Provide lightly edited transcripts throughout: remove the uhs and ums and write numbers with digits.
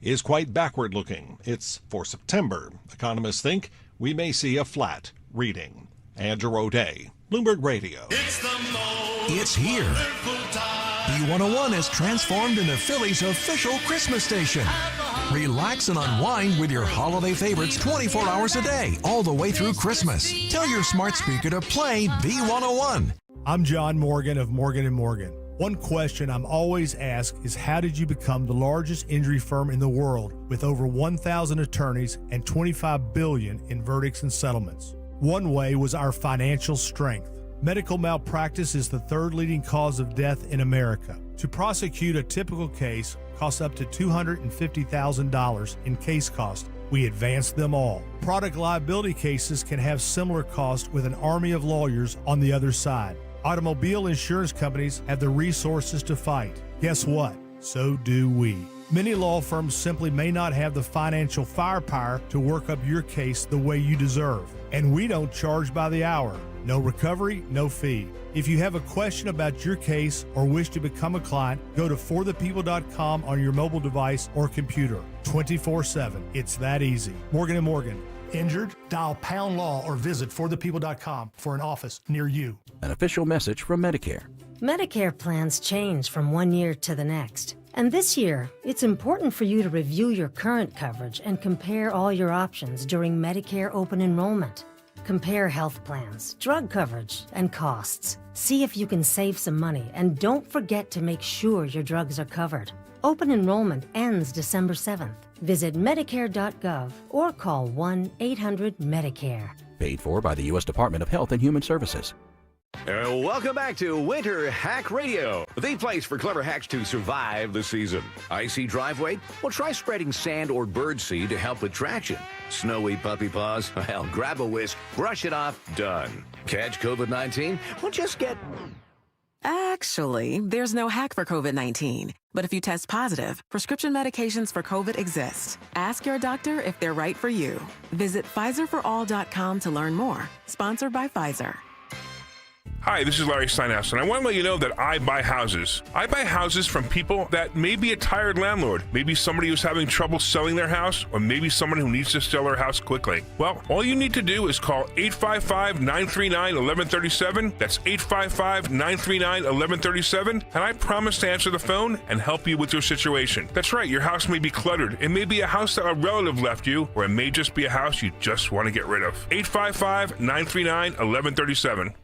is quite backward-looking. It's for September. Economists think we may see a flat reading. Andrew O'Day, Bloomberg Radio. It's here. B101 has transformed into Philly's official Christmas station. Relax and unwind with your holiday favorites 24 hours a day, all the way through Christmas. Tell your smart speaker to play B101. I'm John Morgan of Morgan & Morgan. One question I'm always asked is, how did you become the largest injury firm in the world with over 1,000 attorneys and $25 billion in verdicts and settlements? One way was our financial strength. Medical malpractice is the third leading cause of death in America. To prosecute a typical case costs up to $250,000 in case cost. We advance them all. Product liability cases can have similar costs with an army of lawyers on the other side. Automobile insurance companies have the resources to fight. Guess what? So do we. Many law firms simply may not have the financial firepower to work up your case the way you deserve. And we don't charge by the hour. No recovery, no fee. If you have a question about your case or wish to become a client, go to forthepeople.com on your mobile device or computer. 24/7. It's that easy. Morgan & Morgan. Injured? Dial pound law or visit forthepeople.com for an office near you. An official message from Medicare. Medicare plans change from one year to the next. And this year, it's important for you to review your current coverage and compare all your options during Medicare open enrollment. Compare health plans, drug coverage, and costs. See if you can save some money, and don't forget to make sure your drugs are covered. Open enrollment ends December 7th. Visit Medicare.gov or call 1-800-MEDICARE. Paid for by the U.S. Department of Health and Human Services. Welcome back to Winter Hack Radio, the place for clever hacks to survive the season. Icy driveway? Well, try spreading sand or birdseed to help with traction. Snowy puppy paws? Well, grab a whisk, brush it off, done. Catch COVID-19? Well, just get... Actually, there's no hack for COVID-19. But if you test positive, prescription medications for COVID exist. Ask your doctor if they're right for you. Visit PfizerForAll.com to learn more. Sponsored by Pfizer. Hi, this is Larry Steinhaus, and I want to let you know that I buy houses. I buy houses from people that may be a tired landlord, maybe somebody who's having trouble selling their house, or maybe someone who needs to sell their house quickly. Well, all you need to do is call 855-939-1137. That's 855-939-1137, and I promise to answer the phone and help you with your situation. That's right, your house may be cluttered. It may be a house that a relative left you, or it may just be a house you just want to get rid of. 855-939-1137.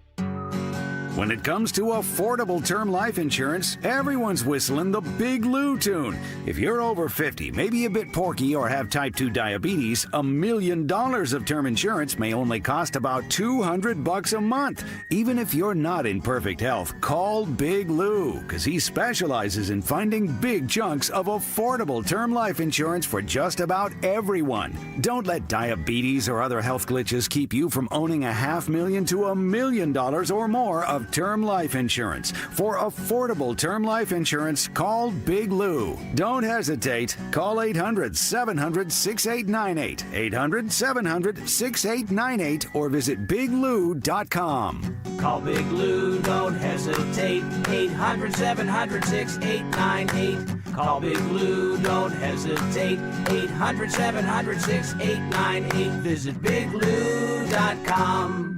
When it comes to affordable term life insurance, everyone's whistling the Big Lou tune. If you're over 50, maybe a bit porky, or have type 2 diabetes, $1 million of term insurance may only cost about $200 a month. Even if you're not in perfect health, call Big Lou, because he specializes in finding big chunks of affordable term life insurance for just about everyone. Don't let diabetes or other health glitches keep you from owning $500,000 to $1 million or more of term life insurance. For affordable term life insurance, call Big Lou. Don't hesitate. Call 800-700-6898, 800-700-6898, or visit biglou.com. Call Big Lou, don't hesitate. 800-700-6898. Call Big Lou, don't hesitate. 800-700-6898. Visit biglou.com.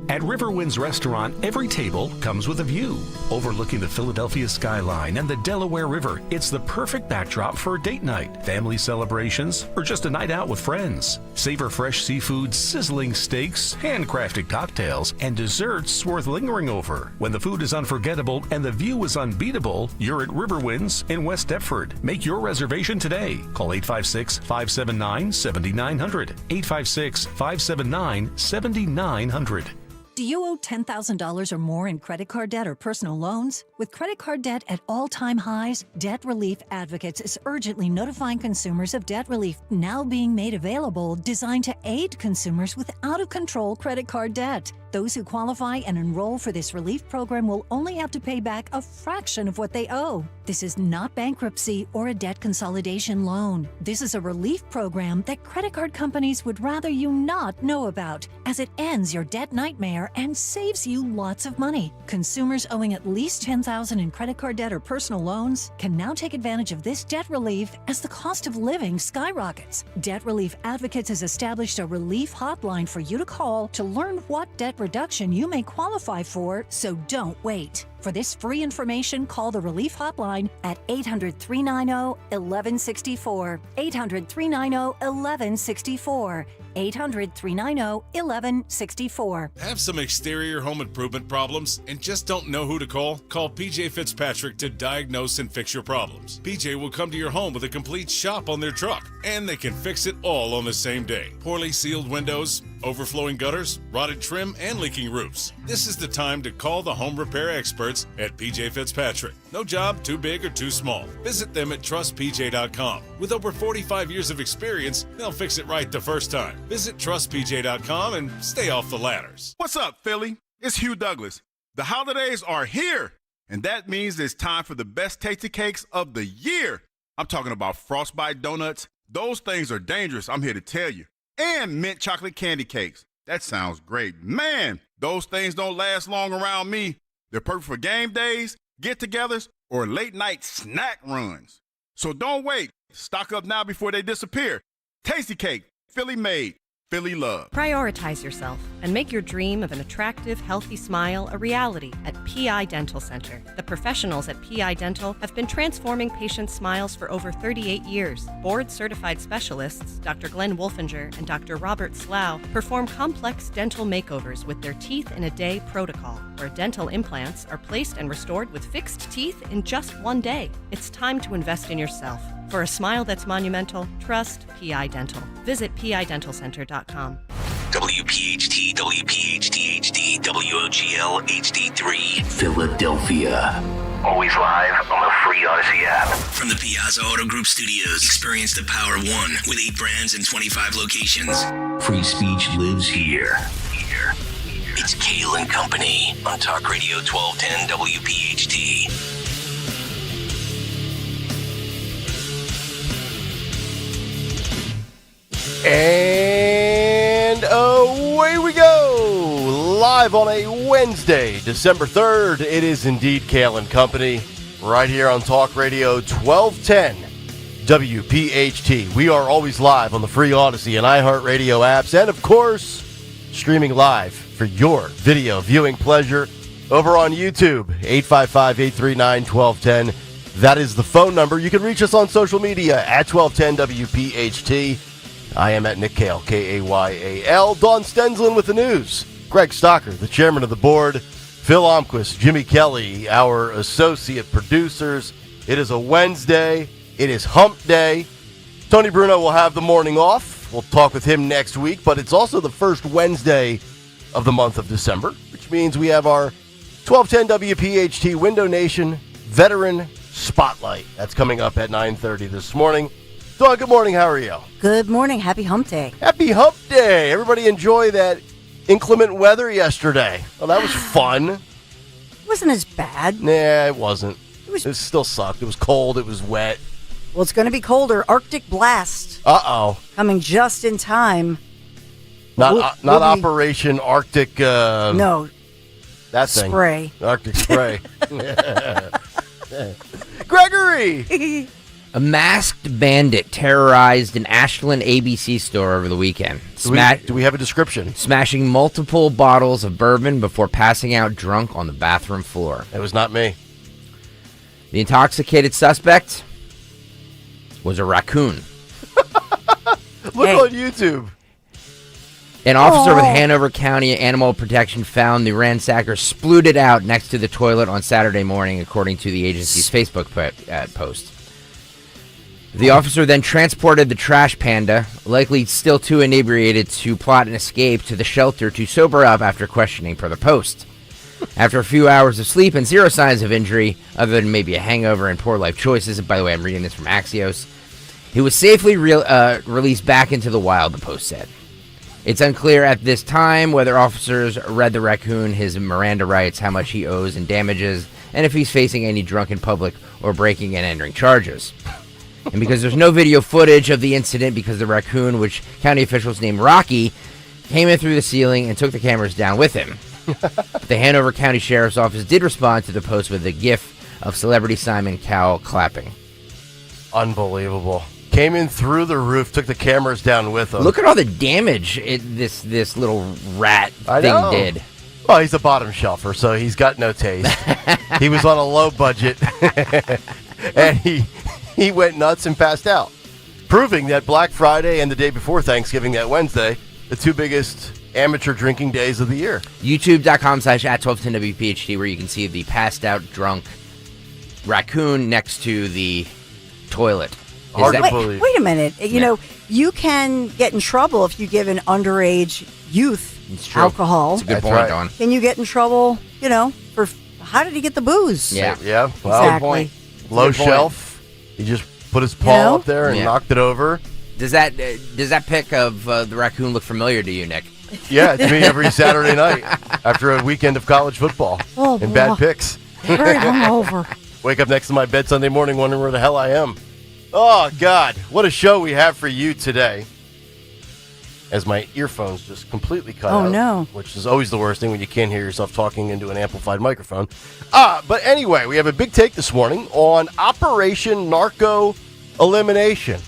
At Riverwinds Restaurant, every table comes with a view. Overlooking the Philadelphia skyline and the Delaware River, it's the perfect backdrop for a date night, family celebrations, or just a night out with friends. Savor fresh seafood, sizzling steaks, handcrafted cocktails, and desserts worth lingering over. When the food is unforgettable and the view is unbeatable, you're at Riverwinds in West Deptford. Make your reservation today. Call 856-579-7900. 856-579-7900. Do you owe $10,000 or more in credit card debt or personal loans? With credit card debt at all-time highs, Debt Relief Advocates is urgently notifying consumers of debt relief now being made available, designed to aid consumers with out-of-control credit card debt. Those who qualify and enroll for this relief program will only have to pay back a fraction of what they owe. This is not bankruptcy or a debt consolidation loan. This is a relief program that credit card companies would rather you not know about, as it ends your debt nightmare and saves you lots of money. Consumers owing at least $10,000 in credit card debt or personal loans can now take advantage of this debt relief as the cost of living skyrockets. Debt Relief Advocates has established a relief hotline for you to call to learn what debt reduction you may qualify for, so don't wait. For this free information, call the Relief Hotline at 800-390-1164. 800-390-1164. 800-390-1164. Have some exterior home improvement problems and just don't know who to call? Call PJ Fitzpatrick to diagnose and fix your problems. PJ will come to your home with a complete shop on their truck, and they can fix it all on the same day. Poorly sealed windows, overflowing gutters, rotted trim, and leaking roofs. This is the time to call the home repair experts at PJ Fitzpatrick. No job too big or too small. Visit them at trustpj.com. With over 45 years of experience, they'll fix it right the first time. Visit trustpj.com and stay off the ladders. What's up, Philly? It's Hugh Douglas. The holidays are here, and that means it's time for the best tasty cakes of the year. I'm talking about Frostbite donuts. Those things are dangerous, I'm here to tell you. And mint chocolate candy cakes. That sounds great. Man, those things don't last long around me. They're perfect for game days, get-togethers, or late-night snack runs. So don't wait. Stock up now before they disappear. Tasty cake, Philly made, Philly love. Prioritize yourself and make your dream of an attractive, healthy smile a reality at PI Dental Center. The professionals at PI Dental have been transforming patients' smiles for over 38 years. Board-certified specialists, Dr. Glenn Wolfinger and Dr. Robert Slough, perform complex dental makeovers with their teeth-in-a-day protocol, where dental implants are placed and restored with fixed teeth in just one day. It's time to invest in yourself. For a smile that's monumental, trust PI Dental. Visit PIDentalCenter.com. WPHT, WPHT HD, WOGL HD3, Philadelphia. Always live on the free Odyssey app. From the Piazza Auto Group Studios, experience the Power of One with 8 brands and 25 locations. Free speech lives here. It's Kayal and Company on Talk Radio 1210 WPHT. And away we go, live on a Wednesday, December 3rd. It is indeed Kayal and Company, right here on Talk Radio 1210 WPHT. We are always live on the free Odyssey and iHeartRadio apps, and of course, streaming live for your video viewing pleasure over on YouTube, 855-839-1210. That is the phone number. You can reach us on social media at 1210 WPHT. I am at Nick Kayal, Kayal. Dawn Stenslin with the news. Greg Stocker, the chairman of the board. Phil Omquist, Jimmy Kelly, our associate producers. It is a Wednesday. It is hump day. Tony Bruno will have the morning off. We'll talk with him next week, but it's also the first Wednesday of the month of December, which means we have our 1210 WPHT Window Nation Veteran Spotlight. That's coming up at 9:30 this morning. Dawn, good morning. How are you? Good morning. Happy Hump Day. Happy Hump Day. Everybody enjoy that inclement weather yesterday. Well, that was fun. It wasn't as bad. Nah, it wasn't. It still sucked. It was cold. It was wet. Well, it's going to be colder. Arctic blast. Uh-oh. Coming just in time. Not Operation Arctic... no. That thing. Spray. Arctic spray. Gregory! A masked bandit terrorized an Ashland ABC store over the weekend. Do we have a description? Smashing multiple bottles of bourbon before passing out drunk on the bathroom floor. It was not me. The intoxicated suspect was a raccoon. Look on YouTube. An officer with Hanover County Animal Protection found the ransacker splooted out next to the toilet on Saturday morning, according to the agency's Facebook post. The officer then transported the trash panda, likely still too inebriated to plot an escape, to the shelter to sober up after questioning, per the post. After a few hours of sleep and zero signs of injury, other than maybe a hangover and poor life choices, by the way, I'm reading this from Axios, he was safely released back into the wild, the post said. It's unclear at this time whether officers read the raccoon his Miranda rights, how much he owes in damages, and if he's facing any drunken public or breaking and entering charges. And because there's no video footage of the incident, because the raccoon, which county officials named Rocky, came in through the ceiling and took the cameras down with him. The Hanover County Sheriff's Office did respond to the post with a gif of celebrity Simon Cowell clapping. Unbelievable. Came in through the roof, took the cameras down with him. Look at all the damage this little rat thing did. Well, he's a bottom shelfer, so he's got no taste. He was on a low budget, and he went nuts and passed out, proving that Black Friday and the day before Thanksgiving, that Wednesday, the two biggest amateur drinking days of the year. YouTube.com/@1210WPHT, where you can see the passed out drunk raccoon next to the toilet. Wait a minute. You know, you can get in trouble if you give an underage youth alcohol. That's a good point, Dawn. Can you get in trouble, for how did he get the booze? Yeah. Well, Exactly. Low shelf. He just put his paw up there and knocked it over. Does that pic of the raccoon look familiar to you, Nick? Yeah, it's me every Saturday night after a weekend of college football and bad picks. Very hungover. Wake up next to my bed Sunday morning wondering where the hell I am. Oh, God. What a show we have for you today. As my earphones just completely cut out. Oh, no. Which is always the worst thing when you can't hear yourself talking into an amplified microphone. But anyway, we have a big take this morning on Operation Narco Elimination.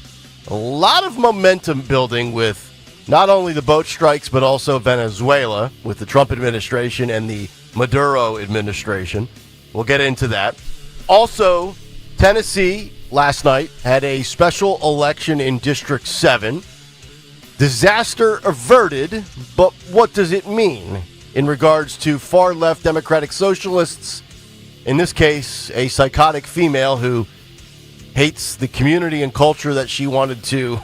A lot of momentum building with not only the boat strikes, but also Venezuela with the Trump administration and the Maduro administration. We'll get into that. Also, Tennessee last night had a special election in District 7. Disaster averted, but what does it mean in regards to far-left Democratic Socialists? In this case, a psychotic female who hates the community and culture that she wanted to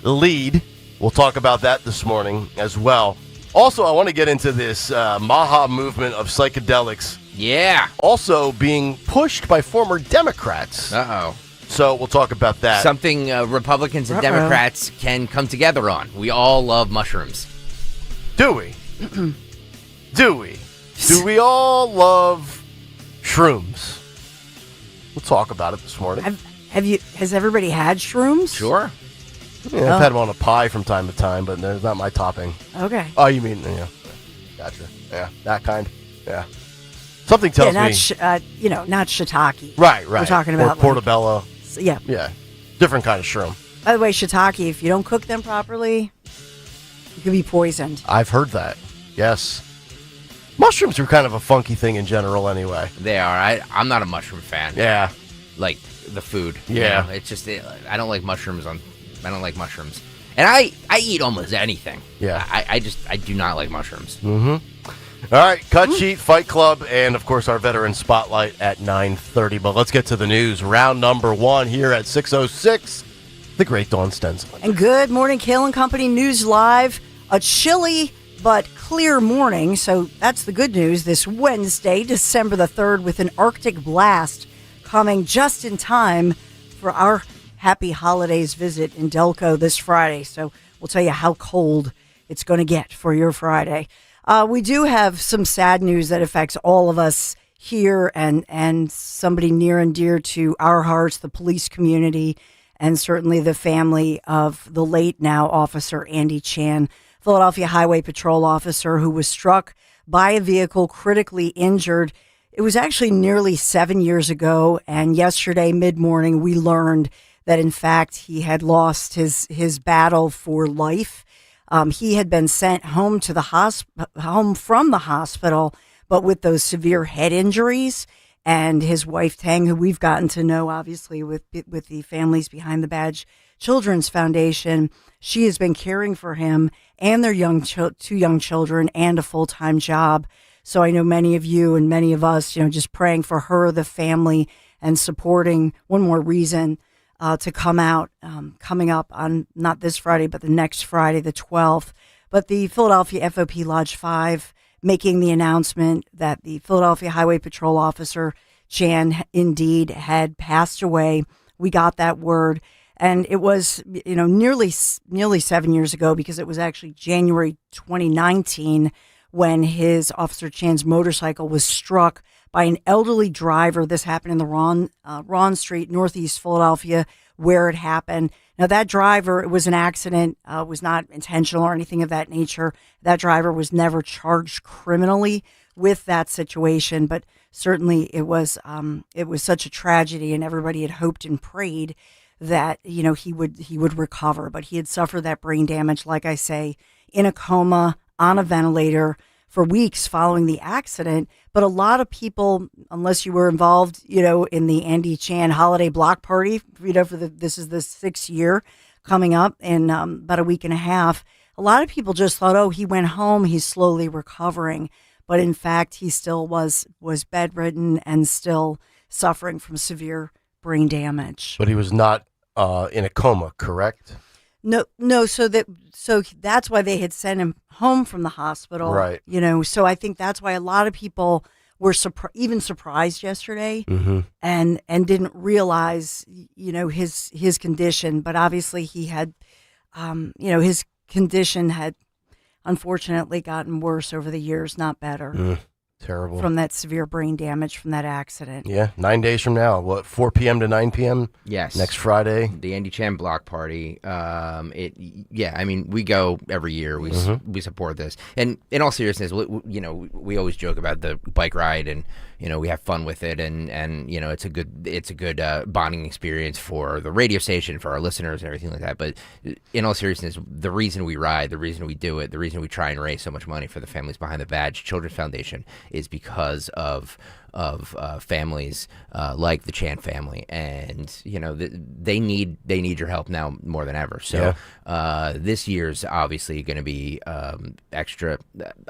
lead. We'll talk about that this morning as well. Also, I want to get into this Maha movement of psychedelics. Yeah. Also being pushed by former Democrats. Uh-oh. So we'll talk about that. Something Republicans and Democrats can come together on. We all love mushrooms. Do we? Do we? Do we all love shrooms? We'll talk about it this morning. Has everybody had shrooms? Sure. Yeah, I've had them on a pie from time to time, but they're not my topping. Okay. Oh, you mean, yeah. Gotcha. Yeah, that kind. Yeah. Something tells me. Not shiitake. Right. We're talking about or portobello. Yeah. Yeah. Different kind of shroom. By the way, shiitake, if you don't cook them properly, you can be poisoned. I've heard that. Yes. Mushrooms are kind of a funky thing in general anyway. They are. I'm not a mushroom fan. Yeah. Like the food. Yeah. You know? It's just, I don't like mushrooms I don't like mushrooms. And I eat almost anything. Yeah. I do not like mushrooms. Mm-hmm. All right, Cut Sheet, Fight Club, and, of course, our Veteran Spotlight at 9:30. But let's get to the news. Round number 1 here at 6:06, the great Dawn Stenzel. And good morning, Kayal and Company News Live. A chilly but clear morning, so that's the good news this Wednesday, December the 3rd, with an Arctic blast coming just in time for our Happy Holidays visit in Delco this Friday. So we'll tell you how cold it's going to get for your Friday. We do have some sad news that affects all of us here and somebody near and dear to our hearts, the police community, and certainly the family of the late now Officer Andy Chan, Philadelphia Highway Patrol officer who was struck by a vehicle, critically injured. It was actually nearly 7 years ago, and yesterday mid-morning we learned that in fact he had lost his battle for life. He had been sent home to the home from the hospital, but with those severe head injuries. And his wife Tang, who we've gotten to know, obviously, with the Families Behind the Badge Children's Foundation, she has been caring for him and their two young children and a full-time job. So I know many of you and many of us, just praying for her, the family, and supporting. One more reason to come out, coming up on not this Friday, but the next Friday, the 12th. But the Philadelphia FOP Lodge 5 making the announcement that the Philadelphia Highway Patrol officer, Chan, indeed had passed away. We got that word. And it was, nearly 7 years ago, because it was actually January 2019 when his Officer Chan's motorcycle was struck by an elderly driver. This happened in the Ron Street, Northeast Philadelphia, where it happened. Now, that driver, it was an accident, was not intentional or anything of that nature. That driver was never charged criminally with that situation, but certainly it was such a tragedy, and everybody had hoped and prayed that, he would recover. But he had suffered that brain damage, like I say, in a coma, on a ventilator for weeks following the accident. But a lot of unless you were involved, in the Andy Chan holiday block party, this is the 6th year coming up in about a week and a half. A lot of people just thought, oh, he went home, he's slowly recovering. But in fact, he still was bedridden and still suffering from severe brain damage. But he was not in a coma, correct? No. So that's why they had sent him home from the hospital, right? So I think that's why a lot of people were surprised yesterday, and didn't realize, his condition. But obviously, he had, his condition had unfortunately gotten worse over the years, not better. Terrible. From that severe brain damage from that accident. Yeah, 9 days from now. What, 4 p.m. to 9 p.m.? Yes. Next Friday. The Andy Chan block party. We go every year. We support this. And in all seriousness, we always joke about the bike ride, and we have fun with it, and it's a good bonding experience for the radio station, for our listeners, and everything like that. But in all seriousness, the reason we ride, the reason we do it, the reason we try and raise so much money for the Families Behind the Badge Children's Foundation is because of families like the Chan family, and they need your help now more than ever. So this year's obviously going to be extra.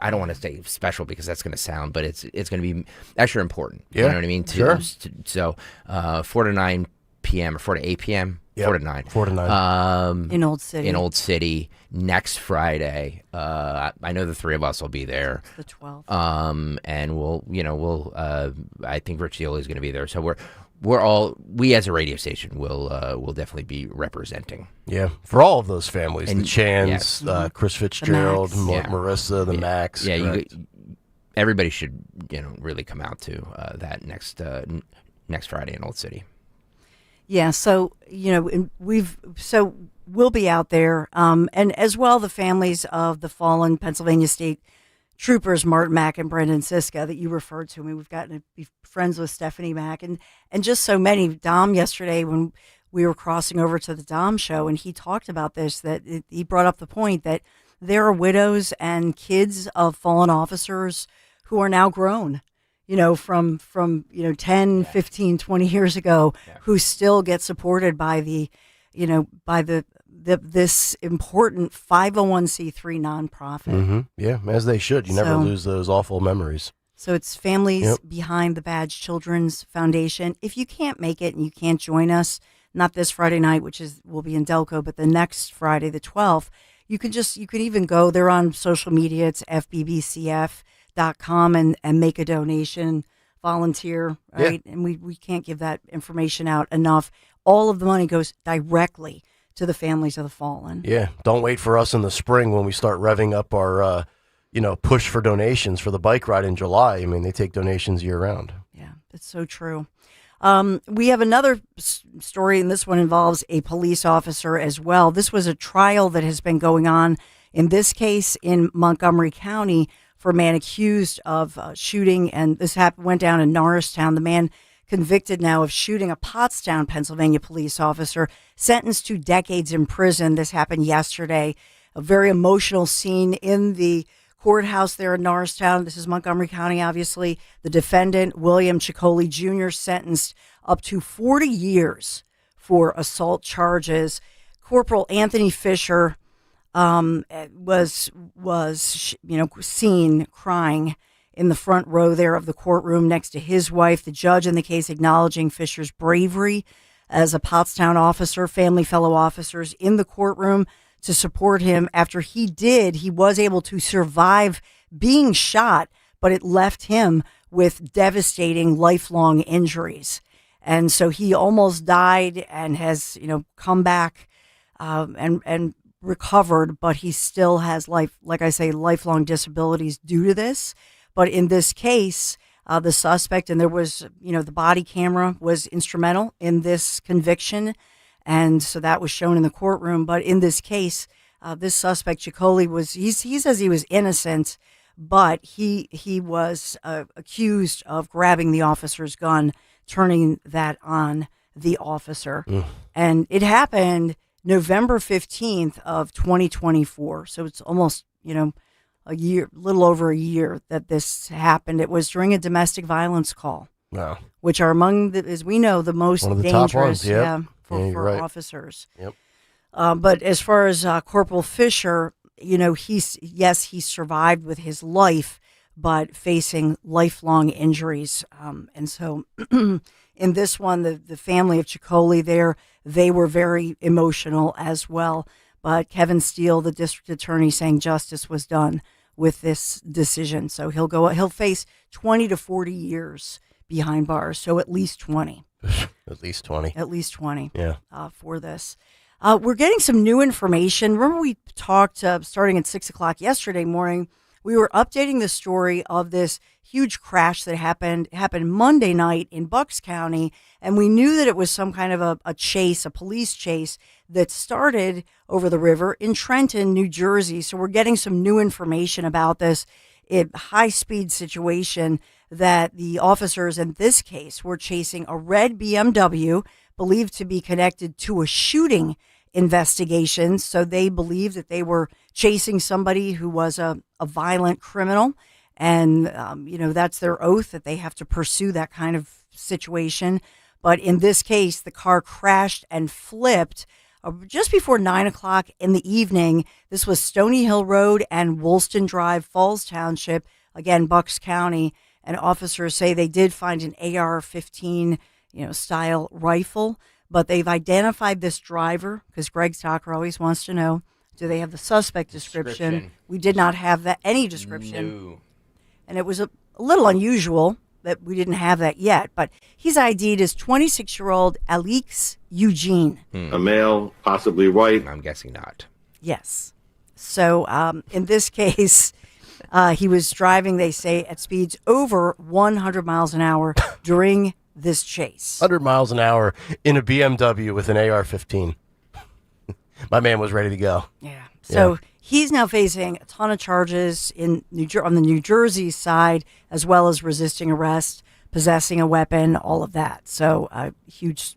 I don't want to say special because that's going to sound, but it's going to be extra important. Yeah, you know what I mean? Sure. So 4 to 9 p.m. or 4 to 8 p.m. Yep. 4 to 9. 4 to 9. In Old City. In Old City next Friday. I know the three of us will be there. It's the 12th. And we'll I think Rich Zioli is going to be there. So we as a radio station will definitely be representing. Yeah, for all of those families, And the Chans, yes. Chris Fitzgerald, Max. Marissa, the Max. Yeah, everybody should really come out to that next Friday in Old City. Yeah, so we'll be out there, and as well the families of the fallen Pennsylvania State Troopers Martin Mack and Brendan Siska that you referred to. I mean, we've gotten to be friends with Stephanie Mack and just so many. Dom yesterday when we were crossing over to the Dom show, and he talked about this, he brought up the point that there are widows and kids of fallen officers who are now grown. From 10, 15, 20 years ago, who still get supported by this important 501c3 nonprofit. Yeah, as they should. You never lose those awful memories. So it's Families Behind the Badge Children's Foundation. If you can't make it and you can't join us, not this Friday night, will be in Delco, but the next Friday, the 12th, you can even go. They're on social media. It's FBBCF.com and make a donation, volunteer, right? Yeah. And we can't give that information out enough. All of the money goes directly to the families of the fallen. Yeah, don't wait for us in the spring when we start revving up our, push for donations for the bike ride in July. I mean, they take donations year round. Yeah, that's so true. We have another story, and this one involves a police officer as well. This was a trial that has been going on, in this case, in Montgomery County, for a man accused of shooting, and this went down in Norristown. The man convicted now of shooting a Pottstown, Pennsylvania police officer, sentenced to decades in prison. This happened yesterday. A very emotional scene in the courthouse there in Norristown. This is Montgomery County, obviously. The defendant, William Ciccoli Jr., sentenced up to 40 years for assault charges. Corporal Anthony Fisher was seen crying in the front row there of the courtroom next to his wife. The judge in the case acknowledging Fisher's bravery as a Pottstown officer, fellow officers in the courtroom to support him after he was able to survive being shot, but it left him with devastating lifelong injuries. And so he almost died and has, come back and recovered, but he still has lifelong disabilities due to this. But in this case, the suspect, and there was, the body camera was instrumental in this conviction. And so that was shown in the courtroom. But in this case, this suspect, Chicoli, he says he was innocent, but he was accused of grabbing the officer's gun, turning that on the officer. And it happened November 15th of 2024. So it's almost, a little over a year that this happened. It was during a domestic violence call. Wow. Which are among, as we know, the most one of the dangerous top ones, yep. for right. officers. Yep. But as far as Corporal Fisher, he survived with his life, but facing lifelong injuries. And so in this one, the family of Chicoli they were very emotional as well. But Kevin Steele, the district attorney, saying justice was done with this decision. So he'll face 20 to 40 years behind bars. So at least 20. At least 20. At least 20. Yeah. For this. We're getting some new information. Remember we talked starting at 6 o'clock yesterday morning. We were updating the story of this huge crash that happened Monday night in Bucks County, and we knew that it was some kind of a police chase that started over the river in Trenton, New Jersey. So we're getting some new information about this high-speed situation that the officers in this case were chasing a red BMW believed to be connected to a shooting investigation. So they believed that they were chasing somebody who was a violent criminal. And, that's their oath that they have to pursue that kind of situation. But in this case, the car crashed and flipped just before 9 o'clock in the evening. This was Stony Hill Road and Woolston Drive, Falls Township, again, Bucks County. And officers say they did find an AR-15, style rifle. But they've identified this driver because Greg Stocker always wants to know, do they have the suspect description? We did not have any description. No. And it was a little unusual that we didn't have that yet. But he's ID'd as 26-year-old Alix Eugene. A male, possibly white. I'm guessing not. Yes. So in this case, he was driving, they say, at speeds over 100 miles an hour during this chase. 100 miles an hour in a BMW with an AR-15. My man was ready to go. Yeah. So he's now facing a ton of charges on the New Jersey side, as well as resisting arrest, possessing a weapon, all of that. So huge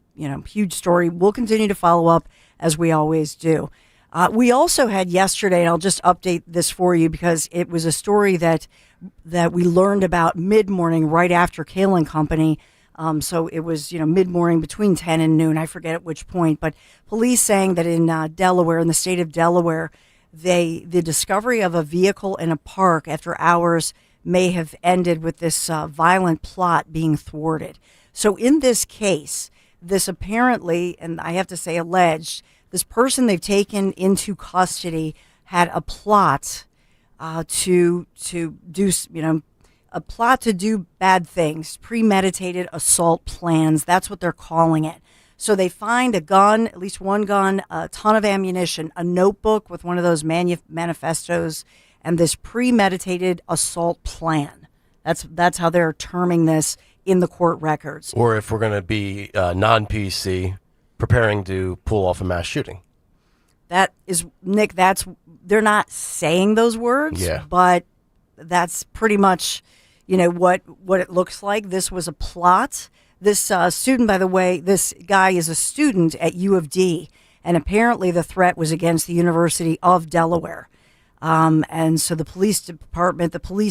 story. We'll continue to follow up as we always do. We also had yesterday, and I'll just update this for you because it was a story that we learned about mid-morning right after Kayal and Company. So it was, mid-morning between 10 and noon. I forget at which point, but police saying that in Delaware, in the state of Delaware, the discovery of a vehicle in a park after hours may have ended with this violent plot being thwarted. So in this case, this apparently, and I have to say alleged, this person they've taken into custody had a plot to do, a plot to do bad things, premeditated assault plans. That's what they're calling it. So they find a gun, at least one gun, a ton of ammunition, a notebook with one of those manifestos, and this premeditated assault plan. That's how they're terming this in the court records. Or if we're going to be non-PC, preparing to pull off a mass shooting. That is, Nick, they're not saying those words, but that's pretty much, what it looks like. This was a plot. This student, by the way, this guy is a student at U of D, and apparently the threat was against the University of Delaware. And so the police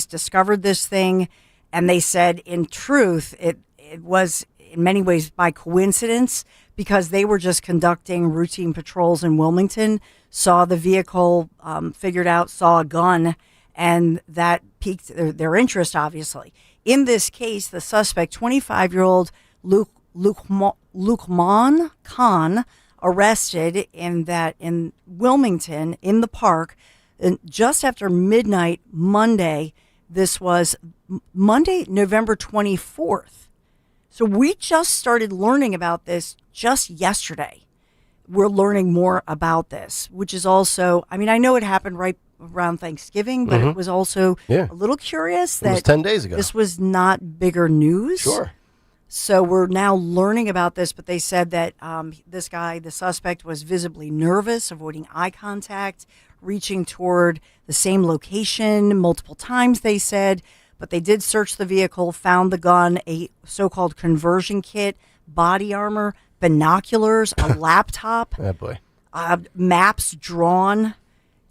discovered this thing, and they said, in truth, it was in many ways by coincidence because they were just conducting routine patrols in Wilmington, saw the vehicle, saw a gun, and that piqued their interest, obviously. In this case, the suspect, 25-year-old Luqman Khan, arrested in Wilmington in the park just after midnight Monday. This was Monday, November 24th. So we just started learning about this just yesterday. We're learning more about this, which is also, I mean, I know it happened right around Thanksgiving, but it was also a little curious that it was 10 days ago. This was not bigger news. Sure. So we're now learning about this, but they said that this guy, the suspect, was visibly nervous, avoiding eye contact, reaching toward the same location multiple times, they said. But they did search the vehicle, found the gun, a so-called conversion kit, body armor, binoculars, a laptop, Oh, boy. maps drawn,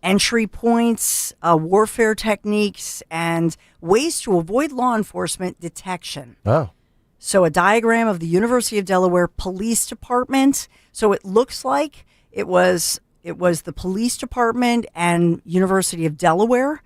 entry points, warfare techniques, and ways to avoid law enforcement detection. Oh. So a diagram of the University of Delaware Police Department. So it looks like it was the police department and University of Delaware.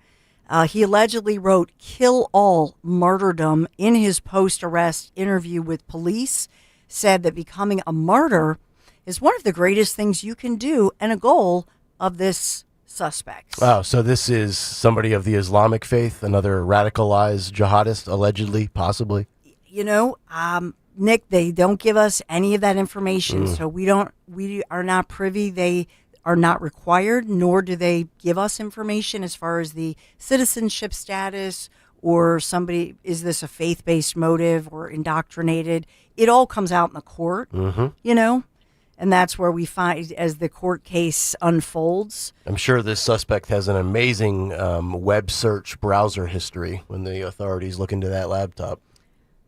He allegedly wrote "Kill All Martyrdom" in his post-arrest interview with police, said that becoming a martyr is one of the greatest things you can do and a goal of this suspect. Wow, so this is somebody of the Islamic faith, another radicalized jihadist, allegedly, possibly? You know, Nick, they don't give us any of that information, so we are not privy. They are not required, nor do they give us information as far as the citizenship status or somebody, is this a faith-based motive or indoctrinated? It all comes out in the court, you know, and that's where we find as the court case unfolds. I'm sure this suspect has an amazing web search browser history when the authorities look into that laptop.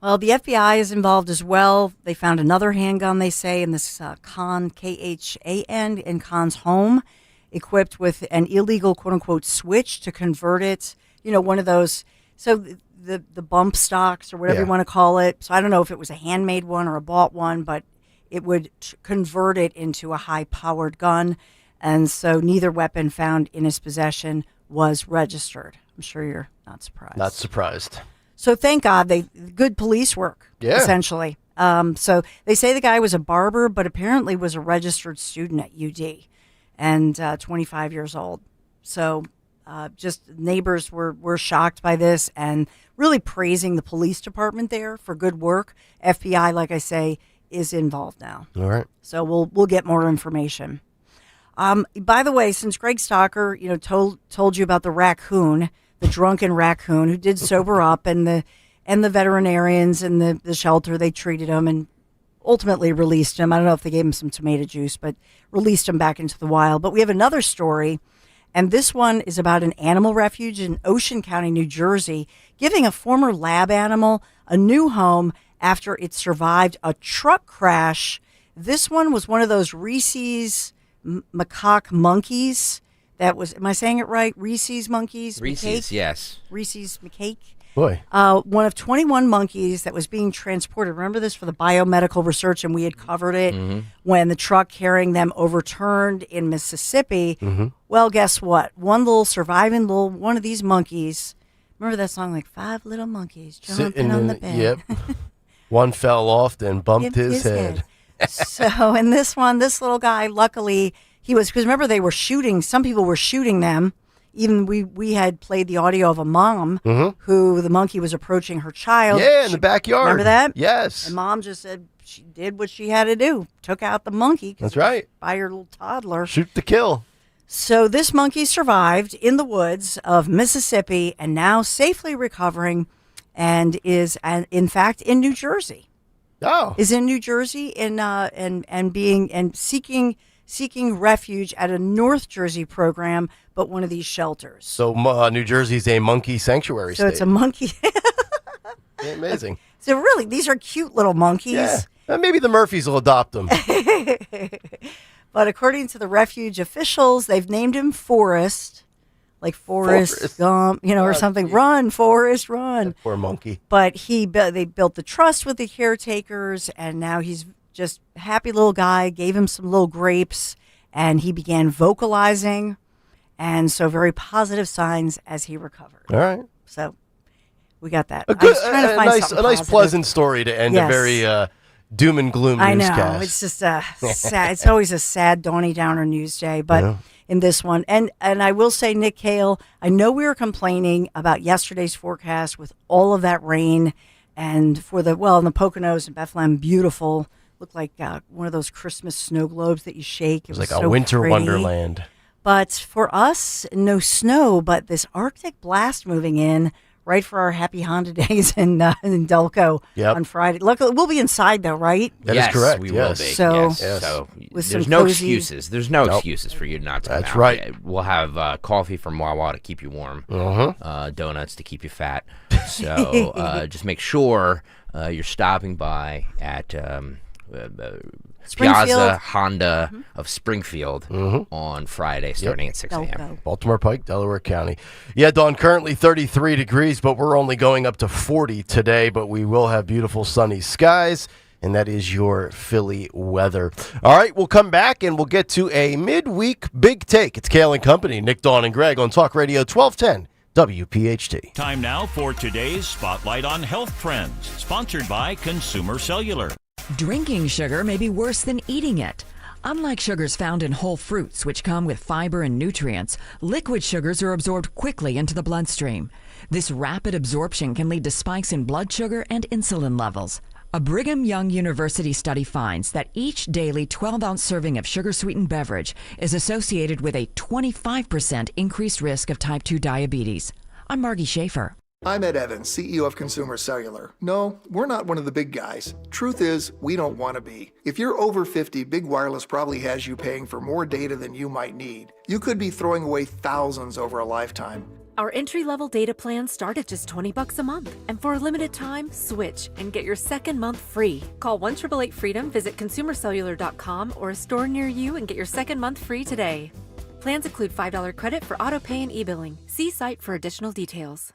Well, the FBI is involved as well. They found another handgun, they say, in this Khan, Khan, in Khan's home, equipped with an illegal, quote-unquote, switch to convert it. You know, one of those, so the bump stocks or whatever you want to call it. So I don't know if it was a handmade one or a bought one, but it would convert it into a high-powered gun. And so neither weapon found in his possession was registered. I'm sure you're not surprised. Not surprised. So thank God, good police work, essentially. So they say the guy was a barber, but apparently was a registered student at UD and 25 years old. So just neighbors were shocked by this and really praising the police department there for good work. FBI, like I say, is involved now. All right. So we'll get more information. By the way, since Greg Stocker, you know, told you about the raccoon, the drunken raccoon who did sober up, and the veterinarians and the shelter, they treated him and ultimately released him. I don't know if they gave him some tomato juice, but released him back into the wild. But we have another story, and this one is about an animal refuge in Ocean County, New Jersey, giving a former lab animal a new home after it survived a truck crash. This one was one of those Reese's macaque monkeys. That was, am I saying it right? Reese's monkeys? Reese's, macaque? yes. Reese's macaque. Boy. One of 21 monkeys that was being transported. Remember this for the biomedical research, and we had covered it when the truck carrying them overturned in Mississippi. Well, guess what? One one of these monkeys, remember that song, like 5 little monkeys jumping on the bed? Yep. One fell off and bumped his head. So in this one, this little guy, luckily, because remember they were shooting, some people were shooting them. Even we had played the audio of a mom who the monkey was approaching her child. Yeah, in the backyard. Remember that? Yes. And mom just said she did what she had to do. Took out the monkey. That's right. By her little toddler. Shoot to kill. So this monkey survived in the woods of Mississippi and now safely recovering and is, in fact, in New Jersey. Oh. Is in New Jersey and seeking refuge at a North Jersey program, but one of these shelters. So New Jersey's a monkey sanctuary So state. it's a monkey. Amazing. So really, these are cute little monkeys. Yeah. Maybe the Murphys will adopt them. But according to the refuge officials, they've named him Forrest, like Forrest Gump, or something. Geez. Run, Forrest, run. That poor monkey. But they built the trust with the caretakers, and now he's just a happy little guy, gave him some little grapes, and he began vocalizing. And so very positive signs as he recovered. All right. So we got that. A nice pleasant story to end a very doom and gloom newscast. I know. It's just sad. It's always a sad Donnie Downer news day. But in this one, and I will say, Nick Kayal, I know we were complaining about yesterday's forecast with all of that rain And in the Poconos and Bethlehem, beautiful. Looked like one of those Christmas snow globes that you shake. It was like so a winter pretty. wonderland. But for us, no snow, but this Arctic blast moving in right for our happy Honda days in Delco on Friday. Look, we'll be inside though, right? That is correct. We will be. So, So with there's some no cozies. excuses. There's no excuses for you not to come That's out. right. We'll have coffee from Wawa to keep you warm. Donuts to keep you fat. So just make sure you're stopping by at Piazza Honda of Springfield on Friday, starting at 6 a.m. Baltimore Pike, Delaware County. Yeah, Dawn, currently 33 degrees, but we're only going up to 40 today, but we will have beautiful sunny skies, and that is your Philly weather. All right, we'll come back, and we'll get to a midweek big take. It's Kayal and Company, Nick, Dawn, and Greg on Talk Radio 1210. WPHT. Time now for today's Spotlight on Health Trends, sponsored by Consumer Cellular. Drinking sugar may be worse than eating it. Unlike sugars found in whole fruits, which come with fiber and nutrients, liquid sugars are absorbed quickly into the bloodstream. This rapid absorption can lead to spikes in blood sugar and insulin levels. A Brigham Young University study finds that each daily 12-ounce serving of sugar-sweetened beverage is associated with a 25% increased risk of type 2 diabetes. I'm Margie Schaefer. I'm Ed Evans, CEO of Consumer Cellular. No, we're not one of the big guys. Truth is, we don't want to be. If you're over 50, Big Wireless probably has you paying for more data than you might need. You could be throwing away thousands over a lifetime. Our entry-level data plans start at just $20 a month. And for a limited time, switch and get your second month free. Call 1-888-FREEDOM, visit consumercellular.com or a store near you and get your second month free today. Plans include $5 credit for auto-pay and e-billing. See site for additional details.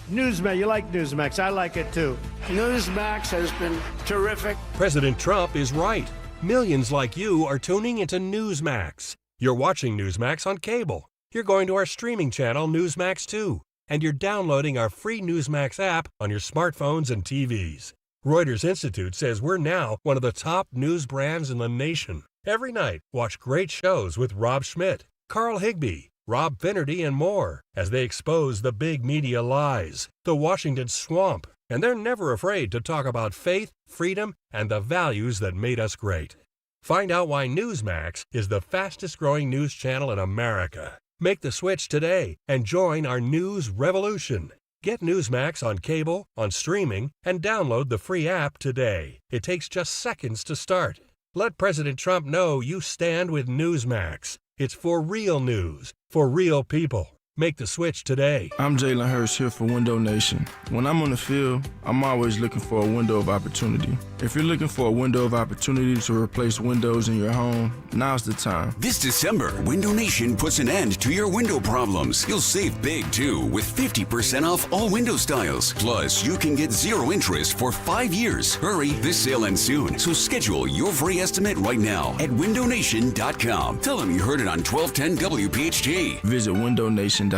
Newsmax, you like Newsmax. I like it too. Newsmax has been terrific. President Trump is right. Millions like you are tuning into Newsmax. You're watching Newsmax on cable. You're going to our streaming channel, Newsmax 2. And you're downloading our free Newsmax app on your smartphones and TVs. Reuters Institute says we're now one of the top news brands in the nation. Every night, watch great shows with Rob Schmidt, Carl Higbie, Rob Finnerty, and more as they expose the big media lies, the Washington swamp, and they're never afraid to talk about faith, freedom, and the values that made us great. Find out why Newsmax is the fastest-growing news channel in America. Make the switch today and join our news revolution. Get Newsmax on cable, on streaming, and download the free app today. It takes just seconds to start. Let President Trump know you stand with Newsmax. It's for real news, for real people. Make the switch today. I'm Jalen Hurst here for Window Nation. When I'm on the field, I'm always looking for a window of opportunity. If you're looking for a window of opportunity to replace windows in your home, now's the time. This December, Window Nation puts an end to your window problems. You'll save big, too, with 50% off all window styles. Plus, you can get 0 interest for 5 years. Hurry, this sale ends soon, so schedule your free estimate right now at windownation.com. Tell them you heard it on 1210 WPHT. Visit windownation.com.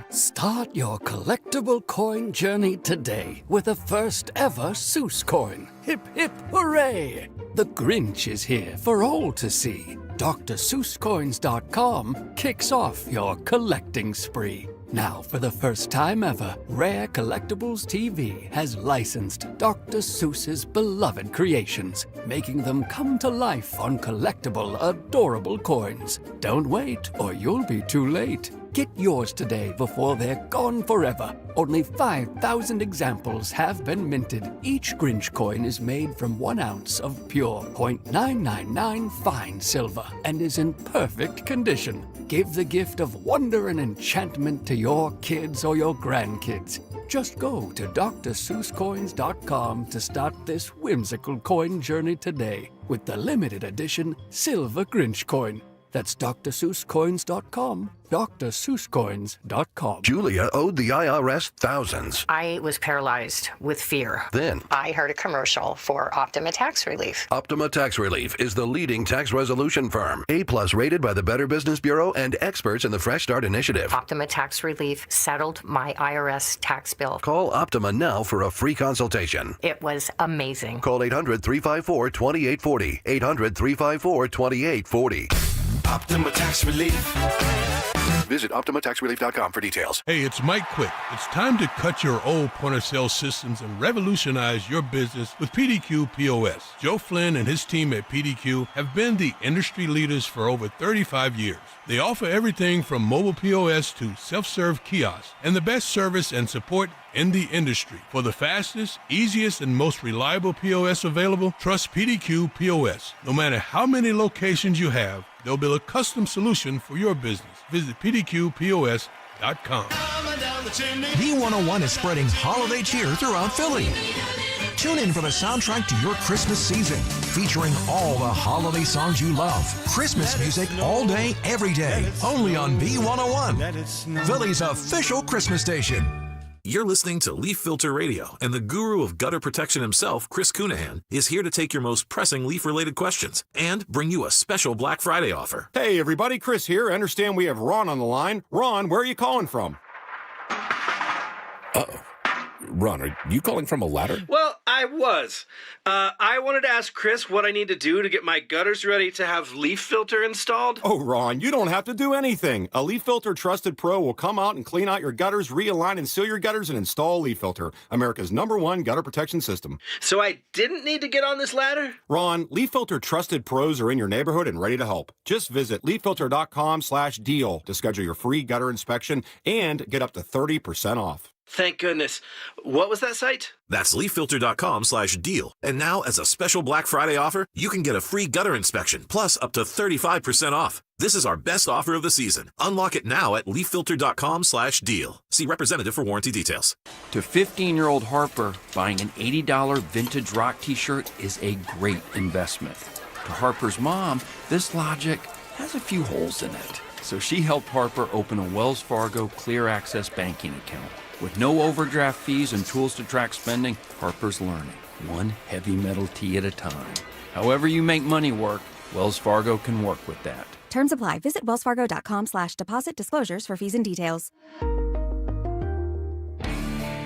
Start your collectible coin journey today with the first ever Seuss coin. Hip, hip, hooray! The Grinch is here for all to see. DrSeussCoins.com kicks off your collecting spree. Now, for the first time ever, Rare Collectibles TV has licensed Dr. Seuss's beloved creations, making them come to life on collectible, adorable coins. Don't wait, or you'll be too late. Get yours today before they're gone forever. Only 5,000 examples have been minted. Each Grinch coin is made from 1 ounce of pure .999 fine silver and is in perfect condition. Give the gift of wonder and enchantment to your kids or your grandkids. Just go to DrSeussCoins.com to start this whimsical coin journey today with the limited edition Silver Grinch coin. That's DrSeussCoins.com, DrSeussCoins.com. Julia owed the IRS thousands. I was paralyzed with fear. Then I heard a commercial for Optima Tax Relief. Optima Tax Relief is the leading tax resolution firm. A+ rated by the Better Business Bureau and experts in the Fresh Start Initiative. Optima Tax Relief settled my IRS tax bill. Call Optima now for a free consultation. It was amazing. Call 800-354-2840. 800-354-2840. Optima Tax Relief. Visit OptimaTaxRelief.com for details. Hey, it's Mike Quick. It's time to cut your old point-of-sale systems and revolutionize your business with PDQ POS. Joe Flynn and his team at PDQ have been the industry leaders for over 35 years. They offer everything from mobile POS to self-serve kiosks and the best service and support in the industry. For the fastest, easiest, and most reliable POS available, trust PDQ POS. No matter how many locations you have, they'll build a custom solution for your business. Visit pdqpos.com. B101 is spreading holiday cheer throughout Philly. Tune in for the soundtrack to your Christmas season, featuring all the holiday songs you love. Christmas music all day, every day, only on B101, Philly's official Christmas station. You're listening to Leaf Filter Radio, and the guru of gutter protection himself, Chris Cunahan, is here to take your most pressing leaf-related questions and bring you a special Black Friday offer. Hey, everybody, Chris here. I understand we have Ron on the line. Ron, where are you calling from? Uh-oh. Ron, are you calling from a ladder? Well, I was. I wanted to ask Chris what I need to do to get my gutters ready to have leaf filter installed. Oh, Ron, you don't have to do anything. A Leaf Filter Trusted Pro will come out and clean out your gutters, realign and seal your gutters, and install Leaf Filter, America's #1 gutter protection system. So I didn't need to get on this ladder? Ron, Leaf Filter Trusted Pros are in your neighborhood and ready to help. Just visit leaffilter.com/deal to schedule your free gutter inspection and get up to 30% off. Thank goodness. What was that site? That's leaffilter.com/deal. And now, as a special Black Friday offer, you can get a free gutter inspection, plus up to 35% off. This is our best offer of the season. Unlock it now at leaffilter.com/deal. See representative for warranty details. To 15-year-old Harper, buying an $80 vintage rock t-shirt is a great investment. To Harper's mom, this logic has a few holes in it. So she helped Harper open a Wells Fargo Clear Access banking account. With no overdraft fees and tools to track spending, Harper's learning, one heavy metal tee at a time. However you make money work, Wells Fargo can work with that. Terms apply. Visit wellsfargo.com/deposit disclosures for fees and details.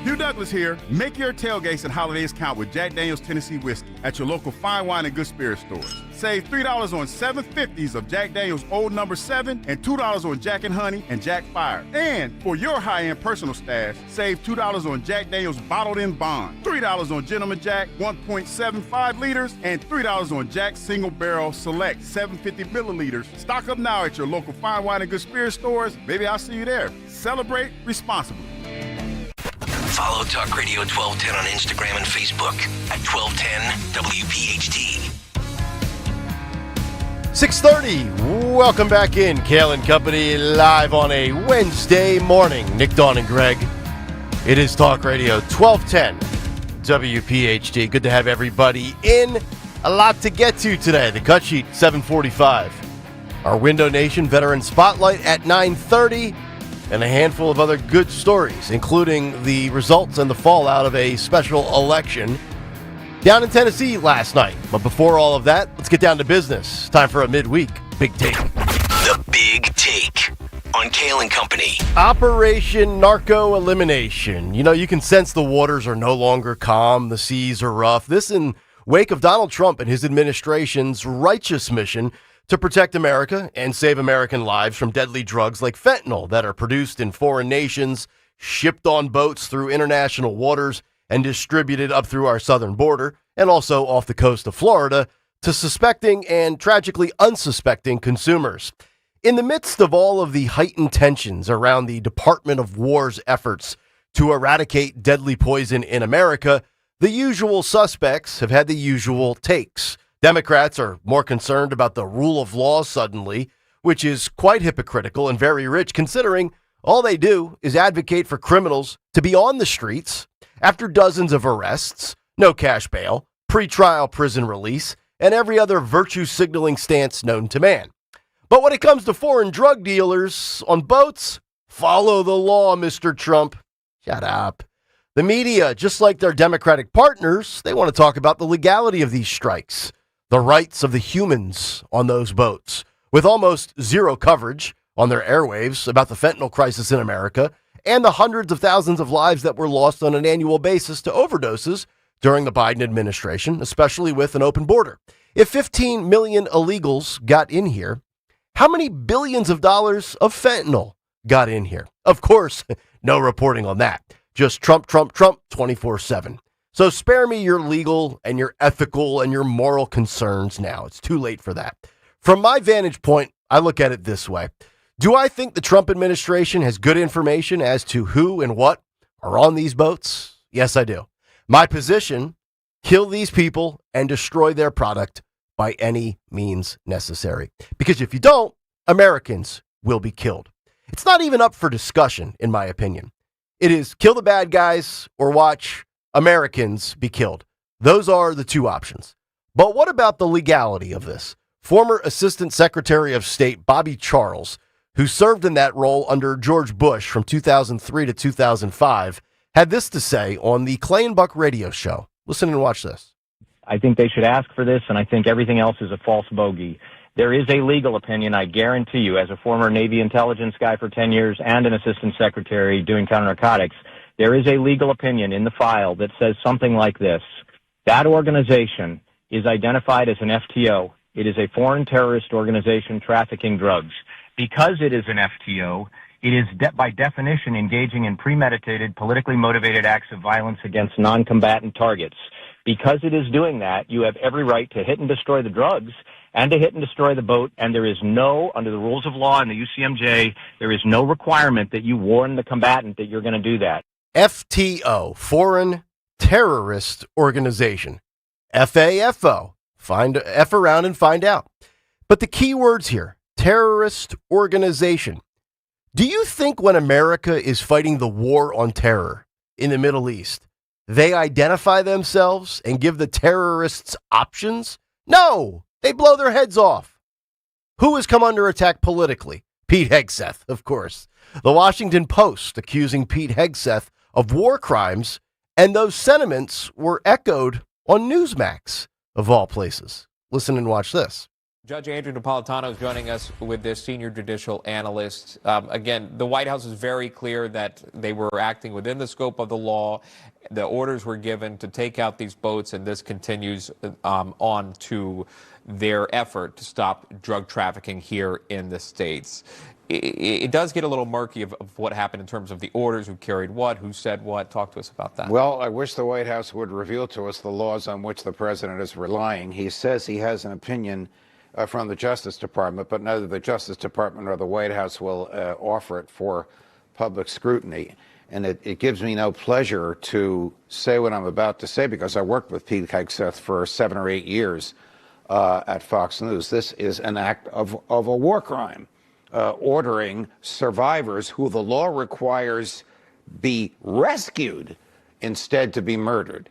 Hugh Douglas here. Make your tailgates and holidays count with Jack Daniel's Tennessee Whiskey at your local fine wine and good spirit stores. Save $3 on 750s of Jack Daniel's Old No. 7 and $2 on Jack and Honey and Jack Fire. And for your high-end personal stash, save $2 on Jack Daniel's Bottled in Bond, $3 on Gentleman Jack 1.75 liters, and $3 on Jack Single Barrel Select 750 milliliters. Stock up now at your local fine wine and good spirit stores. Maybe I'll see you there. Celebrate responsibly. Follow Talk Radio 1210 on Instagram and Facebook at 1210 WPHT. 6:30. Welcome back in. Kayal and Company live on a Wednesday morning. Nick, Dawn, and Greg. It is Talk Radio 1210 WPHT. Good to have everybody in. A lot to get to today. The cut sheet, 7:45. Our Window Nation Veteran Spotlight at 9:30. And a handful of other good stories, including the results and the fallout of a special election down in Tennessee last night. But before all of that, let's get down to business. Time for a midweek Big Take. The Big Take on Kayal and Company. Operation Narco Elimination. You know, you can sense the waters are no longer calm, the seas are rough. This in wake of Donald Trump and his administration's righteous mission to protect America and save American lives from deadly drugs like fentanyl that are produced in foreign nations, shipped on boats through international waters, and distributed up through our southern border, and also off the coast of Florida, to suspecting and tragically unsuspecting consumers. In the midst of all of the heightened tensions around the Department of War's efforts to eradicate deadly poison in America, the usual suspects have had the usual takes. Democrats are more concerned about the rule of law suddenly, which is quite hypocritical and very rich considering all they do is advocate for criminals to be on the streets after dozens of arrests, no cash bail, pretrial prison release, and every other virtue signaling stance known to man. But when it comes to foreign drug dealers on boats, follow the law, Mr. Trump. Shut up. The media, just like their Democratic partners, they want to talk about the legality of these strikes, the rights of the humans on those boats, with almost zero coverage on their airwaves about the fentanyl crisis in America and the hundreds of thousands of lives that were lost on an annual basis to overdoses during the Biden administration, especially with an open border. If 15 million illegals got in here, How many billions of dollars of fentanyl got in here? Of course, no reporting on that. Just Trump, Trump, Trump 24/7. So spare me your legal and your ethical and your moral concerns now. It's too late for that. From my vantage point, I look at it this way. Do I think the Trump administration has good information as to who and what are on these boats? Yes, I do. My position, kill these people and destroy their product by any means necessary. Because if you don't, Americans will be killed. It's not even up for discussion, in my opinion. It is kill the bad guys or watch Americans be killed. Those are the two options. But what about the legality of this? Former Assistant Secretary of State Bobby Charles, who served in that role under George Bush from 2003 to 2005, had this to say on the Clay and Buck radio show. Listen and watch this. I think they should ask for this, and I think everything else is a false bogey. There is a legal opinion, I guarantee you, as a former Navy intelligence guy for 10 years and an assistant secretary doing counter-narcotics, there is a legal opinion in the file that says something like this. That organization is identified as an FTO. It is a foreign terrorist organization trafficking drugs. Because it is an FTO, it is by definition engaging in premeditated, politically motivated acts of violence against non-combatant targets. Because it is doing that, you have every right to hit and destroy the drugs and to hit and destroy the boat, and there is no, under the rules of law in the UCMJ, there is no requirement that you warn the combatant that you're going to do that. FTO, Foreign Terrorist Organization. FAFO, F around and find out. But the key words here, terrorist organization. Do you think when America is fighting the war on terror in the Middle East, they identify themselves and give the terrorists options? No, they blow their heads off. Who has come under attack politically? Pete Hegseth, of course. The Washington Post accusing Pete Hegseth of war crimes, and those sentiments were echoed on Newsmax, of all places. Listen and watch this. Judge Andrew Napolitano is joining us with this senior judicial analyst. Again, the White House is very clear that they were acting within the scope of the law. The orders were given to take out these boats, and this continues on to their effort to stop drug trafficking here in the States. It does get a little murky of what happened in terms of the orders, who carried what, who said what. Talk to us about that. Well, I wish the White House would reveal to us the laws on which the president is relying. He says he has an opinion from the Justice Department, but neither the Justice Department or the White House will offer it for public scrutiny. And it gives me no pleasure to say what I'm about to say, because I worked with Pete Hegseth for 7 or 8 years at Fox News. This is an act of a war crime, ordering survivors who the law requires be rescued instead to be murdered.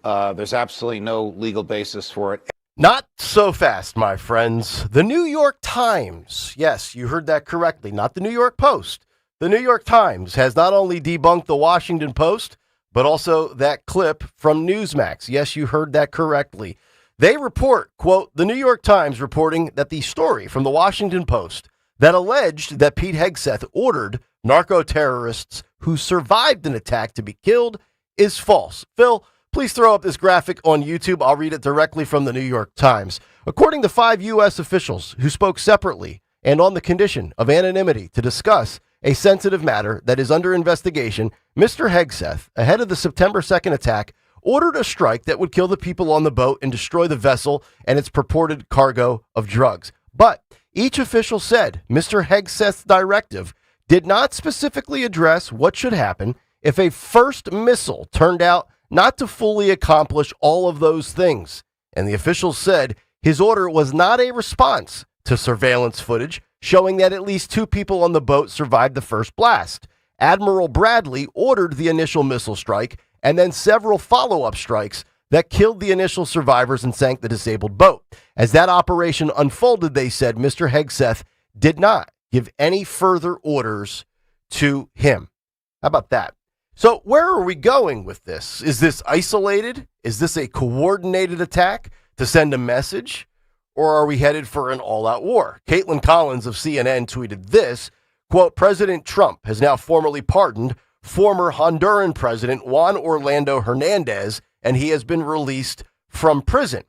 There's absolutely no legal basis for it. Not so fast, my friends. The New York Times, yes, you heard that correctly, not the New York Post. The New York Times has not only debunked the Washington Post, but also that clip from Newsmax. Yes, you heard that correctly. They report, quote, the New York Times reporting that the story from the Washington Post that alleged that Pete Hegseth ordered narco-terrorists who survived an attack to be killed is false. Phil, please throw up this graphic on YouTube. I'll read it directly from the New York Times. According to 5 U.S. officials who spoke separately and on the condition of anonymity to discuss a sensitive matter that is under investigation, Mr. Hegseth, ahead of the September 2nd attack, ordered a strike that would kill the people on the boat and destroy the vessel and its purported cargo of drugs. But each official said Mr. Hegseth's directive did not specifically address what should happen if a first missile turned out not to fully accomplish all of those things. And the officials said his order was not a response to surveillance footage showing that at least 2 people on the boat survived the first blast. Admiral Bradley ordered the initial missile strike and then several follow-up strikes that killed the initial survivors and sank the disabled boat. As that operation unfolded, they said Mr. Hegseth did not give any further orders to him. How about that? So where are we going with this? Is this isolated? Is this a coordinated attack to send a message? Or are we headed for an all-out war? Caitlin Collins of CNN tweeted this, quote, President Trump has now formally pardoned former Honduran President Juan Orlando Hernandez, and he has been released from prison.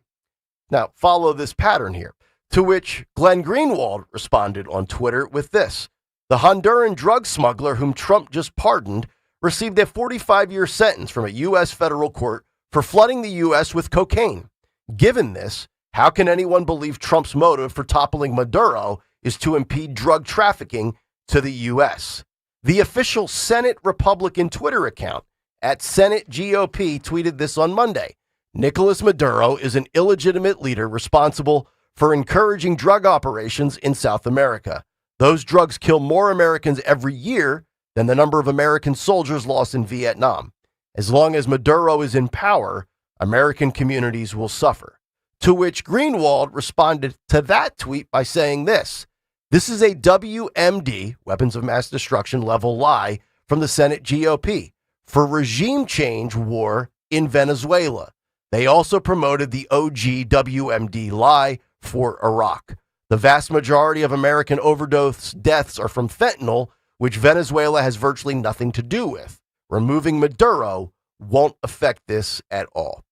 Now, follow this pattern here. To which Glenn Greenwald responded on Twitter with this. The Honduran drug smuggler whom Trump just pardoned received a 45-year sentence from a U.S. federal court for flooding the U.S. with cocaine. Given this, how can anyone believe Trump's motive for toppling Maduro is to impede drug trafficking to the U.S.? The official Senate Republican Twitter account at Senate GOP tweeted this on Monday. Nicolas Maduro is an illegitimate leader responsible for encouraging drug operations in South America. Those drugs kill more Americans every year than the number of American soldiers lost in Vietnam. As long as Maduro is in power, American communities will suffer. To which Greenwald responded to that tweet by saying this. This is a WMD, weapons of mass destruction level lie from the Senate GOP for regime change war in Venezuela. They also promoted the OG WMD lie for Iraq. The vast majority of American overdose deaths are from fentanyl, which Venezuela has virtually nothing to do with. Removing Maduro won't affect this at all.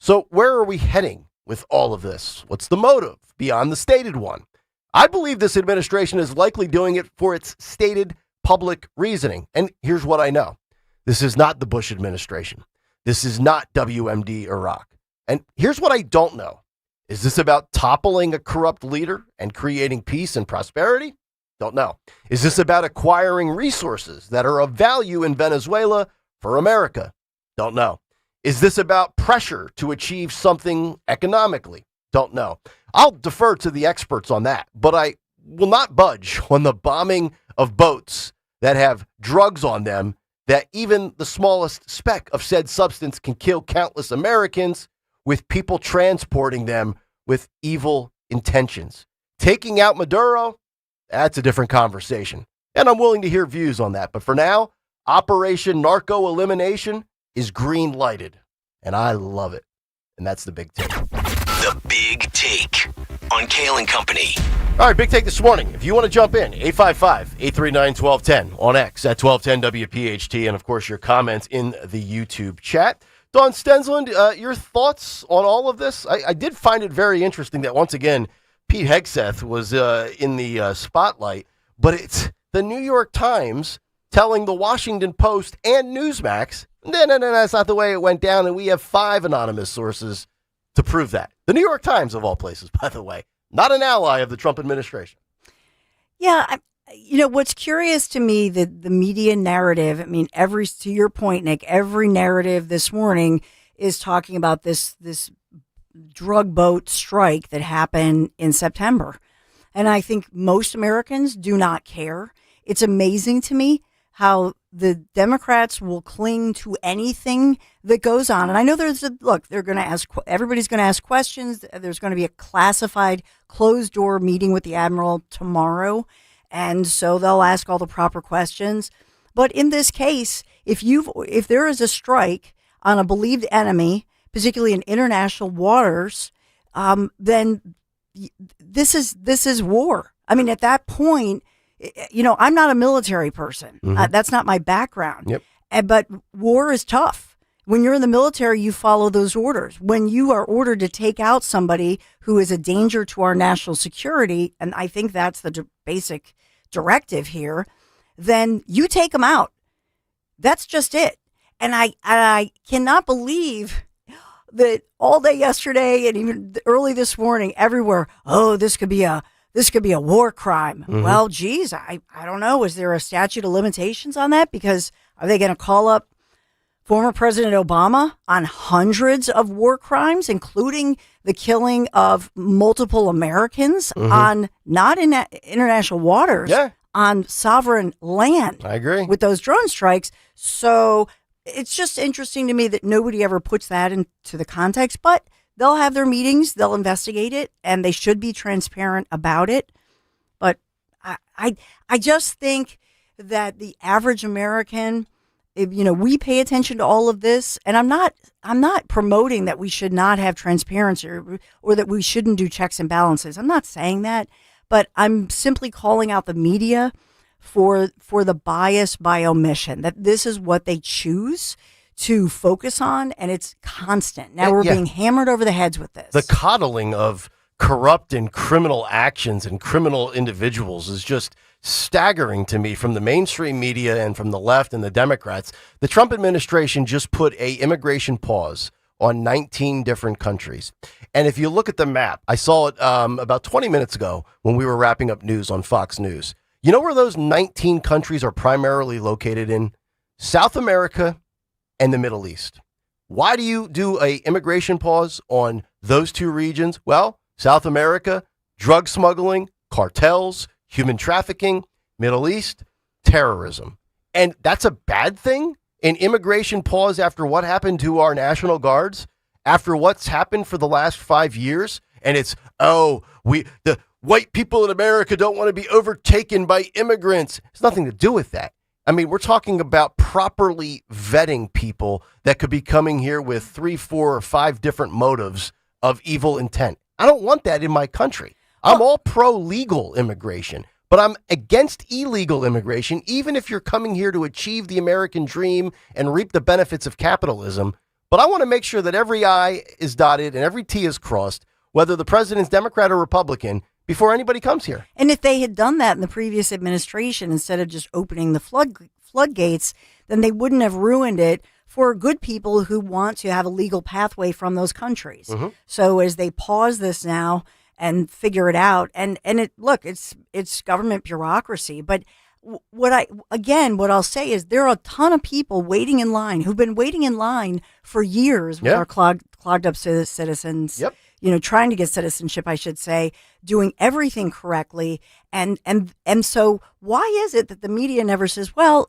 So where are we heading with all of this? What's the motive beyond the stated one? I believe this administration is likely doing it for its stated public reasoning. And here's what I know. This is not the Bush administration. This is not WMD Iraq. And here's what I don't know. Is this about toppling a corrupt leader and creating peace and prosperity? Don't know. Is this about acquiring resources that are of value in Venezuela for America? Don't know. Is this about pressure to achieve something economically? Don't know. I'll defer to the experts on that, but I will not budge on the bombing of boats that have drugs on them that even the smallest speck of said substance can kill countless Americans with people transporting them with evil intentions. Taking out Maduro, that's a different conversation. And I'm willing to hear views on that. But for now, Operation Narco Elimination is green lighted. And I love it. And that's the big take. The Big Take on Kayal and Company. All right, big take this morning. If you want to jump in, 855-839-1210 on X at 1210 WPHT. And, of course, your comments in the YouTube chat. Don Stensland, your thoughts on all of this? I did find it very interesting that, once again, Pete Hegseth was in the spotlight. But it's the New York Times telling the Washington Post and Newsmax, no, that's not the way it went down. And we have 5 anonymous sources to prove that. The New York Times, of all places, by the way, not an ally of the Trump administration. Yeah, what's curious to me, the media narrative, I mean, to your point, Nick, every narrative this morning is talking about this drug boat strike that happened in September. And I think most Americans do not care. It's amazing to me how the Democrats will cling to anything that goes on. And I know they're going to everybody's going to ask questions. There's going to be a classified closed door meeting with the Admiral tomorrow. And so they'll ask all the proper questions. But in this case, if there is a strike on a believed enemy, particularly in international waters, then this is war. I mean, at that point, I'm not a military person. Mm-hmm. That's not my background. Yep. But war is tough. When you're in the military, you follow those orders. When you are ordered to take out somebody who is a danger to our national security, and I think that's the basic directive here, then you take them out. That's just it. And I cannot believe that all day yesterday and even early this morning, everywhere, this could be a war crime. Mm-hmm. Well, geez, I don't know. Is there a statute of limitations on that? Because are they going to call up former President Obama on hundreds of war crimes, including the killing of multiple Americans on not in international waters, on sovereign land? I agree. With those drone strikes. So it's just interesting to me that nobody ever puts that into the context, but they'll have their meetings, they'll investigate it, and they should be transparent about it. But I just think that the average American, we pay attention to all of this, and I'm not promoting that we should not have transparency or that we shouldn't do checks and balances. I'm not saying that, but I'm simply calling out the media for the bias by omission, that this is what they choose to focus on, and it's constant. Now we're being hammered over the heads with this. The coddling of corrupt and criminal actions and criminal individuals is just staggering to me from the mainstream media and from the left and the Democrats. The Trump administration just put a immigration pause on 19 different countries. And if you look at the map, I saw it about 20 minutes ago when we were wrapping up news on Fox News. You know where those 19 countries are primarily located in? South America and the Middle East. Why do you do a immigration pause on those two regions? Well, South America, drug smuggling, cartels, human trafficking, Middle East, terrorism. And that's a bad thing? An immigration pause after what happened to our National Guards? After what's happened for the last 5 years? And it's, the white people in America don't want to be overtaken by immigrants. It's nothing to do with that. I mean, we're talking about properly vetting people that could be coming here with 3, 4, or 5 different motives of evil intent. I don't want that in my country. I'm all pro-legal immigration, but I'm against illegal immigration, even if you're coming here to achieve the American dream and reap the benefits of capitalism. But I want to make sure that every I is dotted and every T is crossed, whether the president's Democrat or Republican, before anybody comes here. And if they had done that in the previous administration, instead of just opening the floodgates, then they wouldn't have ruined it for good people who want to have a legal pathway from those countries. Mm-hmm. So as they pause this now and figure it out, and it's government bureaucracy. But what I'll say is there are a ton of people waiting in line who've been waiting in line for years with our clogged up citizens. Yep. Trying to get citizenship, I should say, doing everything correctly. And so why is it that the media never says, well,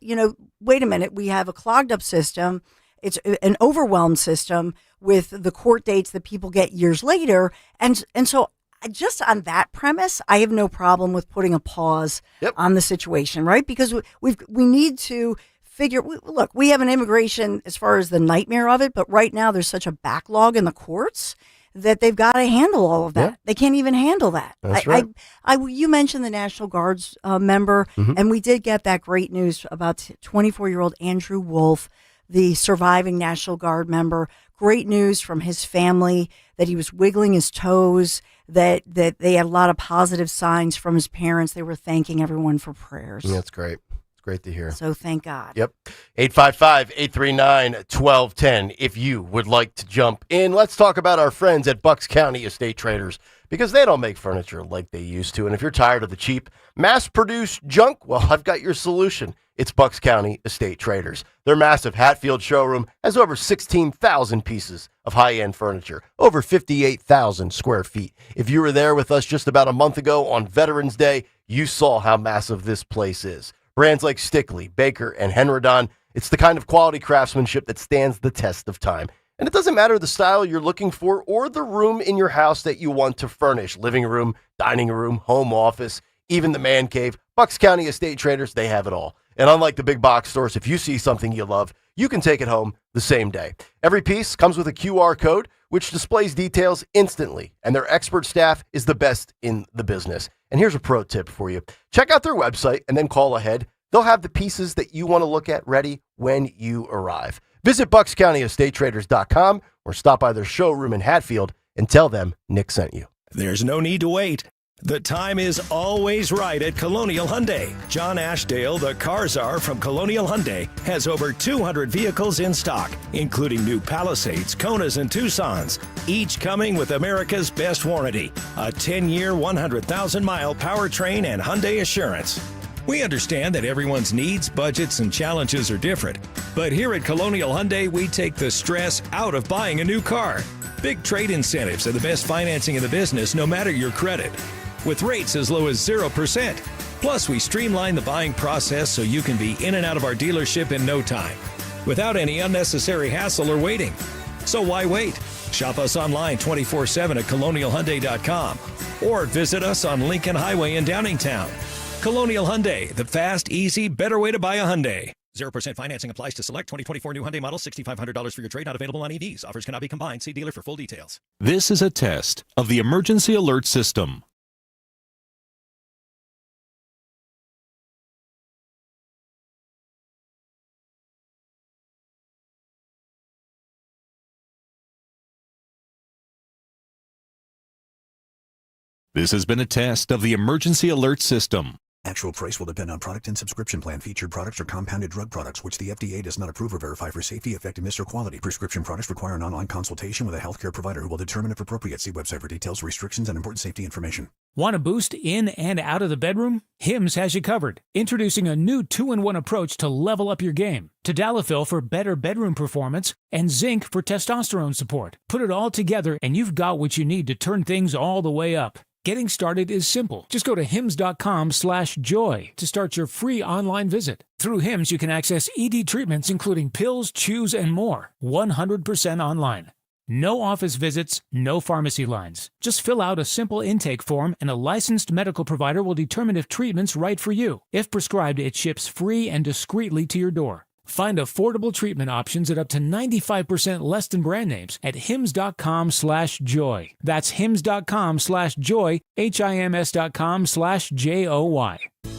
wait a minute, we have a clogged up system. It's an overwhelmed system with the court dates that people get years later. And so just on that premise, I have no problem with putting a pause on the situation, right? Because we need to figure, look, we have an immigration as far as the nightmare of it, but right now there's such a backlog in the courts that they've got to handle all of that. Yeah. They can't even handle that. That's right. You mentioned the National Guard's member, and we did get that great news about 24-year-old Andrew Wolf, the surviving National Guard member. Great news from his family that he was wiggling his toes, that they had a lot of positive signs from his parents. They were thanking everyone for prayers. That's great. Great to hear. So thank God. Yep. 855-839-1210 if you would like to jump in. Let's talk about our friends at Bucks County Estate Traders, because they don't make furniture like they used to. And if you're tired of the cheap, mass-produced junk, well, I've got your solution. It's Bucks County Estate Traders. Their massive Hatfield showroom has over 16,000 pieces of high-end furniture, over 58,000 square feet. If you were there with us just about a month ago on Veterans Day, you saw how massive this place is. Brands like Stickley, Baker, and Henredon, it's the kind of quality craftsmanship that stands the test of time. And it doesn't matter the style you're looking for or the room in your house that you want to furnish. Living room, dining room, home office, even the man cave. Bucks County Estate Traders, they have it all. And unlike the big box stores, if you see something you love, you can take it home the same day. Every piece comes with a QR code, which displays details instantly. And their expert staff is the best in the business. And here's a pro tip for you. Check out their website and then call ahead. They'll have the pieces that you want to look at ready when you arrive. Visit BucksCountyEstateTraders.com or stop by their showroom in Hatfield and tell them Nick sent you. There's no need to wait. The time is always right at Colonial Hyundai. John Ashdale, the car czar from Colonial Hyundai, has over 200 vehicles in stock, including new Palisades, Konas, and Tucsons, each coming with America's best warranty, a 10-year, 100,000-mile powertrain and Hyundai Assurance. We understand that everyone's needs, budgets, and challenges are different, but here at Colonial Hyundai, we take the stress out of buying a new car. Big trade incentives are the best financing in the business, no matter your credit, with rates as low as 0%. Plus, we streamline the buying process so you can be in and out of our dealership in no time, without any unnecessary hassle or waiting. So why wait? Shop us online 24/7 at colonialhyundai.com or visit us on Lincoln Highway in Downingtown. Colonial Hyundai, the fast, easy, better way to buy a Hyundai. 0% financing applies to select 2024 new Hyundai models. $6,500 for your trade, not available on EVs. Offers cannot be combined. See dealer for full details. This is a test of the emergency alert system. This has been a test of the emergency alert system. Actual price will depend on product and subscription plan. Featured products are compounded drug products, which the FDA does not approve or verify for safety, effectiveness, or quality. Prescription products require an online consultation with a healthcare provider who will determine if appropriate. See website for details, restrictions, and important safety information. Want a boost in and out of the bedroom? Hims has you covered. Introducing a new 2-in-1 approach to level up your game. Tadalafil for better bedroom performance and zinc for testosterone support. Put it all together and you've got what you need to turn things all the way up. Getting started is simple. Just go to hims.com/joy to start your free online visit. Through Hims, you can access ED treatments including pills, chews, and more. 100% online. No office visits, no pharmacy lines. Just fill out a simple intake form and a licensed medical provider will determine if treatment's right for you. If prescribed, it ships free and discreetly to your door. Find affordable treatment options at up to 95% less than brand names at hims.com/joy. That's hims.com/joy, hims.com/joy.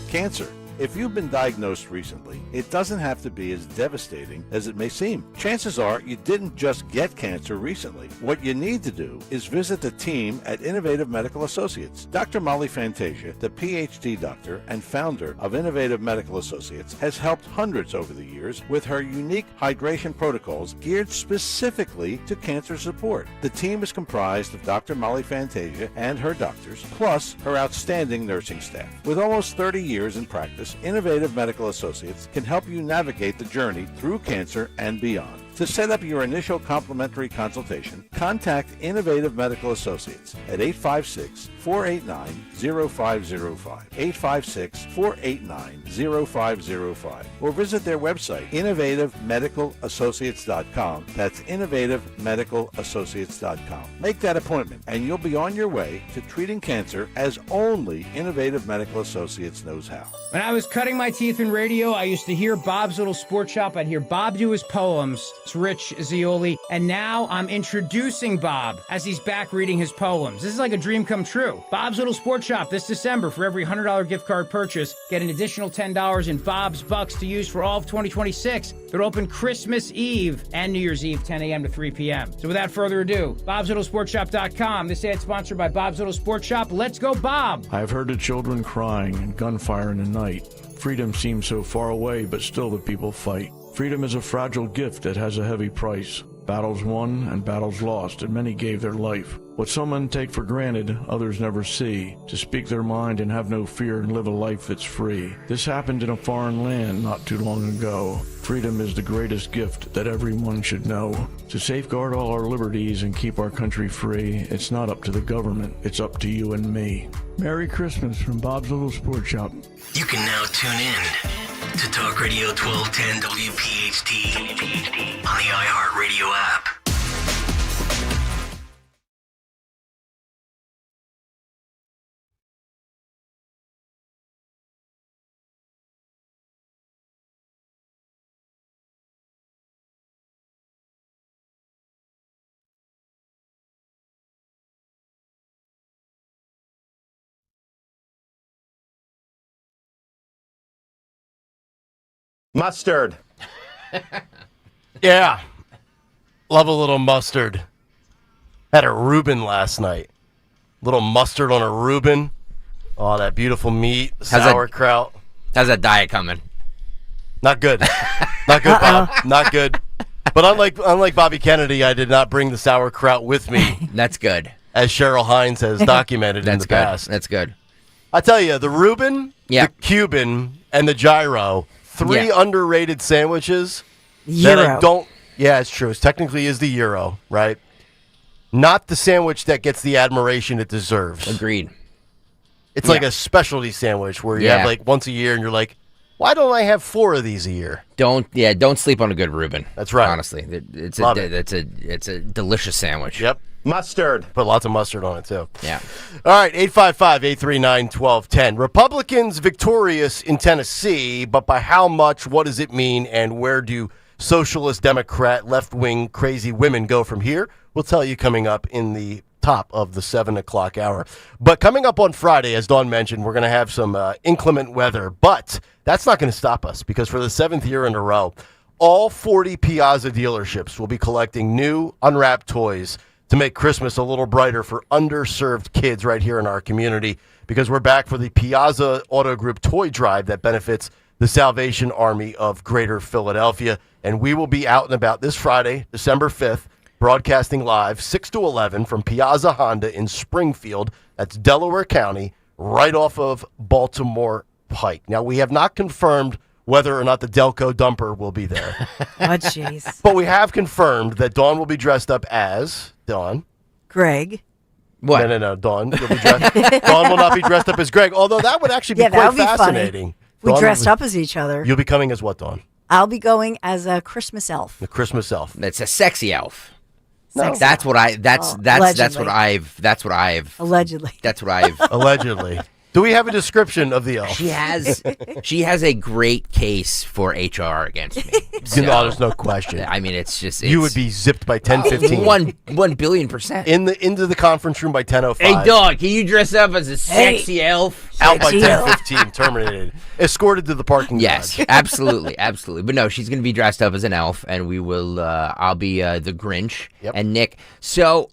Cancer. If you've been diagnosed recently, it doesn't have to be as devastating as it may seem. Chances are you didn't just get cancer recently. What you need to do is visit the team at Innovative Medical Associates. Dr. Molly Fantasia, the PhD doctor and founder of Innovative Medical Associates, has helped hundreds over the years with her unique hydration protocols geared specifically to cancer support. The team is comprised of Dr. Molly Fantasia and her doctors, plus her outstanding nursing staff. With almost 30 years in practice, Innovative Medical Associates can help you navigate the journey through cancer and beyond. To set up your initial complimentary consultation, contact Innovative Medical Associates at 856-489-0505, 856-489-0505, or visit their website, innovativemedicalassociates.com. That's innovativemedicalassociates.com. Make that appointment, and you'll be on your way to treating cancer as only Innovative Medical Associates knows how. When I was cutting my teeth in radio, I used to hear Bob's Little Sports Shop. I'd hear Bob do his poems. It's Rich Zioli. And now I'm introducing Bob as he's back reading his poems. This is like a dream come true. Bob's Little Sports Shop this December. For every $100 gift card purchase, get an additional $10 in Bob's Bucks to use for all of 2026. They're open Christmas Eve and New Year's Eve, 10 a.m. to 3 p.m. So without further ado, Bob'sLittleSportShop.com. This ad sponsored by Bob's Little Sports Shop. Let's go, Bob! I've heard of children crying and gunfire in the night. Freedom seems so far away, but still the people fight. Freedom is a fragile gift that has a heavy price. Battles won and battles lost, and many gave their life. What some men take for granted, others never see. To speak their mind and have no fear and live a life that's free. This happened in a foreign land not too long ago. Freedom is the greatest gift that everyone should know. To safeguard all our liberties and keep our country free, it's not up to the government, it's up to you and me. Merry Christmas from Bob's Little Sports Shop. You can now tune in to Talk Radio 1210 WPHT on the iHeartRadio app. Mustard. Yeah. Love a little mustard. Had a Reuben last night. Little mustard on a Reuben. Oh, that beautiful meat. Sauerkraut. How's that diet coming? Not good. Not good, Bob. Not good. But unlike Bobby Kennedy, I did not bring the sauerkraut with me. That's good. As Cheryl Hines has documented in the past. That's good. I tell you, the Reuben, the Cuban, and the gyro, three underrated sandwiches that I don't. Yeah, it's true. It technically is the gyro, right? Not the sandwich that gets the admiration it deserves. Agreed. It's like a specialty sandwich where you have like once a year, and you're like, why don't I have 4 of these a year? Don't sleep on a good Reuben. That's right. Honestly, it's a delicious sandwich. Yep. Mustard. Put lots of mustard on it, too. Yeah. All right, 855-839-1210. Republicans victorious in Tennessee, but by how much, what does it mean, and where do socialist, Democrat, left-wing crazy women go from here? We'll tell you coming up in the top of the 7 o'clock hour. But coming up on Friday, as Dawn mentioned, we're going to have some inclement weather, but that's not going to stop us because for the 7th year in a row, all 40 Piazza dealerships will be collecting new unwrapped toys to make Christmas a little brighter for underserved kids right here in our community, because we're back for the Piazza Auto Group Toy Drive that benefits the Salvation Army of Greater Philadelphia. And we will be out and about this Friday, December 5th, broadcasting live 6 to 11 from Piazza Honda in Springfield. That's Delaware County, right off of Baltimore Pike. Now, we have not confirmed whether or not the Delco dumper will be there. Oh, jeez. But we have confirmed that Dawn will be dressed up as Dawn. Greg. What? No. Dawn will be dressed. Dawn will not be dressed up as Greg, although that would actually be quite fascinating. We dressed up as each other. You'll be coming as what, Dawn? I'll be going as a Christmas elf. The Christmas elf. It's a sexy elf. No. That's what I. That's what I've. That's what I've. Allegedly. That's what I've. Allegedly. Do we have a description of the elf? She has a great case for HR against me. So, there's no question. I mean, it's you would be zipped by 10:15. 1 billion%. Into the conference room by 10:05. Hey, dog, can you dress up as a sexy elf? Out by 10:15, terminated. Escorted to the parking lot. Yes, absolutely. But no, she's going to be dressed up as an elf, and we will. I'll be the Grinch and Nick. So.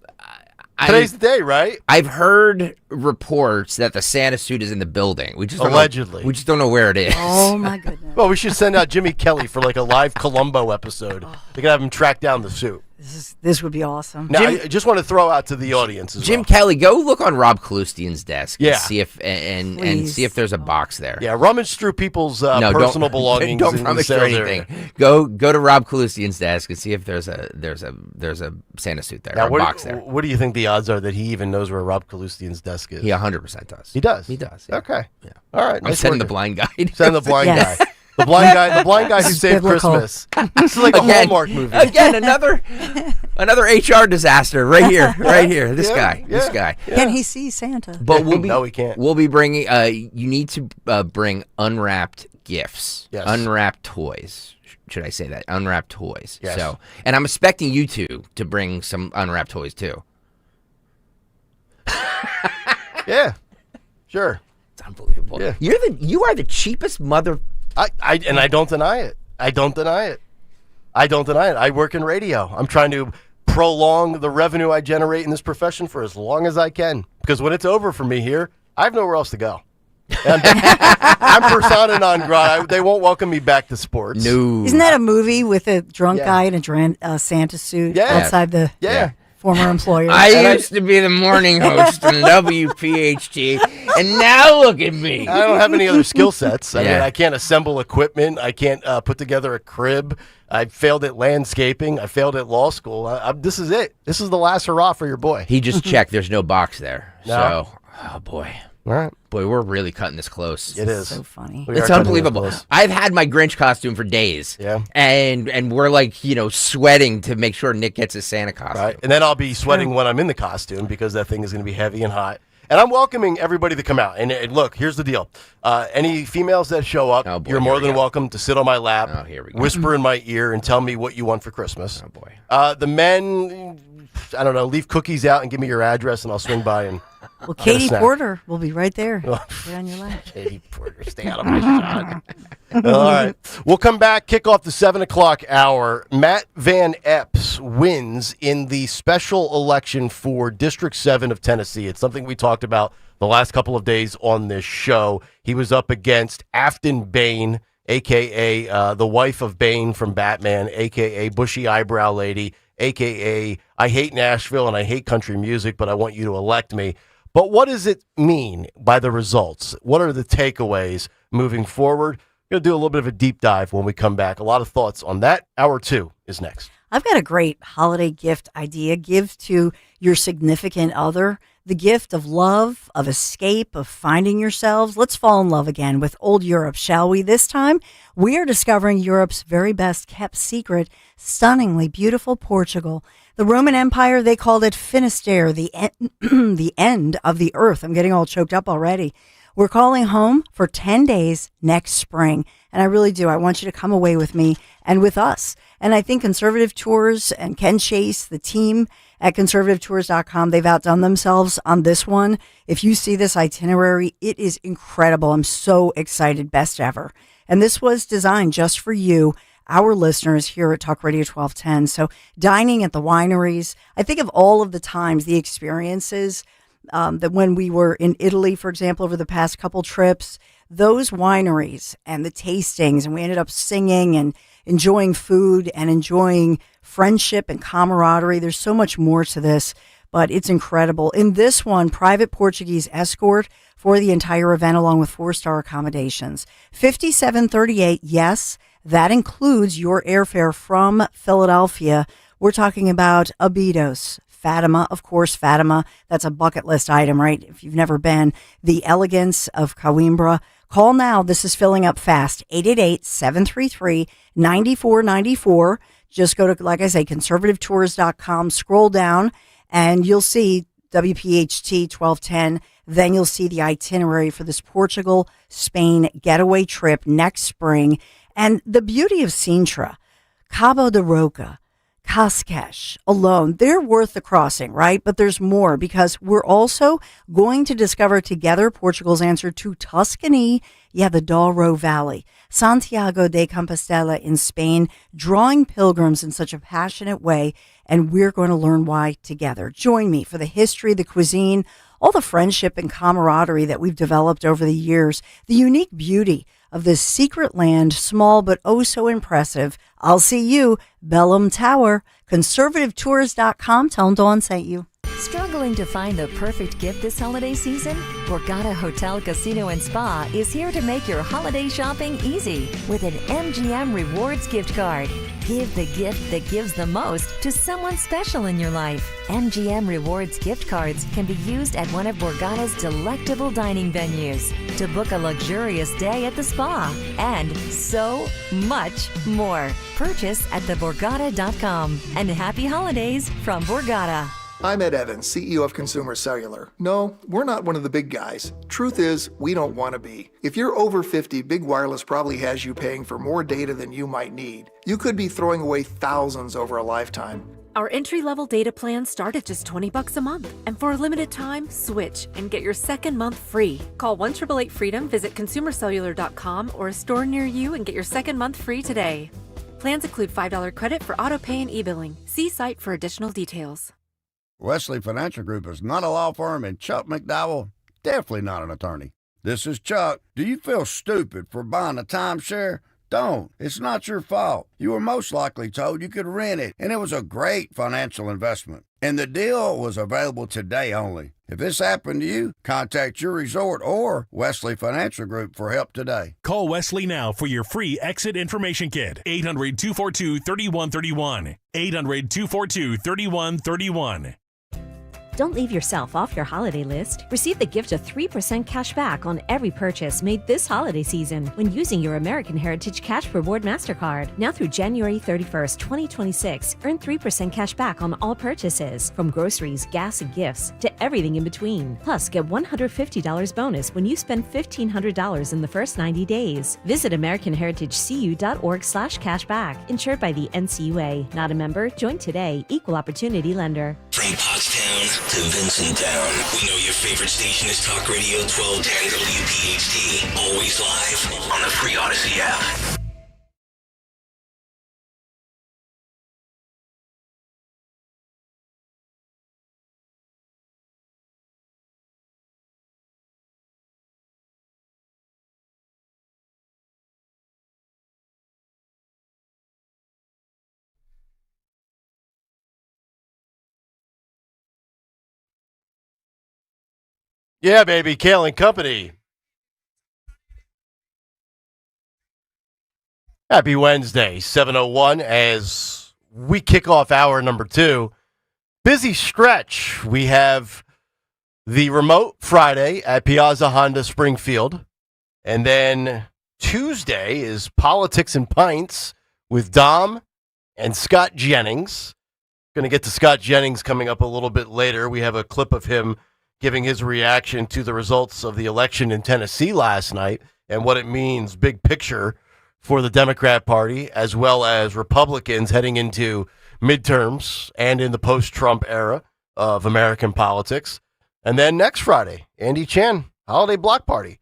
Today's the day, right? I've heard reports that the Santa suit is in the building. We just allegedly. We just don't know where it is. Oh my goodness! Well, we should send out Jimmy Kelly for like a live Columbo episode. They can have him track down the suit. This would be awesome. Now, I just want to throw out to the audience as Jim Kelly, go look on Rob Kalustian's desk and see if and see if there's a box there. Yeah, rummage through people's personal belongings. Don't rummage through anything. Go to Rob Kalustian's desk and see if there's a Santa suit there, now, or a box there. What do you think the odds are that he even knows where Rob Kalustian's desk is? He 100% does. He does. He does. Yeah. Okay. Yeah. All right. I'm sending the blind guy. Send the blind guy. The blind guy who saved Christmas. This is like a Hallmark movie. Again, another HR disaster right here. This guy. Can he see Santa? But no, he can't. We'll be bringing. You need to bring unwrapped gifts, unwrapped toys. Should I say that? Unwrapped toys. Yes. So, and I'm expecting you two to bring some unwrapped toys too. Yeah, sure. It's unbelievable. Yeah. You are the cheapest mother. I don't deny it. I don't deny it. I work in radio. I'm trying to prolong the revenue I generate in this profession for as long as I can. Because when it's over for me here, I have nowhere else to go. I'm persona non grata. They won't welcome me back to sports. No. Isn't that a movie with a drunk guy in a Santa suit outside the former employer? I used to be the morning host on WPHT, and now look at me. I don't have any other skill sets. I mean, I can't assemble equipment. I can't put together a crib. I failed at landscaping. I failed at law school. This is it. This is the last hurrah for your boy. He just checked. There's no box there. No. So, oh boy. All right. Boy, we're really cutting this close. It is. So funny. It's unbelievable. I've had my Grinch costume for days. Yeah. And we're like, sweating to make sure Nick gets his Santa costume. Right. And then I'll be sweating when I'm in the costume because that thing is going to be heavy and hot. And I'm welcoming everybody to come out. And look, here's the deal. Any females that show up, you're more than welcome to sit on my lap, whisper in my ear, and tell me what you want for Christmas. Oh, boy. The men, I don't know, leave cookies out and give me your address, and I'll swing by and Well, Katie Porter will be right there. Right on your lap. Katie Porter, stay out of my shot. All right. We'll come back, kick off the 7 o'clock hour. Matt Van Epps wins in the special election for District 7 of Tennessee. It's something we talked about the last couple of days on this show. He was up against Afton Bain, a.k.a. the wife of Bane from Batman, a.k.a. Bushy Eyebrow Lady, a.k.a. I hate Nashville and I hate country music, but I want you to elect me. But what does it mean by the results? What are the takeaways moving forward? We're going to do a little bit of a deep dive when we come back. A lot of thoughts on that. Hour 2 is next. I've got a great holiday gift idea. Give to your significant other the gift of love, of escape, of finding yourselves. Let's fall in love again with old Europe, shall we? This time, we are discovering Europe's very best kept secret, stunningly beautiful Portugal. The Roman Empire, they called it Finisterre, the end of the earth. I'm getting all choked up already. We're calling home for 10 days next spring. And I really do. I want you to come away with me and with us. And I think Conservative Tours and Ken Chase, the team at conservativetours.com, they've outdone themselves on this one. If you see this itinerary, it is incredible. I'm so excited. Best ever. And this was designed just for you. our listeners here at Talk Radio 1210. So dining at the wineries, I think of all of the times, the experiences that when we were in Italy, for example, over the past couple trips, those wineries and the tastings, and we ended up singing and enjoying food and enjoying friendship and camaraderie. There's so much more to this, but it's incredible. In this one, private Portuguese escort for the entire event, along with 4-star accommodations. $57.38, yes, that includes your airfare from Philadelphia. We're talking about Abidos, Fatima, of course, Fatima. That's a bucket list item, right? If you've never been. The elegance of Coimbra. Call now. This is filling up fast. 888-733-9494. Just go to, like I say, conservativetours.com. Scroll down, and you'll see WPHT 1210. Then you'll see the itinerary for this Portugal, Spain getaway trip next spring. And the beauty of Sintra, Cabo de Roca, Cascais alone, they're worth the crossing, right? But there's more, because we're also going to discover together Portugal's answer to Tuscany, the Douro Valley, Santiago de Compostela in Spain, drawing pilgrims in such a passionate way, and we're going to learn why together. Join me for the history, the cuisine, all the friendship and camaraderie that we've developed over the years, the unique beauty of this secret land, small but oh so impressive. I'll see you, Bellum Tower, conservativetours.com. Tell them Dawn sent you. Struggling to find the perfect gift this holiday season? Borgata Hotel, Casino and Spa is here to make your holiday shopping easy with an MGM Rewards gift card. Give the gift that gives the most to someone special in your life. MGM Rewards gift cards can be used at one of Borgata's delectable dining venues, to book a luxurious day at the spa, and so much more. Purchase at theborgata.com. And happy holidays from Borgata. I'm Ed Evans, CEO of Consumer Cellular. No, we're not one of the big guys. Truth is, we don't want to be. If you're over 50, Big Wireless probably has you paying for more data than you might need. You could be throwing away thousands over a lifetime. Our entry-level data plans start at just $20 a month. And for a limited time, switch and get your second month free. Call 1-888-FREEDOM, visit consumercellular.com or a store near you and get your second month free today. Plans include $5 credit for auto pay and e-billing. See site for additional details. Wesley Financial Group is not a law firm, and Chuck McDowell, definitely not an attorney. This is Chuck. Do you feel stupid for buying a timeshare? Don't. It's not your fault. You were most likely told you could rent it, and it was a great financial investment. And the deal was available today only. If this happened to you, contact your resort or Wesley Financial Group for help today. Call Wesley now for your free exit information kit. 800-242-3131. 800-242-3131. Don't leave yourself off your holiday list. Receive the gift of 3% cash back on every purchase made this holiday season when using your American Heritage Cash Reward MasterCard. Now through January 31st, 2026, earn 3% cash back on all purchases, from groceries, gas, and gifts to everything in between. Plus, get $150 bonus when you spend $1,500 in the first 90 days. Visit AmericanHeritageCU.org/cashback. Insured by the NCUA. Not a member? Join today. Equal Opportunity Lender. From Pottstown to Vincenttown, we know your favorite station is Talk Radio 1210 WPHT. Always live on the free Odyssey app. Yeah, baby, Kayal and Company. Happy Wednesday, 7:01, as we kick off hour number 2. Busy stretch. We have the remote Friday at Piazza Honda Springfield. And then Tuesday is Politics and Pints with Dom and Scott Jennings. Going to get to Scott Jennings coming up a little bit later. We have a clip of him giving his reaction to the results of the election in Tennessee last night and what it means, big picture, for the Democrat Party, as well as Republicans heading into midterms and in the post-Trump era of American politics. And then next Friday, Andy Chan, Holiday Block Party.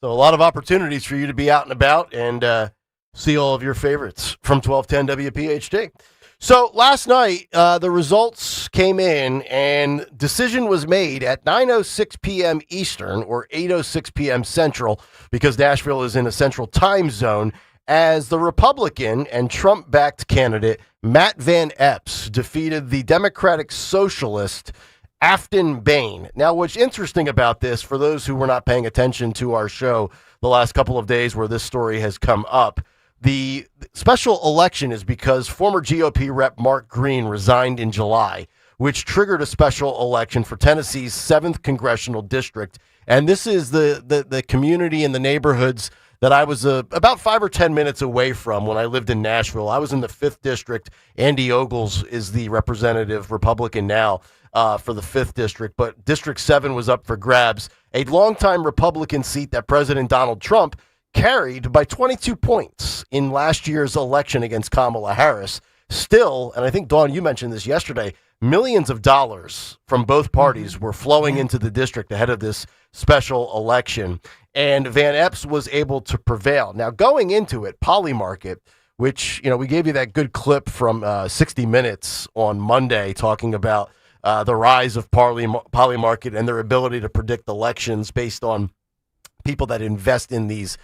So a lot of opportunities for you to be out and about and See all of your favorites from 1210 WPHT. So last night, the results came in and decision was made at 9:06 p.m. Eastern or 8:06 p.m. Central, because Nashville is in a central time zone, as the Republican and Trump-backed candidate Matt Van Epps defeated the Democratic Socialist Afton Bain. Now, what's interesting about this, for those who were not paying attention to our show the last couple of days where this story has come up, the special election is because former GOP rep Mark Green resigned in July, which triggered a special election for Tennessee's 7th congressional district. And this is the community and the neighborhoods that I was about 5 or 10 minutes away from when I lived in Nashville. I was in the 5th district. Andy Ogles is the representative Republican now for the 5th district, but District 7 was up for grabs. A longtime Republican seat that President Donald Trump carried by 22 points in last year's election against Kamala Harris. Still, and I think, Dawn, you mentioned this yesterday, millions of dollars from both parties were flowing into the district ahead of this special election, and Van Epps was able to prevail. Now, going into it, Polymarket, which, we gave you that good clip from 60 Minutes on Monday talking about the rise of Polymarket and their ability to predict elections based on people that invest in these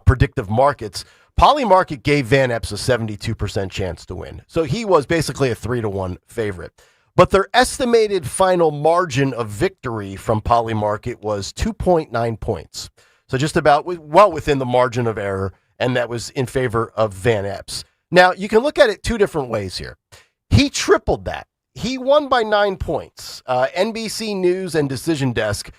predictive markets. Polymarket gave Van Epps a 72% chance to win. So he was basically a 3-1 favorite. But their estimated final margin of victory from Polymarket was 2.9 points. So just about well within the margin of error, and that was in favor of Van Epps. Now, you can look at it two different ways here. He tripled that. He won by 9 points. NBC News and Decision Desk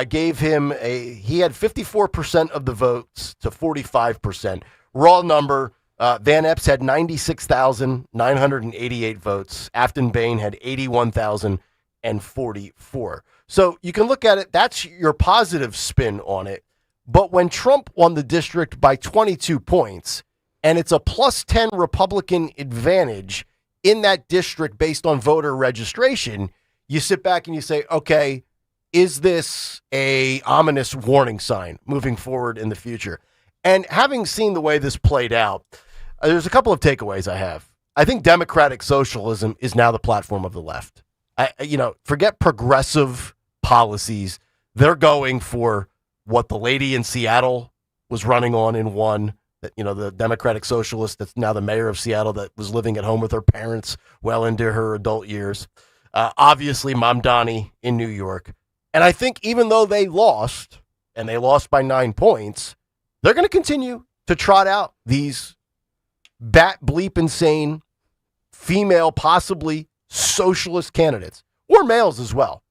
gave him he had 54% of the votes to 45%. Raw number, Van Epps had 96,988 votes. Afton Bain had 81,044. So you can look at it, that's your positive spin on it. But when Trump won the district by 22 points, and it's a plus 10 Republican advantage in that district based on voter registration, you sit back and you say, okay, is this a ominous warning sign moving forward in the future? And having seen the way this played out, there's a couple of takeaways I have. I think democratic socialism is now the platform of the left. Forget progressive policies. They're going for what the lady in Seattle was running on in one, that, the democratic socialist that's now the mayor of Seattle that was living at home with her parents well into her adult years. Obviously, Mamdani in New York. And I think even though they lost, and they lost by 9 points, they're going to continue to trot out these bat bleep insane female, possibly socialist candidates, or males as well.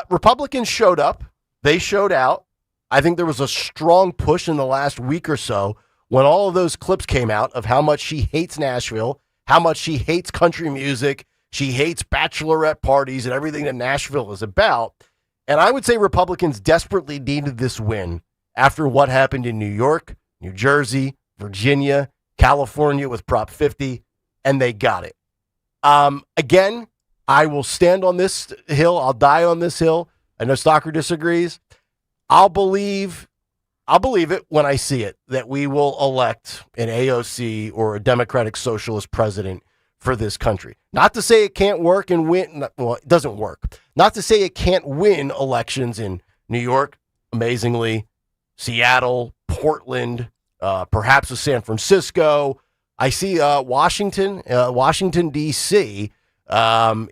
Republicans showed up. They showed out. I think there was a strong push in the last week or so when all of those clips came out of how much she hates Nashville, how much she hates country music, she hates bachelorette parties and everything that Nashville is about. And I would say Republicans desperately needed this win after what happened in New York, New Jersey, Virginia, California with Prop 50, and they got it. Again, I will stand on this hill. I'll die on this hill. I know Stocker disagrees. I'll believe it when I see it, that we will elect an AOC or a Democratic Socialist president for this country. Not to say it can't work and win. Well, it doesn't work. Not to say it can't win elections in New York, amazingly, Seattle, Portland, perhaps with San Francisco. I see Washington, D.C.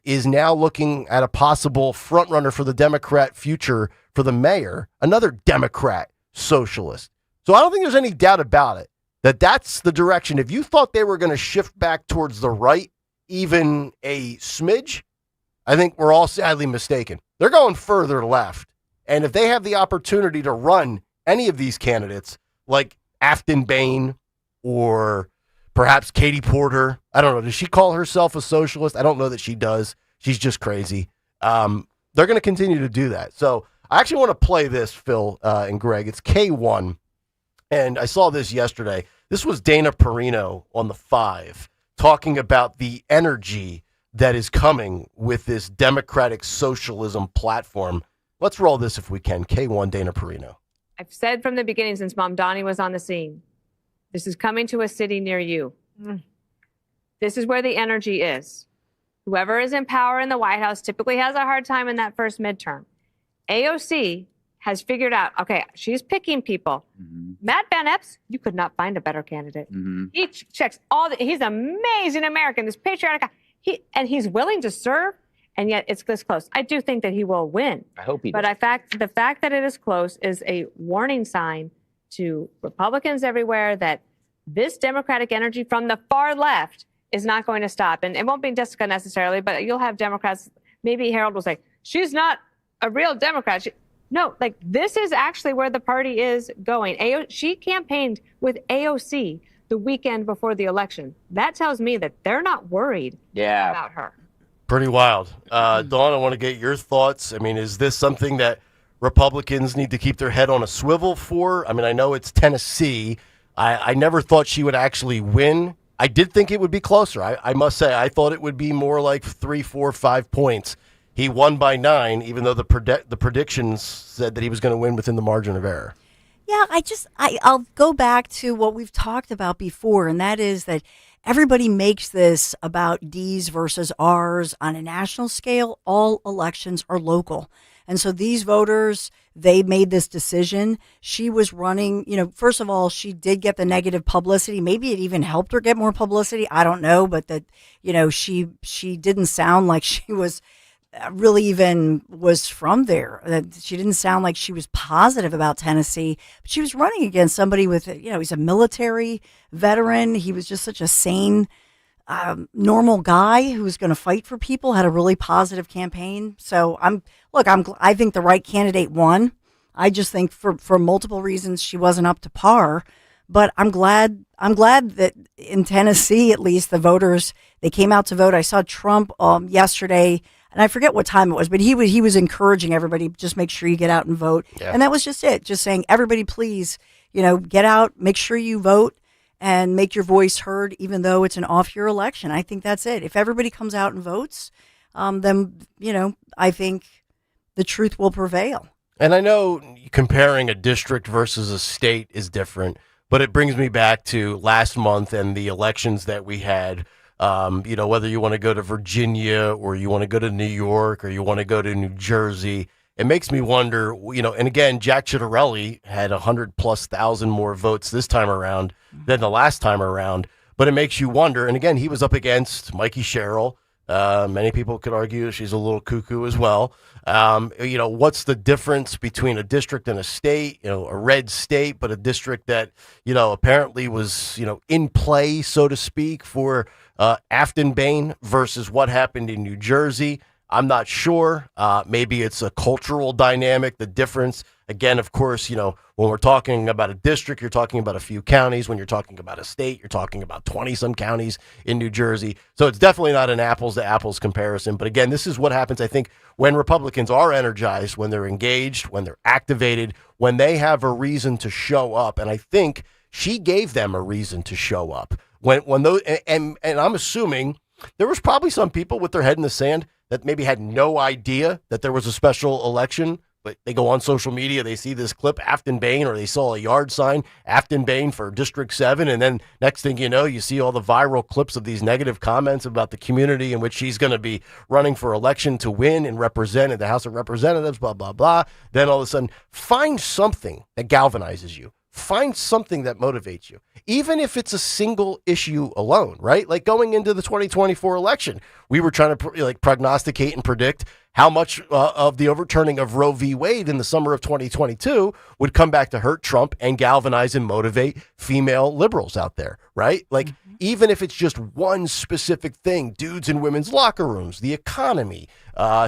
Is now looking at a possible frontrunner for the Democrat future for the mayor, another Democrat socialist. So I don't think there's any doubt about it that that's the direction. If you thought they were going to shift back towards the right, even a smidge, I think we're all sadly mistaken. They're going further left. And if they have the opportunity to run any of these candidates, like Afton Bain or perhaps Katie Porter, I don't know. Does she call herself a socialist? I don't know that she does. She's just crazy. They're going to continue to do that. So I actually want to play this, Phil and Greg. It's K1. And I saw this yesterday. This was Dana Perino on the 5 talking about the energy that is coming with this democratic socialism platform. Let's roll this if we can. K1, Dana Perino. I've said from the beginning since Mamdani was on the scene, This is coming to a city near you. This is where the energy is. Whoever is in power in the White House typically has a hard time in that first midterm. AOC has figured out, okay, she's picking people. Matt Van Epps, you could not find a better candidate. He checks he's an amazing American, this patriotic guy. He's willing to serve, and yet it's this close. I do think that he will win. I hope he does. But the fact that it is close is a warning sign to Republicans everywhere that this Democratic energy from the far left is not going to stop. And it won't be Jessica necessarily, but you'll have Democrats. Maybe Harold will say, she's not a real Democrat. No, like this is actually where the party is going. She campaigned with AOC the weekend before the election. That tells me that they're not worried about her. Pretty wild. Dawn, I want to get your thoughts. I mean, is this something that Republicans need to keep their head on a swivel for? I mean, I know it's Tennessee. I never thought she would actually win. I did think it would be closer. I must say, I thought it would be more like 3, 4, 5 points. He won by 9, even though the predictions said that he was going to win within the margin of error. Yeah, I'll go back to what we've talked about before, and that is that everybody makes this about D's versus R's on a national scale. All elections are local. And so these voters, they made this decision. She was running, first of all, she did get the negative publicity. Maybe it even helped her get more publicity. I don't know, but that, she didn't sound like she was really even was from there. She didn't sound like she was positive about Tennessee, but she was running against somebody with, he's a military veteran. He was just such a sane, normal guy who was going to fight for people, had a really positive campaign. So I think the right candidate won. I just think for multiple reasons she wasn't up to par, but I'm glad that in Tennessee, at least the voters, they came out to vote. I saw Trump yesterday, and I forget what time it was, but he was encouraging everybody, just make sure you get out and vote. Yeah. And that was just it. Just saying, everybody, please, get out, make sure you vote and make your voice heard, even though it's an off-year election. I think that's it. If everybody comes out and votes, then, I think the truth will prevail. And I know comparing a district versus a state is different, but it brings me back to last month and the elections that we had. Whether you want to go to Virginia or you want to go to New York or you want to go to New Jersey, it makes me wonder, and again, Jack Ciattarelli had 100,000+ more votes this time around than the last time around, but it makes you wonder. And again, he was up against Mikey Sherrill. Many people could argue she's a little cuckoo as well. What's the difference between a district and a state, a red state, but a district that, apparently was, in play, so to speak, for Afton Bain versus what happened in New Jersey? I'm not sure. Maybe it's a cultural dynamic, the difference. Again, of course, when we're talking about a district, you're talking about a few counties. When you're talking about a state, you're talking about 20-some counties in New Jersey. So it's definitely not an apples-to-apples comparison. But again, this is what happens, I think, when Republicans are energized, when they're engaged, when they're activated, when they have a reason to show up. And I think she gave them a reason to show up. When those, and I'm assuming there was probably some people with their head in the sand that maybe had no idea that there was a special election, but they go on social media, they see this clip, Afton Bain, or they saw a yard sign, Afton Bain for District 7, and then next thing you know, you see all the viral clips of these negative comments about the community in which she's going to be running for election to win and represent in the House of Representatives, blah, blah, blah. Then all of a sudden, find something that galvanizes you. Find something that motivates you, even if it's a single issue alone, right? Like going into the 2024 election, we were trying to prognosticate and predict how much of the overturning of Roe v. Wade in the summer of 2022 would come back to hurt Trump and galvanize and motivate female liberals out there, right? Like, even if it's just one specific thing, dudes in women's locker rooms, the economy,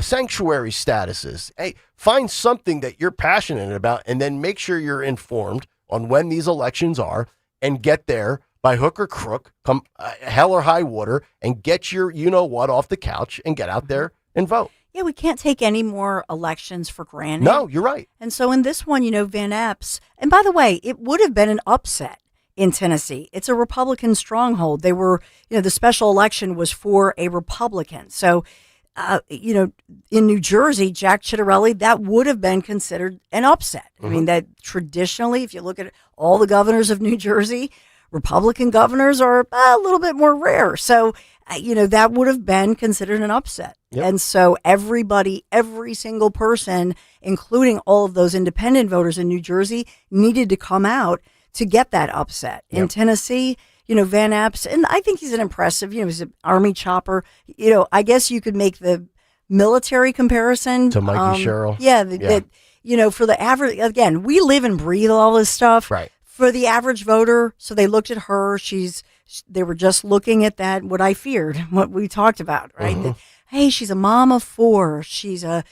sanctuary statuses, hey, find something that you're passionate about and then make sure you're informed on when these elections are and get there by hook or crook, come hell or high water, and get your you-know-what off the couch and get out there and vote. Yeah, we can't take any more elections for granted. No, you're right. And so in this one, Van Epps, and by the way, it would have been an upset in Tennessee. It's a Republican stronghold. They were, the special election was for a Republican. So, in New Jersey, Jack Ciattarelli, that would have been considered an upset. I mean, that traditionally, if you look at all the governors of New Jersey, Republican governors are a little bit more rare. So, that would have been considered an upset. Yep. And so everybody, every single person, including all of those independent voters in New Jersey, needed to come out to get that upset. In Tennessee, Van Apps, and I think he's an impressive, he's an Army chopper. I guess you could make the military comparison to Mikey Sherrill. Yeah, that for the average, again, we live and breathe all this stuff. Right. For the average voter, so they looked at her. They were just looking at that, what I feared, what we talked about, right? Mm-hmm. That, hey, she's a mom of 4. She's a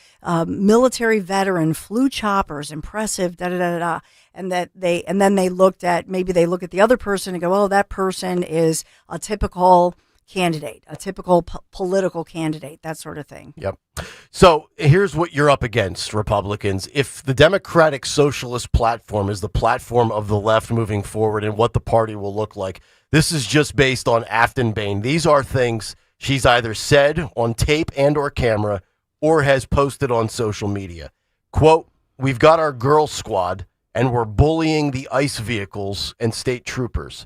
military veteran, flew choppers, impressive, da-da-da-da-da. And then they look at the other person and go, oh, that person is a typical candidate, a typical political candidate, that sort of thing. Yep. So here's what you're up against, Republicans. If the Democratic Socialist platform is the platform of the left moving forward and what the party will look like, this is just based on Afton Bain. These are things she's either said on tape and or camera or has posted on social media. Quote, "We've got our girl squad and we're bullying the ICE vehicles and state troopers.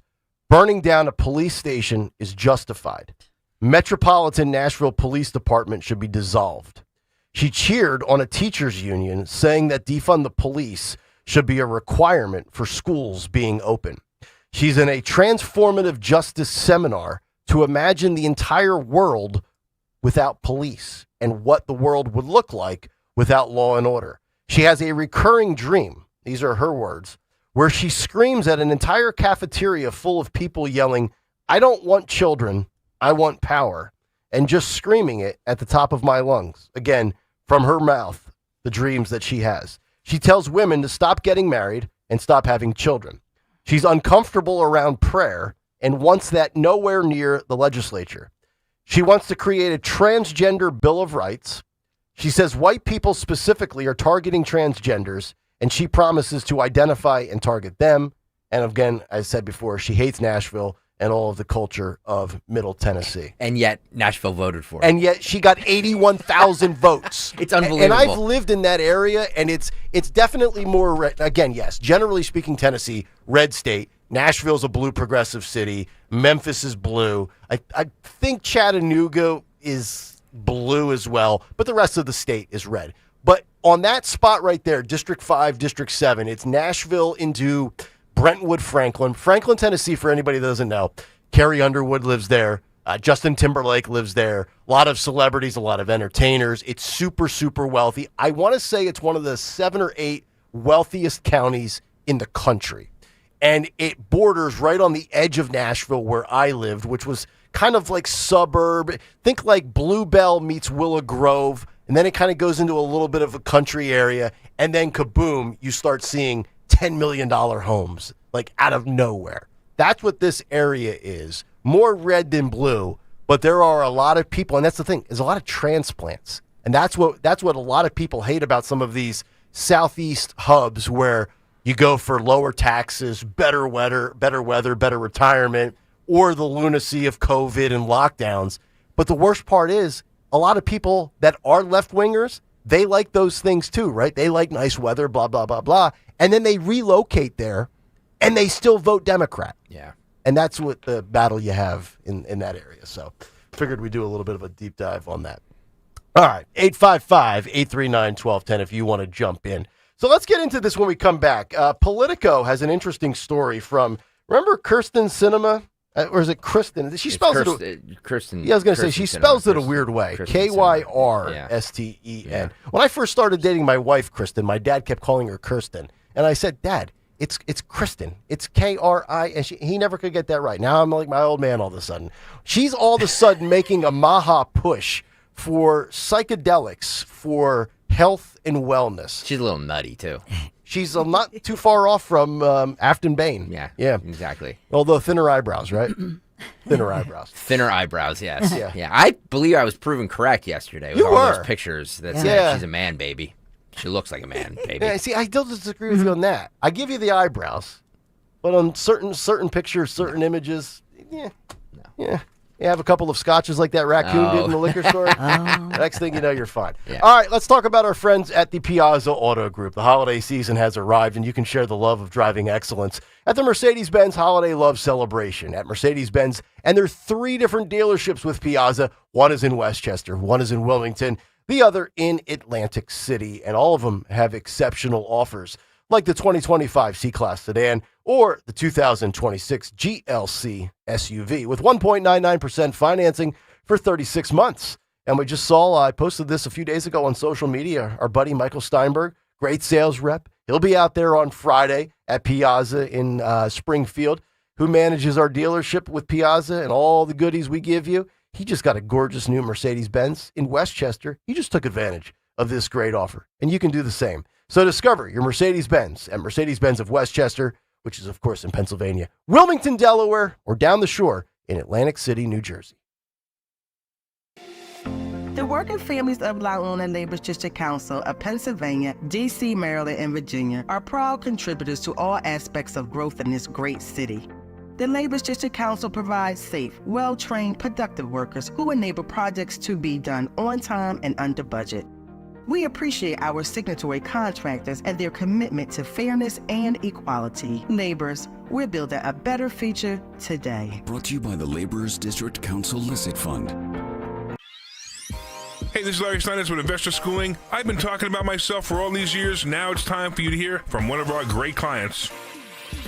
Burning down a police station is justified. Metropolitan Nashville Police Department should be dissolved." She cheered on a teachers union saying that defund the police should be a requirement for schools being open. She's in a transformative justice seminar to imagine the entire world without police and what the world would look like without law and order. She has a recurring dream, these are her words, where she screams at an entire cafeteria full of people yelling, "I don't want children, I want power," and just screaming it at the top of my lungs. Again, from her mouth, the dreams that she has. She tells women to stop getting married and stop having children. She's uncomfortable around prayer and wants that nowhere near the legislature. She wants to create a transgender Bill of Rights. She says white people specifically are targeting transgenders, and she promises to identify and target them. And again, as I said before, she hates Nashville and all of the culture of Middle Tennessee. And yet Nashville voted for her. And yet she got 81,000 votes. It's unbelievable. And I've lived in that area, and it's definitely more red. Again, yes, generally speaking, Tennessee, red state. Nashville's a blue progressive city. Memphis is blue. I think Chattanooga is blue as well, but the rest of the state is red. But on that spot right there, District 5, District 7, it's Nashville into Brentwood, Franklin, Tennessee, for anybody that doesn't know. Carrie Underwood lives there. Justin Timberlake lives there. A lot of celebrities, a lot of entertainers. It's super, super wealthy. I want to say it's one of the 7 or 8 wealthiest counties in the country. And it borders right on the edge of Nashville where I lived, which was kind of like suburb. Think like Bluebell meets Willow Grove. And then it kind of goes into a little bit of a country area. And then kaboom, you start seeing $10 million homes, like out of nowhere. That's what this area is. More red than blue, but there are a lot of people, and that's the thing, there's a lot of transplants. And that's what a lot of people hate about some of these southeast hubs where you go for lower taxes, better weather, better retirement, or the lunacy of COVID and lockdowns. But the worst part is a lot of people that are left-wingers, they like those things too, right? They like nice weather, blah, blah, blah, blah. And then they relocate there, and they still vote Democrat. Yeah. And that's what the battle you have in that area. So figured we'd do a little bit of a deep dive on that. All right, 855-839-1210 if you want to jump in. So let's get into this when we come back. Politico has an interesting story from, remember Kirsten Sinema? Or is it Kristen? She spells Kirsten. Yeah, I was going to say, she spells it a weird way. Kyrsten. Yeah. When I first started dating my wife, Kristen, my dad kept calling her Kirsten. And I said, Dad, it's Kristen. It's K-R-I. And he never could get that right. Now I'm like my old man all of a sudden. She's all of a sudden making a maha push for psychedelics, for health and wellness. She's a little nutty, too. She's not too far off from Afton Bain. Yeah, exactly. Although thinner eyebrows, right? Thinner eyebrows. Thinner eyebrows, yes. Yeah. I believe I was proven correct yesterday with all those pictures that said she's a man, baby. She looks like a man, baby. Yeah, see, I don't disagree with you on that. I give you the eyebrows, but on certain pictures, certain images, You have a couple of scotches like that raccoon did in the liquor store. Next thing you know, you're fine. Yeah. All right, let's talk about our friends at the Piazza Auto Group. The holiday season has arrived, and you can share the love of driving excellence at the Mercedes-Benz Holiday Love Celebration at Mercedes-Benz. And there are 3 different dealerships with Piazza. One is in Westchester, one is in Wilmington, the other in Atlantic City. And all of them have exceptional offers, like the 2025 C-Class sedan or the 2026 GLC SUV with 1.99% financing for 36 months. And we just saw, I posted this a few days ago on social media, our buddy Michael Steinberg, great sales rep. He'll be out there on Friday at Piazza in Springfield, who manages our dealership with Piazza and all the goodies we give you. He just got a gorgeous new Mercedes-Benz in Westchester. He just took advantage of this great offer, and you can do the same. So discover your Mercedes-Benz at Mercedes-Benz of Westchester, which is, of course, in Pennsylvania, Wilmington, Delaware, or down the shore in Atlantic City, New Jersey. The working families of La Una Laborers District Council of Pennsylvania, D.C., Maryland, and Virginia are proud contributors to all aspects of growth in this great city. The Laborers District Council provides safe, well-trained, productive workers who enable projects to be done on time and under budget. We appreciate our signatory contractors and their commitment to fairness and equality. Laborers, we're building a better future today. Brought to you by the Laborers District Council Licit Fund. Hey, this is Larry Steinitz with Investor Schooling. I've been talking about myself for all these years. Now it's time for you to hear from one of our great clients.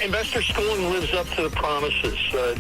Investor Schooling lives up to the promises.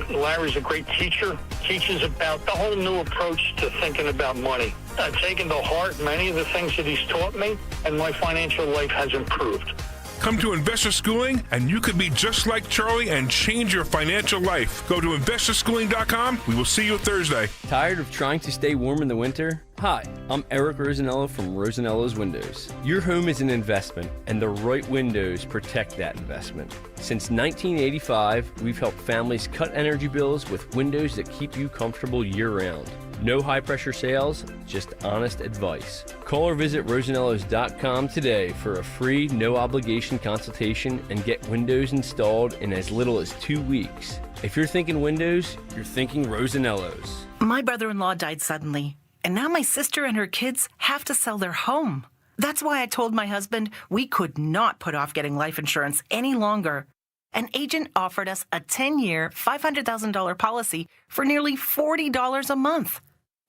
Larry's a great teacher, teaches about the whole new approach to thinking about money. I've taken to heart many of the things that he's taught me, and my financial life has improved. Come to Investor Schooling, and you could be just like Charlie and change your financial life. Go to investorschooling.com. We will see you Thursday. Tired of trying to stay warm in the winter? Hi, I'm Eric Rosanello from Rosanello's Windows. Your home is an investment, and the right windows protect that investment. Since 1985, we've helped families cut energy bills with windows that keep you comfortable year-round. No high-pressure sales, just honest advice. Call or visit rosanellos.com today for a free, no-obligation consultation and get windows installed in as little as 2 weeks. If you're thinking windows, you're thinking Rosanellos. My brother-in-law died suddenly, and now my sister and her kids have to sell their home. That's why I told my husband we could not put off getting life insurance any longer. An agent offered us a 10-year, $500,000 policy for nearly $40 a month.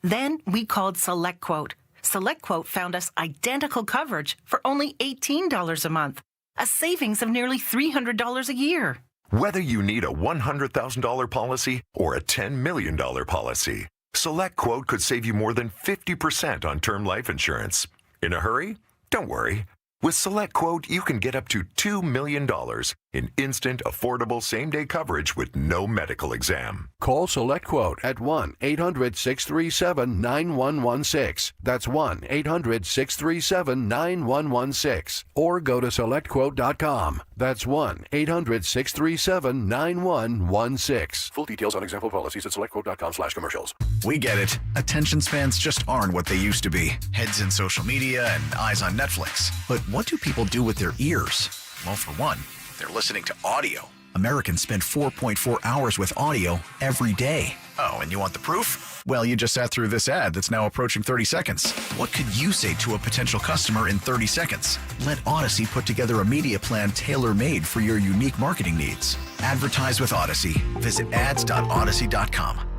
Then we called SelectQuote. SelectQuote found us identical coverage for only $18 a month, a savings of nearly $300 a year. Whether you need a $100,000 policy or a $10 million policy, SelectQuote could save you more than 50% on term life insurance. In a hurry? Don't worry. With SelectQuote, you can get up to $2 million in instant, affordable, same-day coverage with no medical exam. Call SelectQuote at 1-800-637-9116. That's 1-800-637-9116. Or go to SelectQuote.com. That's 1-800-637-9116. Full details on example policies at SelectQuote.com/commercials. We get it. Attention spans just aren't what they used to be. Heads in social media and eyes on Netflix. But what do people do with their ears? Well, for one, they're listening to audio. Americans spend 4.4 hours with audio every day. Oh, and you want the proof? Well, you just sat through this ad that's now approaching 30 seconds. What could you say to a potential customer in 30 seconds? Let Odyssey put together a media plan tailor-made for your unique marketing needs. Advertise with Odyssey. Visit ads.odyssey.com.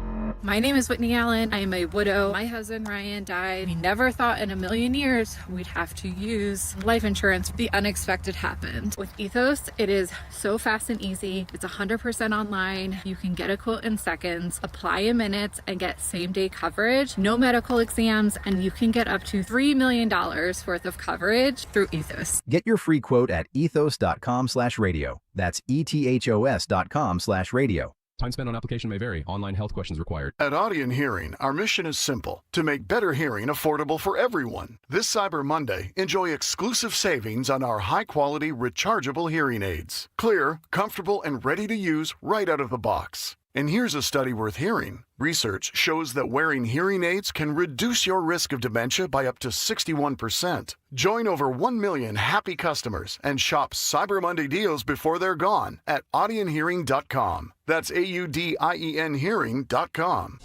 My name is Whitney Allen. I am a widow. My husband, Ryan, died. We never thought in a million years we'd have to use life insurance. The unexpected happened. With Ethos, it is so fast and easy. It's 100% online. You can get a quote in seconds, apply in minutes, and get same-day coverage. No medical exams, and you can get up to $3 million worth of coverage through Ethos. Get your free quote at ethos.com/radio. That's ethos.com/radio. Time spent on application may vary. Online health questions required. At Audion Hearing, our mission is simple: to make better hearing affordable for everyone. This Cyber Monday, enjoy exclusive savings on our high-quality rechargeable hearing aids. Clear, comfortable, and ready to use right out of the box. And here's a study worth hearing. Research shows that wearing hearing aids can reduce your risk of dementia by up to 61%. Join over 1 million happy customers and shop Cyber Monday deals before they're gone at audionhearing.com. That's AUDIEN hearing.com.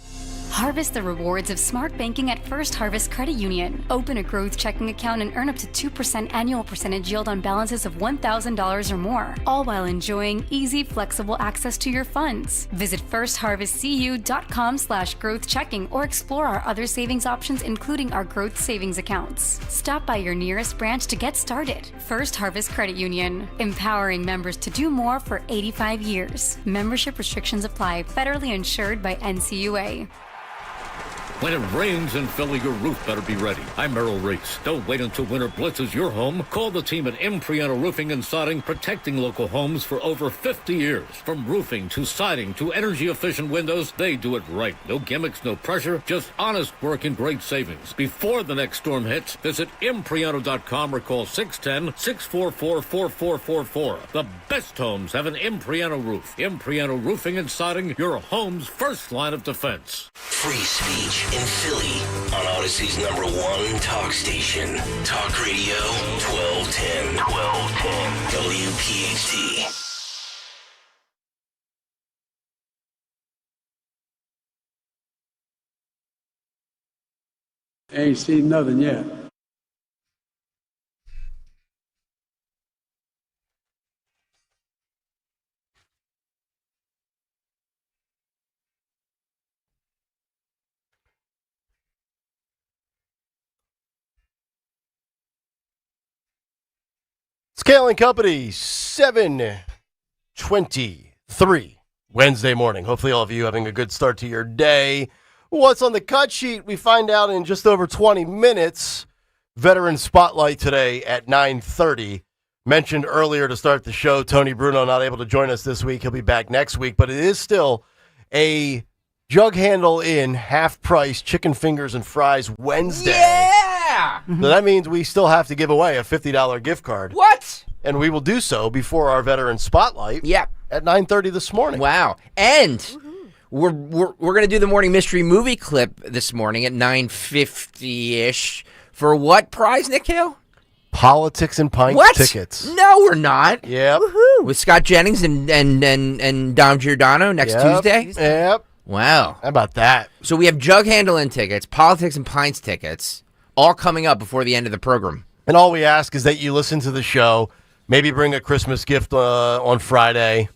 Harvest the rewards of smart banking at First Harvest Credit Union. Open a growth checking account and earn up to 2% annual percentage yield on balances of $1,000 or more, all while enjoying easy, flexible access to your funds. Visit firstharvestcu.com/growth checking or explore our other savings options, including our growth savings accounts. Stop by your nearest branch to get started. First Harvest Credit Union, empowering members to do more for 85 years. Membership restrictions apply. Federally insured by NCUA. When it rains in Philly, your roof better be ready. I'm Merrill Reese. Don't wait until winter blitzes your home. Call the team at Impriano Roofing and Siding, protecting local homes for over 50 years. From roofing to siding to energy-efficient windows, they do it right. No gimmicks, no pressure, just honest work and great savings. Before the next storm hits, visit Impriano.com or call 610-644-4444. The best homes have an Impriano roof. Impriano Roofing and Siding, your home's first line of defense. Free speech in Philly on Odyssey's #1 talk station. Talk Radio 1210. WPHT. Ain't seen nothing yet. Kayal & Company, 7:23 Wednesday morning. Hopefully all of you having a good start to your day. What's on the cut sheet? We find out in just over 20 minutes. Veteran Spotlight today at 9:30. Mentioned earlier to start the show, Tony Bruno not able to join us this week. He'll be back next week, but it is still a jug handle in half-price chicken fingers and fries Wednesday. Yeah! So that means we still have to give away a $50 gift card. What? And we will do so before our Veteran Spotlight. Yep. At 9:30 this morning. Wow. And we're going to do the morning mystery movie clip this morning at 9:50-ish. For what prize, Nick Hale? Politics and Pints What? tickets. No, we're not. Yep. With Scott Jennings and Dom Giordano next Tuesday? Yep. Wow. How about that? So we have Jug Handle-In tickets, Politics and Pints tickets, all coming up before the end of the program. And all we ask is that you listen to the show, maybe bring a Christmas gift on Friday,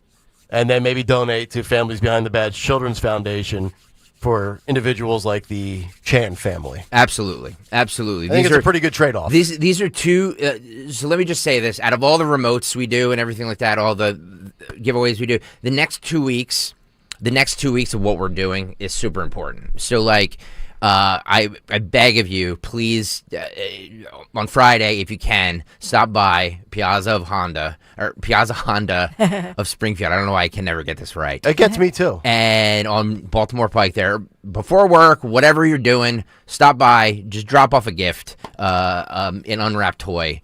and then maybe donate to Families Behind the Badge Children's Foundation for individuals like the Chan family. Absolutely. Absolutely. I think it's a pretty good trade-off. These are two, so let me just say this. Out of all the remotes we do and everything like that, all the giveaways we do, the next 2 weeks of what we're doing is super important. So, like, I beg of you, please, on Friday, if you can, stop by Piazza Honda of Springfield. I don't know why I can never get this right. It gets me too. And on Baltimore Pike there, before work, whatever you're doing, stop by, just drop off a gift, an unwrapped toy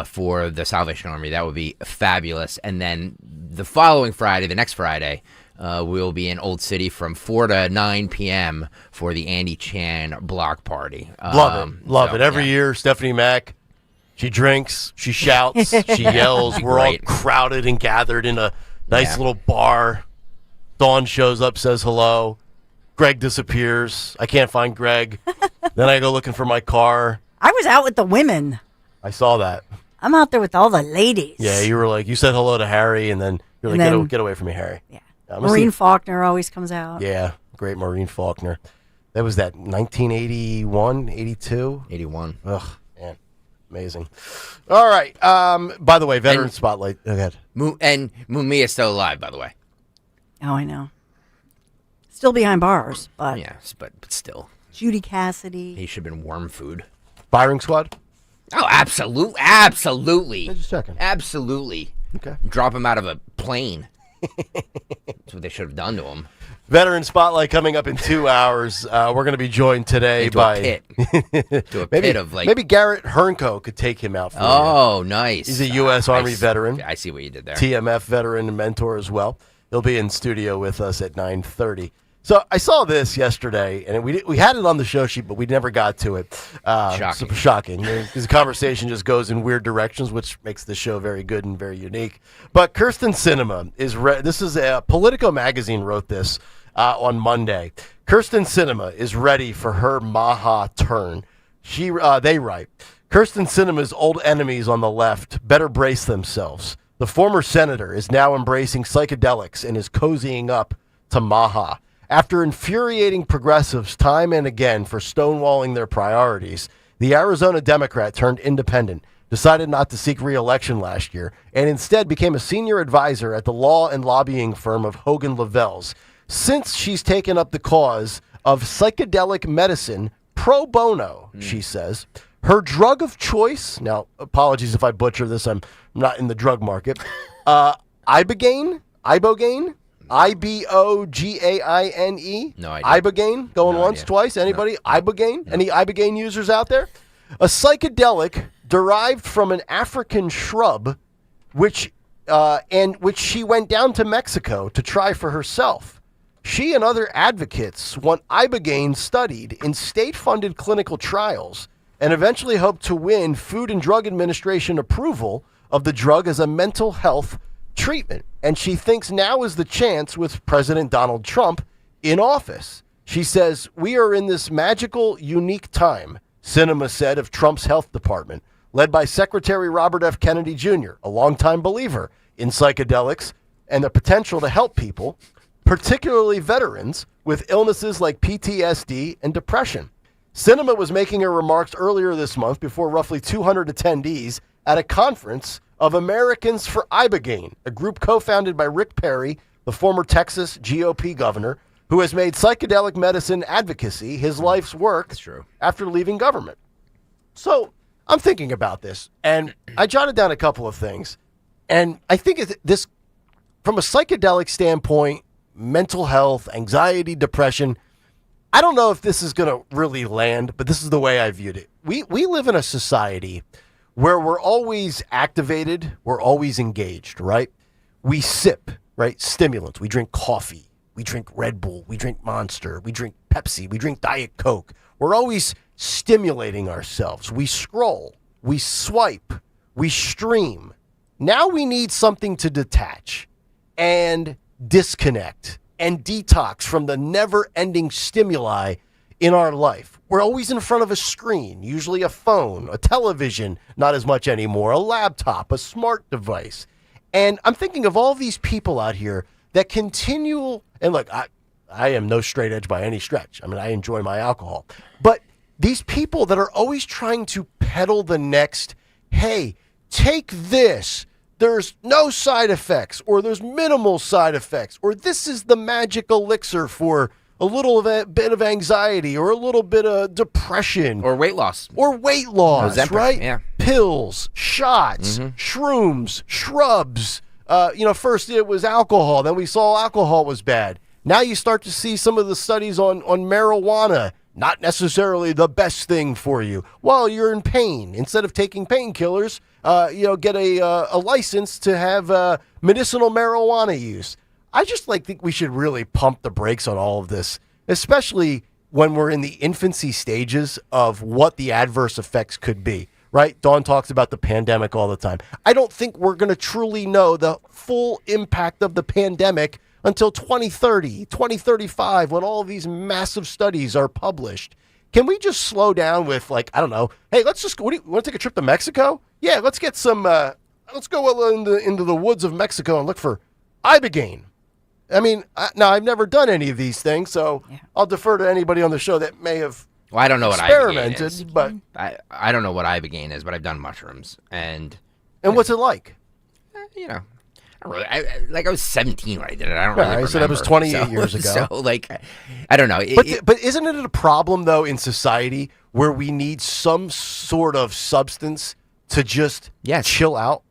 for the Salvation Army. That would be fabulous. And then the following Friday, the next Friday, we'll be in Old City from 4 to 9 p.m. for the Andy Chan block party. Love it. Every year, Stephanie Mack, she drinks, she shouts, she yells. We're all crowded and gathered in a nice little bar. Dawn shows up, says hello. Greg disappears. I can't find Greg. Then I go looking for my car. I was out with the women. I saw that. I'm out there with all the ladies. Yeah, you were like, you said hello to Harry, and then you're like, get away from me, Harry. Yeah. Maureen Faulkner always comes out. Yeah, great Maureen Faulkner. That was 1981, 82? 81. Ugh, man, amazing. All right. By the way, Veteran Spotlight. Go ahead. And Mumia's still alive, by the way. Oh, I know. Still behind bars, but yes, but still. Judy Cassidy. He should have been worm food. Firing squad. Oh, absolutely. Just checking. Absolutely. Okay. Drop him out of a plane. That's what they should have done to him. Veteran Spotlight coming up in 2 hours. We're going to be joined today by a pit of like maybe Garrett Hernko could take him out for you. Nice. He's a U.S. Army veteran. I see what you did there. TMF veteran and mentor as well. He'll be in studio with us at 9:30. So I saw this yesterday, and we had it on the show sheet, but we never got to it. Shocking. Because the conversation just goes in weird directions, which makes the show very good and very unique. But Kirsten Sinema this is a Politico magazine wrote this on Monday. Kirsten Sinema is ready for her Maha turn. They write, Kirsten Sinema's old enemies on the left better brace themselves. The former senator is now embracing psychedelics and is cozying up to Maha. After infuriating progressives time and again for stonewalling their priorities, the Arizona Democrat turned independent decided not to seek re-election last year and instead became a senior advisor at the law and lobbying firm of Hogan Lovells. Since she's taken up the cause of psychedelic medicine pro bono, she says, her drug of choice, now apologies if I butcher this, I'm not in the drug market, Ibogaine, Ibogaine, No idea. Ibogaine, going once, twice, anybody? Ibogaine? Any Ibogaine users out there? A psychedelic derived from an African shrub, which she went down to Mexico to try for herself. She and other advocates want Ibogaine studied in state-funded clinical trials and eventually hope to win Food and Drug Administration approval of the drug as a mental health treatment. And she thinks now is the chance with President Donald Trump in office. She says, "We are in this magical, unique time," Sinema said of Trump's health department, led by Secretary Robert F. Kennedy Jr., a longtime believer in psychedelics and the potential to help people, particularly veterans, with illnesses like PTSD and depression. Sinema was making her remarks earlier this month before roughly 200 attendees at a conference of Americans for Ibogaine, a group co-founded by Rick Perry, the former Texas GOP governor, who has made psychedelic medicine advocacy his life's work after leaving government. So I'm thinking about this, and I jotted down a couple of things. And I think this, from a psychedelic standpoint, mental health, anxiety, depression, I don't know if this is going to really land, but this is the way I viewed it. We live in a society where we're always activated, we're always engaged, right? We sip, right, stimulants. We drink coffee, we drink Red Bull, we drink Monster, we drink Pepsi, we drink Diet Coke. We're always stimulating ourselves. We scroll, we swipe, we stream. Now we need something to detach and disconnect and detox from the never-ending stimuli in our life. We're always in front of a screen, usually a phone, a television, not as much anymore, a laptop, a smart device. And I'm thinking of all these people out here that continue, and look, I am no straight edge by any stretch. I mean, I enjoy my alcohol. But these people that are always trying to peddle the next, hey, take this, there's no side effects, or there's minimal side effects, or this is the magic elixir for a little bit of anxiety, or a little bit of depression. Or weight loss. Ozempic, right? Yeah. Pills, shots, shrooms, shrubs. First it was alcohol, then we saw alcohol was bad. Now you start to see some of the studies on marijuana, not necessarily the best thing for you. While you're in pain, instead of taking painkillers, get a license to have medicinal marijuana use. I just think we should really pump the brakes on all of this, especially when we're in the infancy stages of what the adverse effects could be, right? Dawn talks about the pandemic all the time. I don't think we're going to truly know the full impact of the pandemic until 2030, 2035, when all of these massive studies are published. Can we just slow down with, hey, let's just, want to take a trip to Mexico? Yeah, let's get some, let's go into the woods of Mexico and look for Ibogaine. I mean, now I've never done any of these things, so I'll defer to anybody on the show that may have I don't know what experimented, Ibogaine is. But I don't know what Ibogaine is, but I've done mushrooms. And what's it like? I was 17 when I did it. I don't really remember. So that was 28 years ago. So, I don't know. But isn't it a problem, though, in society where we need some sort of substance to just chill out?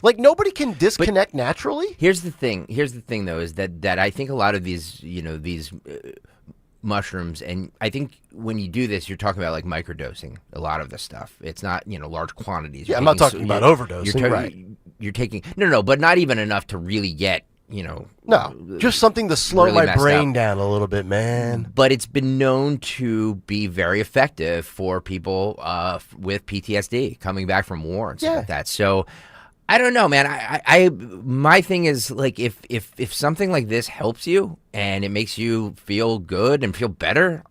Like, nobody can disconnect naturally? Here's the thing, though, is that I think a lot of these, these mushrooms, and I think when you do this, you're talking about, microdosing a lot of the stuff. It's not, large quantities. Yeah, I'm not talking about overdosing, right. You're taking, no, but not even enough to really get, No, just something to slow really my brain down a little bit, man. But it's been known to be very effective for people with PTSD coming back from war and stuff like that. So I don't know, man. I my thing is like if something like this helps you and it makes you feel good and feel better,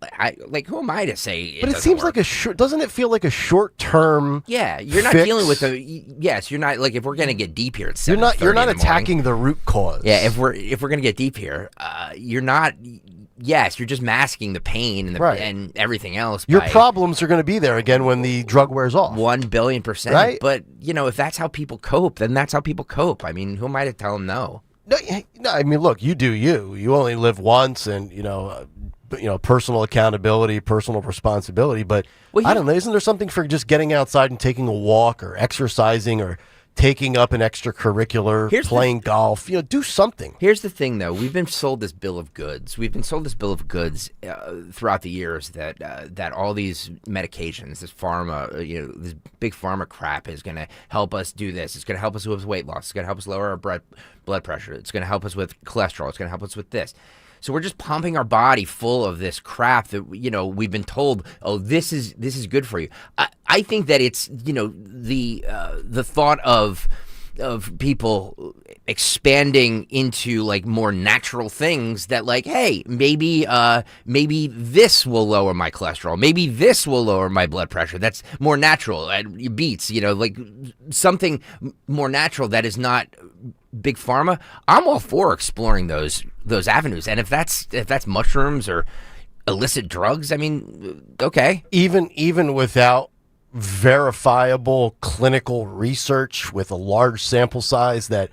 who am I to say? But it seems like doesn't it feel like a short term? Yeah, you're not dealing with yes, you're not like if we're gonna get deep here. It's you're not attacking the root cause. Yeah, if we're gonna get deep here, you're not. Yes, you're just masking the pain and and everything else. Your problems are going to be there again when the drug wears off. 1,000,000,000%. Right? But, if that's how people cope, then that's how people cope. I mean, who am I to tell them no? No, I mean, look, you do you. You only live once and, personal accountability, personal responsibility. But I don't know, isn't there something for just getting outside and taking a walk or exercising or taking up an extracurricular, playing golf, do something. Here's the thing, though. We've been sold this bill of goods. We've been sold this bill of goods throughout the years that all these medications, this pharma, this big pharma crap is going to help us do this. It's going to help us with weight loss. It's going to help us lower our blood pressure. It's going to help us with cholesterol. It's going to help us with this. So we're just pumping our body full of this crap that we've been told. Oh, this is good for you. I think that it's the thought of people expanding into like more natural things that like, hey, maybe this will lower my cholesterol. Maybe this will lower my blood pressure. That's more natural. It beats like something more natural that is not big pharma. I'm all for exploring those avenues, and if that's mushrooms or illicit drugs, I mean, okay. Even without verifiable clinical research with a large sample size that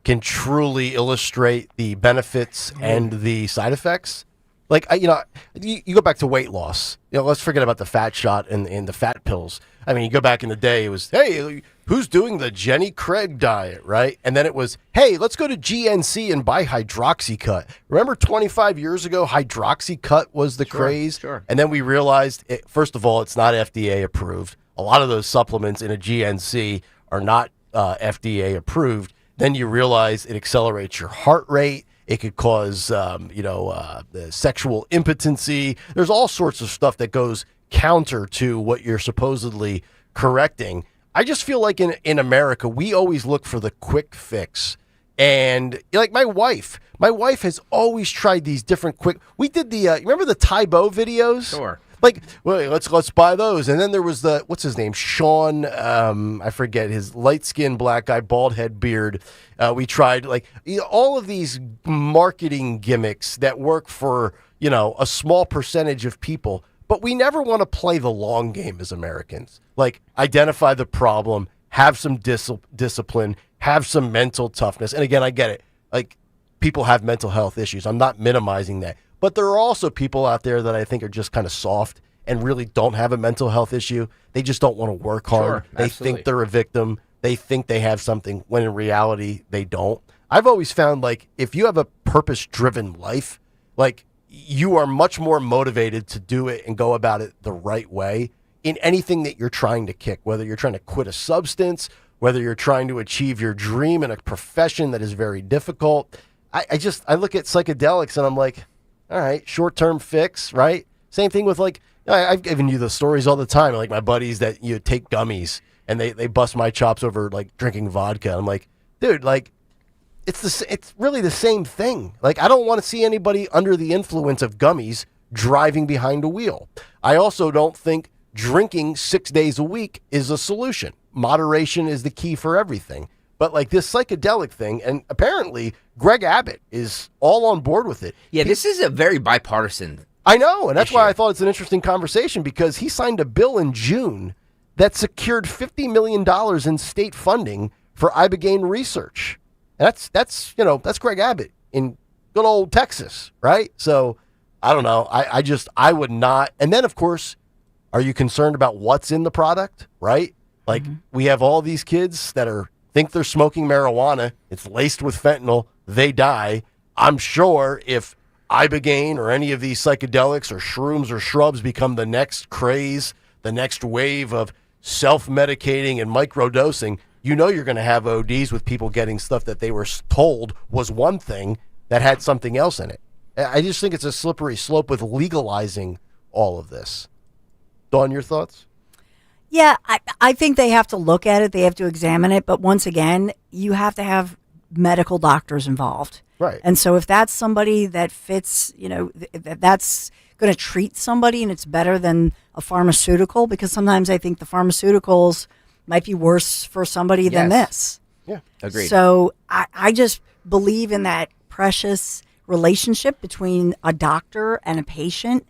can truly illustrate the benefits and the side effects. Like, you go back to weight loss. Let's forget about the fat shot and the fat pills. I mean, you go back in the day, it was, hey, who's doing the Jenny Craig diet, right? And then it was, hey, let's go to GNC and buy Hydroxycut. Remember 25 years ago, Hydroxycut was the craze? Sure. And then we realized, first of all, it's not FDA approved. A lot of those supplements in a GNC are not FDA approved. Then you realize it accelerates your heart rate. It could cause, the sexual impotency. There's all sorts of stuff that goes counter to what you're supposedly correcting. I just feel like in America, we always look for the quick fix. And like my wife has always tried these different we did the, remember the Tybo videos? Sure. Like, well, let's buy those. And then there was what's his name? Sean, I forget, his light-skinned black guy, bald head, beard. We tried all of these marketing gimmicks that work for, a small percentage of people. But we never want to play the long game as Americans. Like, identify the problem, have some discipline, have some mental toughness. And again, I get it. Like, people have mental health issues. I'm not minimizing that. But there are also people out there that I think are just kind of soft and really don't have a mental health issue. They just don't want to work hard. Sure, they think they're a victim. They think they have something when in reality they don't. I've always found if you have a purpose-driven life, you are much more motivated to do it and go about it the right way in anything that you're trying to kick, whether you're trying to quit a substance, whether you're trying to achieve your dream in a profession that is very difficult. I look at psychedelics and I'm like, all right, short-term fix, right? Same thing with I've given you the stories all the time. Like my buddies that take gummies and they bust my chops over drinking vodka. I'm like, dude, it's really the same thing. I don't want to see anybody under the influence of gummies driving behind a wheel. I also don't think drinking 6 days a week is a solution. Moderation is the key for everything. But this psychedelic thing, and apparently Greg Abbott is all on board with it. Yeah, this is a very bipartisan I know, and that's why I thought it's an interesting conversation, because he signed a bill in June that secured $50 million in state funding for ibogaine research. And that's Greg Abbott in good old Texas, right? So I don't know. I would not. And then, of course, are you concerned about what's in the product, right? We have all these kids that think they're smoking marijuana. It's laced with fentanyl. They die. I'm sure if ibogaine or any of these psychedelics or shrooms or shrubs become the next craze, the next wave of self-medicating and microdosing, you're going to have ODs with people getting stuff that they were told was one thing that had something else in it. I just think it's a slippery slope with legalizing all of this. Dawn, your thoughts? Yeah, I think they have to look at it. They have to examine it. But once again, you have to have medical doctors involved. Right. And so if that's somebody that fits, that's going to treat somebody and it's better than a pharmaceutical, because sometimes I think the pharmaceuticals might be worse for somebody than this. Yeah. Agreed. So I just believe in that precious relationship between a doctor and a patient.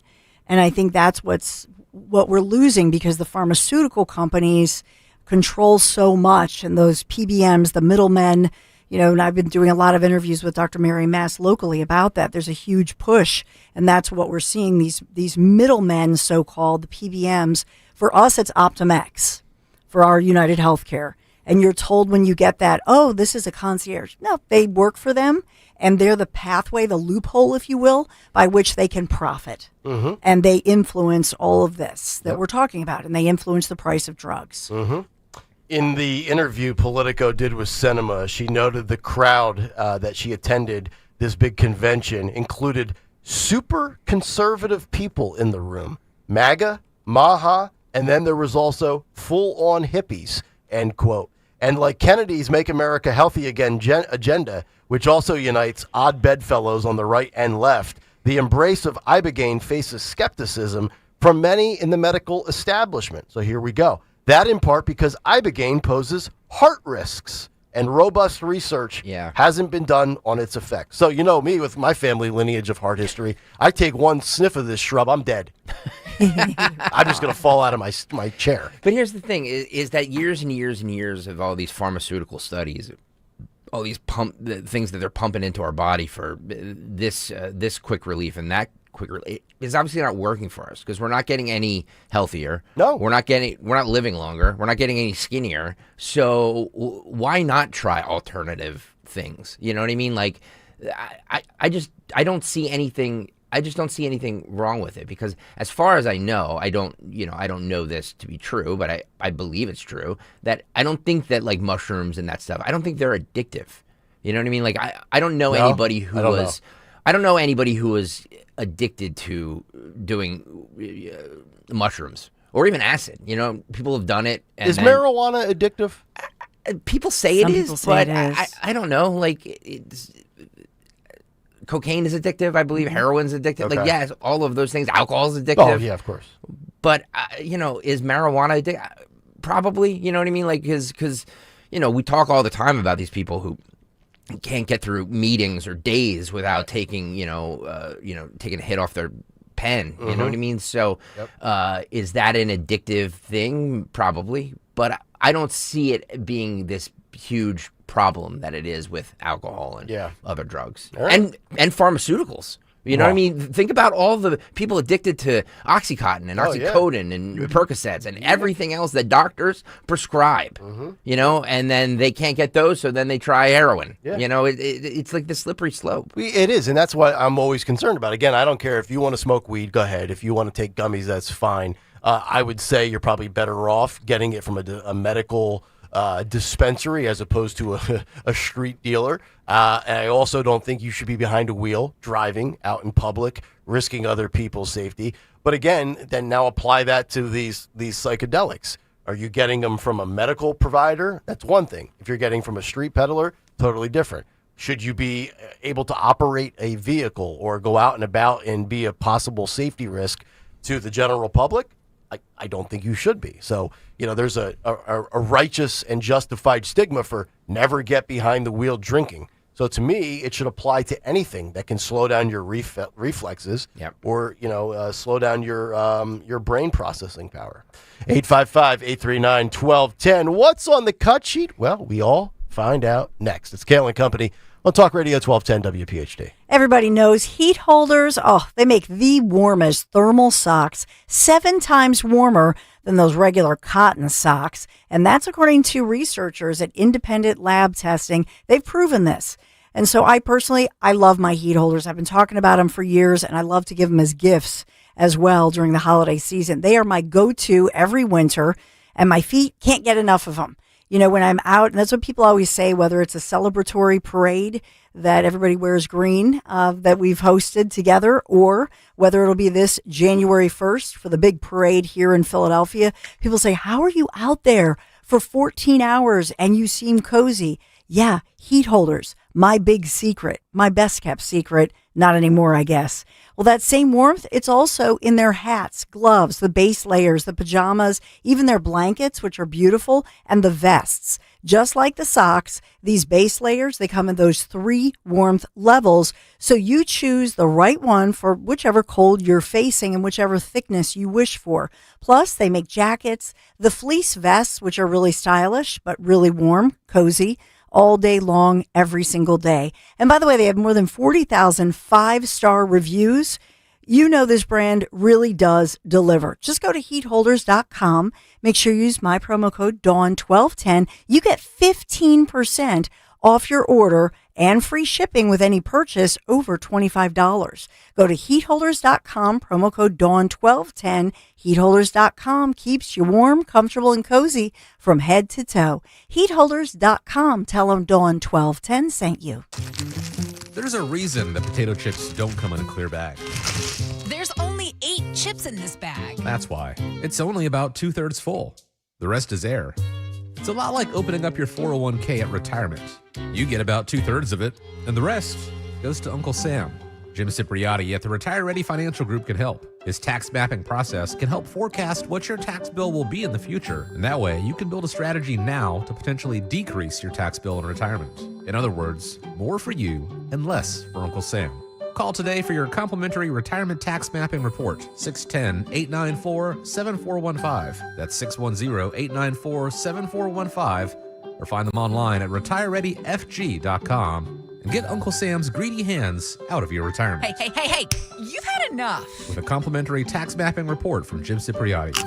And I think that's what we're losing, because the pharmaceutical companies control so much, and those PBMs, the middlemen, and I've been doing a lot of interviews with Dr. Mary Mass locally about that. There's a huge push, and that's what we're seeing, these middlemen, so-called, the PBMs. For us, it's OptumX for our United Healthcare. And you're told when you get that, oh, this is a concierge. No, they work for them, and they're the pathway, the loophole, if you will, by which they can profit. Mm-hmm. And they influence all of this that we're talking about, and they influence the price of drugs. Mm-hmm. In the interview Politico did with Cinema, she noted the crowd that she attended this big convention included super conservative people in the room. MAGA, MAHA, and then there was also full-on hippies, end quote. And like Kennedy's Make America Healthy Again agenda, which also unites odd bedfellows on the right and left, the embrace of Ibogaine faces skepticism from many in the medical establishment. So here we go. That in part because Ibogaine poses heart risks, and robust research hasn't been done on its effects. So you know me, with my family lineage of heart history, I take one sniff of this shrub, I'm dead. I'm just going to fall out of my chair. But here's the thing, is that years and years and years of all these pharmaceutical studies, all these things that they're pumping into our body for this quick relief and that quick relief, is obviously not working for us, because we're not getting any healthier. No. We're not living longer. We're not getting any skinnier. So why not try alternative things? You know what I mean? Like, I don't see anything. I just don't see anything wrong with it, because as far as I know, I don't know this to be true, but I believe it's true, that I don't think that like mushrooms and that stuff, I don't think they're addictive. You know what I mean? Like I don't know anybody who was, I don't know anybody who was addicted to doing mushrooms or even acid. You know, people have done it. And is marijuana addictive? People say Some it people is, say but it is. I don't know. Like cocaine is addictive. I believe heroin's addictive. Okay. Like, yes, all of those things. Alcohol is addictive. Oh, yeah, of course. But, is marijuana addictive? Probably, you know what I mean? Like, because, we talk all the time about these people who can't get through meetings or days without taking, taking a hit off their pen. You know what I mean? So is that an addictive thing? Probably. But I don't see it being this huge problem that it is with alcohol and other drugs and pharmaceuticals. You know what I mean? Think about all the people addicted to Oxycontin and Oxycodone and Percocets and everything else that doctors prescribe, and then they can't get those, so then they try heroin. Yeah. It's like the slippery slope. It is, and that's what I'm always concerned about. Again, I don't care if you want to smoke weed, go ahead. If you want to take gummies, that's fine. I would say you're probably better off getting it from a medical dispensary as opposed to a street dealer. And I also don't think you should be behind a wheel driving out in public, risking other people's safety. But again, then now apply that to these psychedelics. Are you getting them from a medical provider? That's one thing. If you're getting from a street peddler, totally different. Should you be able to operate a vehicle or go out and about and be a possible safety risk to the general public? I don't think you should be. So, there's a righteous and justified stigma for never get behind the wheel drinking. So to me, it should apply to anything that can slow down your reflexes or, slow down your brain processing power. 855-839-1210. What's on the cut sheet? Well, we all find out next. It's Kayal and Company on Talk Radio 1210 WPHT. Everybody knows heat holders, they make the warmest thermal socks, 7 times warmer than those regular cotton socks. And that's according to researchers at independent lab testing. They've proven this. And so I love my heat holders. I've been talking about them for years, and I love to give them as gifts as well during the holiday season. They are my go-to every winter, and my feet can't get enough of them. When I'm out, and that's what people always say, whether it's a celebratory parade that everybody wears green that we've hosted together, or whether it'll be this January 1st for the big parade here in Philadelphia, people say, how are you out there for 14 hours and you seem cozy? Yeah, heat holders, my big secret, my best kept secret. Not anymore, I guess. Well, that same warmth, it's also in their hats, gloves, the base layers, the pajamas, even their blankets, which are beautiful, and the vests. Just like the socks, these base layers, they come in those 3 warmth levels. So you choose the right one for whichever cold you're facing and whichever thickness you wish for. Plus, they make jackets, the fleece vests, which are really stylish, but really warm, cozy, all day long, every single day. And by the way, they have more than 40,000 5-star reviews. You know this brand really does deliver. Just go to heatholders.com. Make sure you use my promo code DAWN1210. You get 15% off your order and free shipping with any purchase over $25. Go to heatholders.com, promo code DAWN1210. Heatholders.com keeps you warm, comfortable, and cozy from head to toe. Heatholders.com. Tell them Dawn1210 sent you. There's a reason that potato chips don't come in a clear bag. There's only 8 chips in this bag. That's why. It's only about 2/3 full. The rest is air. It's a lot like opening up your 401k at retirement. You get about 2/3 of it, and the rest goes to Uncle Sam. Jim Cipriotti at the Retire Ready Financial Group can help. His tax mapping process can help forecast what your tax bill will be in the future, and that way you can build a strategy now to potentially decrease your tax bill in retirement. In other words, more for you and less for Uncle Sam. Call today for your complimentary retirement tax mapping report, 610-894-7415. That's 610-894-7415. Or find them online at retirereadyfg.com and get Uncle Sam's greedy hands out of your retirement. Hey, you've had enough. With a complimentary tax mapping report from Jim Cipriotti.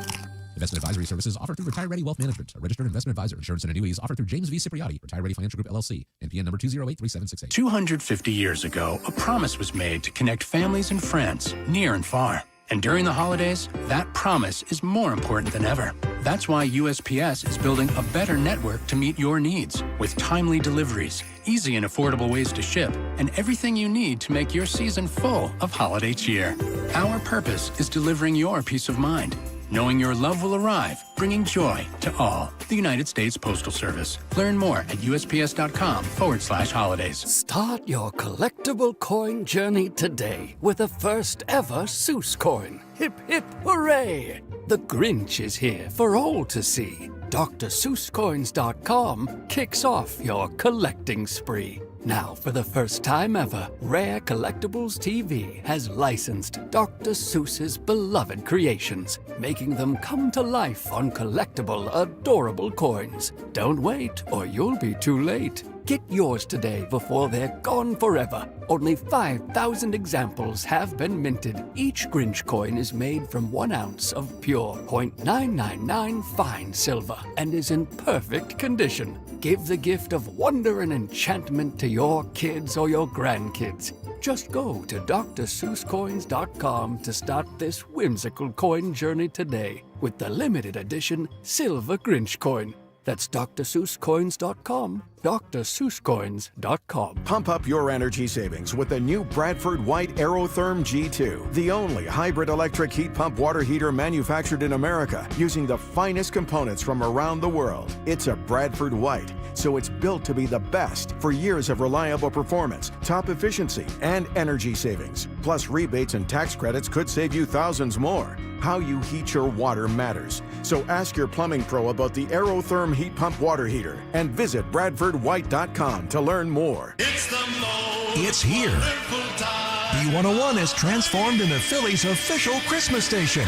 Investment advisory services offered through Retire Ready Wealth Management, a registered investment advisor. Insurance and annuities offered through James V. Cipriotti, Retire Ready Financial Group, LLC, NPN number 2083768. 250 years ago, a promise was made to connect families and friends near and far. And during the holidays, that promise is more important than ever. That's why USPS is building a better network to meet your needs, with timely deliveries, easy and affordable ways to ship, and everything you need to make your season full of holiday cheer. Our purpose is delivering your peace of mind, knowing your love will arrive, bringing joy to all. The United States Postal Service. Learn more at USPS.com/holidays. Start your collectible coin journey today with the first ever Seuss coin. Hip, hip, hooray! The Grinch is here for all to see. DrSeussCoins.com kicks off your collecting spree. Now, for the first time ever, Rare Collectibles TV has licensed Dr. Seuss's beloved creations, making them come to life on collectible, adorable coins. Don't wait, or you'll be too late. Get yours today before they're gone forever. Only 5,000 examples have been minted. Each Grinch coin is made from 1 ounce of pure .999 fine silver and is in perfect condition. Give the gift of wonder and enchantment to your kids or your grandkids. Just go to DrSeussCoins.com to start this whimsical coin journey today with the limited edition Silver Grinch coin. That's DrSeussCoins.com, DrSeussCoins.com. Pump up your energy savings with the new Bradford White Aerotherm G2, the only hybrid electric heat pump water heater manufactured in America using the finest components from around the world. It's a Bradford White, so it's built to be the best for years of reliable performance, top efficiency, and energy savings. Plus, rebates and tax credits could save you thousands more. How you heat your water matters. So ask your plumbing pro about the Aerotherm heat pump water heater and visit BradfordWhite.com to learn more. It's here. B101 is transformed into Philly's official Christmas station.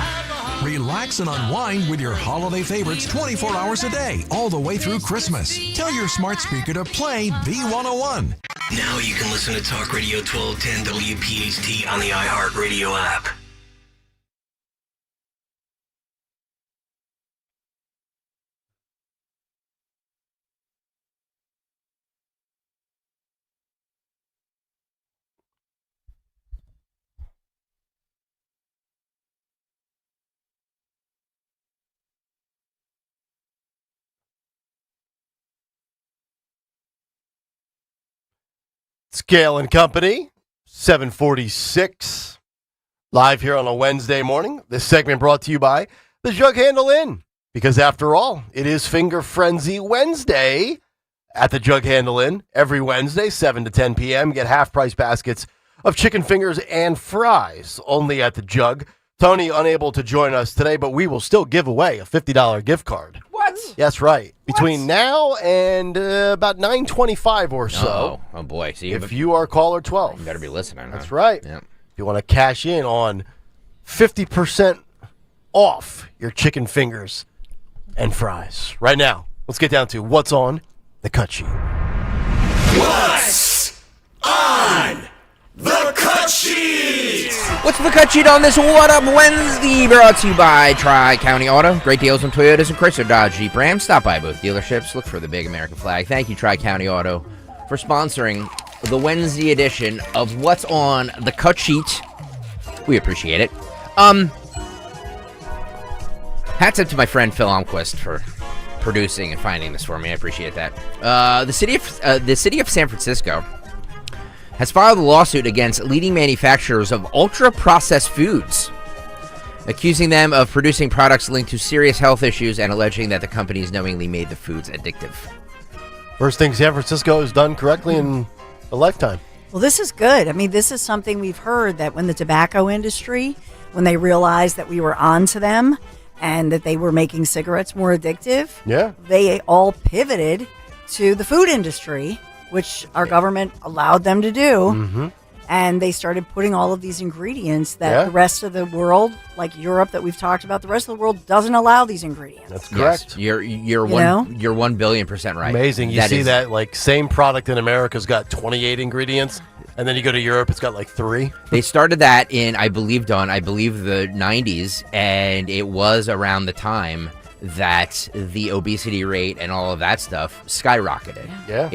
Relax and unwind with your holiday favorites 24 hours a day, all the way through Christmas. Tell your smart speaker to play B101. Now you can listen to Talk Radio 1210 WPHT on the iHeartRadio app. It's Kayal and Company, 746, live here on a Wednesday morning. This segment brought to you by the Jug Handle Inn, because after all, it is Finger Frenzy Wednesday at the Jug Handle Inn. Every Wednesday, 7 to 10 p.m., get half-price baskets of chicken fingers and fries, only at the Jug. Tony unable to join us today, but we will still give away a $50 gift card. What? That's right. Between now and about 9:25 or so. Oh boy. So if you are caller 12. You better be listening. That's huh? right. Yeah. If you want to cash in on 50% off your chicken fingers and fries. Right now, let's get down to what's on the cut sheet. What's on the cut sheet? What's the cut sheet on this What Up Wednesday? Brought to you by Tri-County Auto. Great deals on Toyotas and Chrysler, Dodge, Jeep, Ram. Stop by both dealerships. Look for the big American flag. Thank you, Tri-County Auto, for sponsoring the Wednesday edition of What's on the Cut Sheet. We appreciate it. Hats up to my friend Phil Almquist for producing and finding this for me. I appreciate that. The city of San Francisco has filed a lawsuit against leading manufacturers of ultra-processed foods, accusing them of producing products linked to serious health issues and alleging that the companies knowingly made the foods addictive. First thing San Francisco has done correctly in a lifetime. Well, this is good. I mean, this is something we've heard, that when the tobacco industry, when they realized that we were on to them and that they were making cigarettes more addictive, they all pivoted to the food industry, which our government allowed them to do. Mm-hmm. And they started putting all of these ingredients that the rest of the world, like Europe that we've talked about, the rest of the world doesn't allow these ingredients. That's correct. Yes, you're 1,000,000,000% right. Amazing. You see that, like, same product in America's got 28 ingredients, and then you go to Europe, it's got like 3. They started that in, I believe, the 90s, and it was around the time that the obesity rate and all of that stuff skyrocketed. Yeah.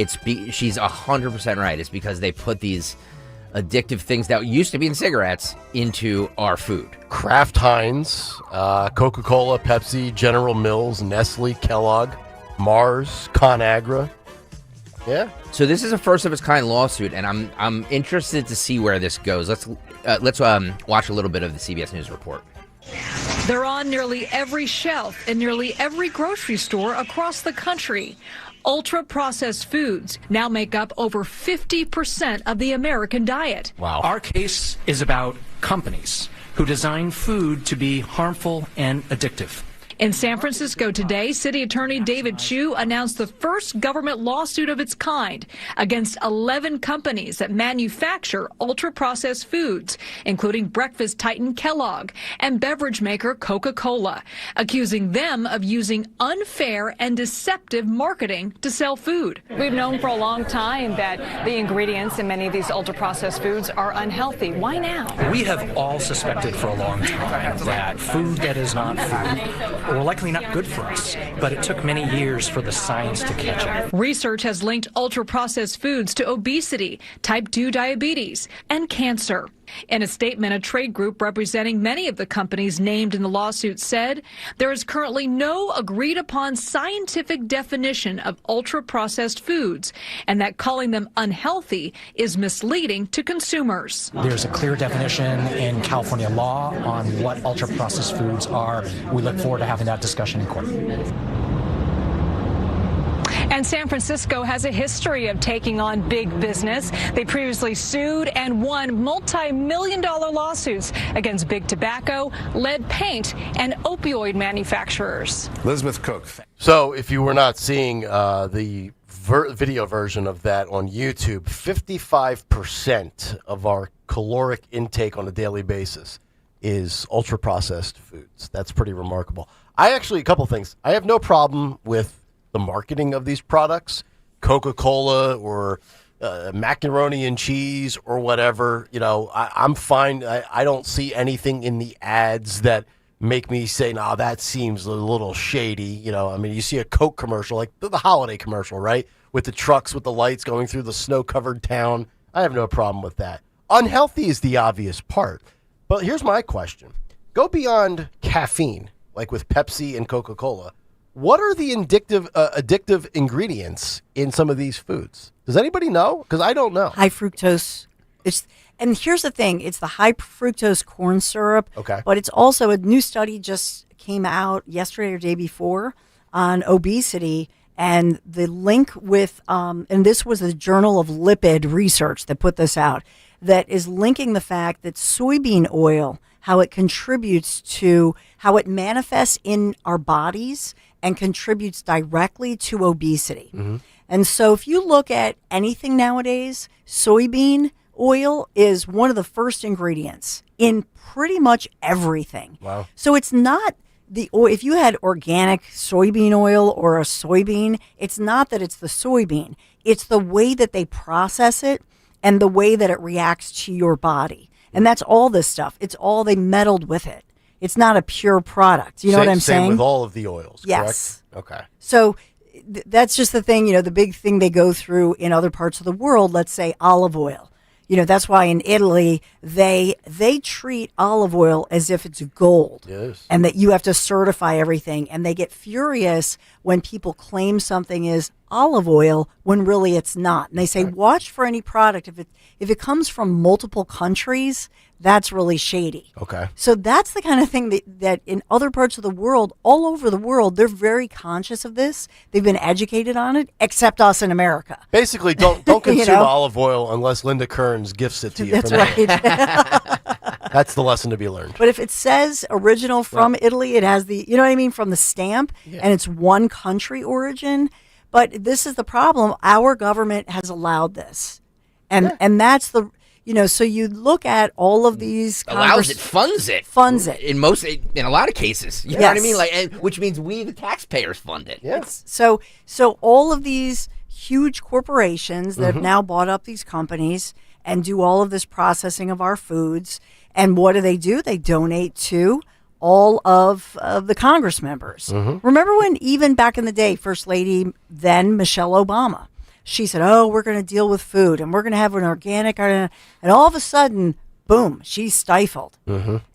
She's 100% right. It's because they put these addictive things that used to be in cigarettes into our food. Kraft Heinz, Coca-Cola, Pepsi, General Mills, Nestle, Kellogg, Mars, ConAgra. Yeah. So this is a first of its kind lawsuit, and I'm interested to see where this goes. Let's watch a little bit of the CBS News report. They're on nearly every shelf in nearly every grocery store across the country. Ultra-processed foods now make up over 50% of the American diet. Wow. Our case is about companies who design food to be harmful and addictive. In San Francisco today, City Attorney David Chu announced the first government lawsuit of its kind against 11 companies that manufacture ultra-processed foods, including breakfast titan Kellogg and beverage maker Coca-Cola, accusing them of using unfair and deceptive marketing to sell food. We've known for a long time that the ingredients in many of these ultra-processed foods are unhealthy. Why now? We have all suspected for a long time that food that is not food were likely not good for us, but it took many years for the science to catch up. Research has linked ultra-processed foods to obesity, type 2 diabetes, and cancer. In a statement, a trade group representing many of the companies named in the lawsuit said there is currently no agreed-upon scientific definition of ultra-processed foods, and that calling them unhealthy is misleading to consumers. There's a clear definition in California law on what ultra-processed foods are. We look forward to having that discussion in court. And San Francisco has a history of taking on big business. They previously sued and won multi-million-dollar lawsuits against big tobacco, lead paint, and opioid manufacturers. Elizabeth Cook. So if you were not seeing the video version of that on YouTube, 55% of our caloric intake on a daily basis is ultra-processed foods. That's pretty remarkable. A couple things. I have no problem with the marketing of these products, Coca-Cola or macaroni and cheese or whatever. You know, I'm fine. I don't see anything in the ads that make me say, nah, that seems a little shady. You know, I mean, you see a Coke commercial, like the holiday commercial, right? With the trucks with the lights going through the snow-covered town. I have no problem with that. Unhealthy is the obvious part. But here's my question. Go beyond caffeine, like with Pepsi and Coca-Cola. What are the addictive ingredients in some of these foods? Does anybody know? Because I don't know. High fructose. And here's the thing. It's the high fructose corn syrup. Okay. But it's also a new study just came out yesterday or day before on obesity. And the link with, and this was the Journal of Lipid Research that put this out, that is linking the fact that soybean oil, how it contributes to, how it manifests in our bodies and contributes directly to obesity. Mm-hmm. And so if you look at anything nowadays, soybean oil is one of the first ingredients in pretty much everything. Wow. So it's not the oil. If you had organic soybean oil or a soybean, it's not that it's the soybean. It's the way that they process it and the way that it reacts to your body. And that's all this stuff. It's all they meddled with it. It's not a pure product. You know what I'm saying? Same with all of the oils, yes. correct? Okay. So that's just the thing, the big thing they go through in other parts of the world, let's say olive oil. That's why in Italy, they treat olive oil as if it's gold. Yes. And that you have to certify everything. And they get furious when people claim something is olive oil when really it's not. And they say, watch for any product. If it comes from multiple countries, that's really shady. Okay. So that's the kind of thing that in other parts of the world, all over the world, they're very conscious of this. They've been educated on it, except us in America. Basically, don't consume olive oil unless Linda Kearns gifts it to you. That's right. That's the lesson to be learned. But if it says original from Italy, it has the, from the stamp, and it's one country origin. But this is the problem. Our government has allowed this. And that's the... so you look at all of these allows it, funds it in a lot of cases. You know what I mean? Which means we, the taxpayers, fund it. Yes. So all of these huge corporations that have now bought up these companies and do all of this processing of our foods, and what do? They donate to all of the Congress members. Remember when even back in the day, First Lady then Michelle Obama. She said, we're going to deal with food and we're going to have an organic. And all of a sudden, boom, she's stifled.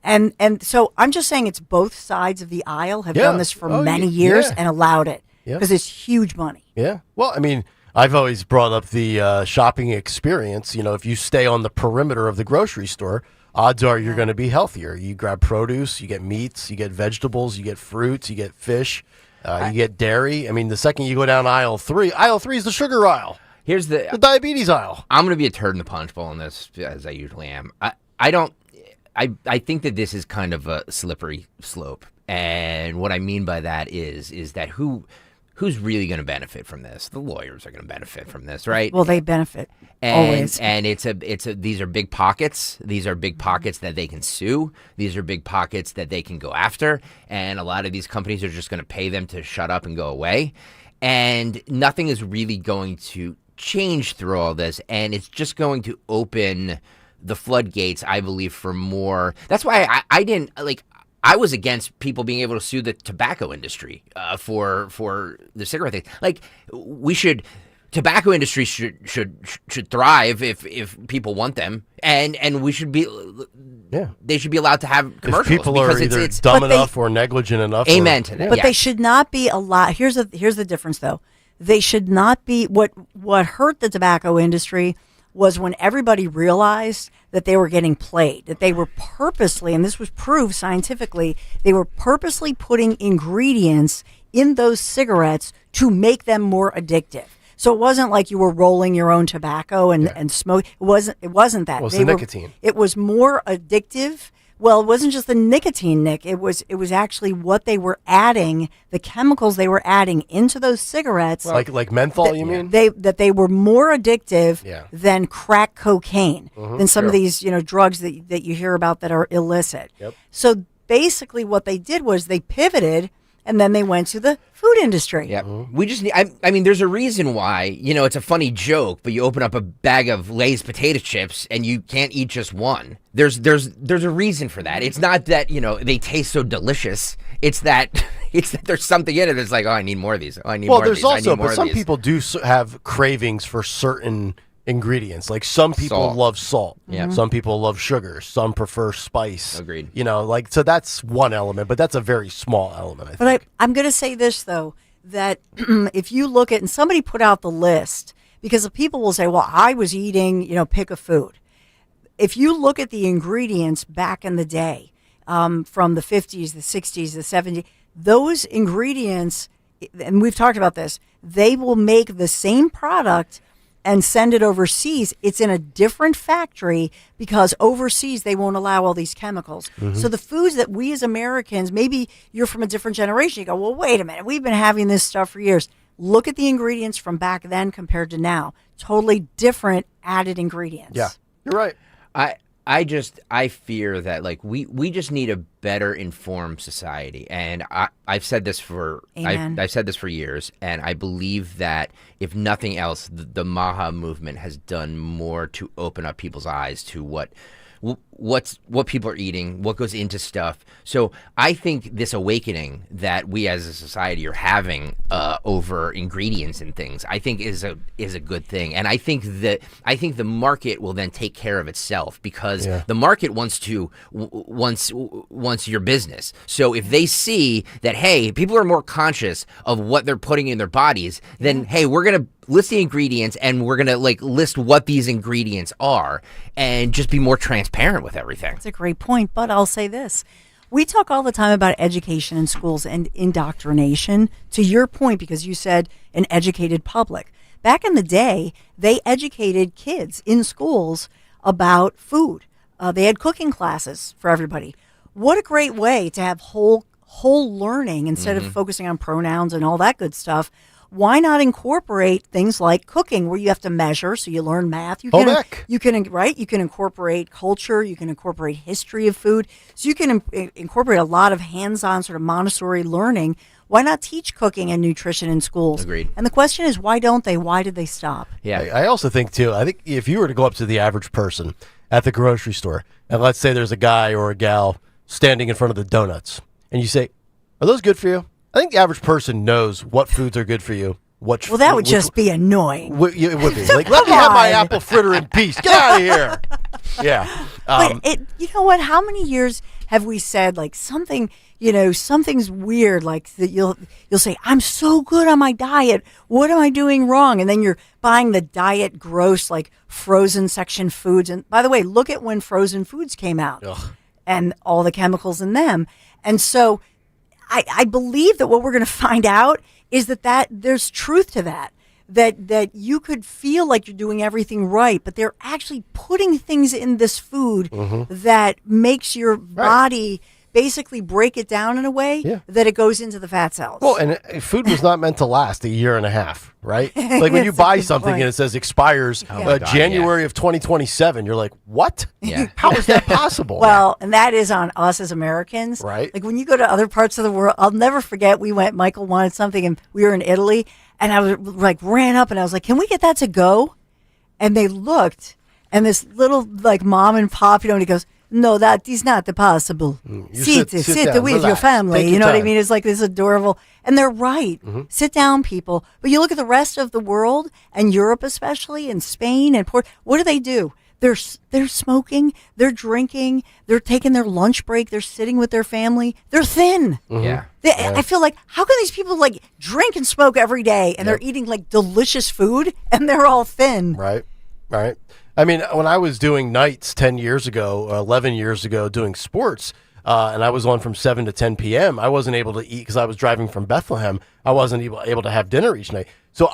And so I'm just saying it's both sides of the aisle have done this for many years and allowed it because it's huge money. Yeah. Well, I mean, I've always brought up the shopping experience. If you stay on the perimeter of the grocery store, odds are you're going to be healthier. You grab produce, you get meats, you get vegetables, you get fruits, you get fish. You get dairy. I mean, the second you go down aisle 3 is the sugar aisle. Here's the diabetes aisle. I'm going to be a turd in the punch bowl on this, as I usually am. I think that this is kind of a slippery slope. And what I mean by that is that who's really going to benefit from this? The lawyers are going to benefit from this, right? Well, they benefit always. And these are big pockets. These are big pockets that they can sue. These are big pockets that they can go after. And a lot of these companies are just going to pay them to shut up and go away. And nothing is really going to change through all this. And it's just going to open the floodgates, I believe, for more. That's why I was against people being able to sue the tobacco industry for the cigarette thing. Tobacco industry should thrive if people want them, and we should be. Yeah, they should be allowed to have commercials. If people are either dumb enough or negligent enough. Amen to that. But they should not be allowed. Here's the difference, though. They should not be. What hurt the tobacco industry was when everybody realized that they were getting played, that they were purposely, and this was proved scientifically, they were purposely putting ingredients in those cigarettes to make them more addictive. So it wasn't like you were rolling your own tobacco and smoke. It wasn't that. Well, it was the nicotine. It was more addictive. Well, it wasn't just the nicotine, Nick. It was actually what they were adding, the chemicals they were adding into those cigarettes. Like menthol, you mean? They were more addictive than crack cocaine, than some of these drugs that you hear about that are illicit. Yep. So basically what they did was they pivoted and then they went to the food industry. Yeah, we just need. I mean, there's a reason why. It's a funny joke, but you open up a bag of Lay's potato chips and you can't eat just one. There's a reason for that. It's not that they taste so delicious. It's that there's something in it that's like, I need more of these. Oh, I need more of these. Well, there's also, but some people do have cravings for certain ingredients. Like some people love salt. Yeah. Some people love sugar. Some prefer spice. Agreed. So that's one element, but that's a very small element, I think. But I'm going to say this, though, that if you look at, and somebody put out the list, because the people will say, well, I was eating, pick a food. If you look at the ingredients back in the day, from the 50s, the 60s, the 70s, those ingredients, and we've talked about this, they will make the same product and send it overseas. It's in a different factory because overseas they won't allow all these chemicals. Mm-hmm. So the foods that we as Americans, maybe you're from a different generation, you go, well, wait a minute, we've been having this stuff for years. Look at the ingredients from back then compared to now. Totally different added ingredients. Yeah, you're right. I fear that we just need a better informed society, and I've said this for I've said this for years, and I believe that if nothing else, the MAHA movement has done more to open up people's eyes to what people are eating, what goes into stuff. So I think this awakening that we as a society are having over ingredients and things, I think is a good thing. And I think the market will then take care of itself because the market wants your business. So if they see that, hey, people are more conscious of what they're putting in their bodies, then hey, we're gonna list the ingredients and we're gonna list what these ingredients are and just be more transparent with everything. That's a great point, but I'll say this. We talk all the time about education in schools and indoctrination, to your point, because you said an educated public. Back in the day, they educated kids in schools about food. They had cooking classes for everybody. What a great way to have whole learning instead of focusing on pronouns and all that good stuff. Why not incorporate things like cooking where you have to measure, so you learn math. You can incorporate culture, you can incorporate history of food. So you can incorporate a lot of hands-on sort of Montessori learning. Why not teach cooking and nutrition in schools? Agreed. And the question is, why don't they? Why did they stop? Yeah. I also think, too, I think if you were to go up to the average person at the grocery store, and let's say there's a guy or a gal standing in front of the donuts, and you say, are those good for you? I think the average person knows what foods are good for you. Well, that would just be annoying. It would be. Like, let me have my apple fritter in peace. Get out of here. Yeah. But you know what? How many years have we said something, something's weird, like that you'll say, I'm so good on my diet. What am I doing wrong? And then you're buying the diet gross, frozen section foods. And by the way, look at when frozen foods came out and all the chemicals in them. And so I believe that what we're going to find out is that there's truth to that you could feel like you're doing everything right, but they're actually putting things in this food that makes your body basically break it down in a way that it goes into the fat cells. Well, and food was not meant to last a year and a half, right? Like when you buy something and it says expires January of 2027, you're like, what? Yeah. How is that possible? Well, and that is on us as Americans. Right. Like when you go to other parts of the world, I'll never forget, Michael wanted something and we were in Italy and I was ran up and I was like, can we get that to go? And they looked and this little mom and pop, and he goes, no, that is not possible. Sit down, with relax, your family. take You your know what I time. mean? It's like this adorable. And they're right. Sit down, people. But you look at the rest of the world, and Europe especially, and Spain, and what do? They're smoking, they're drinking, they're taking their lunch break, they're sitting with their family. They're thin. Yeah. I feel like, how can these people drink and smoke every day, and they're eating delicious food, and they're all thin? Right. I mean, when I was doing nights 10 years ago, 11 years ago, doing sports, and I was on from 7 to 10 p.m., I wasn't able to eat because I was driving from Bethlehem. I wasn't able to have dinner each night. So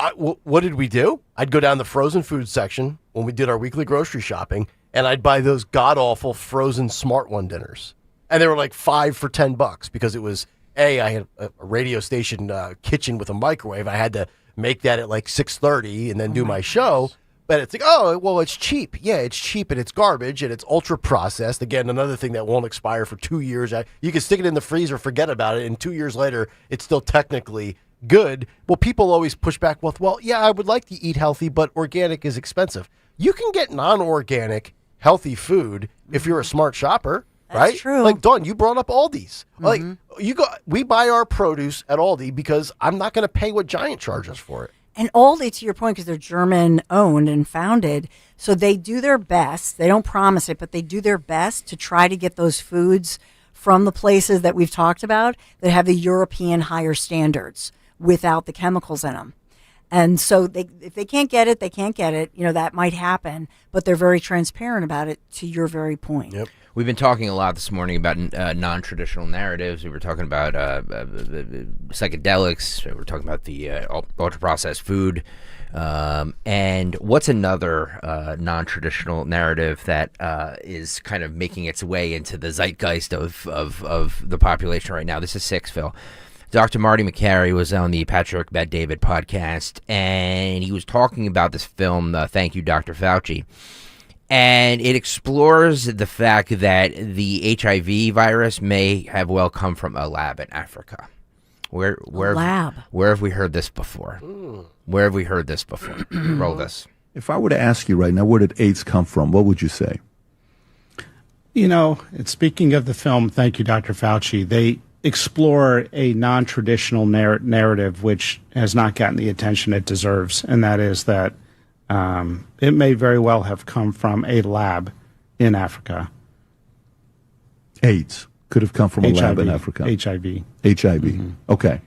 what did we do? I'd go down the frozen food section when we did our weekly grocery shopping, and I'd buy those god-awful frozen Smart One dinners. And they were $5 for $10 because it was, I had a radio station kitchen with a microwave. I had to make that at 6:30 and then do my show. But it's it's cheap. Yeah, it's cheap and it's garbage and it's ultra processed. Again, another thing that won't expire for 2 years. You can stick it in the freezer, forget about it, and 2 years later, it's still technically good. Well, people always push back with, I would like to eat healthy, but organic is expensive. You can get non-organic, healthy food if you're a smart shopper, right? That's true. Like, Dawn, you brought up Aldi's. We buy our produce at Aldi because I'm not going to pay what Giant charges for it. And Aldi, to your point, because they're German owned and founded, so they do their best. They don't promise it, but they do their best to try to get those foods from the places that we've talked about that have the European higher standards without the chemicals in them. And so if they can't get it, they can't get it. That might happen, but they're very transparent about it, to your very point. Yep. We've been talking a lot this morning about non-traditional narratives. We were talking about psychedelics. We were talking about the ultra-processed food. And what's another non-traditional narrative that is kind of making its way into the zeitgeist of the population right now? This is 6, Phil. Dr. Marty McCary was on the Patrick Bet-David podcast, and he was talking about this film, Thank You, Dr. Fauci. And it explores the fact that the HIV virus may have well come from a lab in Africa. Where have we heard this before? Where have we heard this before? Roll this. If I were to ask you right now, where did AIDS come from? What would you say? Speaking of the film, Thank You, Dr. Fauci, they explore a non-traditional narrative which has not gotten the attention it deserves, and that is that it may very well have come from a lab in Africa. AIDS could have come from a lab in Africa. HIV. Mm-hmm. Okay.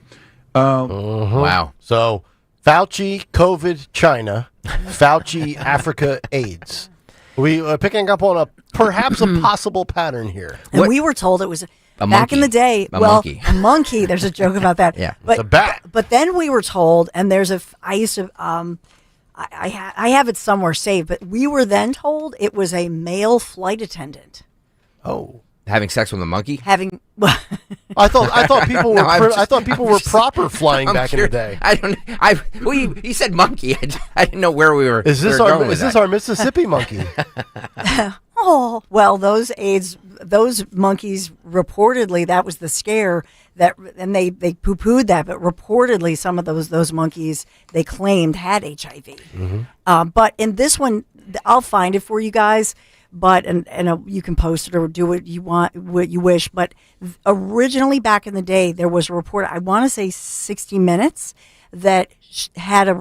Wow. So Fauci, COVID, China. Fauci, Africa, AIDS. We are picking up on perhaps a possible pattern here. And we were told it was a back in the day. A monkey. A monkey. There's a joke about that. Yeah. But, it's a bat. But then we were told, and I used to, I have it somewhere saved, but we were then told it was a male flight attendant. Oh. Having sex with a monkey? I thought people were. I thought people were proper flying back in the day. He said monkey. I didn't know where we were. Is this our Mississippi monkey? Oh well, those monkeys reportedly, that was the scare, and they poo-pooed that, but reportedly some of those monkeys they claimed had HIV. Mm-hmm. But in this one, I'll find it for you guys. But and you can post it or do what you want, what you wish. But originally, back in the day, there was a report. I want to say 60 Minutes that had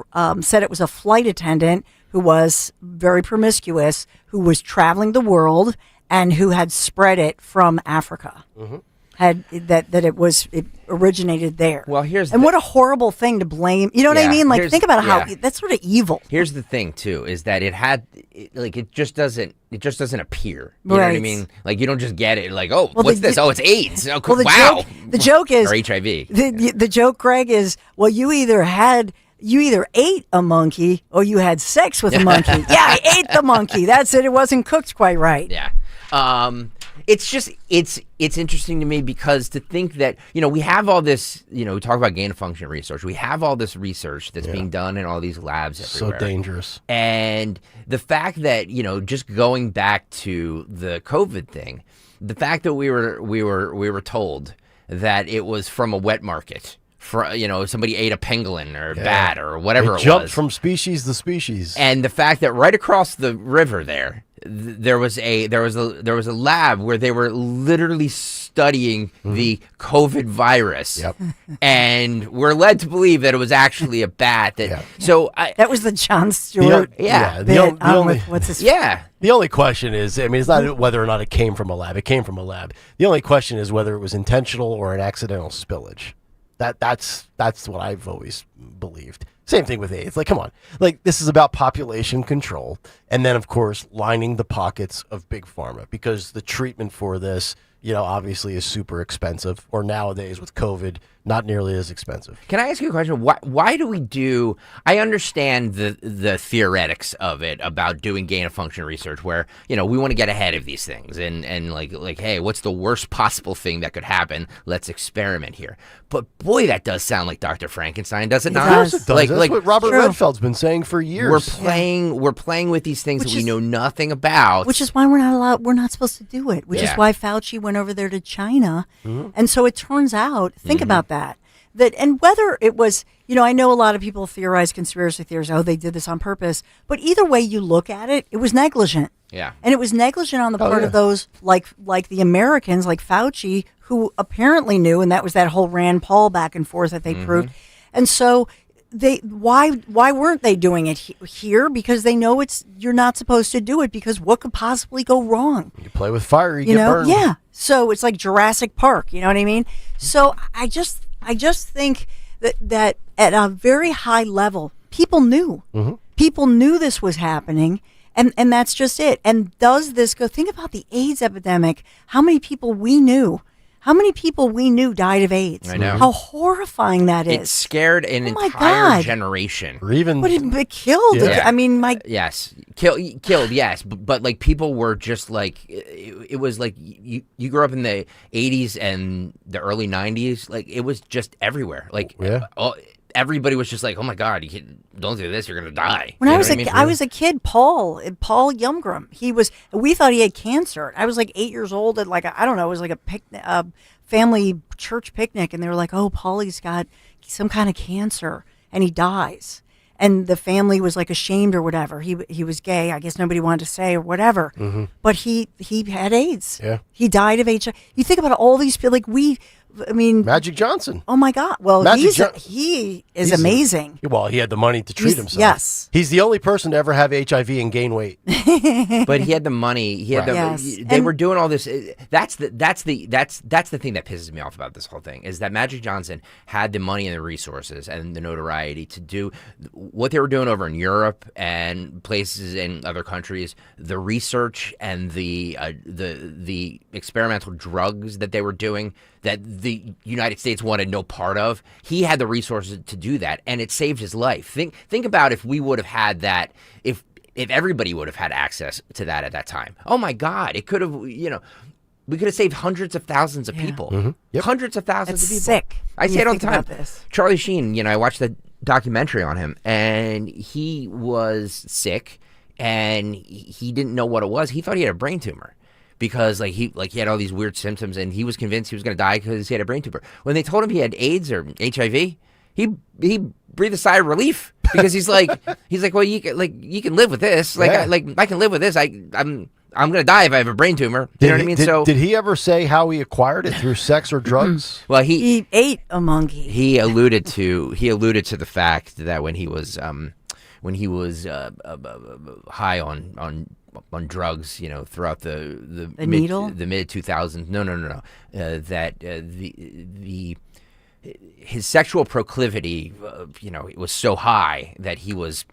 said it was a flight attendant who was very promiscuous, who was traveling the world, and who had spread it from Africa. Mm-hmm. It originated there. Well, what a horrible thing to blame. You know what I mean? Like, think about how that's sort of evil. Here's the thing too, is that it just doesn't appear. You know what I mean? Like, you don't just get it. Like, what's this? It's AIDS. Oh, well, wow. The joke is, or HIV. The joke, Greg, is, well, you either ate a monkey or you had sex with a monkey. Yeah, I ate the monkey. That's it. It wasn't cooked quite right. Yeah. It's interesting to me because to think that, we have all this, we talk about gain of function research. We have all this research that's being done in all these labs everywhere. So dangerous. And the fact that, just going back to the COVID thing, the fact that we were told that it was from a wet market. Somebody ate a pangolin or a bat or whatever it was. Jumped from species to species. And the fact that right across the river there was a lab where they were literally studying the COVID virus. Yep. And we're led to believe that it was actually a bat. That was the Jon Stewart. The only question is, it's not whether or not it came from a lab. It came from a lab. The only question is whether it was intentional or an accidental spillage. That's what I've always believed. Same thing with AIDS. Like, come on. Like, this is about population control. And then, of course, lining the pockets of Big Pharma, because the treatment for this, obviously is super expensive, or nowadays with COVID, not nearly as expensive. Can I ask you a question? Why do we do? I understand the theoretics of it about doing gain of function research, where we want to get ahead of these things and like hey, what's the worst possible thing that could happen? Let's experiment here. But boy, that does sound like Dr. Frankenstein, does it not? Of course it does. That's what Robert Redfield's been saying for years. We're playing with these things that we know nothing about, which is why we're not supposed to do it. Which is why Fauci went over there to China, and so it turns out. Think about that. And whether it was, I know a lot of people theorize conspiracy theories. Oh, they did this on purpose. But either way you look at it, it was negligent. Yeah. And it was negligent on the part of those like the Americans, like Fauci, who apparently knew, and that was that whole Rand Paul back and forth that they proved. And so why weren't they doing it here? Because they know you're not supposed to do it, because what could possibly go wrong? You play with fire, you You get know, burned. yeah. So it's like Jurassic Park, you know what I mean? So I just think that at a very high level, people knew. Mm-hmm. People knew this was happening, and that's just it. And does this go? Think about the AIDS epidemic. How many people we knew? How many people we knew died of AIDS? I know. How horrifying that is. It scared an my entire God. generation. Or even But it killed. Yeah. I mean, yes, killed. Yes, but like people were just like it was like you grew up in the 80s and the early 90s. Like it was just everywhere. Like everybody was just like, oh my God, don't do this, you're gonna die. When You I know was what mean? I was a kid, Paul Yumgrum. We thought he had cancer. I was like 8 years old at like I don't know, it was like a family church picnic, and they were like, "Oh, Paulie's got some kind of cancer, and he dies." And the family was like ashamed or whatever. He was gay. I guess nobody wanted to say or whatever. Mm-hmm. But he had AIDS. Yeah. He died of HIV. You think about all these people, like Magic Johnson. Oh my God! Well, Magic he is amazing. Well, he had the money to treat himself. Yes, he's the only person to ever have HIV and gain weight. But he had the money. He had They were doing all this. That's the thing that pisses me off about this whole thing is that Magic Johnson had the money and the resources and the notoriety to do what they were doing over in Europe and places in other countries. The research and the experimental drugs that they were doing that the United States wanted no part of. He had the resources to do that, and it saved his life. Think about if we would have had that, if everybody would have had access to that at that time. Oh my God, it could have, we could have saved hundreds of thousands of people. Mm-hmm. Yep. Hundreds of thousands of people. Sick. I say it all the time. This. Charlie Sheen, I watched the documentary on him, and he was sick, and he didn't know what it was. He thought he had a brain tumor. Because he had all these weird symptoms, and he was convinced he was going to die because he had a brain tumor. When they told him he had AIDS or HIV, he breathed a sigh of relief because he's like, well, you can live with this. I can live with this. I'm going to die if I have a brain tumor. You know what I mean? Did he ever say how he acquired it, through sex or drugs? Well, he ate a monkey. He alluded to the fact that when he was high on drugs, throughout the mid 2000s. No. That his sexual proclivity, it was so high that he was,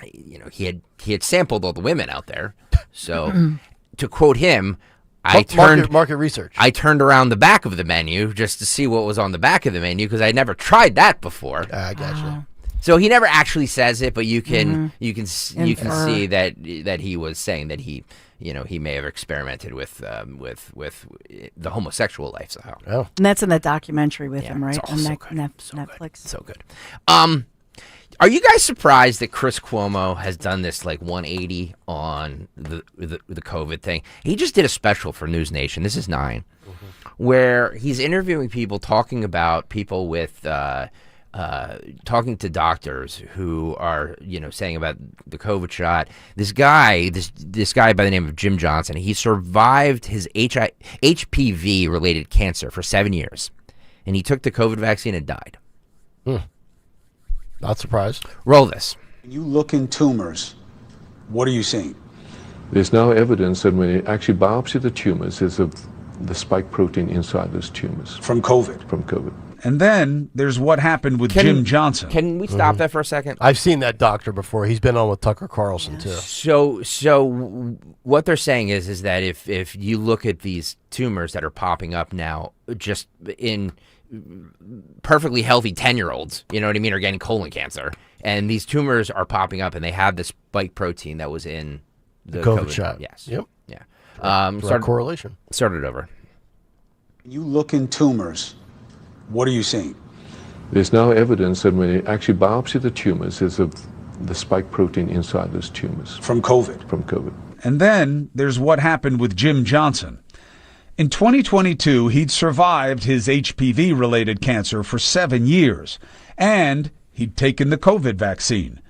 he had sampled all the women out there. So, to quote him, market research. I turned around the back of the menu just to see what was on the back of the menu because I'd never tried that before. I gotcha. So he never actually says it, but you can see that he was saying that he may have experimented with the homosexual lifestyle. Oh, and that's in that documentary with him, right? On Netflix. So good. Are you guys surprised that Chris Cuomo has done this 180 on the COVID thing? He just did a special for News Nation. This is 9, where he's interviewing people, talking about people with. Talking to doctors who are, saying about the COVID shot. This guy by the name of Jim Johnson, he survived his HPV-related cancer for 7 years, and he took the COVID vaccine and died. Not surprised. Roll this. When you look in tumors, what are you seeing? There's now evidence that when you actually biopsy the tumors, there's the spike protein inside those tumors. From COVID? From COVID. And then there's what happened with Jim Johnson. Can we stop that for a second? I've seen that doctor before. He's been on with Tucker Carlson too. So what they're saying is that if you look at these tumors that are popping up now, just in perfectly healthy 10-year-olds, you know what I mean, are getting colon cancer, and these tumors are popping up, and they have the spike protein that was in the COVID shot. Yes. Yep. Yeah. Correlation. Started over. When you look in tumors, what are you seeing? There's now evidence that when you actually biopsy the tumors, there's the spike protein inside those tumors. From COVID? From COVID. And then there's what happened with Jim Johnson. In 2022, he'd survived his HPV-related cancer for 7 years, and he'd taken the COVID vaccine.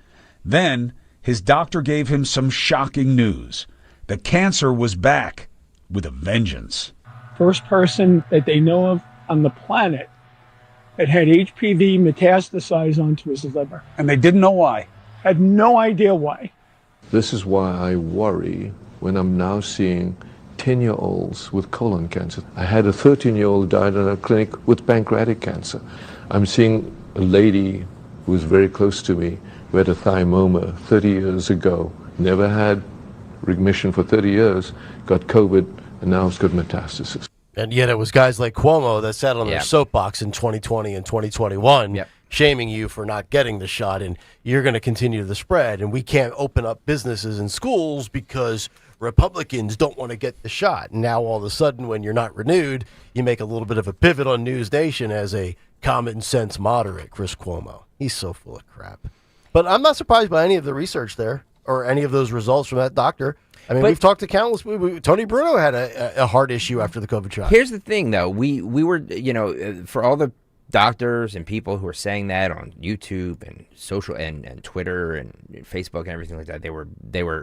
Then his doctor gave him some shocking news. The cancer was back with a vengeance. First person that they know of on the planet that had HPV metastasize onto his liver. And they didn't know why. Had no idea why. This is why I worry when I'm now seeing 10-year-olds with colon cancer. I had a 13-year-old died in a clinic with pancreatic cancer. I'm seeing a lady who was very close to me who had a thymoma 30 years ago, never had remission for 30 years, got COVID, and now has got metastasis. And yet it was guys like Cuomo that sat on their soapbox in 2020 and 2021 shaming you for not getting the shot, and you're going to continue the spread, and we can't open up businesses and schools because Republicans don't want to get the shot. And now all of a sudden, when you're not renewed, you make a little bit of a pivot on News Nation as a common sense moderate, Chris Cuomo. He's so full of crap. But I'm not surprised by any of the research there or any of those results from that doctor. I mean, we've talked to countless. Tony Bruno had a heart issue after the COVID shot. Here's the thing, though. We were, for all the doctors and people who are saying that on YouTube and social and Twitter and Facebook and everything like that, they were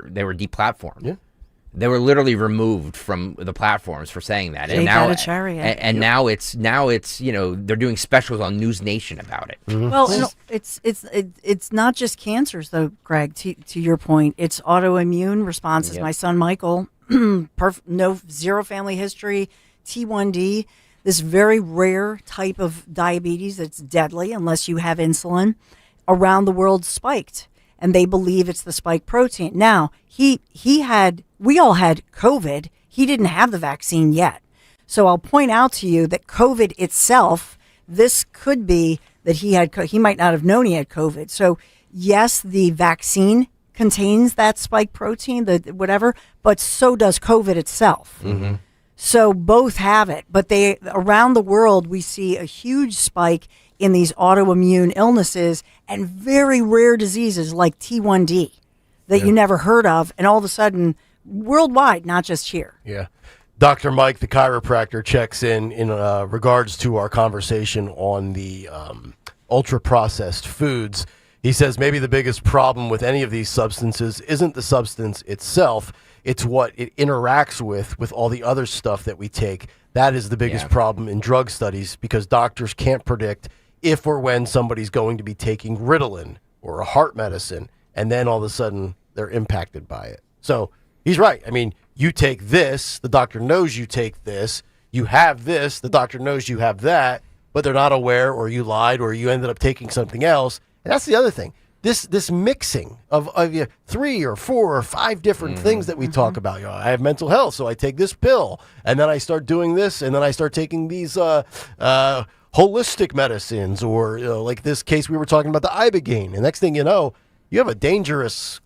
deplatformed. Yeah. They were literally removed from the platforms for saying that, and now now it's they're doing specials on News Nation about it. Mm-hmm. Well, it's not just cancers though, Greg. To your point, it's autoimmune responses. Yep. My son Michael, zero family history, T1D, this very rare type of diabetes that's deadly unless you have insulin. Around the world spiked. And they believe it's the spike protein. Now, we all had COVID. He didn't have the vaccine yet. So I'll point out to you that COVID itself, this could be that he might not have known he had COVID. So yes, the vaccine contains that spike protein, but so does COVID itself. Mm-hmm. So both have it, but around the world, we see a huge spike in these autoimmune illnesses and very rare diseases like T1D that you never heard of, and all of a sudden, worldwide, not just here. Yeah. Dr. Mike, the chiropractor, checks in regards to our conversation on the ultra-processed foods. He says maybe the biggest problem with any of these substances isn't the substance itself, it's what it interacts with all the other stuff that we take. That is the biggest problem in drug studies because doctors can't predict if or when somebody's going to be taking Ritalin or a heart medicine, and then all of a sudden they're impacted by it. So he's right. I mean, you take this, the doctor knows you take this, you have this, the doctor knows you have that, but they're not aware, or you lied, or you ended up taking something else. And that's the other thing. This mixing of 3 or 4 or 5 different things that we talk about. I have mental health, so I take this pill, and then I start doing this, and then I start taking these holistic medicines, or like this case we were talking about, the Ibogaine. And next thing you know, you have a dangerous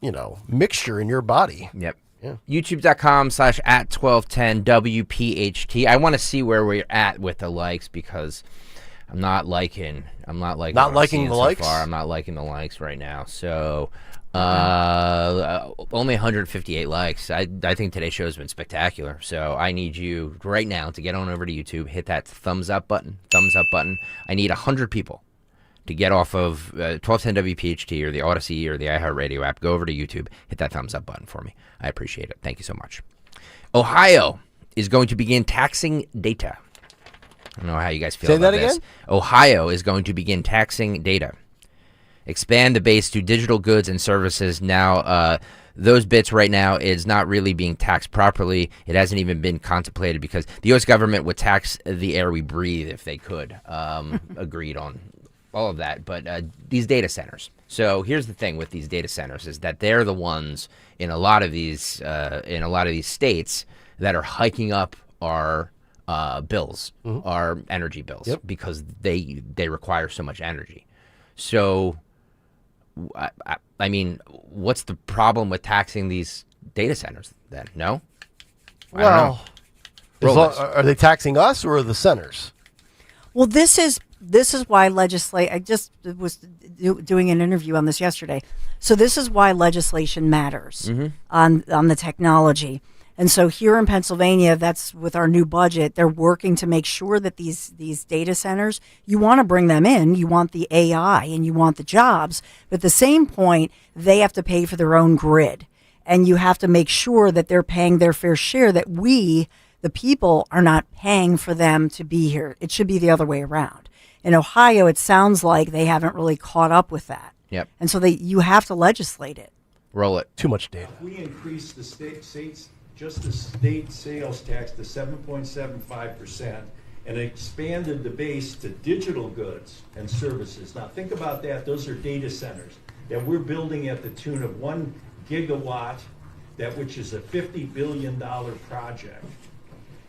mixture in your body. Yep. Yeah. YouTube.com/@1210WPHT. I want to see where we're at with the likes because I'm not liking the likes. So far. I'm not liking the likes right now. So only 158 likes. I think today's show has been spectacular. So I need you right now to get on over to YouTube, hit that thumbs up button. I need 100 people to get off of 1210WPHT or the Odyssey or the iHeartRadio app. Go over to YouTube, hit that thumbs up button for me. I appreciate it. Thank you so much. Ohio is going to begin taxing data. I don't know how you guys feel about this. Say that again? Ohio is going to begin taxing data. Expand the base to digital goods and services. Now, those bits right now is not really being taxed properly. It hasn't even been contemplated because the U.S. government would tax the air we breathe if they could. Agreed on all of that. But these data centers. So here's the thing with these data centers is that they're the ones in a lot of these states that are hiking up our bills, our energy bills, because they require so much energy. So, I mean, what's the problem with taxing these data centers then? No? Well, are they taxing us or the centers? Well, this is why I just was doing an interview on this yesterday. So this is why legislation matters on the technology. And so here in Pennsylvania, that's with our new budget, they're working to make sure that these data centers, you want to bring them in, you want the AI and you want the jobs, but at the same point, they have to pay for their own grid. And you have to make sure that they're paying their fair share, that we, the people are not paying for them to be here. It should be the other way around. In Ohio, it sounds like they haven't really caught up with that. Yep. And so you have to legislate it. Roll it. Too much data. If we increase the state sales tax to 7.75% and expanded the base to digital goods and services. Now think about that. Those are data centers that we're building at the tune of 1 gigawatt, which is a $50 billion project.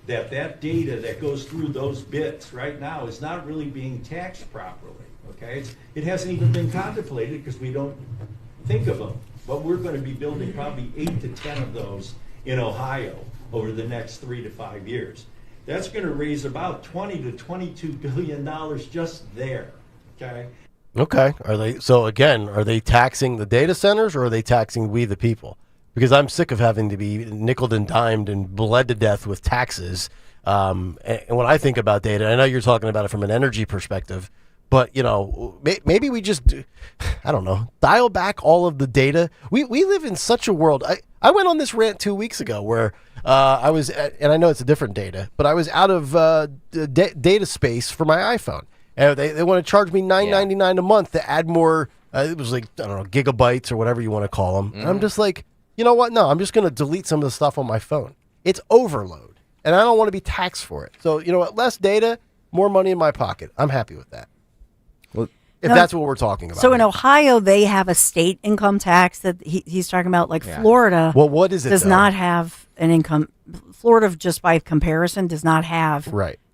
That data that goes through those bits right now is not really being taxed properly. Okay, it hasn't even been contemplated because we don't think of them. But we're going to be building probably 8 to 10 of those in Ohio over the next 3 to 5 years. That's going to raise about $20 to $22 billion just there. Okay. Okay. Are they taxing the data centers or are they taxing we the people? Because I'm sick of having to be nickeled and dimed and bled to death with taxes. And when I think about data, I know you're talking about it from an energy perspective, but maybe we just, I don't know, dial back all of the data. We live in such a world. I went on this rant 2 weeks ago where I was, and I know it's a different data, but I was out of data space for my iPhone. And they want to charge me $9.99 a month to add more. It was like, I don't know, gigabytes or whatever you want to call them. And I'm just like, you know what? No, I'm just going to delete some of the stuff on my phone. It's overload, and I don't want to be taxed for it. So, you know what? Less data, more money in my pocket. I'm happy with that. Well, if that's what we're talking about. So in Ohio, they have a state income tax that he's talking about. Like Florida, well, what is it? Does not have an income. Florida, just by comparison, does not have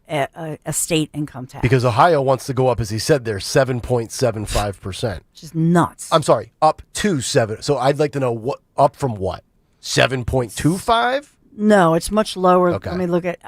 a state income tax. Because Ohio wants to go up, as he said there, 7.75%. Which is nuts. I'm sorry, up to 7. So I'd like to know what up from what? 7.25? No, it's much lower. Okay. Let me look at.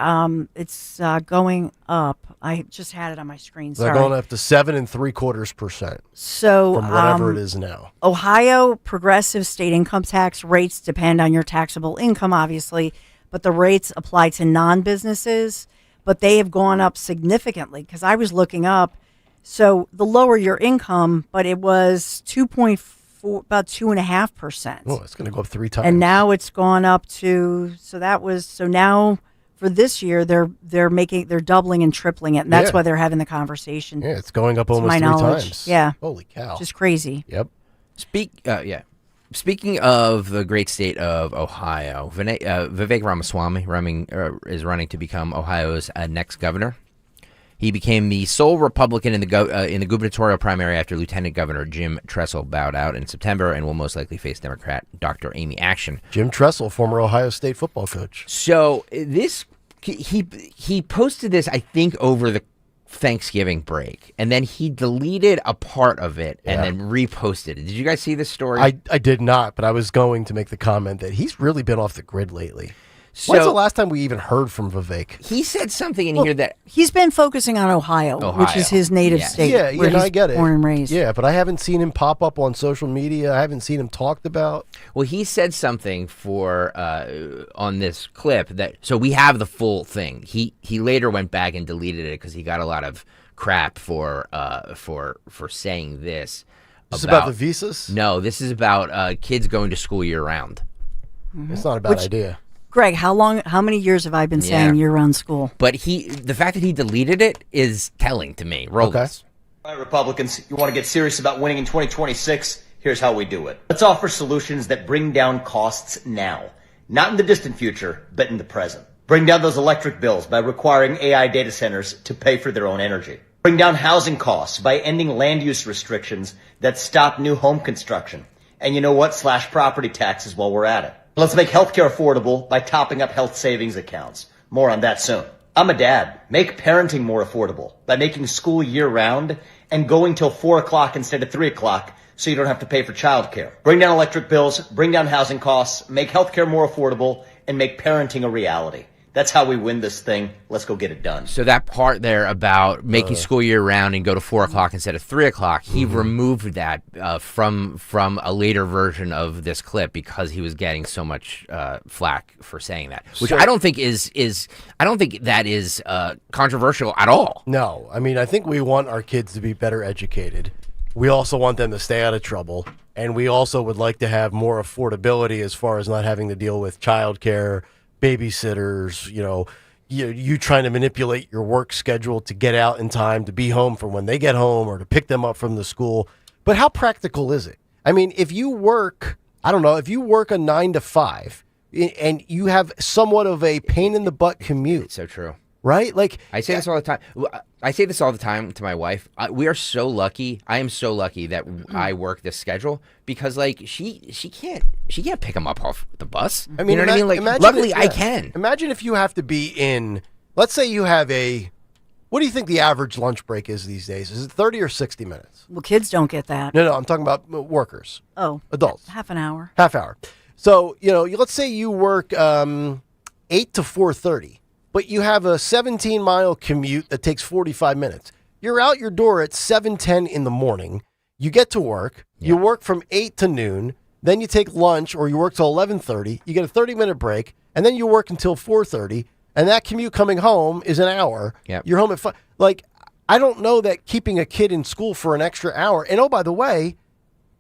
It's going up. I just had it on my screen. They're going up to 7.75%. So from whatever it is now. Ohio progressive state income tax rates depend on your taxable income, obviously, but the rates apply to non-businesses. But they have gone up significantly because I was looking up. So the lower your income, but it was 2.4, about 2.5%. Oh, it's going to go up 3 times. And now it's gone up to, so now for this year they're doubling and tripling it, and that's why they're having the conversation. Yeah, it's going up almost 3 times. Yeah, holy cow, just crazy. Yep. Speaking of the great state of Ohio, Vivek Ramaswamy is running to become Ohio's next governor. He became the sole Republican in the gubernatorial primary after Lieutenant Governor Jim Tressel bowed out in September and will most likely face Democrat Dr. Amy Action. Jim Tressel, former Ohio State football coach. So he posted this, I think, over the Thanksgiving break, and then he deleted a part of it and then reposted it. Did you guys see this story? I did not, but I was going to make the comment that he's really been off the grid lately. When's the last time we even heard from Vivek? He said something in here that he's been focusing on Ohio, which is his native state. Yeah, where he's I get it. Born and raised. Yeah, but I haven't seen him pop up on social media. I haven't seen him talked about. Well, he said something for on this clip that. So we have the full thing. He later went back and deleted it because he got a lot of crap for saying this. Is this about the visas? No, this is about kids going to school year round. Mm-hmm. It's not a bad idea. Greg, how many years have I been saying year-round school? But the fact that he deleted it is telling to me. Roll this. All right, Republicans, you want to get serious about winning in 2026? Here's how we do it. Let's offer solutions that bring down costs now. Not in the distant future, but in the present. Bring down those electric bills by requiring AI data centers to pay for their own energy. Bring down housing costs by ending land use restrictions that stop new home construction. And you know what? Slash property taxes while we're at it. Let's make healthcare affordable by topping up health savings accounts. More on that soon. I'm a dad. Make parenting more affordable by making school year-round and going till 4 o'clock instead of 3 o'clock so you don't have to pay for childcare. Bring down electric bills, bring down housing costs, make healthcare more affordable, and make parenting a reality. That's how we win this thing. Let's go get it done. So that part there about making school year round and go to 4 o'clock instead of 3 o'clock, he removed that from a later version of this clip because he was getting so much flack for saying that, which I don't think I don't think that is controversial at all. No, I mean I think we want our kids to be better educated. We also want them to stay out of trouble, and we also would like to have more affordability as far as not having to deal with childcare. babysitters, you trying to manipulate your work schedule to get out in time to be home for when they get home or to pick them up from the school. But how practical is it? I mean, if you work, I don't know, if you work a 9 to 5 and you have somewhat of a pain in the butt commute. It's so true. Right? Like I say this all the time. I say this all the time to my wife. We are so lucky. I am so lucky that I work this schedule because, like, she can't pick him up off the bus. I mean, you know what I mean? Like, luckily, I can. Imagine if you have to be in. Let's say you have what do you think the average lunch break is these days? Is it 30 or 60 minutes? Well, kids don't get that. No, I'm talking about workers. Oh, adults. Half an hour. Half hour. So let's say you work 8 to 4:30. But you have a 17-mile commute that takes 45 minutes. You're out your door at 7:10 in the morning. You get to work. You work from 8 to noon. Then you take lunch or you work till 11:30. You get a 30-minute break. And then you work until 4:30. And that commute coming home is an hour. Yep. You're home at 5. Like, I don't know that keeping a kid in school for an extra hour. And, oh, by the way,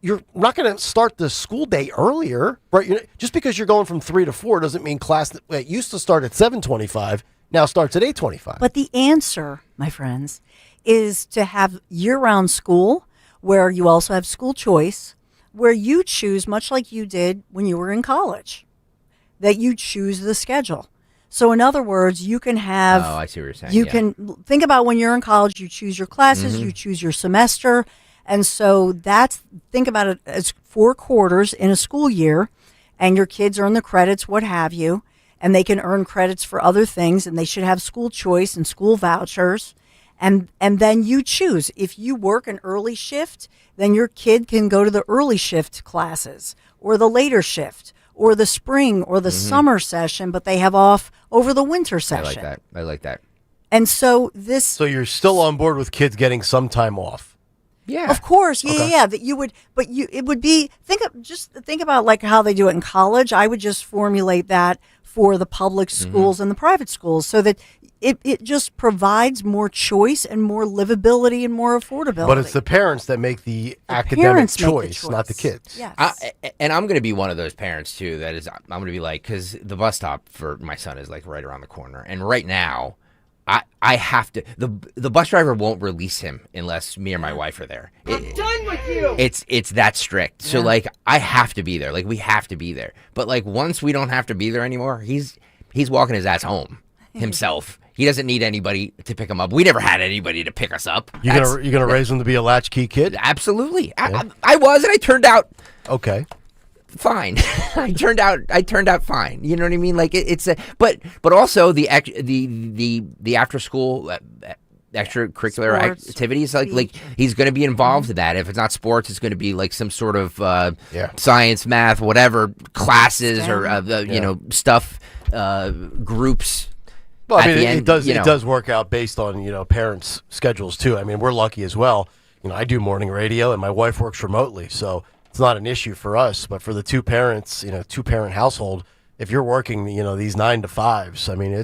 you're not going to start the school day earlier, right? Just because you're going from 3 to 4 doesn't mean class that used to start at 7:25 now starts at 8:25. But the answer, my friends, is to have year-round school where you also have school choice, where you choose, much like you did when you were in college, that you choose the schedule. So in other words, you can have... Oh, I see what you're saying. You can think about when you're in college, you choose your classes, you choose your semester. And so think about it as 4 quarters in a school year, and your kids earn the credits, what have you, and they can earn credits for other things, and they should have school choice and school vouchers. And then you choose. If you work an early shift, then your kid can go to the early shift classes or the later shift or the spring or the summer session, but they have off over the winter session. I like that. And so So you're still on board with kids getting some time off. Yeah. Of course. Yeah. That you would, but it would be, think about like how they do it in college. I would just formulate that for the public schools and the private schools so that it just provides more choice and more livability and more affordability. But it's the parents that make the academic choice, not the kids. Yes. And I'm going to be one of those parents too. That is, I'm going to be like, because the bus stop for my son is like right around the corner, and right now, I have to. The bus driver won't release him unless me or my wife are there. I'm done with you. It's that strict. So like, I have to be there. Like, we have to be there. But like, once we don't have to be there anymore, he's walking his ass home himself. He doesn't need anybody to pick him up. We never had anybody to pick us up. You gonna raise him to be a latchkey kid? Absolutely. Yeah. I was, and I turned out okay. Fine. I turned out fine. You know what I mean? Like but also the after school extracurricular activities, like he's going to be involved in that. If it's not sports, it's going to be like some sort of science, math, whatever classes or stuff groups. Well, I mean, it does work out based on parents' schedules too. I mean, we're lucky as well. I do morning radio, and my wife works remotely, so it's not an issue for us. But for the two parents, 2-parent household, if you're working, these 9 to 5s, I mean,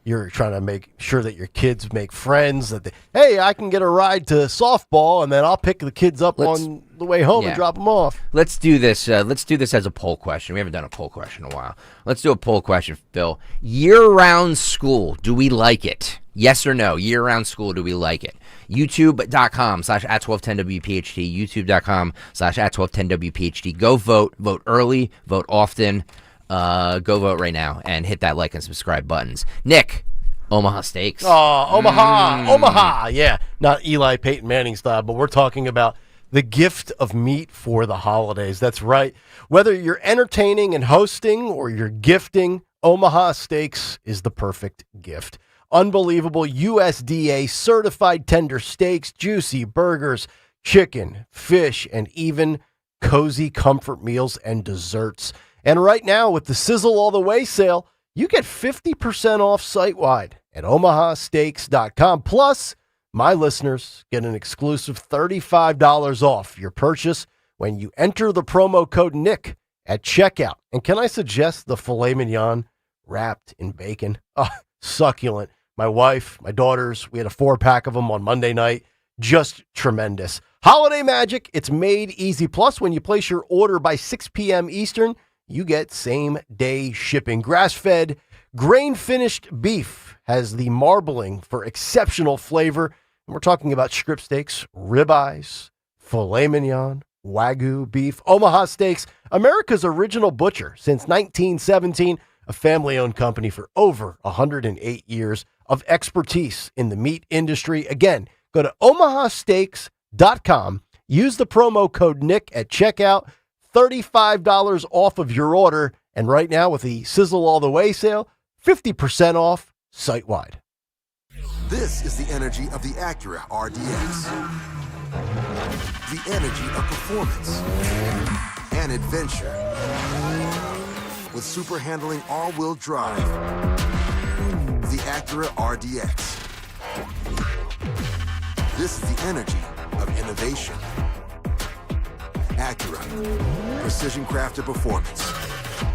you're trying to make sure that your kids make friends. That hey, I can get a ride to softball, and then I'll pick the kids up on the way home and drop them off. Let's do this. Let's do this as a poll question. We haven't done a poll question in a while. Let's do a poll question, Phil. Year-round school, do we like it? Yes or no? Year-round school, do we like it? YouTube.com/@1210WPHT. YouTube.com/@1210WPHT. Go vote. Vote early. Vote often. Go vote right now and hit that like and subscribe buttons. Nick, Omaha Steaks. Oh, Omaha. Yeah. Not Eli Peyton Manning style, but we're talking about the gift of meat for the holidays. That's right. Whether you're entertaining and hosting or you're gifting, Omaha Steaks is the perfect gift. Unbelievable USDA certified tender steaks, juicy burgers, chicken, fish, and even cozy comfort meals and desserts. And right now, with the Sizzle All the Way sale, you get 50% off site-wide at omahasteaks.com. Plus, my listeners get an exclusive $35 off your purchase when you enter the promo code Nick at checkout. And can I suggest the filet mignon wrapped in bacon? Oh, succulent. My wife, my daughters, we had a 4-pack of them on Monday night. Just tremendous. Holiday magic, it's made easy. Plus, when you place your order by 6 p.m. Eastern, you get same-day shipping. Grass-fed, Grain-finished beef has the marbling for exceptional flavor. And we're talking about strip steaks, ribeyes, filet mignon, Wagyu beef, Omaha Steaks, America's original butcher since 1917, a family-owned company for over 108 years of expertise in the meat industry. Again, go to omahasteaks.com, use the promo code Nick at checkout, $35 off of your order, and right now with the Sizzle All the Way sale, 50% off site-wide. This is the energy of the Acura RDX. The energy of performance and adventure. With super handling all-wheel drive. The Acura RDX. This is the energy of innovation. Acura. Precision crafted performance.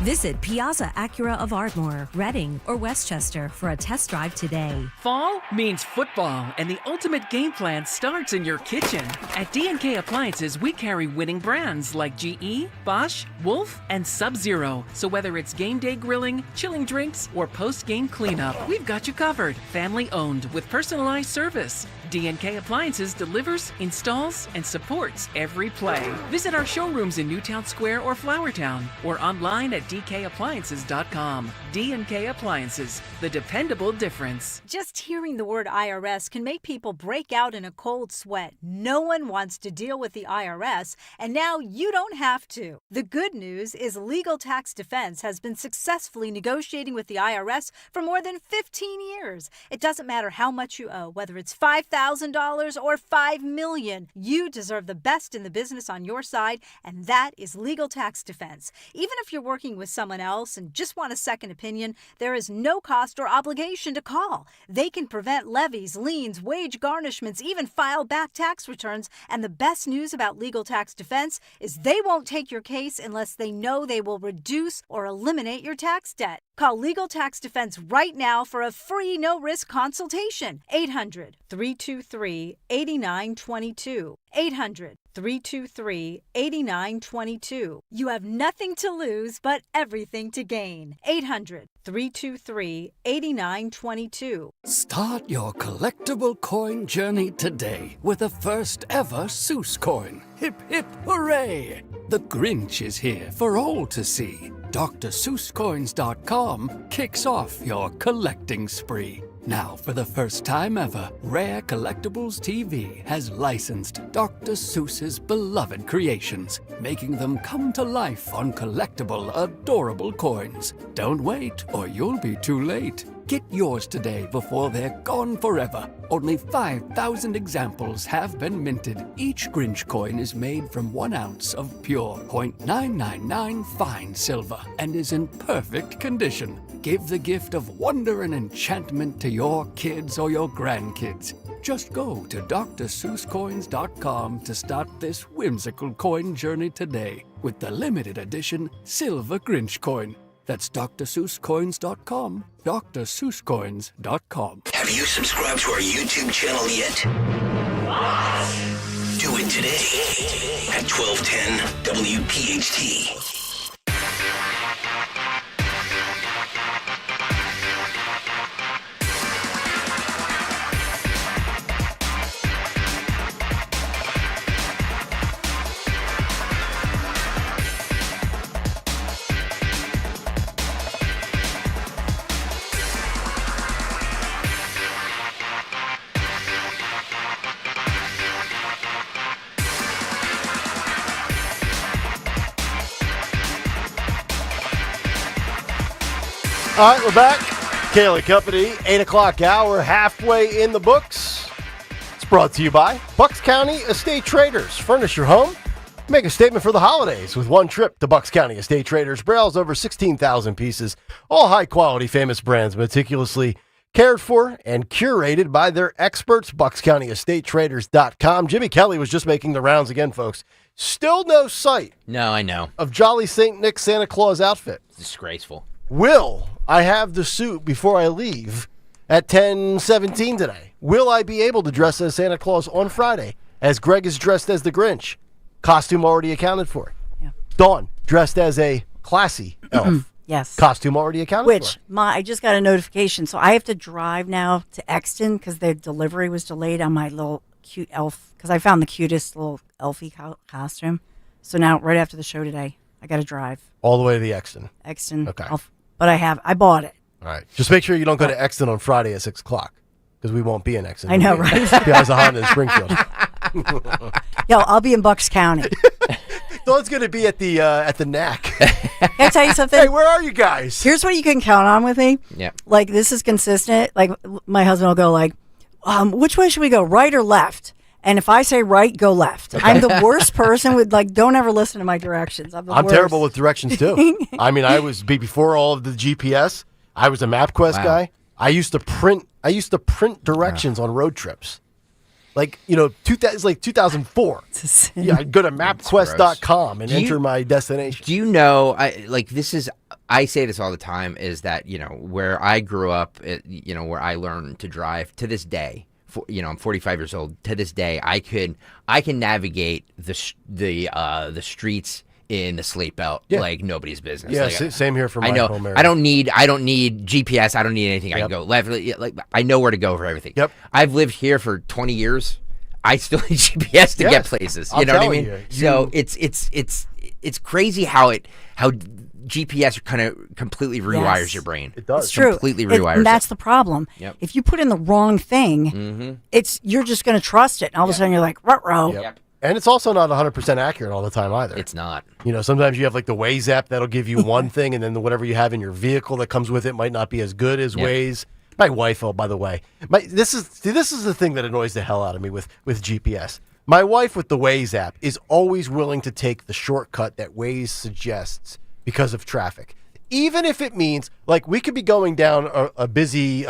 Visit Piazza Acura of Ardmore, Reading, or Westchester for a test drive today. Fall means football, and the ultimate game plan starts in your kitchen. At D&K Appliances, we carry winning brands like GE, Bosch, Wolf, and Sub-Zero. So whether it's game day grilling, chilling drinks, or post-game cleanup, we've got you covered. Family owned with personalized service. D&K Appliances delivers, installs, and supports every play. Visit our showrooms in Newtown Square or Flowertown, or online at dkappliances.com. D&K Appliances, the dependable difference. Just hearing the word IRS can make people break out in a cold sweat. No one wants to deal with the IRS, and now you don't have to. The good news is Legal Tax Defense has been successfully negotiating with the IRS for more than 15 years. It doesn't matter how much you owe, whether it's $5,000 or $5 million. You deserve the best in the business on your side, and that is Legal Tax Defense. Even if you're working with someone else and just want a second opinion, there is no cost or obligation to call. They can prevent levies, liens, wage garnishments, even file back tax returns. And the best news about Legal Tax Defense is they won't take your case unless they know they will reduce or eliminate your tax debt. Call Legal Tax Defense right now for a free no-risk consultation. 800-323-8922. 800-323-8922. You have nothing to lose but everything to gain. 800-323-8922. Start your collectible coin journey today with the first ever Seuss coin. Hip, hip, hooray! The Grinch is here for all to see. DrSeussCoins.com kicks off your collecting spree. Now, for the first time ever, Rare Collectibles TV has licensed Dr. Seuss's beloved creations, making them come to life on collectible, adorable coins. Don't wait, or you'll be too late. Get yours today before they're gone forever. Only 5,000 examples have been minted. Each Grinch coin is made from 1 ounce of pure .999 fine silver and is in perfect condition. Give the gift of wonder and enchantment to your kids or your grandkids. Just go to DrSeussCoins.com to start this whimsical coin journey today with the limited edition Silver Grinch coin. That's DrSeussCoins.com, DrSeussCoins.com. Have you subscribed to our YouTube channel yet? Do it today at 1210 WPHT. All right, we're back. Kayal Company, 8 o'clock hour, halfway in the books. It's brought to you by Bucks County Estate Traders. Furnish your home. Make a statement for the holidays with one trip to Bucks County Estate Traders. Browse over 16,000 pieces, all high-quality, famous brands, meticulously cared for and curated by their experts, BucksCountyEstateTraders.com. Jimmy Kelly was just making the rounds again, folks. Still no sight. No, I know. Of Jolly St. Nick Santa Claus outfit. It's disgraceful. Will I have the suit before I leave at 10:17 today? Will I be able to dress as Santa Claus on Friday as Greg is dressed as the Grinch? Costume already accounted for. Yeah. Dawn dressed as a classy elf. Yes. Costume already accounted Which for. I just got a notification, so I have to drive now to Exton because their delivery was delayed on my little cute elf. Because I found the cutest little elfie costume. So now, right after the show today, I got to drive All the way to the Exton. Exton. Okay. But I bought it. All right. Just make sure you don't go to Exton on Friday at 6 o'clock because we won't be in Exton. I know, We'll be right? Piazza Honda in Springfield. Yo, I'll be in Bucks County. Dawn's going to be at the NAC. Can I tell you something? Hey, where are you guys? Here's what you can count on with me. Yeah. Like, this is consistent. Like, my husband will go like, which way should we go, right or left? And if I say right, go left. I'm the worst person with, like, don't ever listen to my directions. I'm worst. terrible with directions, too. I mean, I was, before all of the GPS, I was a MapQuest guy. I used to print directions on road trips. Like, it's like 2004. Yeah, I'd go to mapquest.com and enter my destination. Do you know, I say this all the time, is that, where I grew up, where I learned to drive to this day, I'm 45 years old, to this day, I can navigate the streets in the slate belt like nobody's business. Yeah, like, same here for my home area. I don't need GPS. I don't need anything. I can go left. Like, I know where to go for everything. Yep. I've lived here for 20 years. I still need GPS to get places. You know what I mean? So it's crazy how GPS kind of completely rewires your brain. It does. It's true. Completely rewires and that's it. the problem. Yep. If you put in the wrong thing, you're just going to trust it. And all of a sudden you're like, ruh-roh. Yep. And it's also not 100% accurate all the time either. It's not. Sometimes you have like the Waze app that'll give you one thing, and then whatever you have in your vehicle that comes with it might not be as good as Waze. My wife, by the way, this is the thing that annoys the hell out of me with GPS. My wife with the Waze app is always willing to take the shortcut that Waze suggests because of traffic, even if it means like we could be going down a busy.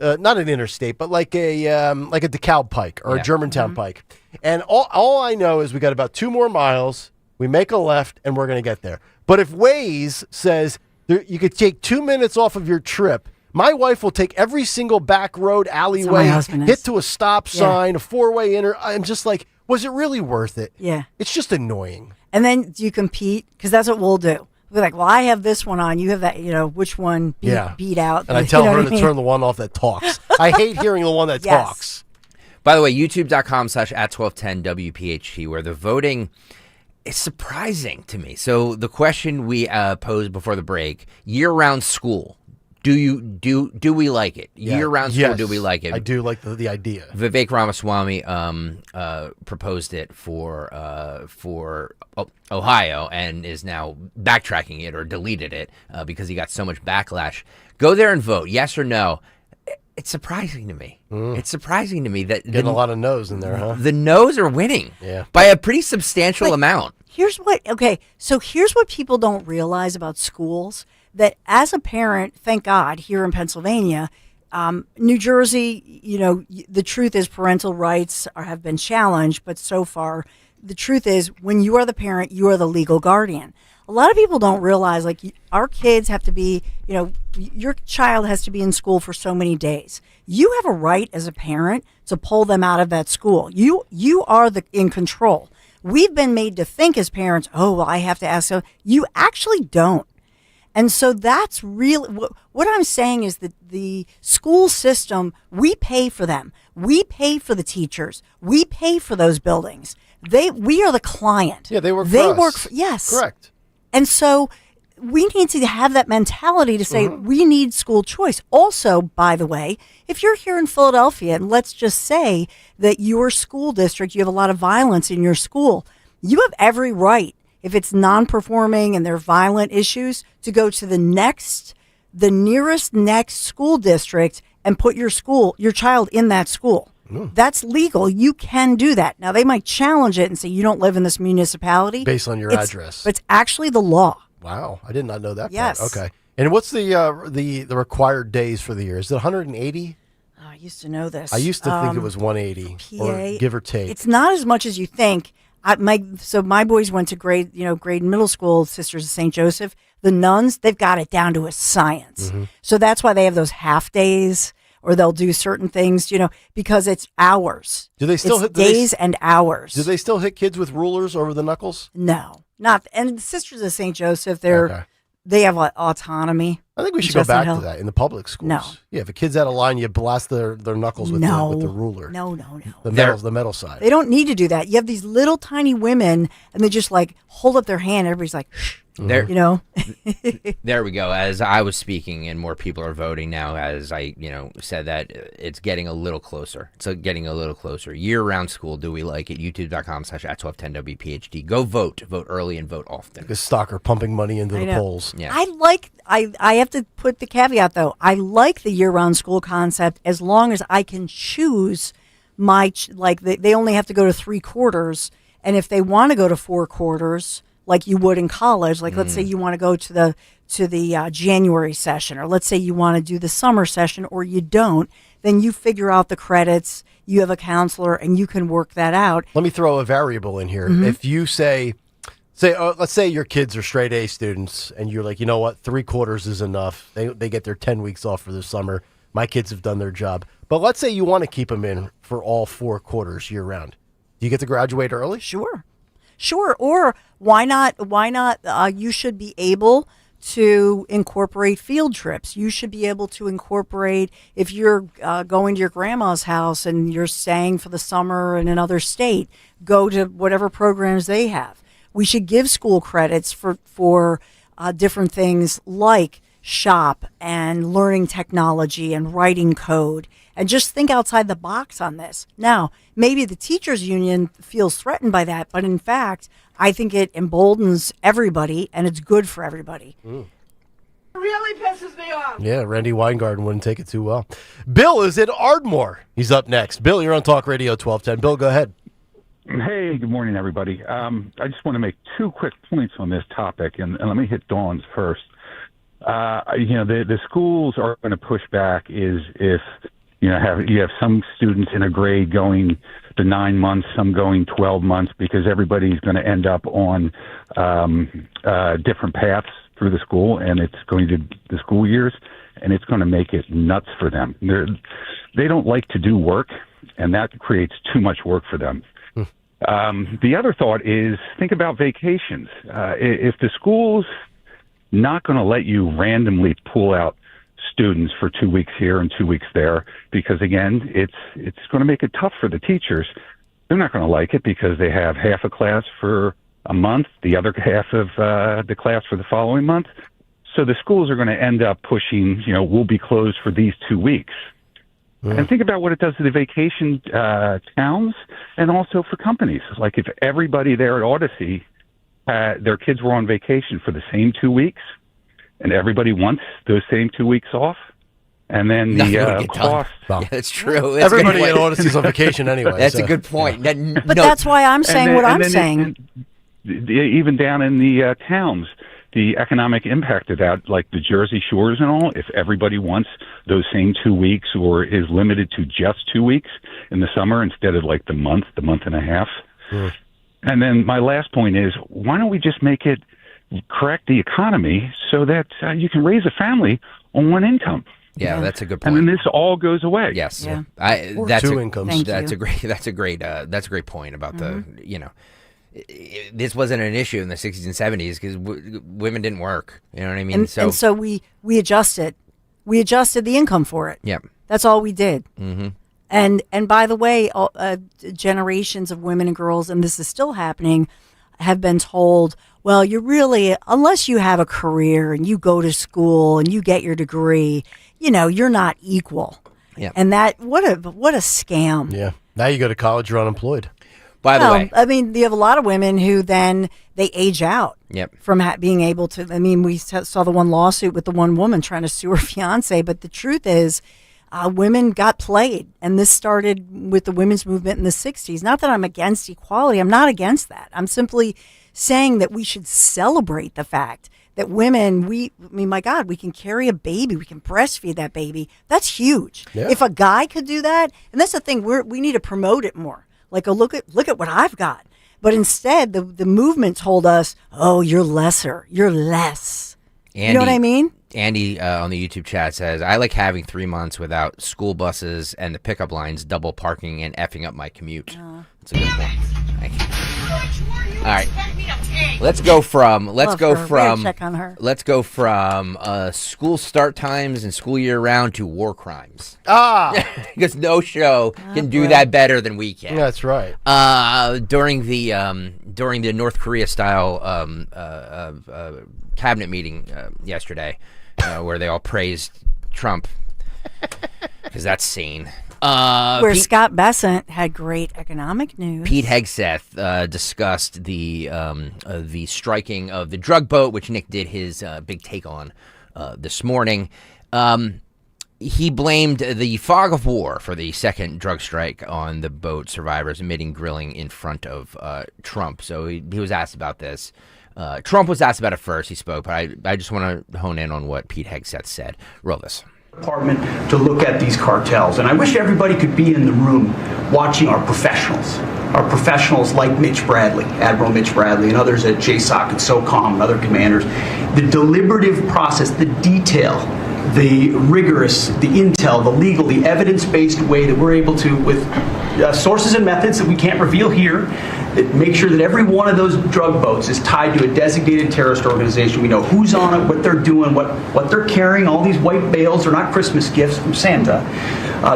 Not an interstate, but like a DeKalb Pike or a Germantown Pike. And all I know is we got about 2 more miles, we make a left, and we're going to get there. But if Waze says you could take 2 minutes off of your trip, my wife will take every single back road, alleyway, hit to a stop sign, a 4-way I'm just like, was it really worth it? Yeah. It's just annoying. And then you compete, because that's what we'll do. We're like, well, I have this one on. You have that, which one beat out. And I tell her to turn the one off that talks. I hate hearing the one that talks. By the way, youtube.com/@1210 WPHT, where the voting is surprising to me. So the question we posed before the break, year-round school. Do we like it? Year-round school, do we like it? I do like the idea. Vivek Ramaswamy proposed it for Ohio and is now backtracking it or deleted it because he got so much backlash. Go there and vote, yes or no. It's surprising to me. It's surprising to me that getting a lot of no's in there, huh? The no's are winning by a pretty substantial amount. Here's what people don't realize about schools. That as a parent, thank God, here in Pennsylvania, New Jersey, the truth is parental rights have been challenged, but so far, the truth is when you are the parent, you are the legal guardian. A lot of people don't realize, like, our kids have to be, your child has to be in school for so many days. You have a right as a parent to pull them out of that school. You are in control. We've been made to think as parents, oh, well, I have to ask them. You actually don't. And so that's really what I'm saying is that the school system, we pay for them. We pay for the teachers. We pay for those buildings. We are the client. Yeah, they work for us. Yes. Correct. And so we need to have that mentality to say we need school choice. Also, by the way, if you're here in Philadelphia and let's just say that your school district, you have a lot of violence in your school, you have every right, if it's non-performing and there are violent issues, to go to the nearest next school district and put your child in that school. That's legal. You can do that. Now, they might challenge it and say you don't live in this municipality. Based on your address. But it's actually the law. Wow. I did not know that Yes. part. Okay. And what's the required days for the year? Is it 180? Oh, I used to know this. I used to think it was 180 or give or take. It's not as much as you think. My boys went to grade middle school, Sisters of St. Joseph. The nuns, they've got it down to a science. So that's why they have those half days, or they'll do certain things, because it's hours. Do they still hit days and hours? Do they still hit kids with rulers over the knuckles? No, not. And the Sisters of St. Joseph, They have autonomy. I think we should go back to that in the public schools. No. Yeah, if a kid's out of line, you blast their knuckles with, with the ruler. No. The metal side. They don't need to do that. You have these little tiny women, and they just like hold up their hand. Everybody's like, shh. There, you know. There we go. As I was speaking, and more people are voting now. As I, said that it's getting a little closer. It's getting a little closer. Year-round school. Do we like it? YouTube.com/@1210 WPHT. Go vote. Vote early and vote often. The stalker pumping money into the polls. Yeah. I have to put the caveat though. I like the year-round school concept as long as I can choose they only have to go to 3 quarters, and if they want to go to 4 quarters. Like you would in college, like let's say you want to go to the January session, or let's say you want to do the summer session, or you don't, then you figure out the credits. You have a counselor, and you can work that out. Let me throw a variable in here. If you say, let's say your kids are straight A students, and you're like, you know what, 3 quarters is enough. They get their 10 weeks off for the summer. My kids have done their job. But let's say you want to keep them in for all 4 quarters year round. Do you get to graduate early? Sure. Or why not? You should be able to incorporate field trips. You should be able to incorporate, if you're going to your grandma's house and you're staying for the summer in another state, go to whatever programs they have. We should give school credits for different things like shop and learning technology and writing code, and just think outside the box on this. Now, maybe the teachers union feels threatened by that, but in fact, I think it emboldens everybody and it's good for everybody. It really pisses me off. Yeah, Randy Weingarten wouldn't take it too well. Bill is in Ardmore. He's up next. Bill, you're on Talk Radio 1210. Bill, go ahead. Hey, good morning, everybody. I just want to make 2 quick points on this topic, and let me hit Dawn's first. The schools are going to push back is if you have some students in a grade going to 9 months, some going 12 months, because everybody's going to end up on different paths through the school, and it's going to the school years, and it's going to make it nuts for them. They don't like to do work, and that creates too much work for them. The other thought is, think about vacations. If the school's not going to let you randomly pull out students for 2 weeks here and 2 weeks there, because again, it's going to make it tough for the teachers. They're not going to like it because they have half a class for a month, the other half of the class for the following month. So the schools are going to end up pushing, we'll be closed for these 2 weeks. And think about what it does to the vacation towns and also for companies. Like if everybody there at Odyssey, their kids were on vacation for the same 2 weeks, and everybody wants those same 2 weeks off, and then the cost. Yeah, that's true. That's everybody at Odyssey's on vacation anyway. That's a good point. But that's why I'm saying what I'm saying. Even down in the towns, the economic impact of that, like the Jersey Shores and all, if everybody wants those same 2 weeks or is limited to just 2 weeks in the summer instead of like the month and a half. And then my last point is, why don't we just make it correct the economy so that you can raise a family on one income? Yeah, that's a good point. And then this all goes away. Yes, yeah. That's 2 incomes. That's a great point about the this wasn't an issue in the 60s and 70s because women didn't work. You know what I mean? And so we adjusted. We adjusted the income for it. Yep. That's all we did. Mm-hmm. And by the way, generations of women and girls, and this is still happening, have been told, well, you're really, unless you have a career and you go to school and you get your degree, you're not equal. Yeah. And that, what a scam. Yeah. Now you go to college, you're unemployed. By the way, I mean, you have a lot of women who then they age out from being able to. I mean, we saw the one lawsuit with the one woman trying to sue her fiance, but the truth is, women got played, and this started with the women's movement in the 60s. Not that I'm against equality. I'm not against that. I'm simply saying that we should celebrate the fact that women, my God, we can carry a baby. We can breastfeed that baby. That's huge. Yeah. If a guy could do that, and that's the thing, we need to promote it more. Like, look at what I've got. But instead, the movement told us, oh, you're lesser. You're less. Andy, you know what I mean? Andy on the YouTube chat says, I like having 3 months without school buses and the pickup lines double parking and effing up my commute. It's a good point. Thank you. All right. Let's go from school start times and school year round to war crimes. Because no show can do that better than we can. That's right. During the North Korea style cabinet meeting yesterday, where they all praised Trump, because that's sane. Where Scott Bessent had great economic news. Pete Hegseth discussed the striking of the drug boat, which Nick did his big take on this morning. He blamed the fog of war for the second drug strike on the boat survivors, admitting grilling in front of Trump. So he was asked about this. Trump was asked about it first. He spoke, but I just want to hone in on what Pete Hegseth said. Roll this. Department to look at these cartels. And I wish everybody could be in the room watching our professionals like Mitch Bradley, Admiral Mitch Bradley, and others at JSOC and SOCOM and other commanders. The deliberative process, the detail, the rigorous, the intel, the legal, the evidence-based way that we're able to, with sources and methods that we can't reveal here, that make sure that every one of those drug boats is tied to a designated terrorist organization. We know who's on it, what they're doing, what they're carrying. All these white bales are not Christmas gifts from Santa.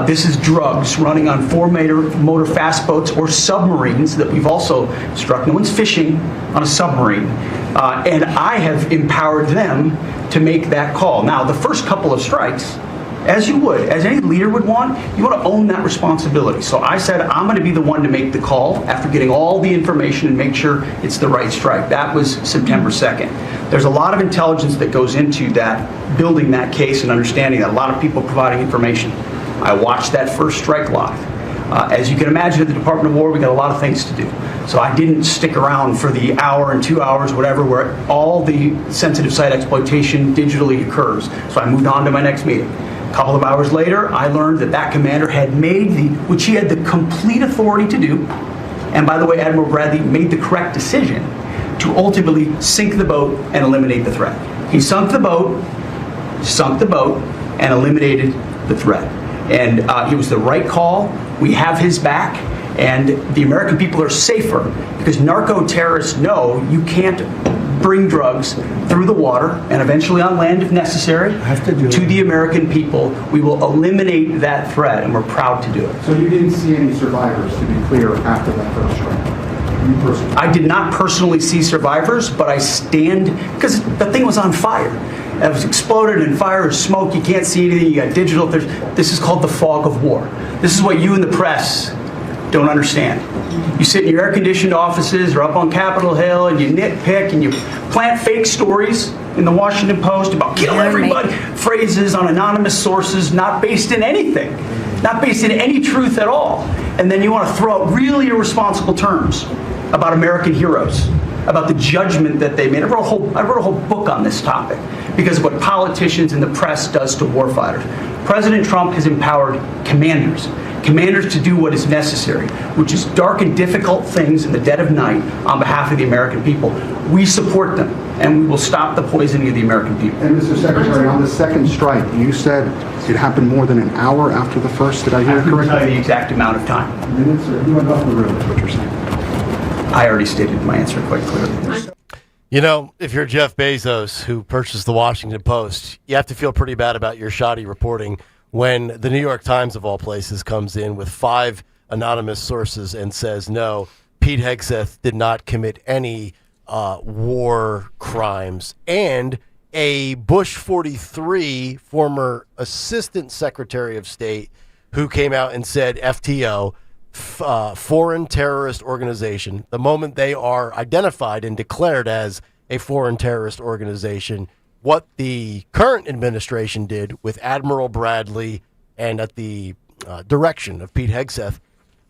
This is drugs running on four-motor fast boats or submarines that we've also struck. No one's fishing on a submarine. And I have empowered them to make that call. Now, the first couple of strikes, as any leader would want, you want to own that responsibility. So I said, I'm going to be the one to make the call after getting all the information and make sure it's the right strike. That was September 2nd. There's a lot of intelligence that goes into that, building that case and understanding that, a lot of people providing information. I watched that first strike live. As you can imagine, at the Department of War, we got a lot of things to do. So I didn't stick around for the hour and 2 hours, whatever, where all the sensitive site exploitation digitally occurs. So I moved on to my next meeting. A couple of hours later, I learned that commander had made which he had the complete authority to do, and by the way, Admiral Bradley made the correct decision to ultimately sink the boat and eliminate the threat. He sunk the boat, and eliminated the threat. And it was the right call. We have his back, and the American people are safer because narco-terrorists know you can't bring drugs through the water and eventually on land if necessary to the American people. We will eliminate that threat, and we're proud to do it. So you didn't see any survivors, to be clear, after that first strike? I did not personally see survivors, but I stand, because the thing was on fire. It was exploded and fire and smoke. You can't see anything. You got digital. This is called the fog of war. This is what you in the press don't understand. You sit in your air-conditioned offices or up on Capitol Hill and you nitpick and you plant fake stories in the Washington Post about kill everybody, phrases on anonymous sources not based in anything, not based in any truth at all. And then you want to throw out really irresponsible terms about American heroes, about the judgment that they made. I wrote a whole book on this topic because of what politicians and the press does to warfighters. President Trump has empowered commanders to do what is necessary, which is dark and difficult things in the dead of night on behalf of the American people. We support them, and we will stop the poisoning of the American people. And Mr. Secretary, on the second strike, you said it happened more than an hour after the first. Did I hear it correctly? I can tell you the exact amount of time. Minutes, or you went off the road, is what you're saying. I already stated my answer quite clearly. You know, if you're Jeff Bezos, who purchased the Washington Post, you have to feel pretty bad about your shoddy reporting when the New York Times, of all places, comes in with 5 anonymous sources and says, no, Pete Hegseth did not commit any war crimes. And a Bush 43 former assistant secretary of state who came out and said FTO, foreign terrorist organization, the moment they are identified and declared as a foreign terrorist organization, what the current administration did with Admiral Bradley and at the direction of Pete Hegseth,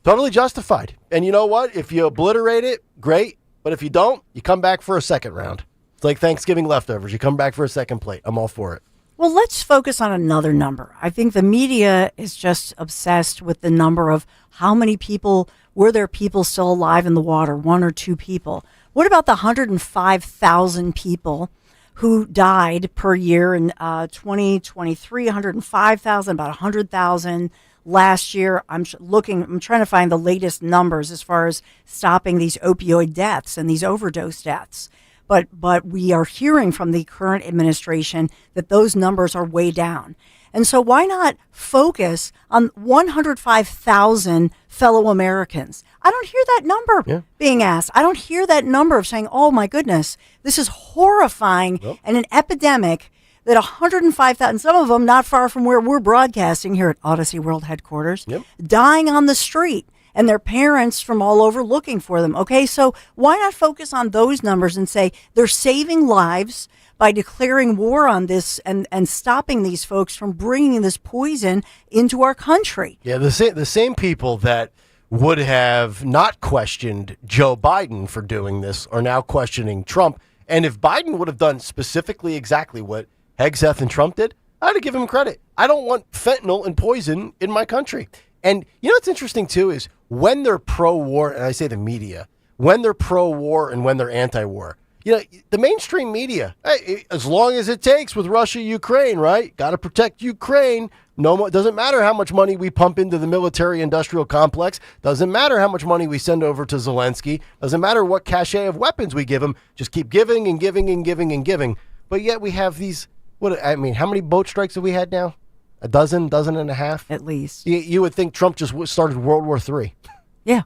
totally justified. And you know what? If you obliterate it, great. But if you don't, you come back for a second round. It's like Thanksgiving leftovers. You come back for a second plate. I'm all for it. Well, let's focus on another number. I think the media is just obsessed with the number of how many people, were there people still alive in the water, 1 or 2 people? What about the 105,000 people who died per year in 2023, 105,000, about 100,000 last year. I'm trying to find the latest numbers as far as stopping these opioid deaths and these overdose deaths. But we are hearing from the current administration that those numbers are way down. And so why not focus on 105,000 fellow Americans? I don't hear that number being asked. I don't hear that number of saying, oh my goodness, this is horrifying and an epidemic that 105,000, some of them not far from where we're broadcasting here at Odyssey World Headquarters, dying on the street. And their parents from all over looking for them. Okay, so why not focus on those numbers and say they're saving lives by declaring war on this and stopping these folks from bringing this poison into our country? Yeah, the same people that would have not questioned Joe Biden for doing this are now questioning Trump. And if Biden would have done specifically exactly what Hegseth and Trump did, I'd have given him credit. I don't want fentanyl and poison in my country. And you know what's interesting, too, is when they're pro-war, and I say the media, when they're pro-war and when they're anti-war, you know, the mainstream media, hey, as long as it takes with Russia, Ukraine, right? Got to protect Ukraine. No, doesn't matter how much money we pump into the military-industrial complex. Doesn't matter how much money we send over to Zelensky. Doesn't matter what cachet of weapons we give him. Just keep giving and giving and giving and giving. But yet we have these, how many boat strikes have we had now? A dozen and a half? At least. You would think Trump just started World War III. Yeah.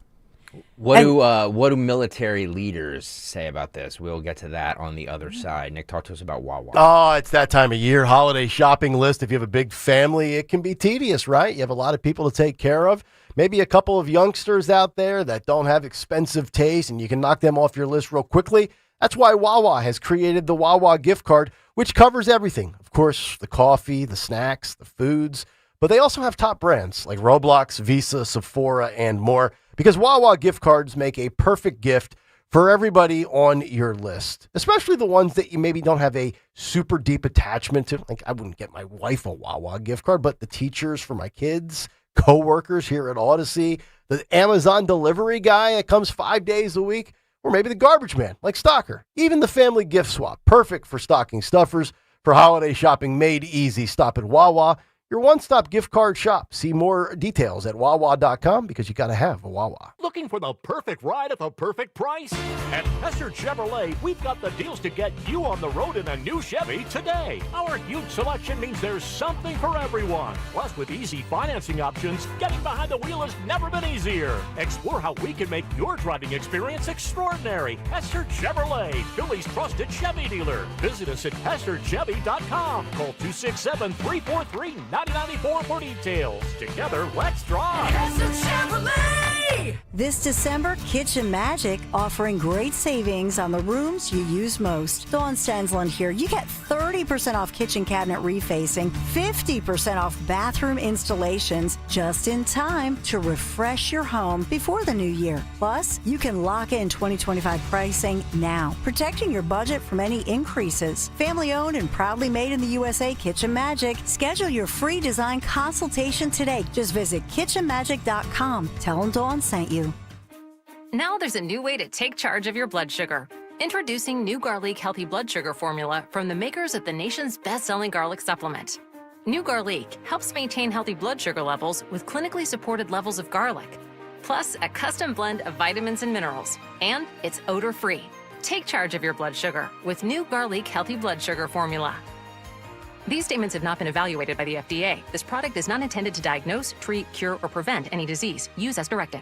What do military leaders say about this? We'll get to that on the other side. Nick, talk to us about Wawa. Oh, it's that time of year. Holiday shopping list. If you have a big family, it can be tedious, right? You have a lot of people to take care of. Maybe a couple of youngsters out there that don't have expensive taste, and you can knock them off your list real quickly. That's why Wawa has created the Wawa gift card, which covers everything. Of course, the coffee, the snacks, the foods, but they also have top brands like Roblox, Visa, Sephora, and more, because Wawa gift cards make a perfect gift for everybody on your list, especially the ones that you maybe don't have a super deep attachment to. Like, I wouldn't get my wife a Wawa gift card, but the teachers for my kids, coworkers here at Odyssey, the Amazon delivery guy that comes 5 days a week, or maybe the garbage man, like Stalker. Even the family gift swap, perfect for stocking stuffers. For holiday shopping made easy, stop at Wawa, your one-stop gift card shop. See more details at wawa.com, because you got to have a Wawa. Looking for the perfect ride at the perfect price? At Hester Chevrolet, we've got the deals to get you on the road in a new Chevy today. Our huge selection means there's something for everyone. Plus, with easy financing options, getting behind the wheel has never been easier. Explore how we can make your driving experience extraordinary. Hester Chevrolet, Philly's trusted Chevy dealer. Visit us at HesterChevy.com. Call 267-343-9094 for details. Together, let's drive. This December, Kitchen Magic offering great savings on the rooms you use most. Dawn Stensland here. You get 30% off kitchen cabinet refacing, 50% off bathroom installations, just in time to refresh your home before the new year. Plus, you can lock in 2025 pricing now, protecting your budget from any increases. Family owned and proudly made in the USA, Kitchen Magic. Schedule your free design consultation today. Just visit kitchenmagic.com. Tell them Dawn sent you. Now there's a new way to take charge of your blood sugar. Introducing new Garlic Healthy Blood Sugar Formula from the makers of the nation's best-selling garlic supplement. New Garlic helps maintain healthy blood sugar levels with clinically supported levels of garlic, plus a custom blend of vitamins and minerals, and it's odor-free. Take charge of your blood sugar with new Garlic Healthy Blood Sugar Formula. These statements have not been evaluated by the FDA. This product is not intended to diagnose, treat, cure, or prevent any disease. Use as directed.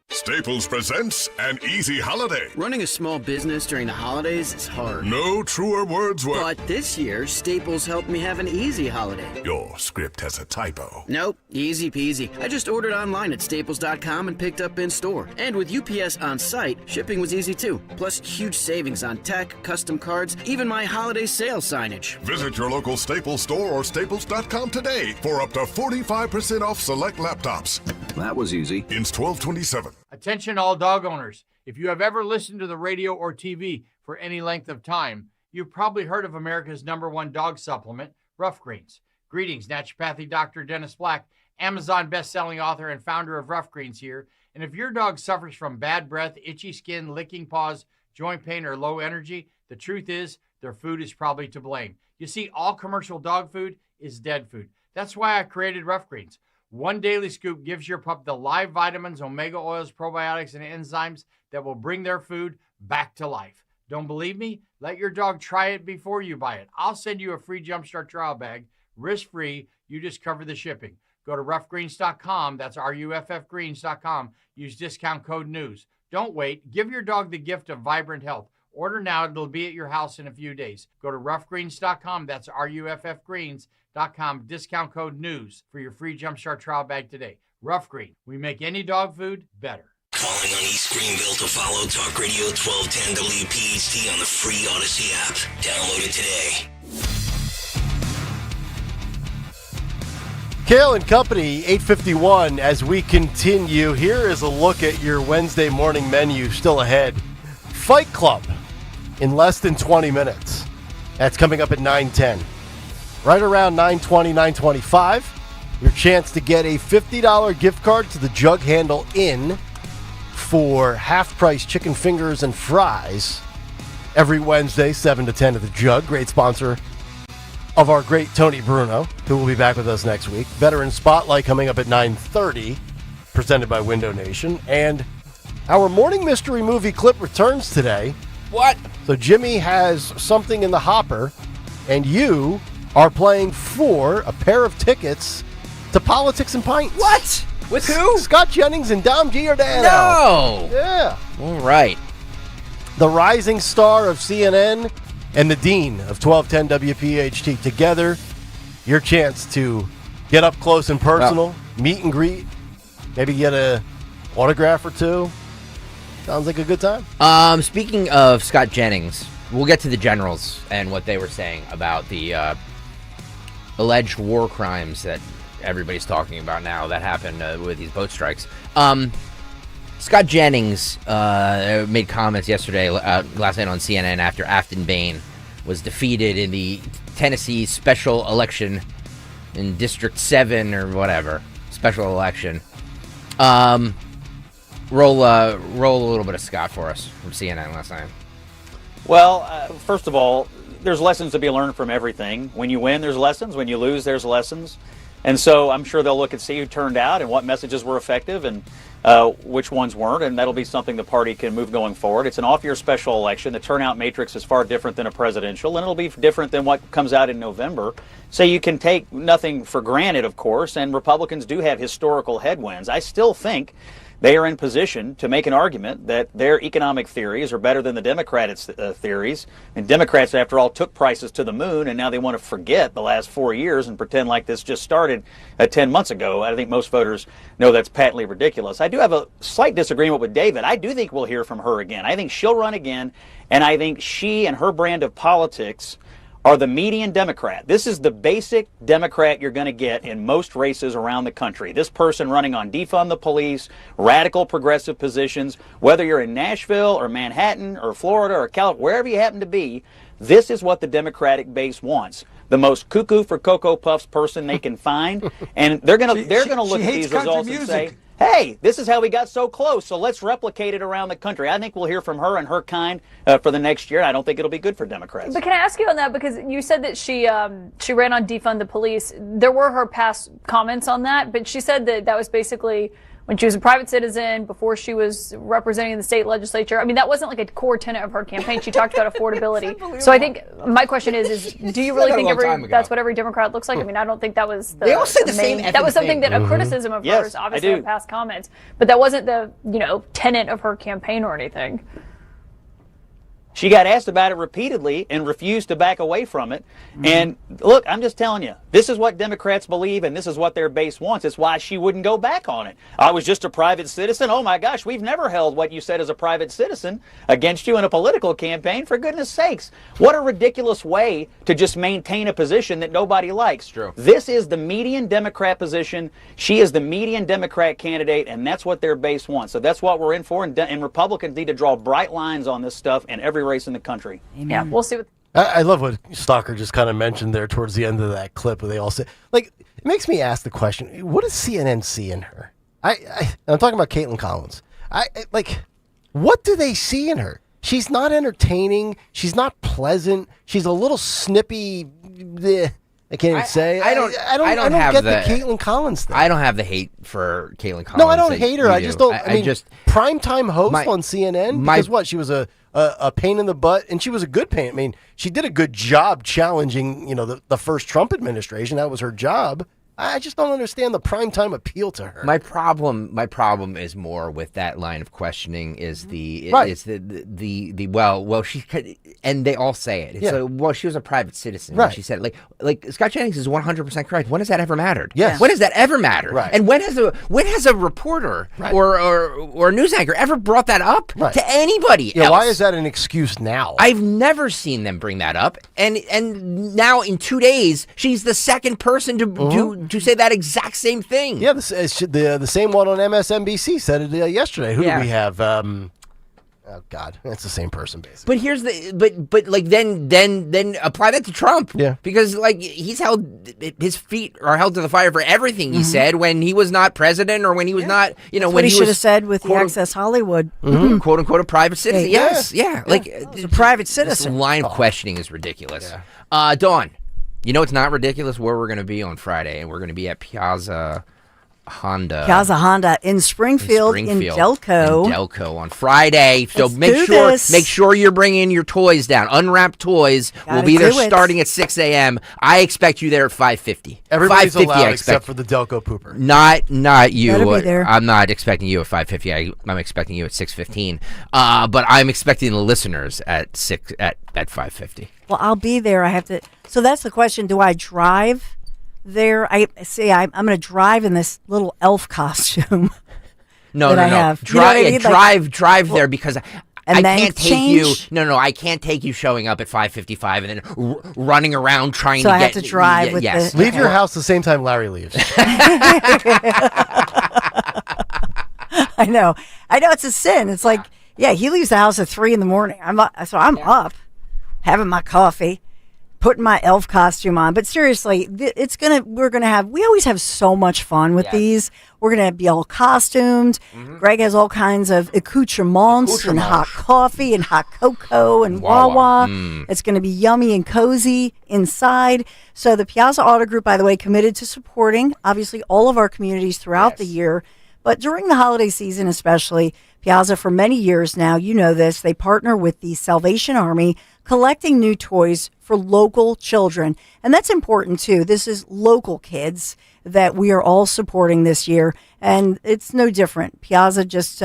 Staples presents An Easy Holiday. Running a small business during the holidays is hard. No truer words were... But this year, Staples helped me have an easy holiday. Your script has a typo. Nope, easy peasy. I just ordered online at staples.com and picked up in store. And with UPS on site, shipping was easy too. Plus, huge savings on tech, custom cards, even my holiday sale signage. Visit your local Staples store or staples.com today for up to 45% off select laptops. That was easy. Ins 12/27. Attention all dog owners. If you have ever listened to the radio or TV for any length of time, you've probably heard of America's #1 dog supplement, Rough Greens. Greetings, naturopathy Dr. Dennis Black, Amazon best-selling author and founder of Rough Greens here. And if your dog suffers from bad breath, itchy skin, licking paws, joint pain, or low energy, the truth is their food is probably to blame. You see, all commercial dog food is dead food. That's why I created Rough Greens. One daily scoop gives your pup the live vitamins, omega oils, probiotics, and enzymes that will bring their food back to life. Don't believe me? Let your dog try it before you buy it. I'll send you a free Jumpstart trial bag, risk-free. You just cover the shipping. Go to roughgreens.com. That's ruffgreens.com. Use discount code NEWS. Don't wait. Give your dog the gift of vibrant health. Order now. It'll be at your house in a few days. Go to roughgreens.com. That's ruffgreens.com. Discount code NEWS for your free Jumpstart trial bag today. Rough Green. We make any dog food better. Calling on East Greenville to follow Talk Radio 1210 WPHT on the free Odyssey app. Download it today. Kayal and Company, 8:51. As we continue, here is a look at your Wednesday morning menu still ahead. Fight Club in less than 20 minutes. That's coming up at 9:10. Right around 9:20, 9:25, your chance to get a $50 gift card to the Jug Handle Inn for half-price chicken fingers and fries every Wednesday, 7 to 10 at the Jug. Great sponsor of our great Tony Bruno, who will be back with us next week. Veteran Spotlight coming up at 9:30, presented by Window Nation. And our morning mystery movie clip returns today. What? So Jimmy has something in the hopper, and you are playing for a pair of tickets to Politics and Pints. What? With who? Scott Jennings and Dom Giordano. No! Yeah. All right. The rising star of CNN and the dean of 1210 WPHT. Together, your chance to get up close and personal, meet and greet, maybe get a autograph or two. Sounds like a good time. Speaking of Scott Jennings, we'll get to the generals and what they were saying about the alleged war crimes that everybody's talking about now that happened with these boat strikes. Scott Jennings made comments yesterday, last night on CNN after Afton Bain was defeated in the Tennessee special election in District 7 or whatever. Special election. Roll a little bit of Scott for us from CNN last night. Well, first of all, there's lessons to be learned from everything. When you win, there's lessons. When you lose, there's lessons. And so I'm sure they'll look and see who turned out and what messages were effective and which ones weren't, and that'll be something the party can move going forward. It's an off-year special election. The turnout matrix is far different than a presidential, and it'll be different than what comes out in November. So you can take nothing for granted, of course, and Republicans do have historical headwinds. I still think they are in position to make an argument that their economic theories are better than the Democrats' theories. And Democrats, after all, took prices to the moon, and now they want to forget the last 4 years and pretend like this just started 10 months ago. I think most voters know that's patently ridiculous. I do have a slight disagreement with David. I do think we'll hear from her again. I think she'll run again, and I think she and her brand of politics are the median Democrat. This is the basic Democrat you're going to get in most races around the country. This person running on defund the police, radical progressive positions, whether you're in Nashville or Manhattan or Florida or California, wherever you happen to be, this is what the Democratic base wants. The most cuckoo for Cocoa Puffs person they can find, and they're going to look at these results and say, hey, this is how we got so close, so let's replicate it around the country. I think we'll hear from her and her kind for the next year. I don't think it'll be good for Democrats. But can I ask you on that? Because you said that she ran on defund the police. There were her past comments on that, but she said that that was basically when she was a private citizen, before she was representing the state legislature. I mean, that wasn't like a core tenet of her campaign. She talked about affordability. So I think my question is do you really think that's what every Democrat looks like? I mean, I don't think that was They all say the same that was something thing. that a criticism of hers, obviously, in past comments. But that wasn't the, tenet of her campaign or anything. She got asked about it repeatedly and refused to back away from it. And look, I'm just telling you, this is what Democrats believe and this is what their base wants. It's why she wouldn't go back on it. I was just a private citizen. Oh my gosh, we've never held what you said as a private citizen against you in a political campaign. For goodness sakes, what a ridiculous way to just maintain a position that nobody likes. True. This is the median Democrat position. She is the median Democrat candidate, and that's what their base wants. So that's what we're in for, and Republicans need to draw bright lines on this stuff in every race in the country. Yeah, we'll see what. I love what Stalker just kind of mentioned there towards the end of that clip where they all say, like, it makes me ask the question, what does CNN see in her? I'm talking about Caitlin Collins. What do they see in her? She's not entertaining. She's not pleasant. She's a little snippy. Bleh. I can't even say. I don't get the Caitlin Collins thing. I don't have the hate for Caitlin Collins. No, I don't hate her. I just don't. I just primetime host on CNN. Because what? She was a pain in the butt, and she was a good pain. I mean, she did a good job challenging, the first Trump administration. That was her job. I just don't understand the primetime appeal to her. My problem is more with that line of questioning is the she could, and they all say it. It's like, she was a private citizen. Right. She said like Scott Jennings is 100% correct. When has that ever mattered? Yes. When has that ever mattered? Right. And when has a reporter or a news anchor ever brought that up to anybody else? Why is that an excuse now? I've never seen them bring that up, and now in 2 days she's the second person to say that exact same thing. Yeah, the same one on MSNBC said it yesterday. Who do we have? Oh God, it's the same person basically. But here's then apply that to Trump. Yeah, because his feet are held to the fire for everything he said when he was not president or when he was not. That's when what he should was have said with the Access Hollywood, quote unquote a private citizen. Yes, like a private citizen. This line of questioning is ridiculous. Dawn. It's not ridiculous where we're going to be on Friday, and we're going to be at Piazza Honda in Springfield, in Delco. Delco on Friday. So make sure you're bringing your toys down. Unwrapped toys. We'll be there starting at 6 a.m. I expect you there at 5:50. Everybody's allowed except for the Delco pooper. Not you. Better be there. I'm not expecting you at 5:50. I'm expecting you at 6:15. But I'm expecting the listeners at 5:50. Well, I'll be there. I have to. So that's the question. Do I drive there? I'm going to drive in this little elf costume. No. Drive there because I can't take you. No, I can't take you showing up at 5:55 and then running around trying to get. So I have to drive with yes. Leave your house the same time Larry leaves. I know. It's a sin. It's like, he leaves the house at 3 a.m. I'm up, having my coffee, putting my elf costume on. But seriously, we always have so much fun with these. We're going to be all costumed. Greg has all kinds of accoutrements and hot coffee and hot cocoa and Wawa. It's going to be yummy and cozy inside. So the Piazza Auto Group, by the way, committed to supporting, obviously, all of our communities throughout the year. But during the holiday season especially, Piazza, for many years now, you know this, they partner with the Salvation Army, collecting new toys for local children. And that's important, too. This is local kids that we are all supporting this year. And it's no different. Piazza just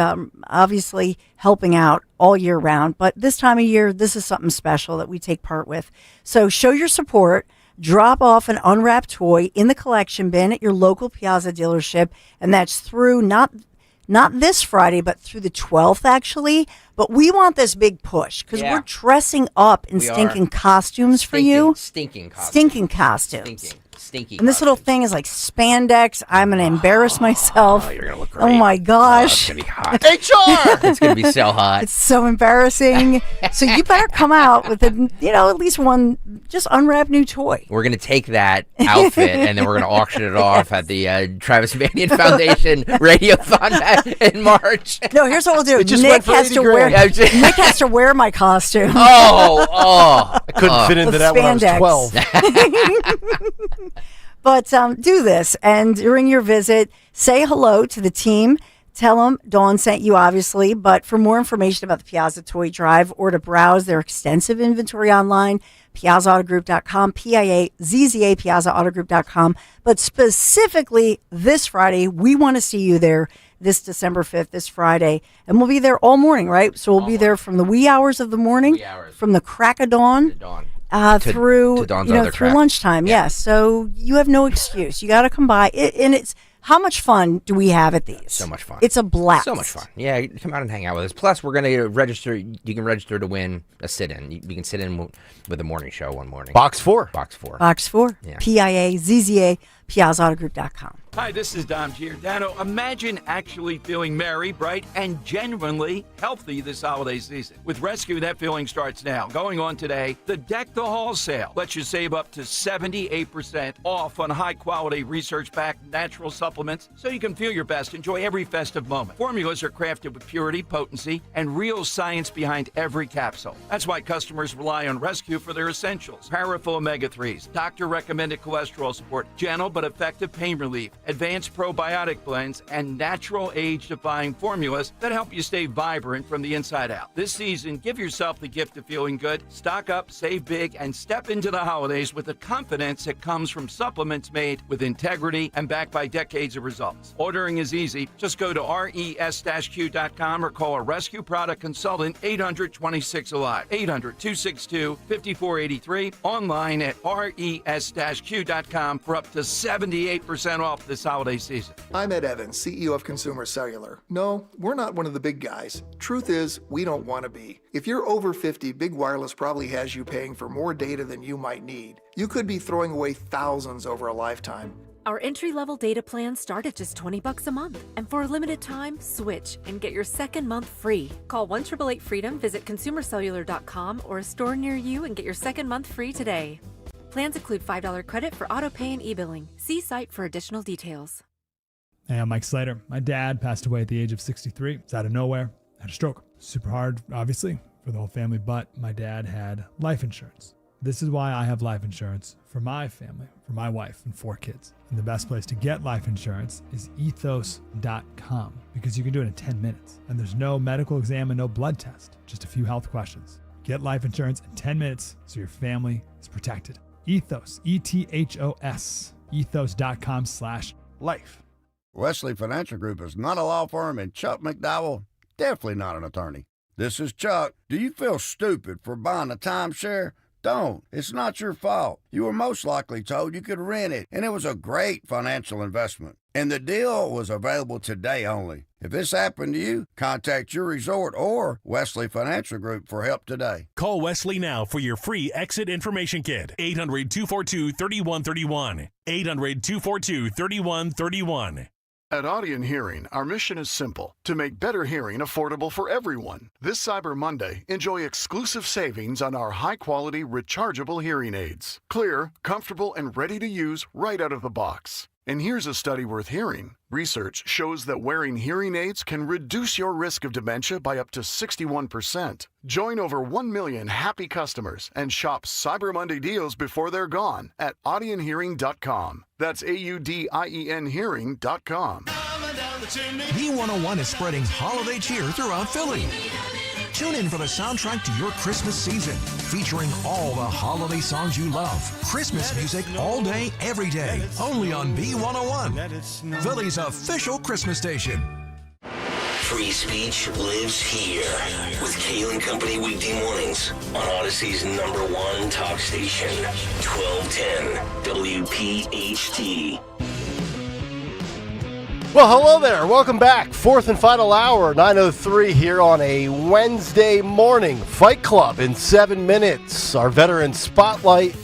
obviously helping out all year round. But this time of year, this is something special that we take part with. So show your support. Drop off an unwrapped toy in the collection bin at your local Piazza dealership. And that's through not this Friday, but through the 12th, actually. But we want this big push because we're dressing up in stinking costumes for you. Stinking costumes. Stinking costumes. Stinky. And this little thing is like spandex. I'm going to embarrass myself. Oh, you're going to look great. Oh, my gosh. It's going to be hot. HR! It's going to be so hot. It's so embarrassing. So you better come out with at least one just unwrapped new toy. We're going to take that outfit and then we're going to auction it off at the Travis Banyan Foundation Radiothon in March. No, here's what we'll do. Nick has to wear my costume. I couldn't fit into that when I was 12. But do this, and during your visit, say hello to the team. Tell them Dawn sent you, obviously. But for more information about the Piazza Toy Drive or to browse their extensive inventory online, PiazzaAutoGroup.com, Piazza, PiazzaAutoGroup.com. But specifically this Friday, we want to see you there this December 5th, this Friday. And we'll be there all morning, right? So we'll be there from the wee hours of the morning, from the crack of dawn. Through lunchtime. Yes. So you have no excuse. You got to come by. And it's how much fun do we have at these? So much fun. It's a blast. So much fun. Yeah, come out and hang out with us. Plus, we're going to register. You can register to win a sit-in. You can sit in with the morning show one morning. Box 4. Box 4. Box 4. Yeah. Piazza, PiazzaAutoGroup.com. Hi, this is Dom Giordano. Imagine actually feeling merry, bright, and genuinely healthy this holiday season. With Rescue, that feeling starts now. Going on today, the Deck the Hall sale lets you save up to 78% off on high-quality, research-backed natural supplements so you can feel your best, enjoy every festive moment. Formulas are crafted with purity, potency, and real science behind every capsule. That's why customers rely on Rescue for their essentials. Powerful omega-3s, doctor-recommended cholesterol support, gentle but effective pain relief, advanced probiotic blends, and natural age-defying formulas that help you stay vibrant from the inside out. This season, give yourself the gift of feeling good. Stock up, save big, and step into the holidays with the confidence that comes from supplements made with integrity and backed by decades of results. Ordering is easy. Just go to res-q.com or call a Rescue product consultant 800-26-ALIVE, 800-262-5483, online at res-q.com for up to 78% off this holiday season. I'm Ed Evans, CEO of Consumer Cellular. No, we're not one of the big guys. Truth is, we don't want to be. If you're over 50, Big Wireless probably has you paying for more data than you might need. You could be throwing away thousands over a lifetime. Our entry-level data plans start at just $20 a month. And for a limited time, switch and get your second month free. Call 1-888-FREEDOM, visit consumercellular.com or a store near you and get your second month free today. Plans include $5 credit for auto pay and e-billing. See site for additional details. Hey, I'm Mike Slater. My dad passed away at the age of 63. It's out of nowhere. Had a stroke. Super hard, obviously, for the whole family, but my dad had life insurance. This is why I have life insurance for my family, for my wife and 4 kids. And the best place to get life insurance is ethos.com because you can do it in 10 minutes. And there's no medical exam and no blood test, just a few health questions. Get life insurance in 10 minutes so your family is protected. Ethos, E-T-H-O-S, ethos.com/life. Wesley Financial Group is not a law firm, and Chuck McDowell, definitely not an attorney. This is Chuck. Do you feel stupid for buying a timeshare? Don't. It's not your fault. You were most likely told you could rent it, and it was a great financial investment. And the deal was available today only. If this happened to you, contact your resort or Wesley Financial Group for help today. Call Wesley now for your free exit information kit. 800-242-3131. 800-242-3131. At Audion Hearing, our mission is simple: to make better hearing affordable for everyone. This Cyber Monday, enjoy exclusive savings on our high-quality rechargeable hearing aids. Clear, comfortable, and ready to use right out of the box. And here's a study worth hearing. Research shows that wearing hearing aids can reduce your risk of dementia by up to 61%. Join over 1 million happy customers and shop Cyber Monday deals before they're gone at audionhearing.com. That's AUDIEN hearing.com. B101 is spreading holiday cheer throughout Philly. Tune in for the soundtrack to your Christmas season, featuring all the holiday songs you love. Christmas music all day, every day, only on B101, Philly's official Christmas station. Free speech lives here with Kayal and Company weekday mornings on Odyssey's #1 talk station, 1210 WPHT. Well, hello there. Welcome back. Fourth and final hour, 9:03 here on a Wednesday morning. Fight Club in 7 minutes. Our Veteran Spotlight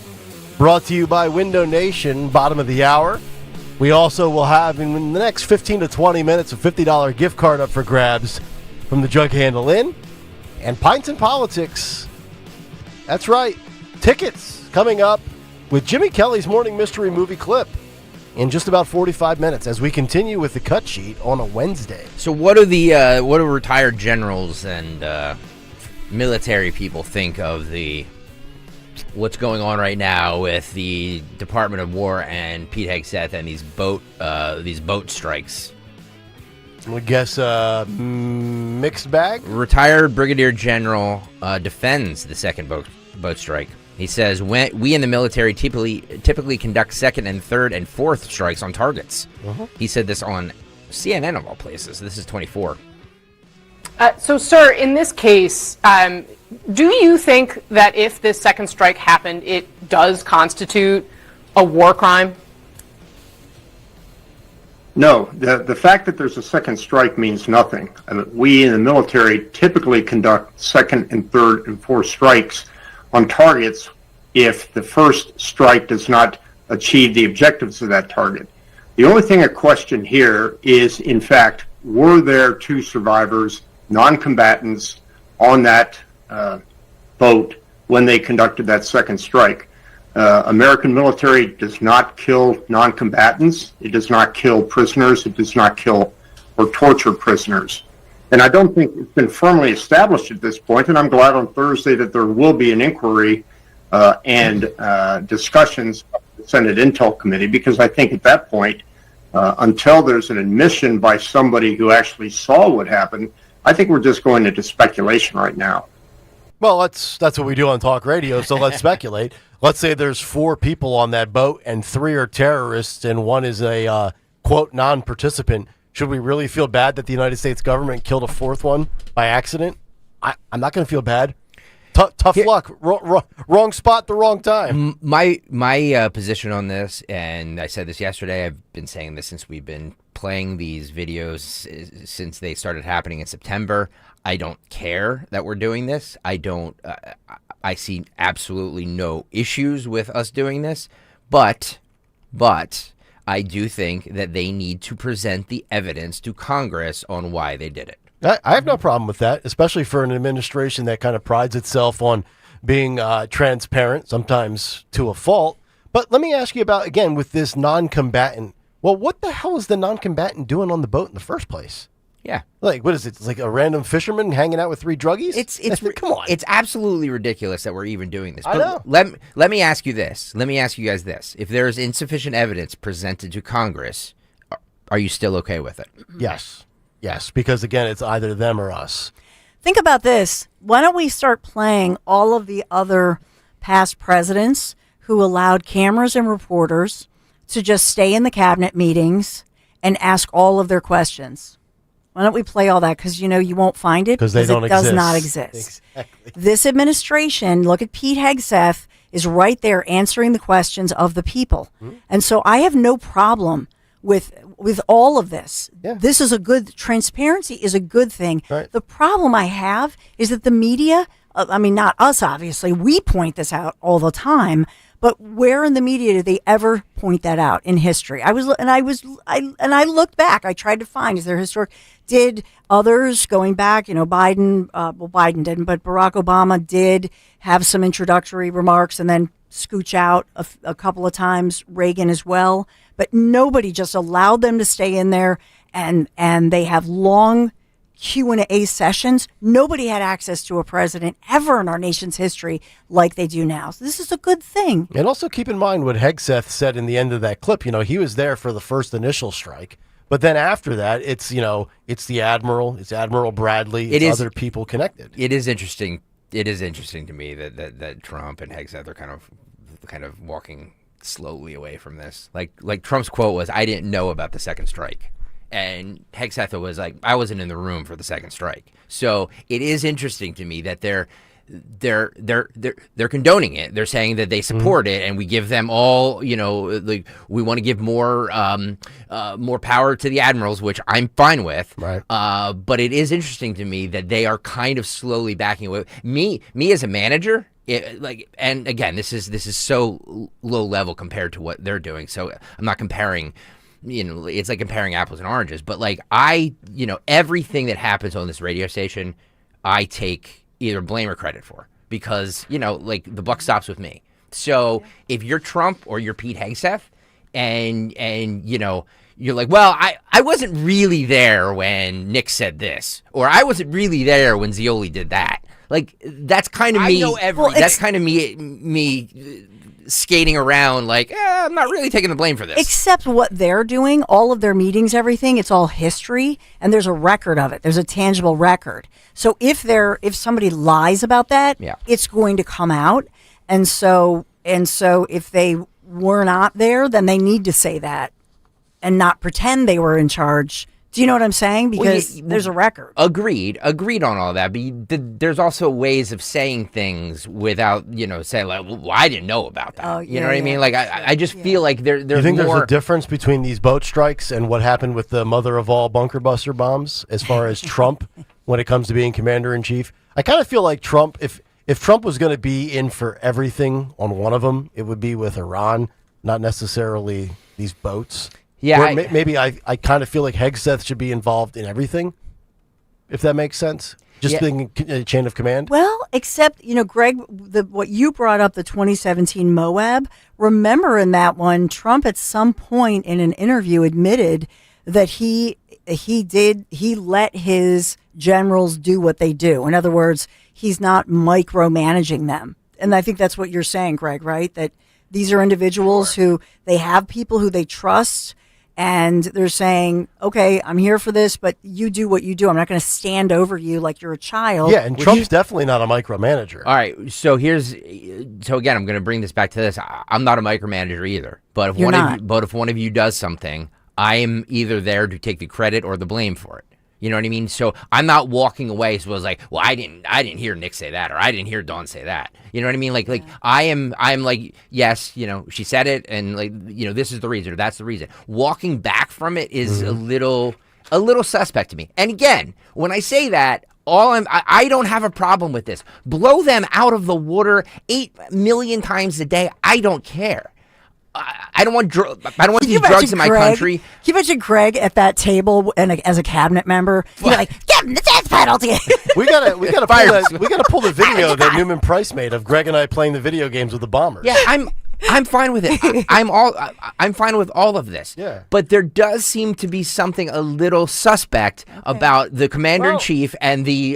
brought to you by Window Nation, bottom of the hour. We also will have in the next 15 to 20 minutes a $50 gift card up for grabs from the Jug Handle Inn. And Pints and Politics. That's right. Tickets coming up with Jimmy Kelly's Morning Mystery Movie Clip in just about 45 minutes as we continue with the cut sheet on a Wednesday. So what do retired generals and military people think of what's going on right now with the Department of War and Pete Hegseth and these boat strikes? I guess mixed bag? Retired Brigadier General defends the second boat strike. He says, we in the military typically conduct second and third and fourth strikes on targets. Uh-huh. He said this on CNN of all places. This is 24. So, sir, in this case, do you think that if this second strike happened, it does constitute a war crime? No. The fact that there's a second strike means nothing. We in the military typically conduct second and third and fourth strikes on targets if the first strike does not achieve the objectives of that target. The only thing at question here is, in fact, were there 2 survivors, non-combatants, on that boat when they conducted that second strike? American military does not kill non-combatants. It does not kill prisoners. It does not kill or torture prisoners. And I don't think it's been firmly established at this point, and I'm glad on Thursday that there will be an inquiry and discussions of the Senate Intel Committee, because I think at that point, until there's an admission by somebody who actually saw what happened, I think we're just going into speculation right now. Well, that's what we do on talk radio, so let's speculate. Let's say there's 4 people on that boat and 3 are terrorists and 1 is a, quote, non-participant. Should we really feel bad that the United States government killed a 4th one by accident? I'm not going to feel bad. Tough luck. Wrong spot, the wrong time. My position on this, and I said this yesterday, I've been saying this since we've been playing these videos since they started happening in September. I don't care that we're doing this. I see absolutely no issues with us doing this, but I do think that they need to present the evidence to Congress on why they did it. I have no problem with that, especially for an administration that kind of prides itself on being transparent, sometimes to a fault. But let me ask you about, again, with this non-combatant. Well, what the hell is the non-combatant doing on the boat in the first place? Yeah. Like, what is it? It's like a random fisherman hanging out with 3 druggies? It's come on. It's absolutely ridiculous that we're even doing this. I know. Let me ask you this. Let me ask you guys this. If there is insufficient evidence presented to Congress, are you still okay with it? Yes. Yes, because again, it's either them or us. Think about this. Why don't we start playing all of the other past presidents who allowed cameras and reporters to just stay in the cabinet meetings and ask all of their questions? Why don't we play all that? Because, you won't find it. Because it does not exist. Exactly. This administration, look at Pete Hegseth, is right there answering the questions of the people. Mm-hmm. And so I have no problem with all of this. Yeah. This is transparency is a good thing. Right. The problem I have is that the media, not us, obviously, we point this out all the time, but where in the media did they ever point that out in history? I looked back. I tried to find, is there historic? Did others going back, Biden, Biden didn't, but Barack Obama did have some introductory remarks and then scooch out a couple of times, Reagan as well. But nobody just allowed them to stay in there, and they have long Q&A sessions. Nobody had access to a president ever in our nation's history like they do now. So this is a good thing. And also keep in mind what Hegseth said in the end of that clip. He was there for the first initial strike. But then after that, it's the Admiral, it's Admiral Bradley, it's other people connected. It is interesting. It is interesting to me that Trump and Hegseth are kind of walking slowly away from this. Like Trump's quote was, "I didn't know about the second strike." And Hegseth was like, "I wasn't in the room for the second strike." So it is interesting to me that they're condoning it. They're saying that they support it, and we give them all, we want to give more power to the admirals, which I'm fine with. Right. But it is interesting to me that they are kind of slowly backing away. Me as a manager, and again, this is so low level compared to what they're doing. So I'm not comparing. It's like comparing apples and oranges. But everything that happens on this radio station, I take either blame or credit for, because the buck stops with me. So if you're Trump or you're Pete Hegseth, and you're like, well, I wasn't really there when Nick said this, or I wasn't really there when Zioli did that. Like, that's kind of me. That's kind of me skating around like, I'm not really taking the blame for this. Except what they're doing, all of their meetings, everything, it's all history, and there's a record of it. There's a tangible record. So if somebody lies about that, it's going to come out. And so if they were not there, then they need to say that and not pretend they were in charge. Do you know what I'm saying? Because there's a record. Agreed on all that. But there's also ways of saying things without, saying like, well, I didn't know about that. You know what I mean? Like, I just feel like there's more. You think there's a difference between these boat strikes and what happened with the mother of all bunker buster bombs as far as Trump when it comes to being commander in chief? I kind of feel like Trump, if Trump was going to be in for everything on one of them, it would be with Iran. not necessarily these boats. Yeah, maybe I kind of feel like Hegseth should be involved in everything, if that makes sense. Just being a chain of command. Well, except, Greg, what you brought up, the 2017 Moab, remember in that one, Trump at some point in an interview admitted that he let his generals do what they do. In other words, he's not micromanaging them. And I think that's what you're saying, Greg, right? That these are individuals who they have people who they trust, and they're saying, okay, I'm here for this, but you do what you do. I'm not going to stand over you like you're a child. Yeah, and Trump's definitely not a micromanager. All right, so again, I'm going to bring this back to this. I'm not a micromanager either. But if one of you does something, I am either there to take the credit or the blame for it. You know what I mean? So I'm not walking away. So I was like, well, I didn't hear Nick say that, or I didn't hear Dawn say that. You know what I mean? Like I'm like, yes, she said it, and this is the reason, or that's the reason. Walking back from it is a little suspect to me. And again, when I say that, I don't have a problem with this. Blow them out of the water 8 million times a day. I don't care. I don't want these drugs in my country. Can you imagine Greg at that table and as a cabinet member? You're like, give him the death penalty. we gotta pull the video that Newman Price made of Greg and I playing the video games with the Bombers. Yeah, I'm fine with it. I'm fine with all of this. Yeah. But there does seem to be something a little suspect about the commander in chief and the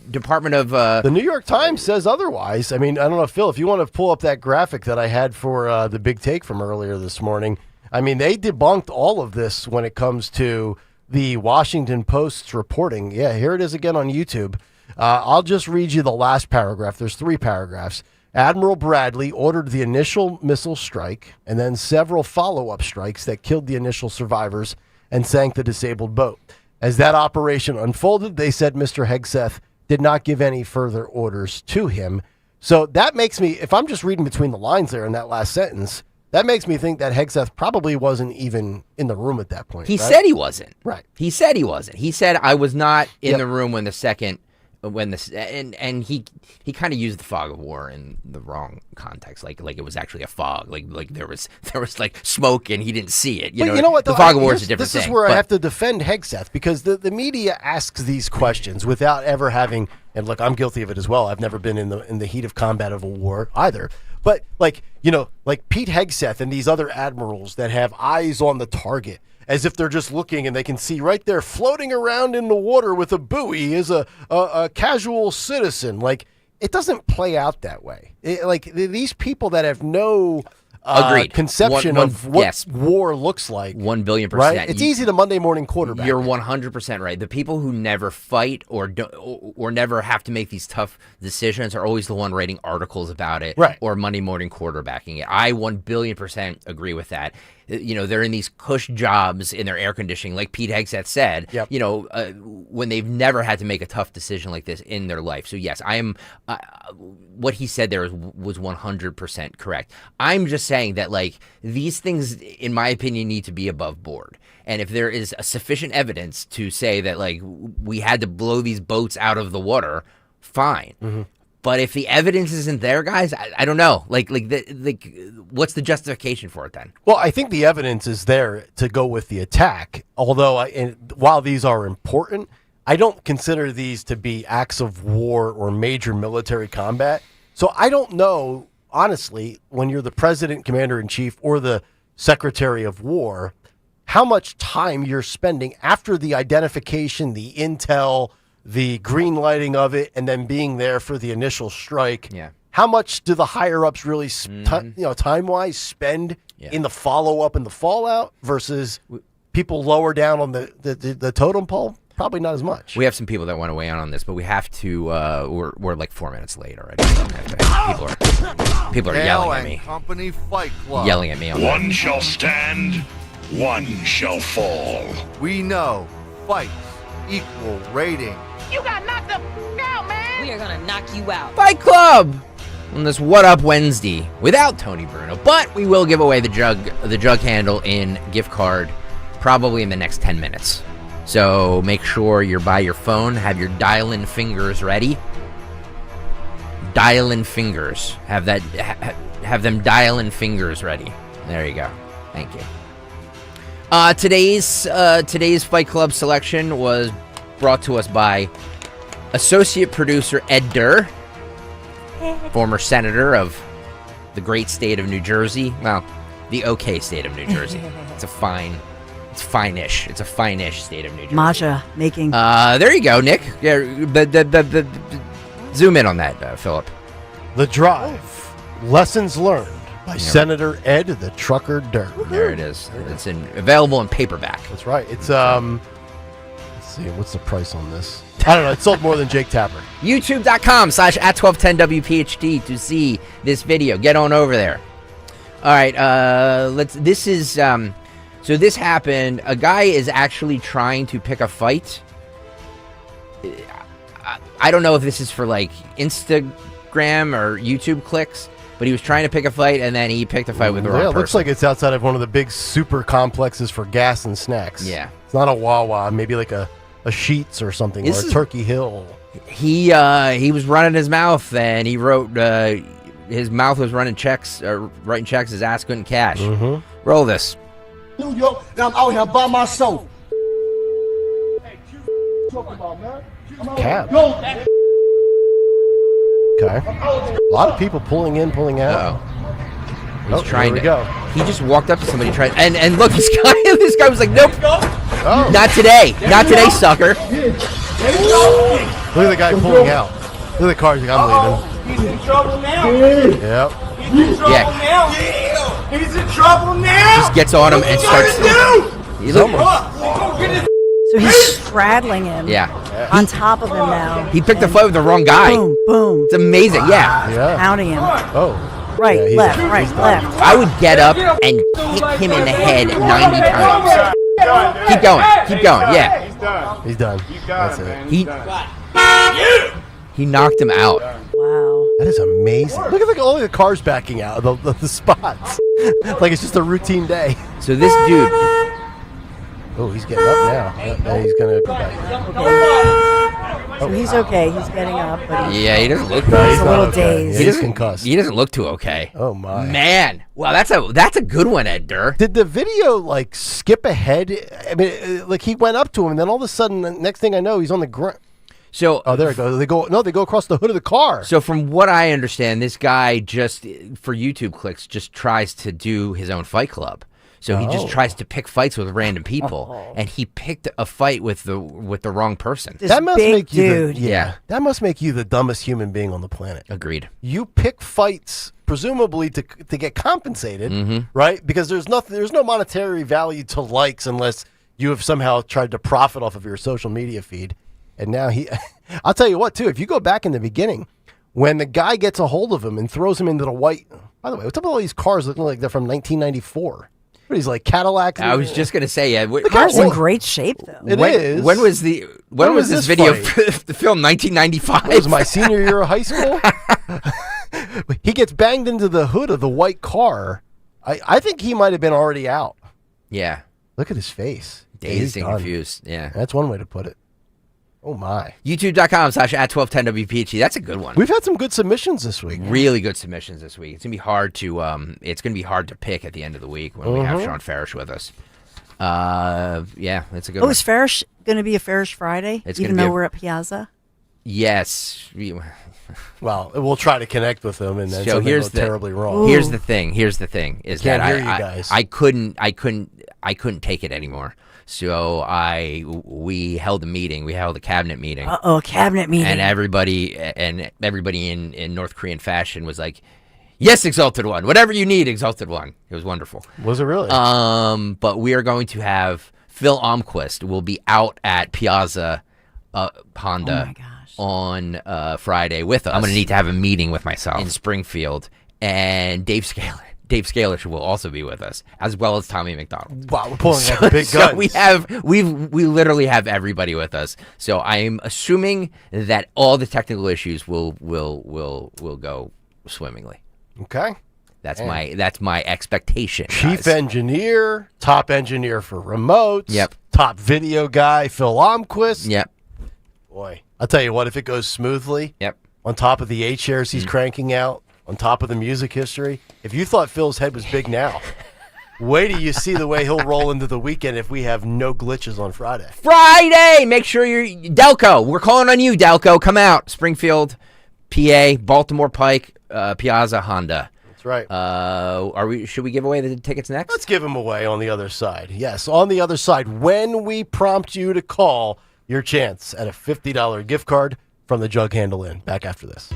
Department of. The New York Times says otherwise. I mean, I don't know, Phil, if you want to pull up that graphic that I had for the big take from earlier this morning. I mean, they debunked all of this when it comes to the Washington Post's reporting. Yeah, here it is again on YouTube. I'll just read you the last paragraph. There's 3 paragraphs. Admiral Bradley ordered the initial missile strike and then several follow-up strikes that killed the initial survivors and sank the disabled boat. As that operation unfolded, they said Mr. Hegseth did not give any further orders to him. So that makes me, if I'm just reading between the lines there in that last sentence, that makes me think that Hegseth probably wasn't even in the room at that point. He said he wasn't. Right. He said he wasn't. He said, I was not in the room when the second... and he kind of used the fog of war in the wrong context, like it was actually a fog, like there was like smoke and he didn't see it. You know what? The fog of war is a different thing. This is where I have to defend Hegseth, because the media asks these questions without ever having, and look, I'm guilty of it as well. I've never been in the heat of combat of a war either. But like Pete Hegseth and these other admirals that have eyes on the target, as if they're just looking and they can see right there floating around in the water with a buoy is a casual citizen. Like, it doesn't play out that way. These people that have no conception of what war looks like. 1 billion %. Right? It's easy to Monday morning quarterback. You're 100% right. The people who never fight or never have to make these tough decisions are always the one writing articles about it, right, or Monday morning quarterbacking it. I 1 billion % agree with that. They're in these cush jobs in their air conditioning, like Pete Hegseth said, when they've never had to make a tough decision like this in their life. So yes, I am, what he said there was 100% correct. I'm just saying that these things, in my opinion, need to be above board. And if there is a sufficient evidence to say that we had to blow these boats out of the water, fine. Mm-hmm. But if the evidence isn't there, guys, I don't know. What's the justification for it then? Well, I think the evidence is there to go with the attack. Although, while these are important, I don't consider these to be acts of war or major military combat. So I don't know, honestly, when you're the president, commander-in-chief, or the secretary of war, how much time you're spending after the identification, the intel, the green lighting of it, and then being there for the initial strike. Yeah. How much do the higher ups really, time-wise, spend in the follow-up and the fallout versus people lower down on the totem pole? Probably not as much. We have some people that want to weigh in on this, but we have to. We're like 4 minutes late already. People are yelling at me. Company Fight Club. Yelling at me. One shall stand, one shall fall. We know fights equal rating. You got knocked the out, man. We are gonna knock you out. Fight Club on this What Up Wednesday without Tony Bruno, but we will give away the jug handle in gift card probably in the next 10 minutes. So make sure you're by your phone, have your dial-in fingers ready. dial-in fingers. Have them dial-in fingers ready. There you go. Thank you. Today's Fight Club selection was brought to us by associate producer Ed Durr, former senator of the great state of New Jersey. Well, the okay state of New Jersey. It's fine-ish. It's a fine-ish state of New Jersey. Matcha making. There you go, Nick. Yeah, zoom in on that, Philip. The Drive. Lessons learned by Senator Ed the Trucker Durr. There it is. It's available in paperback. That's right. It's let's see, what's the price on this? I don't know. It sold more than Jake Tapper. YouTube.com/@1210WPHT to see this video. Get on over there. All right. So this happened. A guy is actually trying to pick a fight. I don't know if this is for like Instagram or YouTube clicks, but he was trying to pick a fight, and then he picked a fight with the wrong person. It looks like it's outside of one of the big super complexes for gas and snacks. Yeah. It's not a Wawa, maybe like a Sheetz or something, or a Turkey Hill. He was running his mouth, and he wrote his mouth was writing checks, his ass couldn't cash. Mm-hmm. Roll this. New York, now I'm out here by myself. Cab. Okay. A lot of people pulling in, pulling out. He's trying there we to go. He just walked up to somebody, and look, this guy was like, nope, Oh. not today, sucker. Look at the guy pulling out. Look at the car. He's like, I'm leaving. He's in trouble now. Yep. He's in trouble Yeah. now. He's in trouble now. Just gets on him and starts. He's almost. So he's straddling him. Yeah. On top of him now. He picked a fight with the wrong guy. Boom, boom. It's amazing. Yeah. Pounding him. Oh. Right, Yeah, left, right, left. I would get up and kick him in the head 90 times. Keep going. Yeah. He's done. That's it. He knocked him out. Wow. That is amazing. Look at all the cars backing out, the spots. Like it's just a routine day. So this dude. Oh, he's getting up now. Now he's going to go back. So he's okay. He's getting up, but Yeah, he doesn't look. No, he's a not little okay. dazed. Yeah, he's concussed. He doesn't look too okay. Oh my Man, wow, that's a good one, Ed Durr. Did the video like skip ahead? I mean, like he went up to him, and then all of a sudden, the next thing I know, he's on the ground. So Oh, there it goes. They go across the hood of the car. So from what I understand, this guy just for YouTube clicks just tries to do his own fight club. So he just tries to pick fights with random people, and he picked a fight with the wrong person. this That must big make you dude. Yeah. That must make you the dumbest human being on the planet. Agreed. You pick fights presumably to get compensated, Mhm. right? Because there's no monetary value to likes unless you have somehow tried to profit off of your social media feed. And now I'll tell you what too, if you go back in the beginning, when the guy gets a hold of him and throws him into the white, by the way, what's up with all these cars looking like they're from 1994? What, he's like Cadillac. I was just gonna say, yeah. The car's in great shape, though. It is. When was this video filmed? 1995. It was my senior year of high school. He gets banged into the hood of the white car. I think he might have been already out. Yeah. Look at his face. Dazed and done. confused. Yeah. That's one way to put it. Oh my. YouTube.com/@1210WPHT. That's a good one. We've had some good submissions this week. Really good submissions this week. It's gonna be hard to pick at the end of the week when we have Sean Farish with us. Yeah, it's a good one. Is Farish going to be a Farish Friday? It's even gonna be though we're at Piazza? Yes. Well, we'll try to connect with them, and then So here's go terribly wrong. Ooh. Here's the thing. Is Can't that hear you guys. I couldn't take it anymore. So we held a meeting. We held a cabinet meeting. A cabinet meeting. And everybody in North Korean fashion was like, "Yes, Exalted One. Whatever you need, Exalted One." It was wonderful. Was it really? But we are going to have Phil Almquist will be out at Piazza Honda on Friday with us. I'm going to need to have a meeting with myself in Springfield, and Dave Scalish will also be with us, as well as Tommy McDonald. Wow, we're pulling out the big guns. So we literally have everybody with us. So I'm assuming that all the technical issues will go swimmingly. Okay. That's my expectation. Chief guys. engineer, top engineer for remotes. Yep. Top video guy, Phil Almquist. Yep. Boy, I'll tell you what, if it goes smoothly, yep, on top of the 8 shares he's cranking out, on top of the music history. If you thought Phil's head was big now, wait till you see the way he'll roll into the weekend if we have no glitches on Friday. Friday! Make sure you're Delco. We're calling on you, Delco. Come out. Springfield, PA, Baltimore Pike, Piazza, Honda. That's right. Should we give away the tickets next? Let's give them away on the other side. Yes, on the other side. When we prompt you to call, your chance at a $50 gift card from the Jug Handle Inn. Back after this.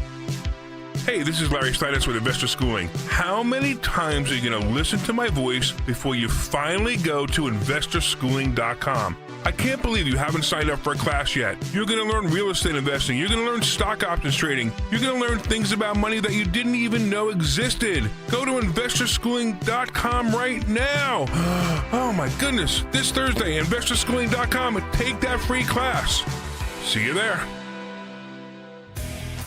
Hey, this is Larry Steinitz with Investor Schooling. How many times are you going to listen to my voice before you finally go to investorschooling.com? I can't believe you haven't signed up for a class yet. You're going to learn real estate investing. You're going to learn stock options trading. You're going to learn things about money that you didn't even know existed. Go to investorschooling.com right now. Oh my goodness. This Thursday, investorschooling.com, and take that free class. See you there.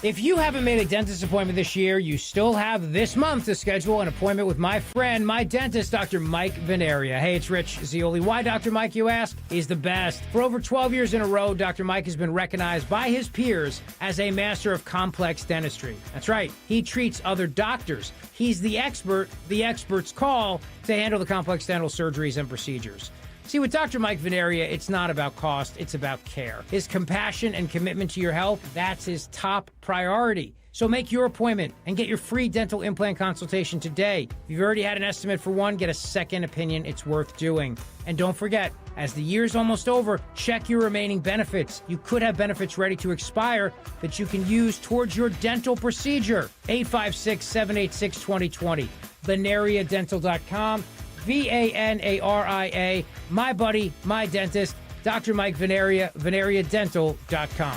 If you haven't made a dentist appointment this year, you still have this month to schedule an appointment with my friend, my dentist, Dr. Mike Veneria. Hey, it's Rich Zioli. Why Dr. Mike, you ask? He's the best. For over 12 years in a row, Dr. Mike has been recognized by his peers as a master of complex dentistry. That's right. He treats other doctors. He's the expert the experts call to handle the complex dental surgeries and procedures. See, with Dr. Mike Veneria, it's not about cost, it's about care. His compassion and commitment to your health, that's his top priority. So make your appointment and get your free dental implant consultation today. If you've already had an estimate for one, get a second opinion. It's worth doing. And don't forget, as the year's almost over, check your remaining benefits. You could have benefits ready to expire that you can use towards your dental procedure. 856-786-2020. VeneriaDental.com. Venaria, my buddy, my dentist, Dr. Mike Veneria, VeneriaDental.com.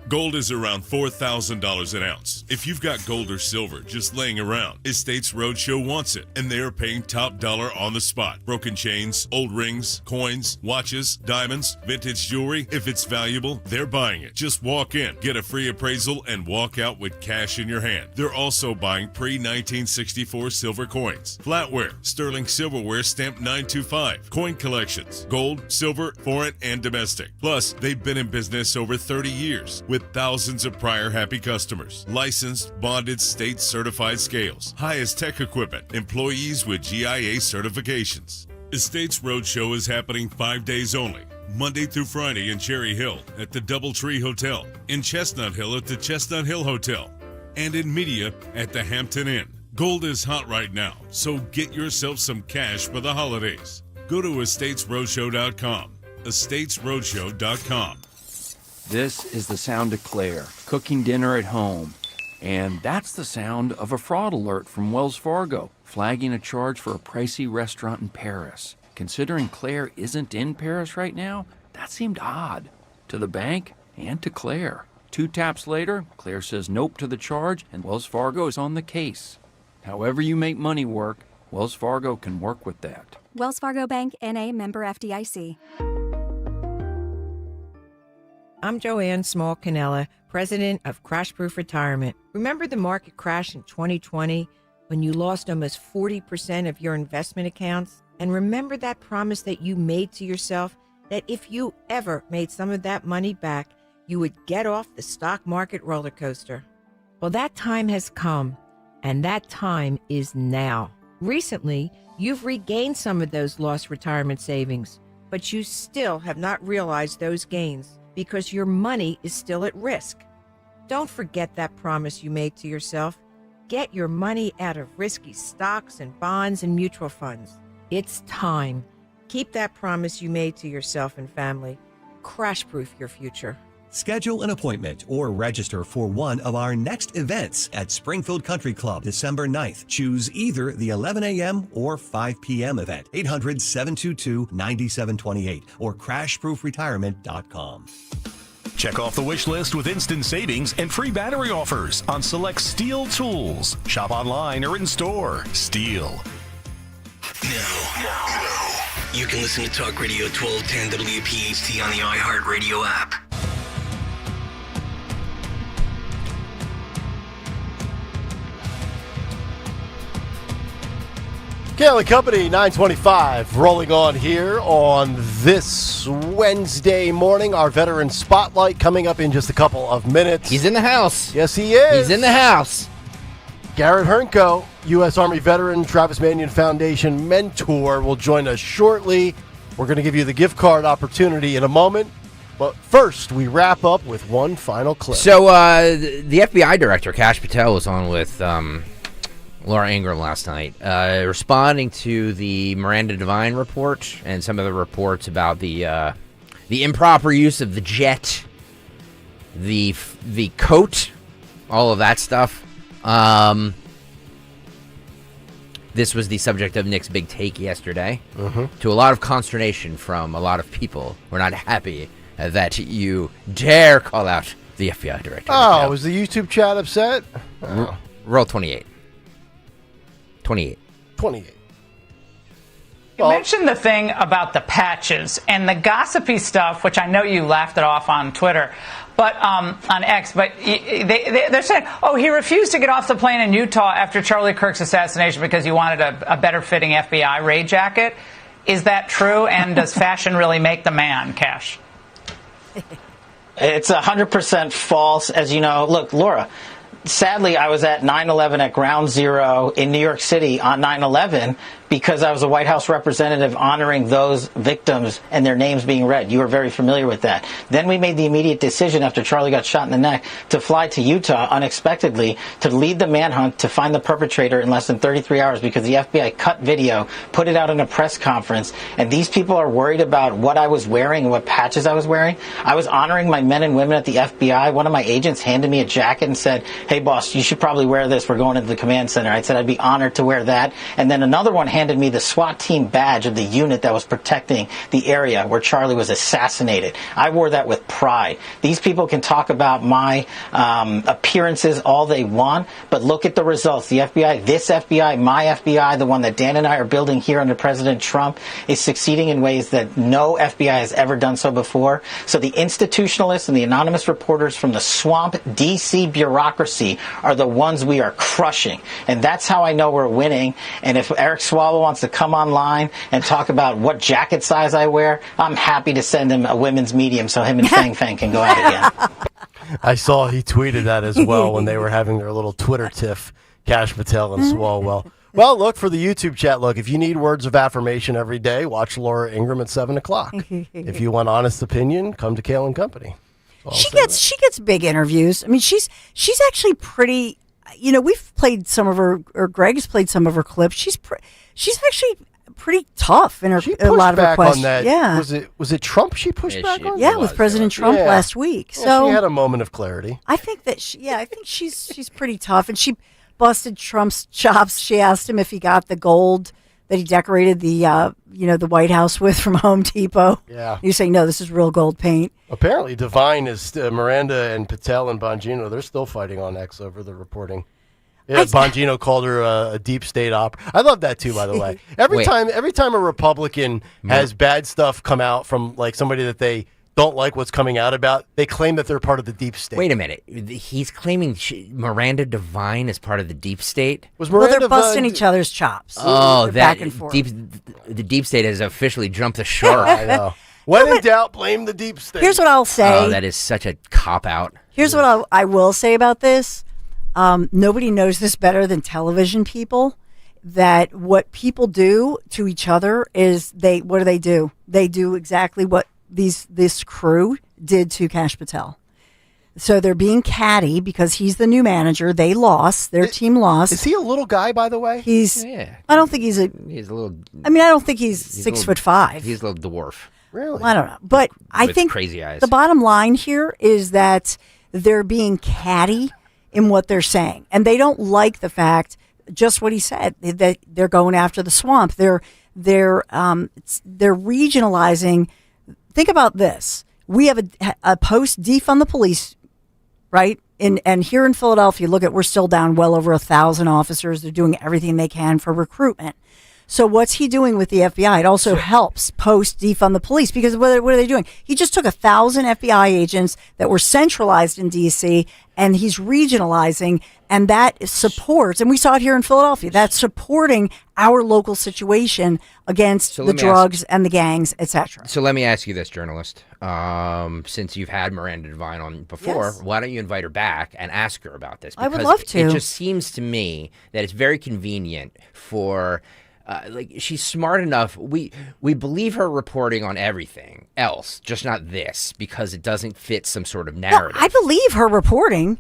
Gold is around $4,000 an ounce. If you've got gold or silver just laying around, Estates Roadshow wants it, and they are paying top dollar on the spot. Broken chains, old rings, coins, watches, diamonds, vintage jewelry. If it's valuable, they're buying it. Just walk in, get a free appraisal, and walk out with cash in your hand. They're also buying pre-1964 silver coins, flatware, sterling silverware stamped 925, coin collections, gold, silver, foreign, and domestic. Plus, they've been in business over 30 years with thousands of prior happy customers. Licensed, bonded, state-certified scales, highest tech equipment, employees with GIA certifications. Estates Roadshow is happening 5 days only, Monday through Friday in Cherry Hill at the Doubletree Hotel, in Chestnut Hill at the Chestnut Hill Hotel, and in Media at the Hampton Inn. Gold is hot right now, so get yourself some cash for the holidays. Go to estatesroadshow.com, estatesroadshow.com. This is the sound of Claire, cooking dinner at home. And that's the sound of a fraud alert from Wells Fargo, flagging a charge for a pricey restaurant in Paris. Considering Claire isn't in Paris right now, that seemed odd to the bank and to Claire. 2 taps later, Claire says nope to the charge, and Wells Fargo is on the case. However you make money work, Wells Fargo can work with that. Wells Fargo Bank, N.A., member FDIC. I'm Joanne Small-Canella, president of Crash Proof Retirement. Remember the market crash in 2020 when you lost almost 40% of your investment accounts? And remember that promise that you made to yourself that if you ever made some of that money back, you would get off the stock market roller coaster. Well, that time has come, and that time is now. Recently, you've regained some of those lost retirement savings, but you still have not realized those gains, because your money is still at risk. Don't forget that promise you made to yourself. Get your money out of risky stocks and bonds and mutual funds. It's time. Keep that promise you made to yourself and family. Crash-proof your future. Schedule an appointment or register for one of our next events at Springfield Country Club, December 9th. Choose either the 11 a.m. or 5 p.m. event, 800-722-9728 or crashproofretirement.com. Check off the wish list with instant savings and free battery offers on select Steel tools. Shop online or in store. Steel. Now, you can listen to Talk Radio 1210 WPHT on the iHeartRadio app. Kayal and Company, 925, rolling on here on this Wednesday morning. Our veteran spotlight coming up in just a couple of minutes. He's in the house. Yes, he is. He's in the house. Garrett Hernko, U.S. Army veteran, Travis Manion Foundation mentor, will join us shortly. We're going to give you the gift card opportunity in a moment. But first, we wrap up with one final clip. So the FBI director, Kash Patel, was on with Laura Ingraham last night, responding to the Miranda Devine report and some of the reports about the improper use of the jet, the coat, all of that stuff. This was the subject of Nick's big take yesterday, to a lot of consternation from a lot of people who are not happy that you dare call out the FBI director. Oh, was the YouTube chat upset? Roll 28. 28. You mentioned the thing about the patches and the gossipy stuff, which I know you laughed it off on Twitter, but on X. But they're saying, oh, he refused to get off the plane in Utah after Charlie Kirk's assassination because he wanted a better fitting FBI raid jacket. Is that true? And does fashion really make the man, Cash? It's 100% false. As you know, look, Laura, sadly, I was at 9/11 at Ground Zero in New York City on 9/11 because I was a White House representative honoring those victims and their names being read. You were very familiar with that. Then we made the immediate decision after Charlie got shot in the neck to fly to Utah unexpectedly to lead the manhunt to find the perpetrator in less than 33 hours because the FBI cut video, put it out in a press conference, and these people are worried about what I was wearing and what patches I was wearing. I was honoring my men and women at the FBI. One of my agents handed me a jacket and said, hey, boss, you should probably wear this. We're going into the command center. I said I'd be honored to wear that. And then another one handed me the SWAT team badge of the unit that was protecting the area where Charlie was assassinated. I wore that with pride. These people can talk about my appearances all they want, but look at the results. The FBI, this FBI, my FBI, the one that Dan and I are building here under President Trump, is succeeding in ways that no FBI has ever done so before. So the institutionalists and the anonymous reporters from the swamp D.C. bureaucracy are the ones we are crushing. And that's how I know we're winning. And if Eric Swalwell wants to come online and talk about what jacket size I wear, I'm happy to send him a women's medium so him and Fang Fang can go out again. I saw he tweeted that as well when they were having their little Twitter tiff, Kash Patel and Swalwell. Well, look, for the YouTube chat, look, if you need words of affirmation every day, watch Laura Ingraham at 7 o'clock. If you want honest opinion, come to Kayal and Company. She gets big interviews. I mean, she's actually pretty. You know, we've played some of her, or Greg's played some of her clips. She's actually pretty tough in her a lot of her questions. On that. Yeah, was it Trump she pushed back on? Yeah, with President Trump last week. Well, so she had a moment of clarity. I think that she's pretty tough, and she busted Trump's chops. She asked him if he got the gold that he decorated the the White House with from Home Depot. Yeah. You say, no, this is real gold paint. Apparently, Devine is Miranda and Patel and Bongino. They're still fighting on X over the reporting. Yeah, Bongino called her a deep state opera. I love that too, by the way. Every time a Republican has bad stuff come out from like somebody that they don't like what's coming out about, they claim that they're part of the deep state. Wait a minute. He's claiming Miranda Devine is part of the deep state? They're busting each other's chops. Oh, They're back and forth. The deep state has officially jumped the shark. I know. When in doubt, blame the deep state. Here's what I'll say. Oh, that is such a cop-out. Here's what I will say about this. Nobody knows this better than television people, that what people do to each other is what do? They do exactly what this crew did to Kash Patel. So they're being catty because he's the new manager. They lost. Their team lost. Is he a little guy, by the way? I don't think he's a little. I mean, I don't think he's 6'5". He's a little dwarf. Really? Well, I don't know. But I think crazy eyes. The bottom line here is that they're being catty in what they're saying. And they don't like the fact, just what he said, that they're going after the swamp. They're regionalizing. Think about this. We have a post defund the police, right? And here in Philadelphia, we're still down well over 1,000 officers. They're doing everything they can for recruitment. So what's he doing with the FBI? It also helps post defund the police, because what are they doing? He just took 1,000 FBI agents that were centralized in D.C. and he's regionalizing, and that supports, and we saw it here in Philadelphia, that's supporting our local situation against the drugs and the gangs, etc. So let me ask you this, journalist. Since you've had Miranda Devine on before, why don't you invite her back and ask her about this? I would love to. It just seems to me that it's very convenient for... she's smart enough. We believe her reporting on everything else, just not this, because it doesn't fit some sort of narrative. No, I believe her reporting.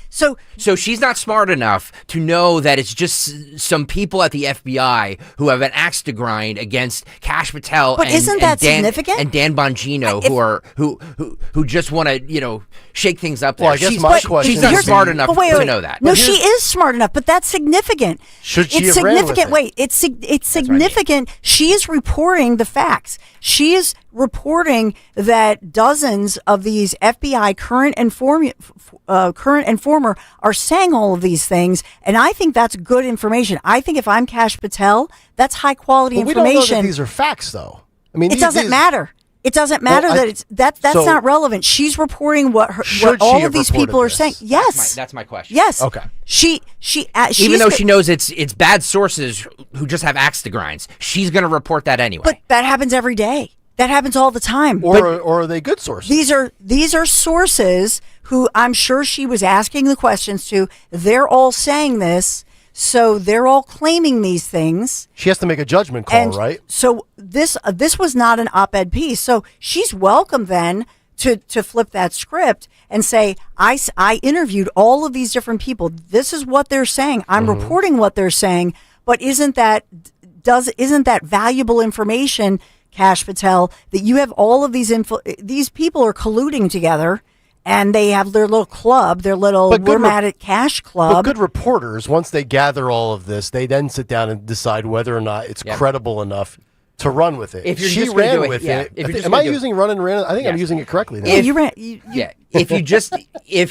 So she's not smart enough to know that it's just some people at the FBI who have an axe to grind against Kash Patel isn't that significant? And Dan Bongino, who just want to shake things up there. Well, I guess my question she's not smart enough to know that. No, she is smart enough, but that's significant. Should she it's have ran significant. with it? Wait, it's significant. She is reporting the facts. She is reporting that dozens of these FBI current informer are saying all of these things, and I think that's good information. I think if I'm Kash Patel, that's high quality information. We don't know that these are facts, though. I mean, it doesn't matter. It doesn't matter that's not relevant. She's reporting what all of these people are saying. Yes, that's my question. Yes. Okay. Even though she knows it's bad sources who just have axe to grinds, she's going to report that anyway. But that happens every day. That happens all the time. Or are they good sources? These are sources who I'm sure she was asking the questions to. They're all saying this, so they're all claiming these things. She has to make a judgment call, right? So this was not an op-ed piece. So she's welcome then to flip that script and say, I interviewed all of these different people. This is what they're saying. I'm reporting what they're saying. But isn't that valuable information, Kash Patel, that you have all of these people are colluding together, and they have their little club, their little we're mad at Cash club. But good reporters, once they gather all of this, they then sit down and decide whether or not it's credible enough to run with it. If you're she just ran do with it, it. Am I using run and ran? I think I'm using it correctly now. If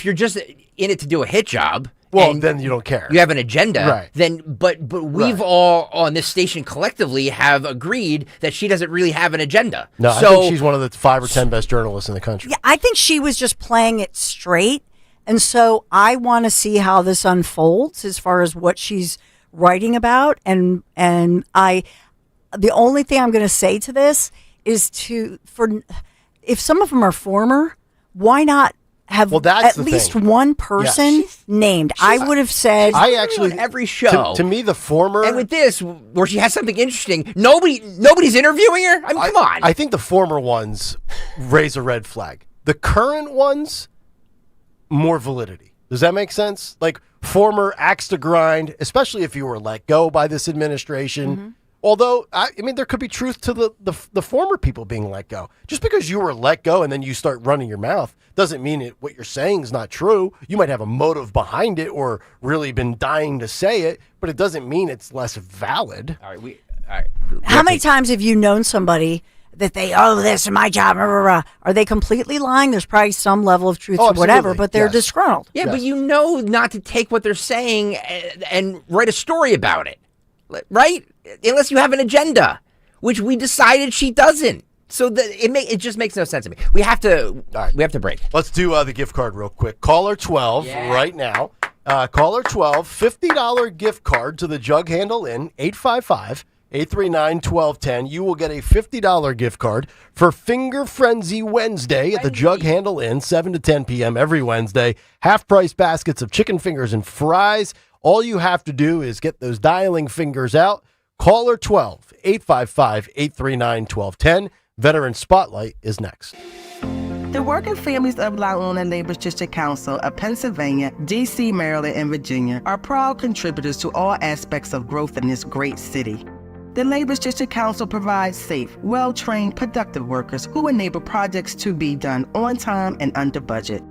you're just in it to do a hit job. Well, then you don't care. You have an agenda. Right. Then, but we've all on this station collectively have agreed that she doesn't really have an agenda. No, I think she's one of the 5 or 10 best journalists in the country. Yeah, I think she was just playing it straight. And so I want to see how this unfolds as far as what she's writing about. And the only thing I'm going to say to this is if some of them are former, why not have at least one person named? I would have said every show. To me, the former, and with this, where she has something interesting, nobody's interviewing her. I mean, come on. I think the former ones raise a red flag. The current ones, more validity. Does that make sense? Like former axe to grind, especially if you were let go by this administration. Although, I mean, there could be truth to the former people being let go. Just because you were let go and then you start running your mouth doesn't mean what you're saying is not true. You might have a motive behind it or really been dying to say it, but it doesn't mean it's less valid. All right. How many times have you known somebody that this is my job, rah, rah, rah. Are they completely lying? There's probably some level of truth to whatever, but they're disgruntled. Yeah, but you know not to take what they're saying and write a story about it, right? Unless you have an agenda, which we decided she doesn't. So it just makes no sense to me. We have to break. Let's do the gift card real quick. Caller 12 right now. Caller 12, $50 gift card to the Jug Handle Inn, 855-839-1210. You will get a $50 gift card for Finger Frenzy Wednesday at the Jug Handle Inn, 7 to 10 p.m. every Wednesday. Half-price baskets of chicken fingers and fries. All you have to do is get those dialing fingers out. Caller 12, 855-839-1210. Veteran Spotlight is next. The working families of La Una Labor's District Council of Pennsylvania, D.C., Maryland, and Virginia are proud contributors to all aspects of growth in this great city. The Labor's District Council provides safe, well-trained, productive workers who enable projects to be done on time and under budget.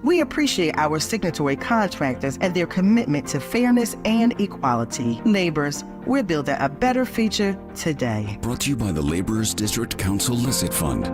We appreciate our signatory contractors and their commitment to fairness and equality. Laborers, we're building a better future today. Brought to you by the Laborers District Council Licit Fund.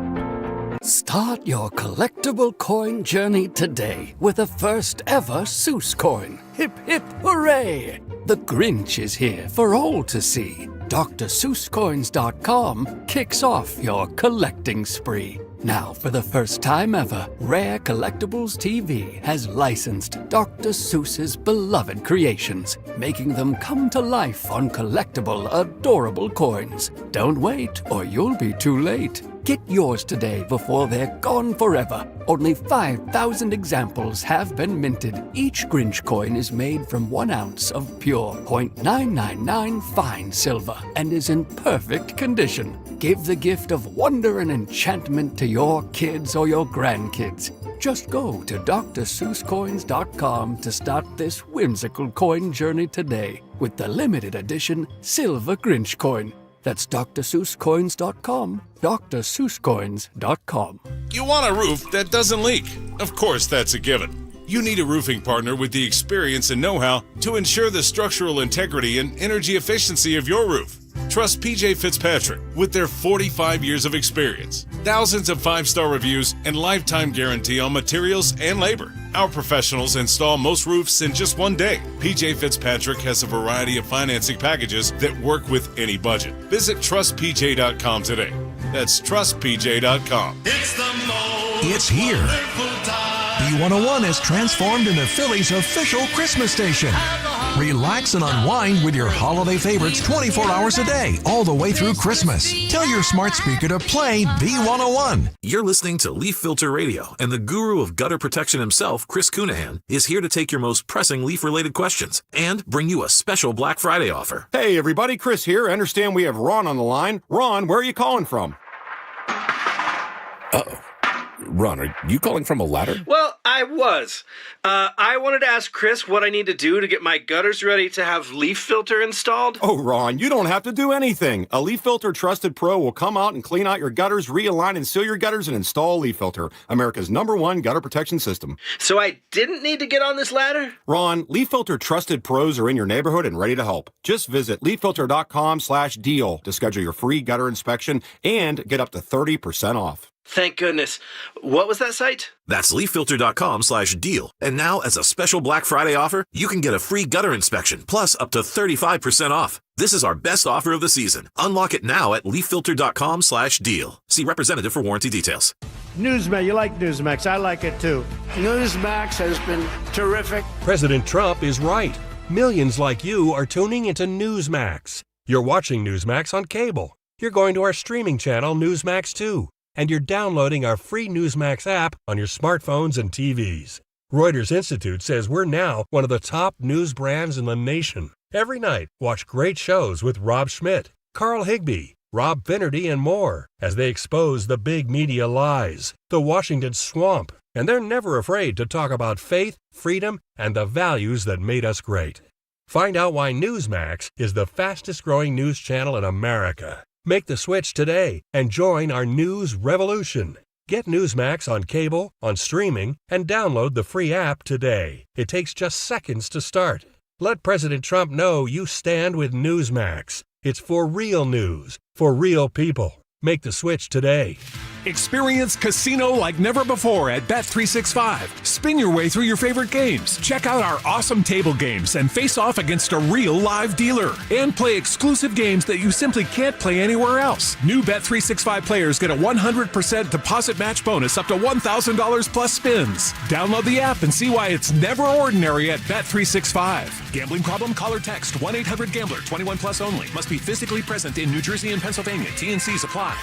Start your collectible coin journey today with the first ever Seuss coin. Hip, hip, hooray! The Grinch is here for all to see. DrSeussCoins.com kicks off your collecting spree. Now, for the first time ever, Rare Collectibles TV has licensed Dr. Seuss's beloved creations, making them come to life on collectible, adorable coins. Don't wait, or you'll be too late. Get yours today before they're gone forever. Only 5,000 examples have been minted. Each Grinch coin is made from 1 ounce of pure .999 fine silver and is in perfect condition. Give the gift of wonder and enchantment to your kids or your grandkids. Just go to DrSeussCoins.com to start this whimsical coin journey today with the limited edition Silver Grinch coin. That's DrSeussCoins.com, DrSeussCoins.com. You want a roof that doesn't leak. Of course, that's a given. You need a roofing partner with the experience and know-how to ensure the structural integrity and energy efficiency of your roof. Trust PJ Fitzpatrick with their 45 years of experience, thousands of 5-star reviews, and lifetime guarantee on materials and labor. Our professionals install most roofs in just 1 day. PJ Fitzpatrick has a variety of financing packages that work with any budget. Visit TrustPJ.com today. That's TrustPJ.com. It's here. B101 is transformed into Philly's official Christmas station. Relax and unwind with your holiday favorites 24 hours a day, all the way through Christmas. Tell your smart speaker to play B101. You're listening to Leaf Filter Radio, and the guru of gutter protection himself, Chris Cunahan, is here to take your most pressing leaf-related questions and bring you a special Black Friday offer. Hey, everybody, Chris here. I understand we have Ron on the line. Ron, where are you calling from? Uh-oh. Ron, are you calling from a ladder? Well, I was. I wanted to ask Chris what I need to do to get my gutters ready to have leaf filter installed. Oh, Ron, you don't have to do anything. A Leaf Filter Trusted Pro will come out and clean out your gutters, realign and seal your gutters, and install Leaf Filter, America's #1 gutter protection system. So I didn't need to get on this ladder? Ron, Leaf Filter Trusted Pros are in your neighborhood and ready to help. Just visit leaffilter.com/deal to schedule your free gutter inspection and get up to 30% off. Thank goodness. What was that site? That's leaffilter.com/deal. And now, as a special Black Friday offer, you can get a free gutter inspection, plus up to 35% off. This is our best offer of the season. Unlock it now at leaffilter.com/deal. See representative for warranty details. Newsmax, you like Newsmax. I like it too. Newsmax has been terrific. President Trump is right. Millions like you are tuning into Newsmax. You're watching Newsmax on cable. You're going to our streaming channel, Newsmax 2. And you're downloading our free Newsmax app on your smartphones and TVs. Reuters Institute says we're now one of the top news brands in the nation. Every night, watch great shows with Rob Schmidt, Carl Higbie, Rob Finnerty, and more as they expose the big media lies, the Washington swamp, and they're never afraid to talk about faith, freedom, and the values that made us great. Find out why Newsmax is the fastest-growing news channel in America. Make the switch today and join our news revolution. Get Newsmax on cable, on streaming, and download the free app today. It takes just seconds to start. Let President Trump know you stand with Newsmax. It's for real news, for real people. Make the switch today. Experience casino like never before at Bet365. Spin your way through your favorite games. Check out our awesome table games and face off against a real live dealer. And play exclusive games that you simply can't play anywhere else. New Bet365 players get a 100% deposit match bonus up to $1,000 plus spins. Download the app and see why it's never ordinary at Bet365. Gambling problem? Call or text 1-800-GAMBLER. 21 plus only. Must be physically present in New Jersey and Pennsylvania. T&Cs apply.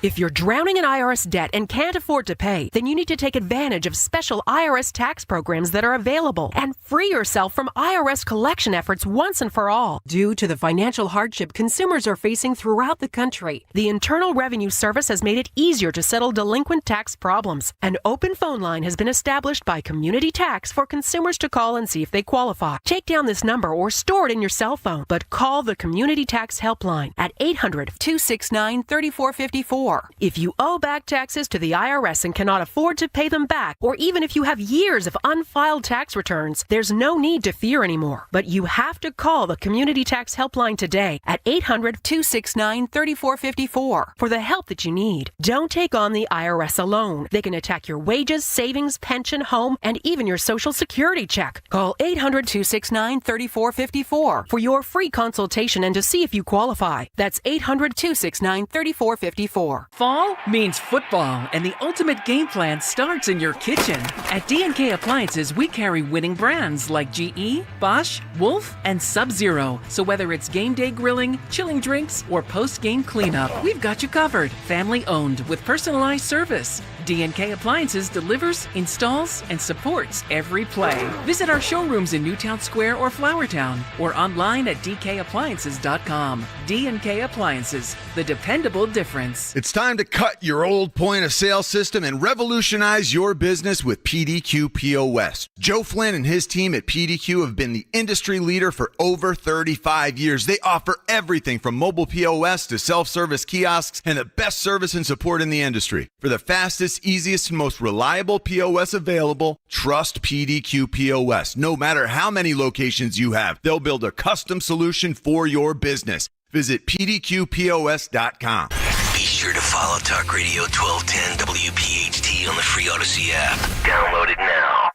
If you're drowning in IRS debt and can't afford to pay, then you need to take advantage of special IRS tax programs that are available and free yourself from IRS collection efforts once and for all. Due to the financial hardship consumers are facing throughout the country, the Internal Revenue Service has made it easier to settle delinquent tax problems. An open phone line has been established by Community Tax for consumers to call and see if they qualify. Take down this number or store it in your cell phone, but call the Community Tax Helpline at 800-269-3454. more. If you owe back taxes to the IRS and cannot afford to pay them back, or even if you have years of unfiled tax returns, there's no need to fear anymore. But you have to call the Community Tax Helpline today at 800-269-3454 for the help that you need. Don't take on the IRS alone. They can attack your wages, savings, pension, home, and even your Social Security check. Call 800-269-3454 for your free consultation and to see if you qualify. That's 800-269-3454. Fall means football, and the ultimate game plan starts in your kitchen. At D&K Appliances, we carry winning brands like GE, Bosch, Wolf, and Sub-Zero. So whether it's game day grilling, chilling drinks, or post-game cleanup, we've got you covered. Family owned with personalized service. D&K Appliances delivers, installs, and supports every play. Visit our showrooms in Newtown Square or Flowertown, or online at dkappliances.com. D&K Appliances, the dependable difference. It's time to cut your old point of sale system and revolutionize your business with PDQ POS. Joe Flynn and his team at PDQ have been the industry leader for over 35 years. They offer everything from mobile POS to self-service kiosks and the best service and support in the industry. For the fastest, easiest, and most reliable POS available, trust PDQ POS. No matter how many locations you have, they'll build a custom solution for your business. Visit pdqpos.com. Be sure to follow Talk Radio 1210 WPHT on the free Odyssey app. Download it now.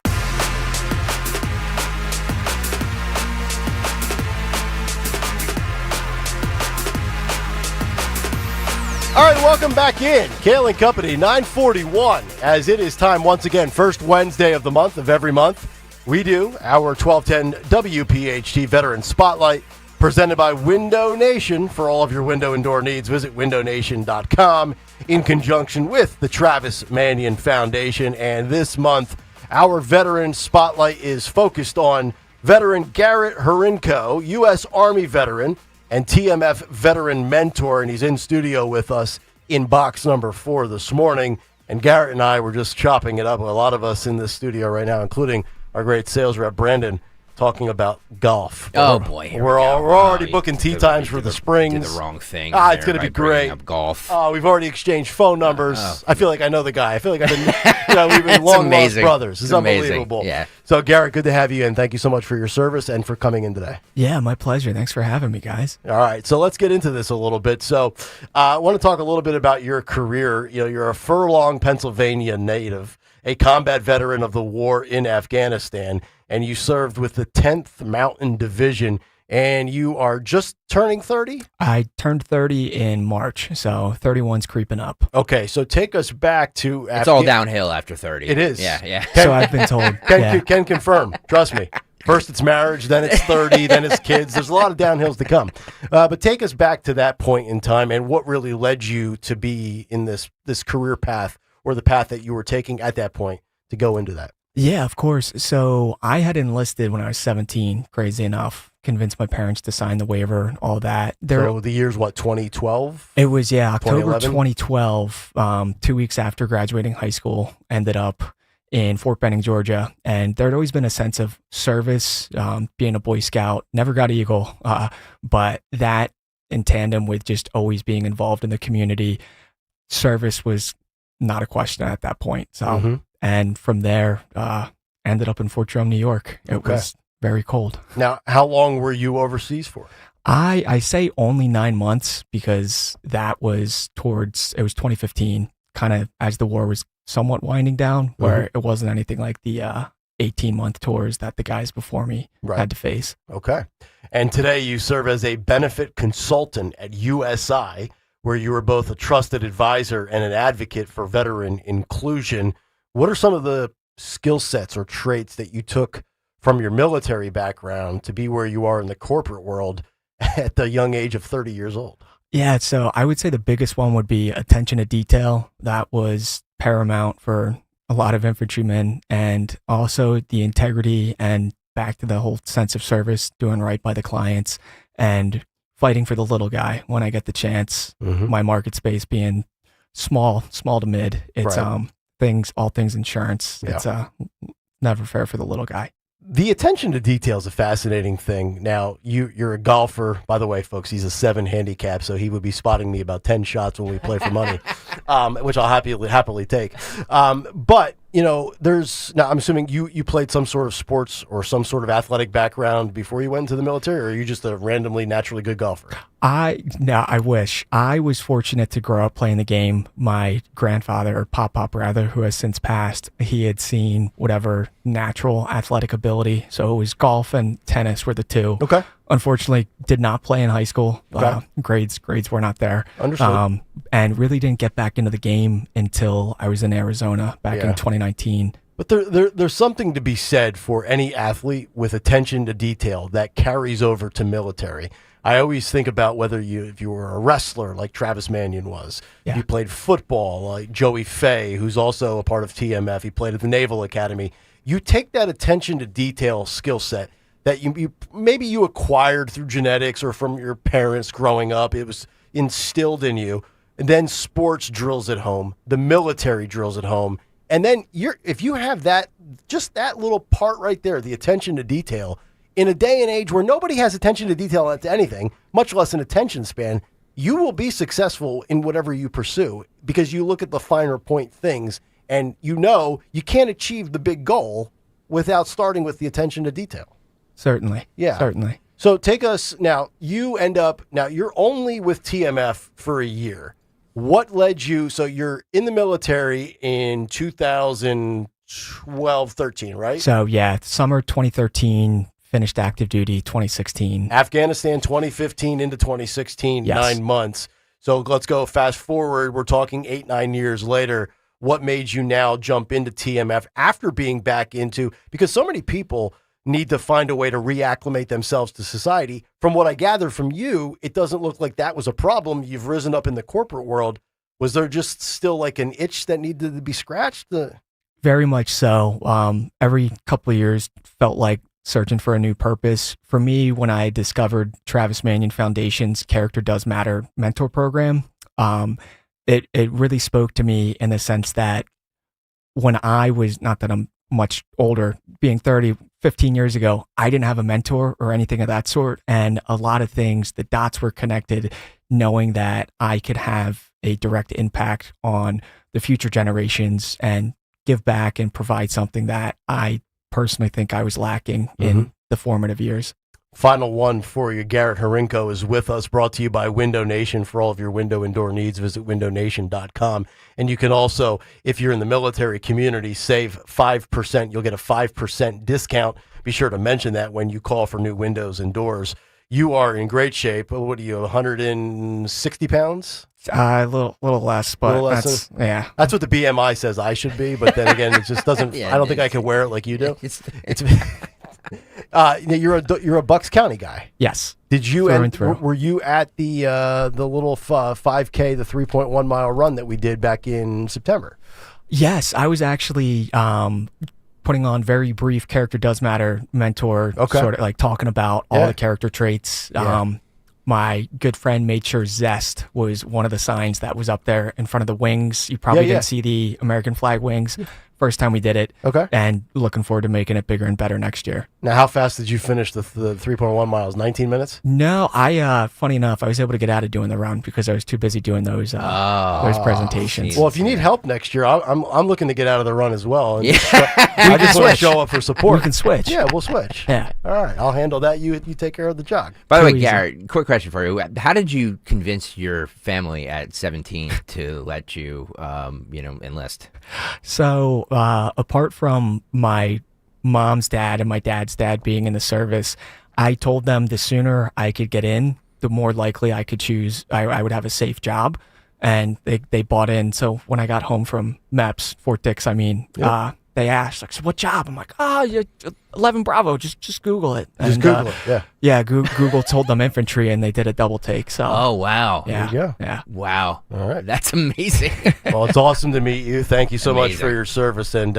All right, welcome back in. Kayal and Company, 9:41, as it is time once again, first Wednesday of the month, of every month. We do our 1210 WPHT Veteran Spotlight, presented by Window Nation. For all of your window and door needs, visit windownation.com in conjunction with the Travis Manion Foundation. And this month, our Veteran Spotlight is focused on veteran Garrett Harinko, U.S. Army veteran and TMF veteran mentor, and he's in studio with us in box number 4 this morning. And Garrett and I were just chopping it up. A lot of us in this studio right now, including our great sales rep, Brandon, talking about golf. Oh, boy. We're already booking tee times for the springs. Did the wrong thing. It's going to be great. Up golf. We've already exchanged phone numbers. I feel like I know the guy. I feel like I've been, we've been long lost brothers. It's unbelievable. Yeah. So, Garrett, good to have you in. Thank you so much for your service and for coming in today. Yeah, my pleasure. Thanks for having me, guys. All right, so let's get into this a little bit. So, I want to talk a little bit about your career. You know, you're a Furlong, Pennsylvania native, a combat veteran of the war in Afghanistan, and you served with the 10th Mountain Division, and you are just turning 30? I turned 30 in March, so 31's creeping up. Okay, so take us back to... It's all downhill after 30. It is. Yeah. So I've been told. Can confirm. Trust me. First it's marriage, then it's 30, then it's kids. There's a lot of downhills to come. But take us back to that point in time and what really led you to be in this career path, or the path that you were taking at that point to go into that. Yeah, of course. So I had enlisted when I was 17, crazy enough, convinced my parents to sign the waiver, all that. So the year's what, 2012? It was, October 2012, 2 weeks after graduating high school, ended up in Fort Benning, Georgia. And there had always been a sense of service, being a Boy Scout, never got Eagle, but that in tandem with just always being involved in the community, service was not a question at that point. So, and from there, ended up in Fort Drum, New York. It was very cold. Now, how long were you overseas for? I say only 9 months, because that was it was 2015, kind of as the war was somewhat winding down, where it wasn't anything like the 18-month tours that the guys before me had to face. Okay. And today you serve as a benefit consultant at USI, where you were both a trusted advisor and an advocate for veteran inclusion. What are some of the skill sets or traits that you took from your military background to be where you are in the corporate world at the young age of 30 years old? Yeah, so I would say the biggest one would be attention to detail. That was paramount for a lot of infantrymen, and also the integrity and back to the whole sense of service, doing right by the clients and fighting for the little guy when I get the chance. My market space being small to mid. It's all things insurance. It's never fair for the little guy. The attention to detail is a fascinating thing. Now, you're a golfer. By the way, folks, he's a 7 handicap, so he would be spotting me about 10 shots when we play for money, which I'll happily take. But, now I'm assuming you played some sort of sports or some sort of athletic background before you went into the military, or are you just a randomly, naturally good golfer? I wish. I was fortunate to grow up playing the game. My grandfather, or Pop rather, who has since passed, he had seen whatever natural athletic ability. So it was golf and tennis were the two. Okay. Unfortunately, did not play in high school. Okay. Grades were not there. Understood. And really didn't get back into the game until I was in Arizona back in 2019. But there's something to be said for any athlete with attention to detail that carries over to military. I always think about whether if you were a wrestler like Travis Mannion was, if you played football like Joey Fay, who's also a part of TMF, he played at the Naval Academy. You take that attention to detail skill set that you maybe you acquired through genetics or from your parents growing up. It was instilled in you. And then sports drills at home, the military drills at home. And then if you have that, just that little part right there, the attention to detail, in a day and age where nobody has attention to detail to anything, much less an attention span, you will be successful in whatever you pursue because you look at the finer point things and you can't achieve the big goal without starting with the attention to detail. Certainly. Yeah. Certainly. So take us now, you're only with TMF for a year. What led you, so you're in the military in 2012, 13, right? So summer 2013, finished active duty 2016. Afghanistan 2015 into 2016, Yes. 9 months. So let's go fast forward. We're talking 8-9 years later. What made you now jump into TMF after being back into, because so many people need to find a way to reacclimate themselves to society. From what I gather from you, it doesn't look like that was a problem. You've risen up in the corporate world. Was there just still like an itch that needed to be scratched? Very much so. Every couple of years felt like searching for a new purpose. For me, when I discovered Travis Mannion Foundation's Character Does Matter mentor program, it really spoke to me in the sense that when I was, not that I'm much older, being 30, 15 years ago, I didn't have a mentor or anything of that sort. And a lot of things, the dots were connected, knowing that I could have a direct impact on the future generations and give back and provide something that I personally think I was lacking in the formative years. Final one for you. Garrett Harinko is with us, brought to you by Window Nation. For all of your window and door needs, visit windownation.com. And you can also, if you're in the military community, save 5%. You'll get a 5% discount. Be sure to mention that when you call for new windows and doors. You are in great shape. What are you, 160 pounds? A little less, but that's what the BMI says I should be. But then again, it just doesn't. I don't think I can wear it like you do. You're a Bucks County guy. Yes. Did you? Were you at the little 5K, the 3.1 mile run that we did back in September? Yes, I was actually putting on very brief Character Does Matter mentor, sort of like talking about all the character traits. My good friend made sure Zest was one of the signs that was up there in front of the wings. You probably didn't see the American flag wings. First time we did it. Okay. And looking forward to making it bigger and better next year. Now, how fast did you finish the 3.1 miles? 19 minutes? No, funny enough, I was able to get out of doing the run because I was too busy doing those presentations. Well, if you need help next year, I'm looking to get out of the run as well. And I just want to show up for support. We can switch. Yeah, we'll switch. Yeah. All right, I'll handle that. You take care of the jog. By the way, Garrett, quick question for you. How did you convince your family at 17 to let you, enlist? So, apart from my mom's dad and my dad's dad being in the service, I told them the sooner I could get in, the more likely I could choose, I would have a safe job. And they bought in. So when I got home from MEPS, Fort Dix, they asked, like, so what job? I'm like, 11 Bravo, just Google it. Just Google it, yeah. Yeah, Google told them infantry, and they did a double take. So. Oh, wow. Yeah. There you go. Yeah. Wow. All right. That's amazing. Well, it's awesome to meet you. Thank you so much for your service, and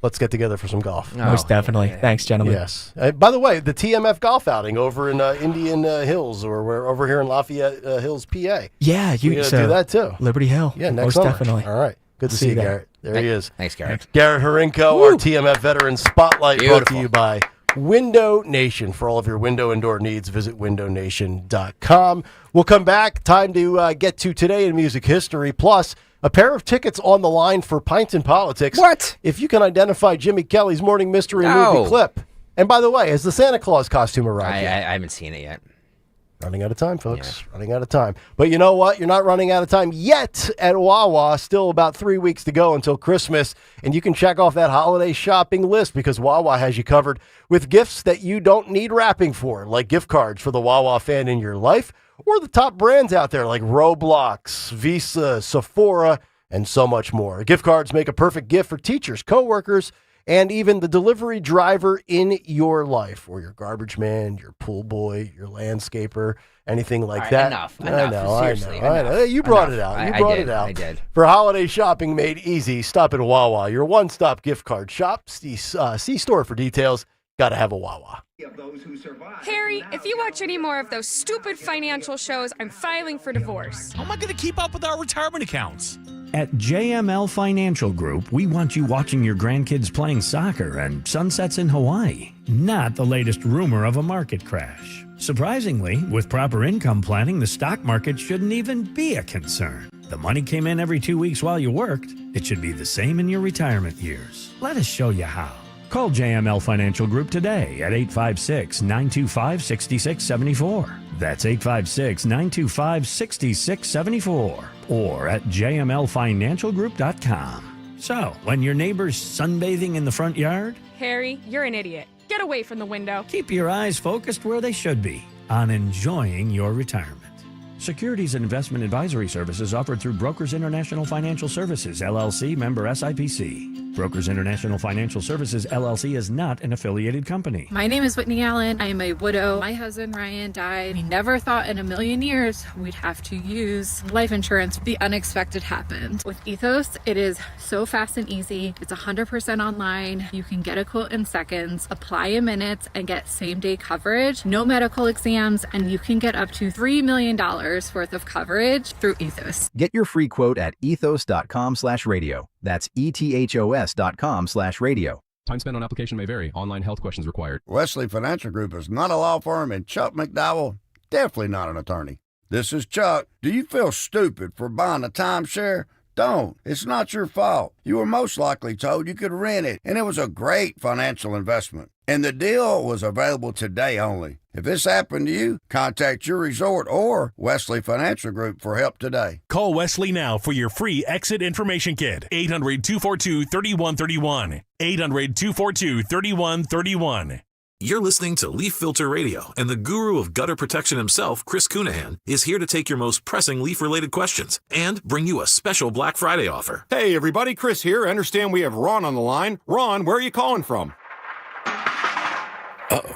let's get together for some golf. Most definitely. Yeah. Thanks, gentlemen. Yes. By the way, the TMF golf outing over in Indian Hills, or we're over here in Lafayette Hills, PA. Yeah, you do that too. Liberty Hill. Yeah, next most summer. Definitely. All right. Good to see you, Garrett. There he is. Thanks, Garrett. Garrett Harinko, our TMF Veteran Spotlight, brought to you by Window Nation. For all of your window and door needs, visit windownation.com. We'll come back. Time to get to today in music history. Plus, a pair of tickets on the line for Pints and Politics. What? If you can identify Jimmy Kelly's Morning Mystery movie clip. And by the way, has the Santa Claus costume arrived yet? I haven't seen it yet. Running out of time, folks. Yeah. Running out of time. But you know what? You're not running out of time yet at Wawa. Still about 3 weeks to go until Christmas. And you can check off that holiday shopping list because Wawa has you covered with gifts that you don't need wrapping for, like gift cards for the Wawa fan in your life, or the top brands out there like Roblox, Visa, Sephora, and so much more. Gift cards make a perfect gift for teachers, coworkers, and even the delivery driver in your life, or your garbage man, your pool boy, your landscaper, anything like that. Enough. I know. You brought it out. I did. For holiday shopping made easy, stop at Wawa, your one-stop gift card shop. See store for details. Got to have a Wawa. Harry, if you watch any more of those stupid financial shows, I'm filing for divorce. How am I going to keep up with our retirement accounts? At JML Financial Group, we want you watching your grandkids playing soccer and sunsets in Hawaii, not the latest rumor of a market crash. Surprisingly, with proper income planning, the stock market shouldn't even be a concern. The money came in every 2 weeks while you worked. It should be the same in your retirement years. Let us show you how. Call JML Financial Group today at 856-925-6674. That's 856-925-6674. Or at jmlfinancialgroup.com. So, when your neighbor's sunbathing in the front yard, Harry, you're an idiot. Get away from the window. keep your eyes focused where they should be, on enjoying your retirement. Securities and investment advisory services offered through Brokers International Financial Services, LLC, member SIPC. Brokers International Financial Services, LLC is not an affiliated company. My name is Whitney Allen. I am a widow. My husband Ryan died. We never thought in a million years we'd have to use life insurance. The unexpected happened. With Ethos, it is so fast and easy. It's 100% online. You can get a quote in seconds, apply in minutes, and get same-day coverage. No medical exams, and you can get up to $3 million worth of coverage through Ethos. Get your free quote at ethos.com/radio. That's ethos.com/radio. Time spent on application may vary. Online health questions required. Wesley Financial Group is not a law firm, and Chuck McDowell, definitely not an attorney. This is Chuck. Do you feel stupid for buying a timeshare? Don't. It's not your fault. You were most likely told you could rent it, and it was a great financial investment. And the deal was available today only. If this happened to you, contact your resort or Wesley Financial Group for help today. Call Wesley now for your free exit information kit. 800-242-3131. 800-242-3131. You're listening to Leaf Filter Radio, and the guru of gutter protection himself, Chris Cunahan, is here to take your most pressing leaf-related questions and bring you a special Black Friday offer. Hey, everybody, Chris here. I understand we have Ron on the line. Ron, where are you calling from? Uh-oh.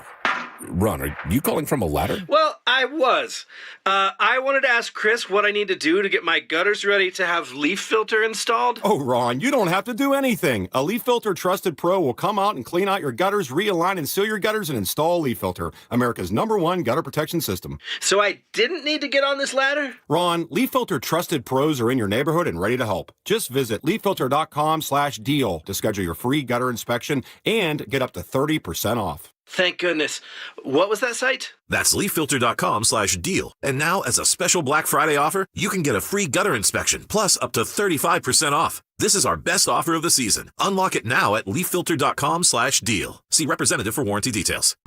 Ron, are you calling from a ladder? Well, I was. I wanted to ask Chris what I need to do to get my gutters ready to have leaf filter installed. Oh, Ron, you don't have to do anything. A Leaf Filter Trusted Pro will come out and clean out your gutters, realign and seal your gutters, and install Leaf Filter, America's #1 gutter protection system. So I didn't need to get on this ladder? Ron, Leaf Filter Trusted Pros are in your neighborhood and ready to help. Just visit leaffilter.com/deal to schedule your free gutter inspection and get up to 30% off. Thank goodness. What was that site? That's leaffilter.com/deal. And now, as a special Black Friday offer, you can get a free gutter inspection, plus up to 35% off. This is our best offer of the season. Unlock it now at leaffilter.com/deal. See representative for warranty details.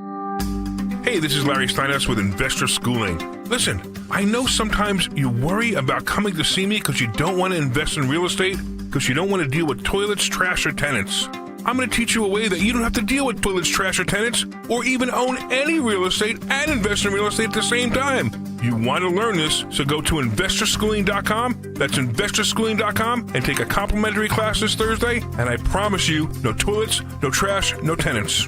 Hey, this is Larry Steinhaus with Investor Schooling. Listen, I know sometimes you worry about coming to see me because you don't want to invest in real estate, because you don't want to deal with toilets, trash, or tenants. I'm going to teach you a way that you don't have to deal with toilets, trash, or tenants, or even own any real estate and invest in real estate at the same time. You want to learn this, so go to investorschooling.com. That's investorschooling.com, and take a complimentary class this Thursday, and I promise you, no toilets, no trash, no tenants.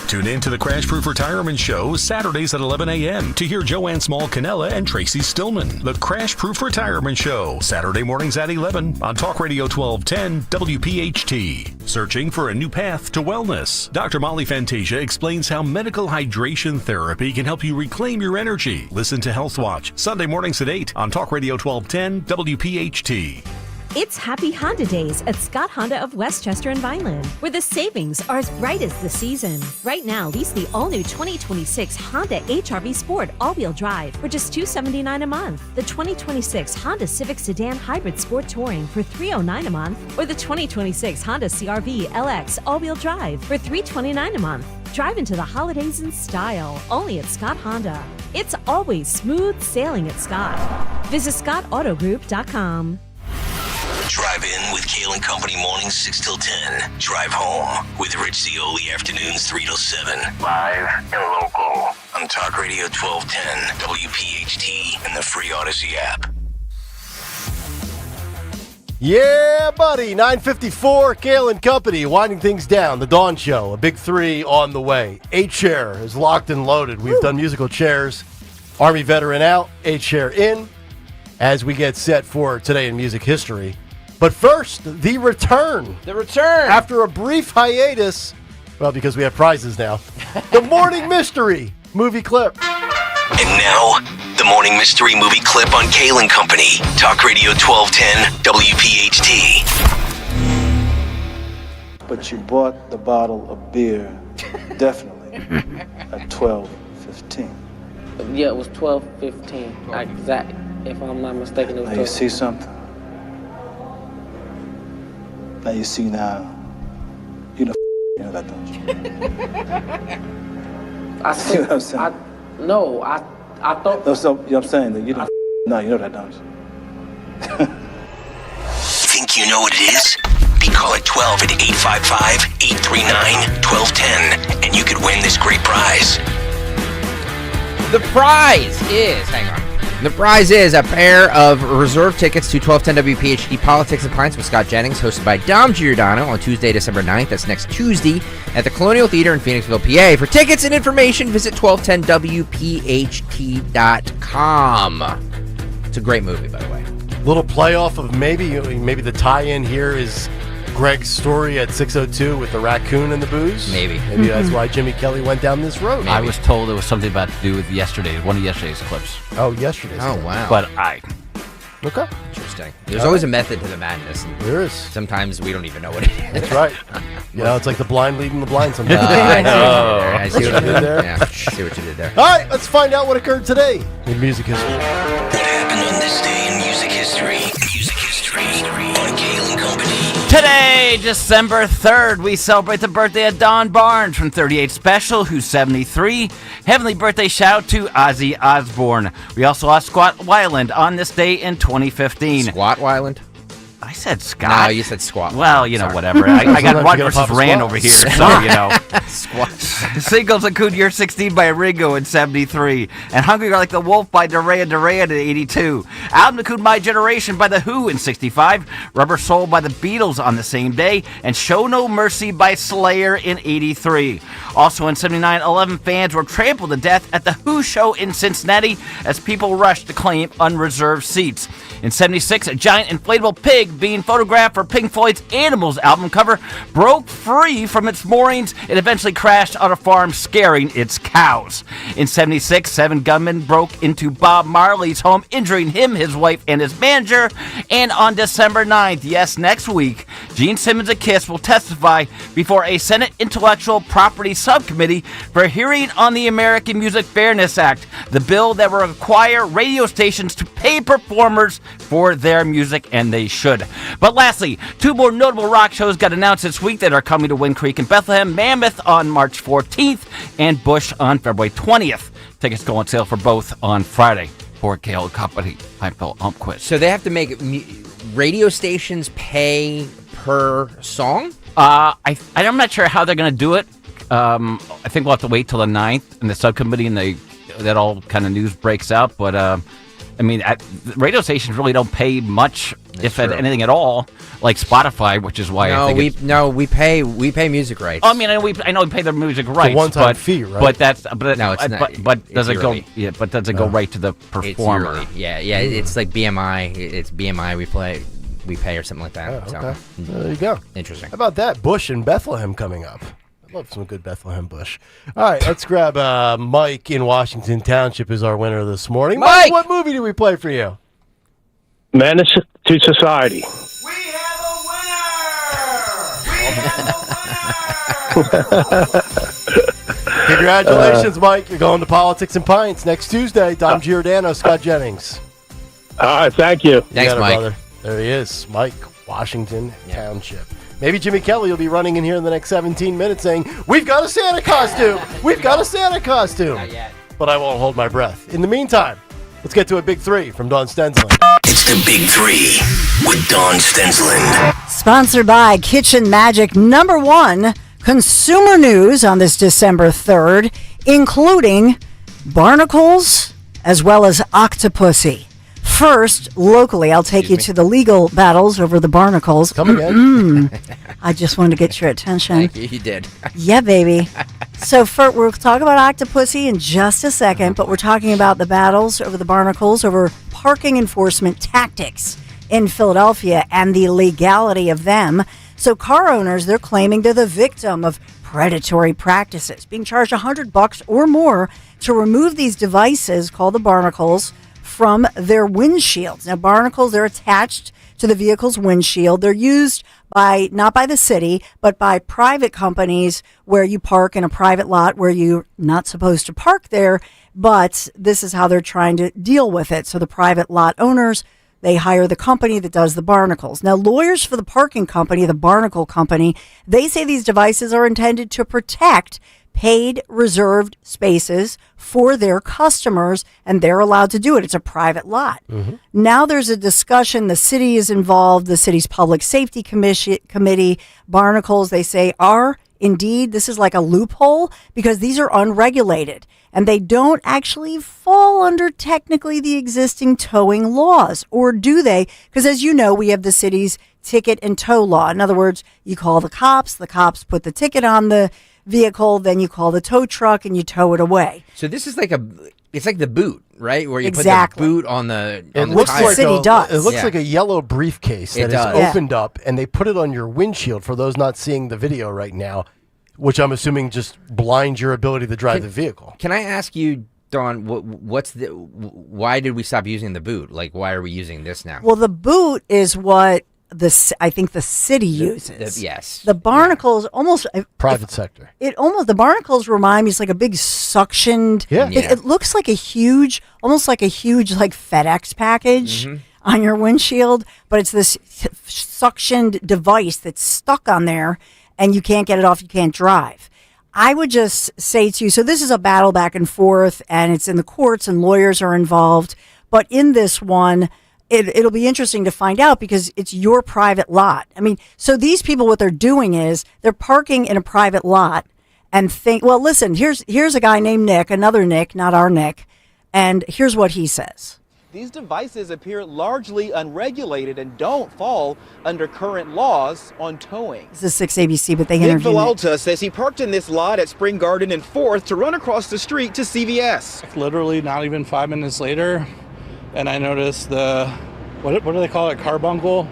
Tune in to the Crash Proof Retirement Show Saturdays at 11 a.m. to hear Joanne Small-Canella and Tracy Stillman. The Crash Proof Retirement Show, Saturday mornings at 11 on Talk Radio 1210 WPHT. Searching for a new path to wellness. Dr. Molly Fantasia explains how medical hydration therapy can help you reclaim your energy. Listen to Health Watch, Sunday mornings at 8 on Talk Radio 1210 WPHT. It's Happy Honda Days at Scott Honda of Westchester and Vineland, where the savings are as bright as the season. Right now, lease the all-new 2026 Honda HR-V Sport all-wheel drive for just $279 a month, the 2026 Honda Civic Sedan Hybrid Sport Touring for $309 a month, or the 2026 Honda CR-V LX all-wheel drive for $329 a month. Drive into the holidays in style, only at Scott Honda. It's always smooth sailing at Scott. Visit scottautogroup.com. Drive in with Kayal and Company mornings 6 till 10. Drive home with Rich Zioli afternoons 3 till 7. Live and local on Talk Radio 1210, WPHT, and the free Odyssey app. Yeah, buddy. 9:54, Kayal and Company, winding things down. The Dawn Show, a big 3 on the way. 8-chair is locked and loaded. We've done musical chairs. Army veteran out, 8-chair in, as we get set for today in music history. But first, the return. The return. After a brief hiatus, well, because we have prizes now, the Morning Mystery movie clip. And now, the Morning Mystery movie clip on Kayal and Company. Talk Radio 1210, WPHT. But you bought the bottle of beer, definitely, at 12:15. Yeah, it was 12:15. Exactly. If I'm not mistaken, it was Now 12. you see something? Now you see now. You know that, don't you? I See what I'm saying? I thought. No, so, you know what I'm saying? That you don't no, you know that, don't you? Think you know what it is? Be call at 12 at 855-839-1210, and you could win this great prize. The prize is, hang on. The prize is a pair of reserve tickets to 1210 WPHT Politics and Pints with Scott Jennings, hosted by Dom Giordano on Tuesday, December 9th. That's next Tuesday at the Colonial Theater in Phoenixville, PA. For tickets and information, visit 1210WPHT.com. It's a great movie, by the way. Little playoff of maybe the tie-in here is Greg's story at 602 with the raccoon and the booze. Maybe that's why Jimmy Kelly went down this road. I was told it was something about to do with one of yesterday's clips. Oh, yesterday's. Oh, clip. wow. But okay. Interesting. There's always a method to the madness. There is. Sometimes we don't even know what it is. That's right. It's like the blind leading the blind sometimes. I see what you did there. Yeah. I see what you did there. All right, let's find out what occurred today in music history. What happened on this day in music history? Music history on Kayal and Company. Today, December 3rd, we celebrate the birthday of Don Barnes from 38 Special, who's 73. Heavenly birthday shout to Ozzy Osbourne. We also lost Squat Weiland on this day in 2015. Squat Weiland? I said Scott. No, you said Squat. Well, whatever. I got Rod versus Rand over here, so, Squat. Singles include You're 16 by Ringo in 73, and Hungry Like the Wolf by Duran Duran in 82. Album include My Generation by The Who in 65, Rubber Soul by the Beatles on the same day, and Show No Mercy by Slayer in 83. Also in 79, 11 fans were trampled to death at the Who show in Cincinnati as people rushed to claim unreserved seats. In 76, a giant inflatable pig being photographed for Pink Floyd's Animals album cover broke free from its moorings and eventually crashed on a farm, scaring its cows. In 76, 7 gunmen broke into Bob Marley's home, injuring him, his wife, and his manager. And on December 9th, yes, next week, Gene Simmons of KISS will testify before a Senate Intellectual Property Subcommittee for a hearing on the American Music Fairness Act, the bill that will require radio stations to pay performers for their music, and they should. But lastly, 2 more notable rock shows got announced this week that are coming to Wind Creek in Bethlehem: Mammoth on March 14th and Bush on February 20th. Tickets go on sale for both on Friday. For Kayal Company, I'm Phil Umquist. So they have to make radio stations pay per song? I'm not sure how they're going to do it. I think we'll have to wait till the 9th in the subcommittee and that all kind of news breaks out. But radio stations really don't pay much, if anything at all, like Spotify, which is why we pay music rights. I know we pay the music rights, it's a one-time fee, right? But no, it's not. But does it yearly. go? Yeah, but does it go right to the performer? It's yearly. Yeah. It's like BMI. It's BMI. We pay or something like that. Oh, okay. There you go. Interesting. How about that? Bush in Bethlehem coming up. I love some good Bethlehem Bush. All right, let's grab Mike in Washington Township is our winner this morning. Mike, what movie do we play for you? Menace to Society. Congratulations, Mike. You're going to Politics and Pints next Tuesday. Dom Giordano, Scott Jennings. Thank you. Thanks, Mike. Brother. There he is, Mike, Washington Township. Maybe Jimmy Kelly will be running in here in the next 17 minutes saying, "We've got a Santa costume! We've got a Santa costume!" Not yet. But I won't hold my breath. In the meantime, let's get to a Big Three from Dawn Stensland. It's the Big Three with Dawn Stensland. Sponsored by Kitchen Magic. Number one, consumer news on this December 3rd, including barnacles as well as octopussy. First, locally, I'll take you to the legal battles over the barnacles. Come again. I just wanted to get your attention. Thank you. You did. Yeah, baby. So we'll talk about octopussy in just a second, but we're talking about the battles over the barnacles, over parking enforcement tactics in Philadelphia and the legality of them. So car owners, they're claiming they're the victim of predatory practices, being charged $100 or more to remove these devices called the barnacles from their windshields. Now, barnacles, they're attached to the vehicle's windshield. They're used not by the city, but by private companies where you park in a private lot where you're not supposed to park there, but this is how they're trying to deal with it. So the private lot owners, they hire the company that does the barnacles. Now, lawyers for the parking company, the Barnacle Company, they say these devices are intended to protect paid reserved spaces for their customers, and they're allowed to do it. It's a private lot. Now there's a discussion. The city is involved. The city's public safety committee, barnacles, they say, are indeed, this is like a loophole because these are unregulated and they don't actually fall under technically the existing towing laws, or do they? Because as you know, we have the city's ticket and tow law. In other words, you call the cops put the ticket on the vehicle, then you call the tow truck and you tow it away. So this is it's like the boot, right? Where you put the boot on the It on the looks tire. like city does. It looks like a yellow briefcase that is opened up, and they put it on your windshield for those not seeing the video right now, which I'm assuming just blinds your ability to drive the vehicle. Can I ask you, Dawn, why did we stop using the boot? Like, why are we using this now? Well, the boot is what I think the city uses. Yes. The barnacles almost private sector. The barnacles remind me, it's like a big suctioned. Yeah. It looks like almost like a huge like FedEx package on your windshield, but it's this suctioned device that's stuck on there, and you can't get it off. You can't drive. I would just say to you, so this is a battle back and forth, and it's in the courts, and lawyers are involved. But in this one, it'll be interesting to find out because it's your private lot. I mean, so these people, what they're doing is they're parking in a private lot and listen, here's a guy named Nick, another Nick, not our Nick, and here's what he says. These devices appear largely unregulated and don't fall under current laws on towing. This is 6ABC, but they Nick interviewed Villalta says he parked in this lot at Spring Garden and 4th to run across the street to CVS. Literally not even 5 minutes later, and I noticed what do they call it? Carbuncle?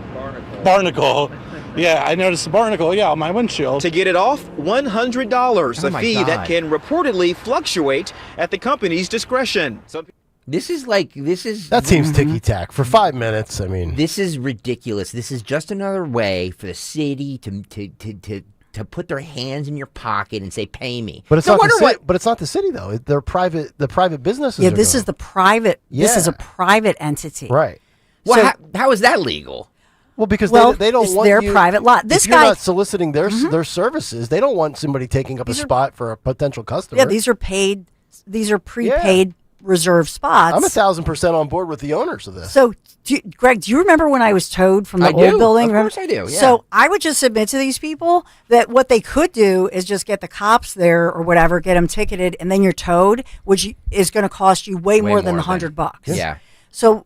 Barnacle. Yeah, I noticed the barnacle, on my windshield. To get it off, $100, a fee that can reportedly fluctuate at the company's discretion. That seems ticky-tack. For 5 minutes, I mean. This is ridiculous. This is just another way for the city to put their hands in your pocket and say, "Pay me." But it's not the city though. They're private. The private businesses. Yeah, this is the private. Yeah. This is a private entity. Right. Well, how is that legal? Well, because they don't it's want their you, private lot. This if you're guy not soliciting their services. They don't want somebody taking up a spot for a potential customer. Yeah, these are paid. These are prepaid reserved spots. I'm 1,000% on board with the owners of this. So, Greg, do you remember when I was towed from the I old do. building? Of course I do, yeah. So I would just submit to these people that what they could do is just get the cops there or whatever, get them ticketed, and then you're towed, which is going to cost you way more than the $100. Yeah. So,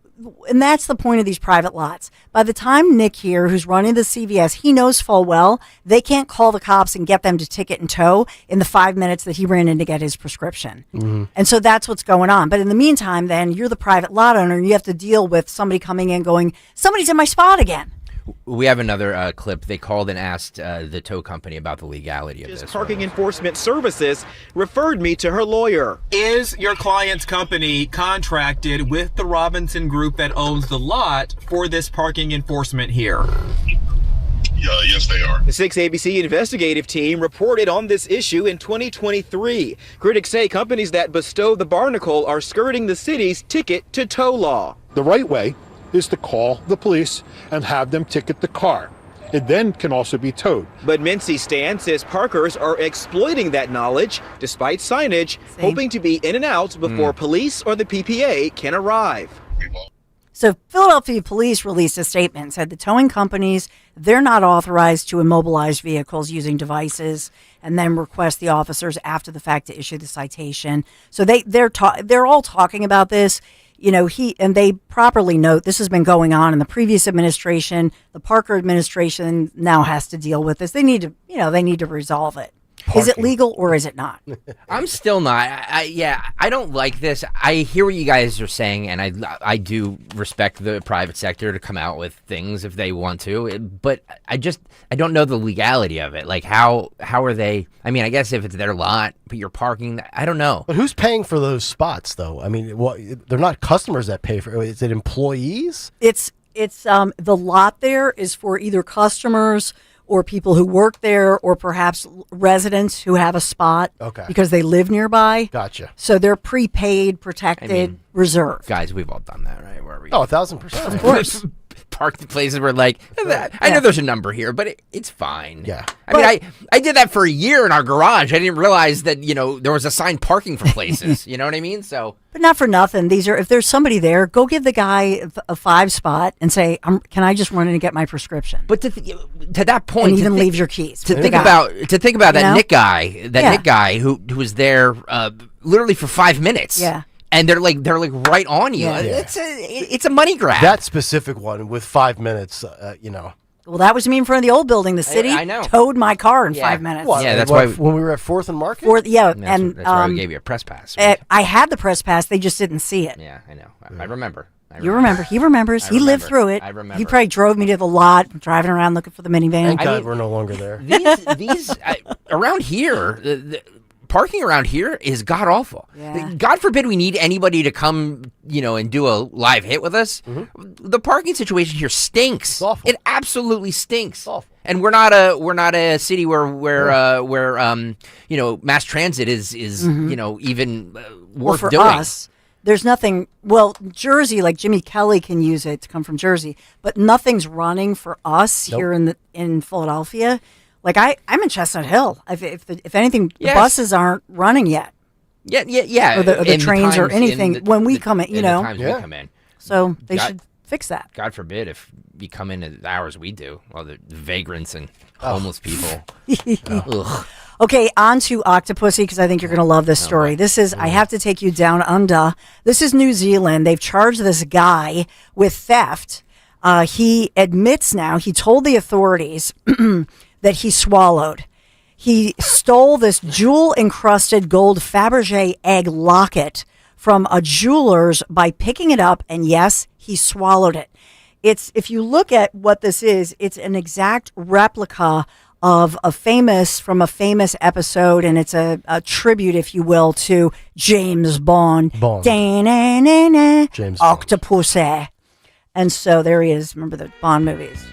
and that's the point of these private lots. By the time Nick here, who's running the CVS, he knows full well they can't call the cops and get them to ticket and tow in the 5 minutes that he ran in to get his prescription. And so that's what's going on. But in the meantime, then you're the private lot owner and you have to deal with somebody coming in going, somebody's in my spot again. We have another clip. They called and asked the tow company about the legality of this. Parking Enforcement Services referred me to her lawyer. Is your client's company contracted with the Robinson Group that owns the lot for this parking enforcement here? Yes, they are. The 6 ABC investigative team reported on this issue in 2023. Critics say companies that bestow the barnacle are skirting the city's ticket to tow law. The right way is to call the police and have them ticket the car. It then can also be towed. But Mincy Stan says parkers are exploiting that knowledge, despite signage, hoping to be in and out before police or the PPA can arrive. So Philadelphia police released a statement and said the towing companies, they're not authorized to immobilize vehicles using devices and then request the officers after the fact to issue the citation. So they're all talking about this. You know, they properly note this has been going on in the previous administration. The Parker administration now has to deal with this. They need to resolve it. Is it legal or is it not? I'm still not. I don't like this. I hear what you guys are saying, and I do respect the private sector to come out with things if they want to. But I don't know the legality of it. Like how are they? I mean, I guess if it's their lot, but you're parking, I don't know. But who's paying for those spots, though? I mean, they're not customers that pay for it. Is it employees? It's the lot there is for either customers or people who work there, or perhaps residents who have a spot because they live nearby. Gotcha. So they're prepaid, protected, reserved. Guys, we've all done that, right? Where we 1,000%. Of course. Parked places where like, I know there's a number here, but it's fine. Yeah. I did that for a year in our garage. I didn't realize that, there was assigned parking for places. You know what I mean? So. But not for nothing. If there's somebody there, go give the guy a 5 spot and say, can I just run in and get my prescription? But to that point, and even leave your keys. To think about that Nick guy who was there literally for 5 minutes. Yeah. And they're like right on you. Yeah. It's a money grab. That specific one with 5 minutes, Well, that was me in front of the old building. The city I know. towed my car in 5 minutes. Well, that's why when we were at 4th and Market. And that's why we gave you a press pass. I had the press pass. They just didn't see it. Yeah, I know. I remember. You remember. He remembers. He lived through it. I remember. He probably drove me to the lot, driving around looking for the minivan. Thank God we're no longer there. These around here, the parking around here is god awful. Yeah. God forbid we need anybody to come, and do a live hit with us. Mm-hmm. The parking situation here stinks. It's awful. It absolutely stinks. It's awful. And we're not a city where mass transit is even worth for doing. Us, there's nothing. Well, Jersey, like Jimmy Kelly can use it to come from Jersey, but nothing's running for us here in Philadelphia. Like I'm in Chestnut Hill. If anything, the buses aren't running yet. Yeah. Or the trains or anything when we come in. The times we come in. So they should fix that. God forbid if you come in at the hours we do, all the vagrants and homeless people. Ugh. Okay, on to Octopussy, because I think you're going to love this story. This is, I have to take you down under. This is New Zealand. They've charged this guy with theft. He admits now, he told the authorities that he swallowed. He stole this jewel-encrusted gold Fabergé egg locket from a jeweler's by picking it up, and yes, he swallowed it. If you look at what this is, it's an exact replica of a famous episode, and it's a tribute, if you will, to James Bond. James Octopussy. And so there he is. Remember the Bond movies?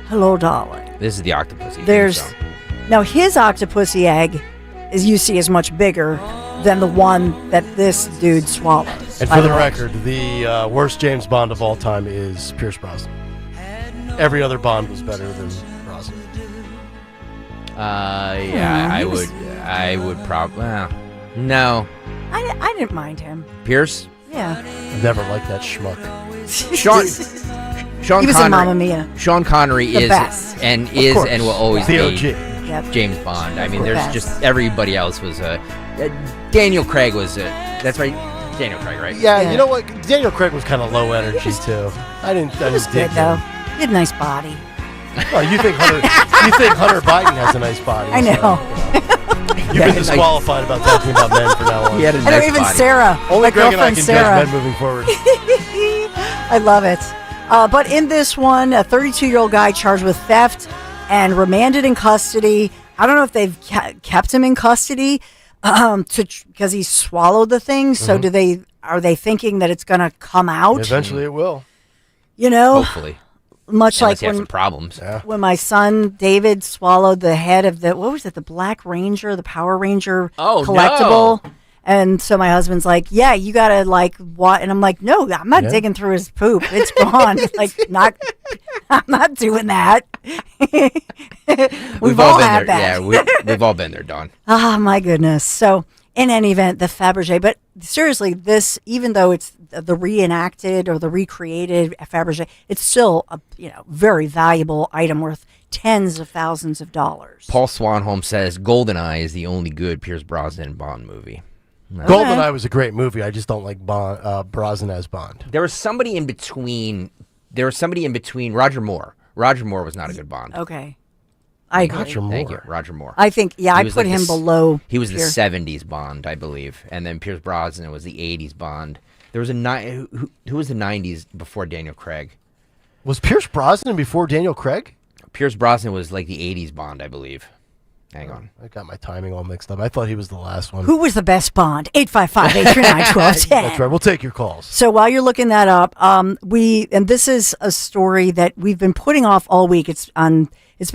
Hello, darling. This is the Octopussy. Now his Octopussy egg, as you see, is much bigger than the one that this dude swallowed. And for the record, the worst James Bond of all time is Pierce Brosnan. Every other Bond was better than Brosnan. I would probably. No. I didn't mind him. Pierce? Yeah. I've never liked that schmuck. Sean he was Connery, in Mamma Mia. Sean Connery The is best. and will always the be OG. James Bond. I mean, The there's best. just everybody else was Daniel Craig was that's right. Daniel Craig, right? Yeah, you know what? Daniel Craig was kind of low energy too. I didn't He was dig good, though. him. He had a nice body. Oh, you think Hunter Biden has a nice body? I know. You've been disqualified about talking about men from now on. He had a I know, nice even body. Sarah, Only my Greg and I girlfriend can Sarah. judge men moving forward. I love it. But in this one, a 32-year-old guy charged with theft and remanded in custody. I don't know if they've kept him in custody because he swallowed the thing. So are they thinking that it's going to come out? Eventually it will. You know? Hopefully. much Unless like you have when some problems. when my son David swallowed the head of the the Black Ranger, the Power Ranger collectible. No. And so my husband's like, yeah, you gotta like what? And I'm like, no, I'm not digging through his poop. It's gone. I'm not doing that. We've all been had there. that. Yeah, we've all been there, Dawn. Oh my goodness. So in any event, the Fabergé, but seriously, this, even though it's the reenacted or the recreated Fabergé, it's still a very valuable item worth tens of thousands of dollars. Paul Swanholm says GoldenEye is the only good Pierce Brosnan Bond movie. GoldenEye was a great movie. I just don't like Brosnan as Bond. There was somebody in between. Roger Moore. Roger Moore was not a good Bond. Okay. I agree. Thank you, Roger Moore. I think, I put him below. He was the Pierce. 70s Bond, I believe, and then Pierce Brosnan was the 80s Bond. There was who was the 90s before Daniel Craig? Was Pierce Brosnan before Daniel Craig? Pierce Brosnan was like the 80s Bond, I believe. Hang on. I got my timing all mixed up. I thought he was the last one. Who was the best Bond? 855-839-1210. That's right. We'll take your calls. So while you're looking that up, and this is a story that we've been putting off all week. It's been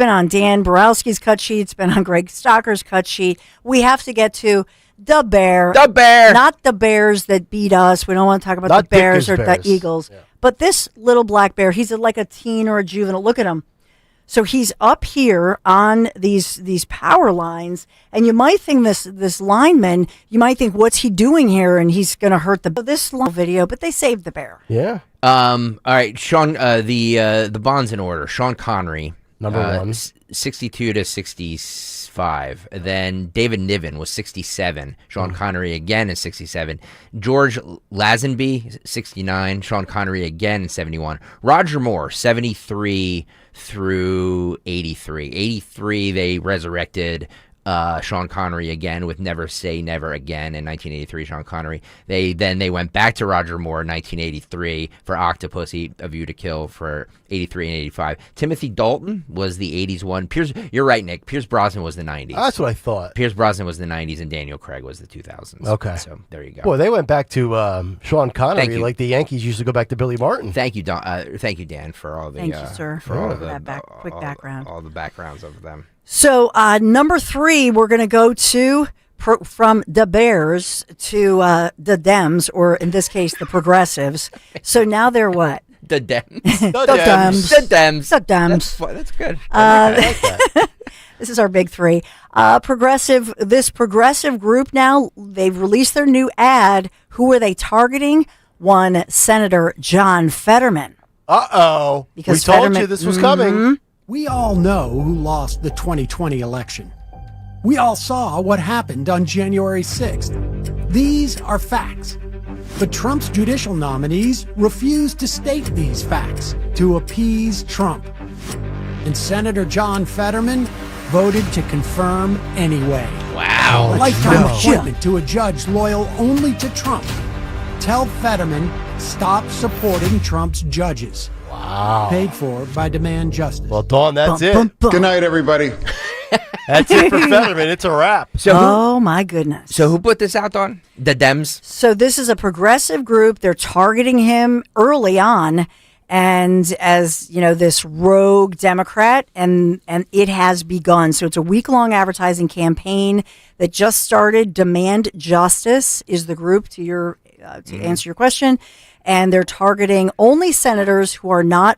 on Dan Borowski's cut sheet. It's been on Greg Stocker's cut sheet. We have to get to the Bear. The Bear. Not the Bears that beat us. We don't want to talk about Not the Bears or Dickens the Eagles. Yeah. But this little black bear, he's like a teen or a juvenile. Look at him. So he's up here on these power lines, and you might think this lineman, you might think, what's he doing here? And he's going to hurt this long video, but they saved the bear. Yeah. All right, Sean. The Bonds in order. Sean Connery, number 1, 62 to 65. Then David Niven was 67. Sean Connery again in 67. George Lazenby 69. Sean Connery again in 71. Roger Moore 73 through 83. 83 they resurrected Sean Connery again with Never Say Never Again in 1983. Sean Connery. They went back to Roger Moore in 1983 for Octopussy, A View to Kill for 83 and 85. Timothy Dalton was the 80s one. You're right, Nick. Pierce Brosnan was the 90s. That's what I thought. Pierce Brosnan was the 90s and Daniel Craig was the 2000s. Okay. So there you go. Boy, they went back to Sean Connery like the Yankees used to go back to Billy Martin. Thank you, Don. Thank you, Dan, for all the Thank you, sir, for all the quick background. All the backgrounds of them. So number 3, we're going to go to from the Bears to the Dems, or in this case, the Progressives. So now they're what? The Dems. The Dems. The Dems. The Dems. That's good. I like that. This is our big 3. This progressive group now, they've released their new ad. Who are they targeting? One, Senator John Fetterman. Uh-oh. Because we told you this was coming. We all know who lost the 2020 election. We all saw what happened on January 6th. These are facts. But Trump's judicial nominees refused to state these facts to appease Trump. And Senator John Fetterman voted to confirm anyway. Wow. A lifetime appointment to a judge loyal only to Trump. Tell Fetterman, stop supporting Trump's judges. Wow. Paid for by Demand Justice. Well, Dawn, that's it. Good night, everybody. That's it for Fetterman. It's a wrap. So my goodness. So who put this out, Dawn? The Dems? So this is a progressive group. They're targeting him early on, and as you know, this rogue Democrat, and it has begun. So it's a week-long advertising campaign that just started. Demand Justice is the group to answer your question, and they're targeting only senators who are not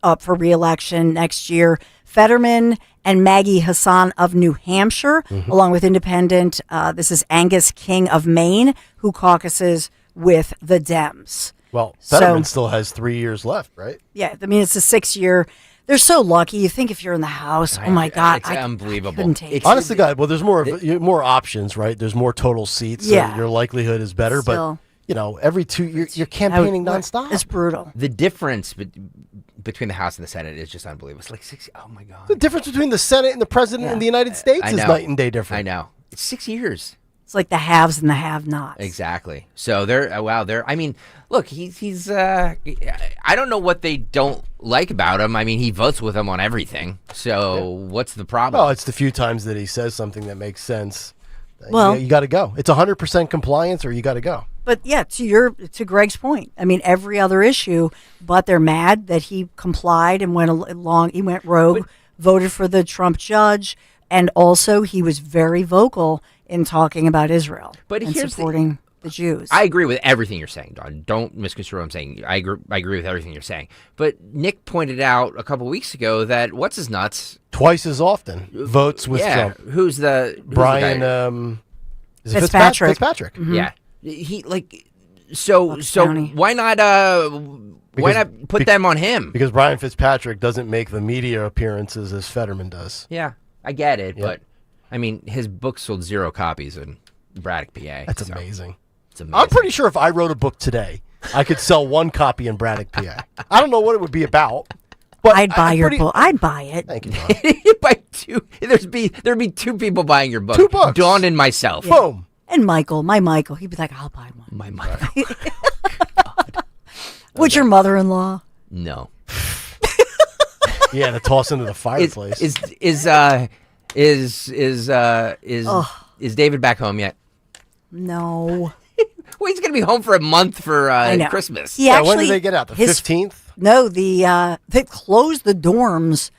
up for re-election next year. Fetterman and Maggie Hassan of New Hampshire, along with independent. This is Angus King of Maine, who caucuses with the Dems. Well, Fetterman still has 3 years left, right? Yeah, I mean, it's a 6-year. They're so lucky. You think if you're in the House, oh my God, it's unbelievable. couldn't take it. Honestly, God, well, there's more options, right? There's more total seats, so your likelihood is better. Still. But every 2 years, you're campaigning nonstop. It's brutal. The difference between the House and the Senate is just unbelievable. It's like 6. Oh my God. The difference between the Senate and the President in the United States is night and day different. I know. It's 6 years. It's like the haves and the have-nots. Exactly. So I mean, look, he's I don't know what they don't like about him. I mean, he votes with them on everything. So what's the problem? Well, it's the few times that he says something that makes sense Well, you got to go. It's 100% compliance, or you got to go. But yeah, to Greg's point, I mean, every other issue, but they're mad that he complied and went along. He went rogue, voted for the Trump judge, and also he was very vocal in talking about Israel and supporting the Jews. I agree with everything you're saying, Don. Don't misconstrue what I'm saying. I agree with everything you're saying. But Nick pointed out a couple weeks ago that what's his nuts twice as often votes with Trump. Who's the Brian? guy? Is it Fitzpatrick? Fitzpatrick. Mm-hmm. Yeah. He so why not put them on him? Because Brian Fitzpatrick doesn't make the media appearances as Fetterman does. Yeah, I get it, but I mean, his book sold 0 copies in Braddock, PA. That's amazing. It's amazing. I'm pretty sure if I wrote a book today, I could sell 1 copy in Braddock, PA. I don't know what it would be about. But I'd buy your book. I'd buy it. Thank you, Don. Buy 2. There'd be 2 people buying your book. 2 books. Dawn and myself. Yeah. Boom. And Michael, he'd be like, I'll buy one. My Michael. Would your mother-in-law? No. Yeah, to toss into the fireplace. Is David back home yet? No. Well, he's going to be home for a month for Christmas. When do they get out? The 15th? No, they closed the dorms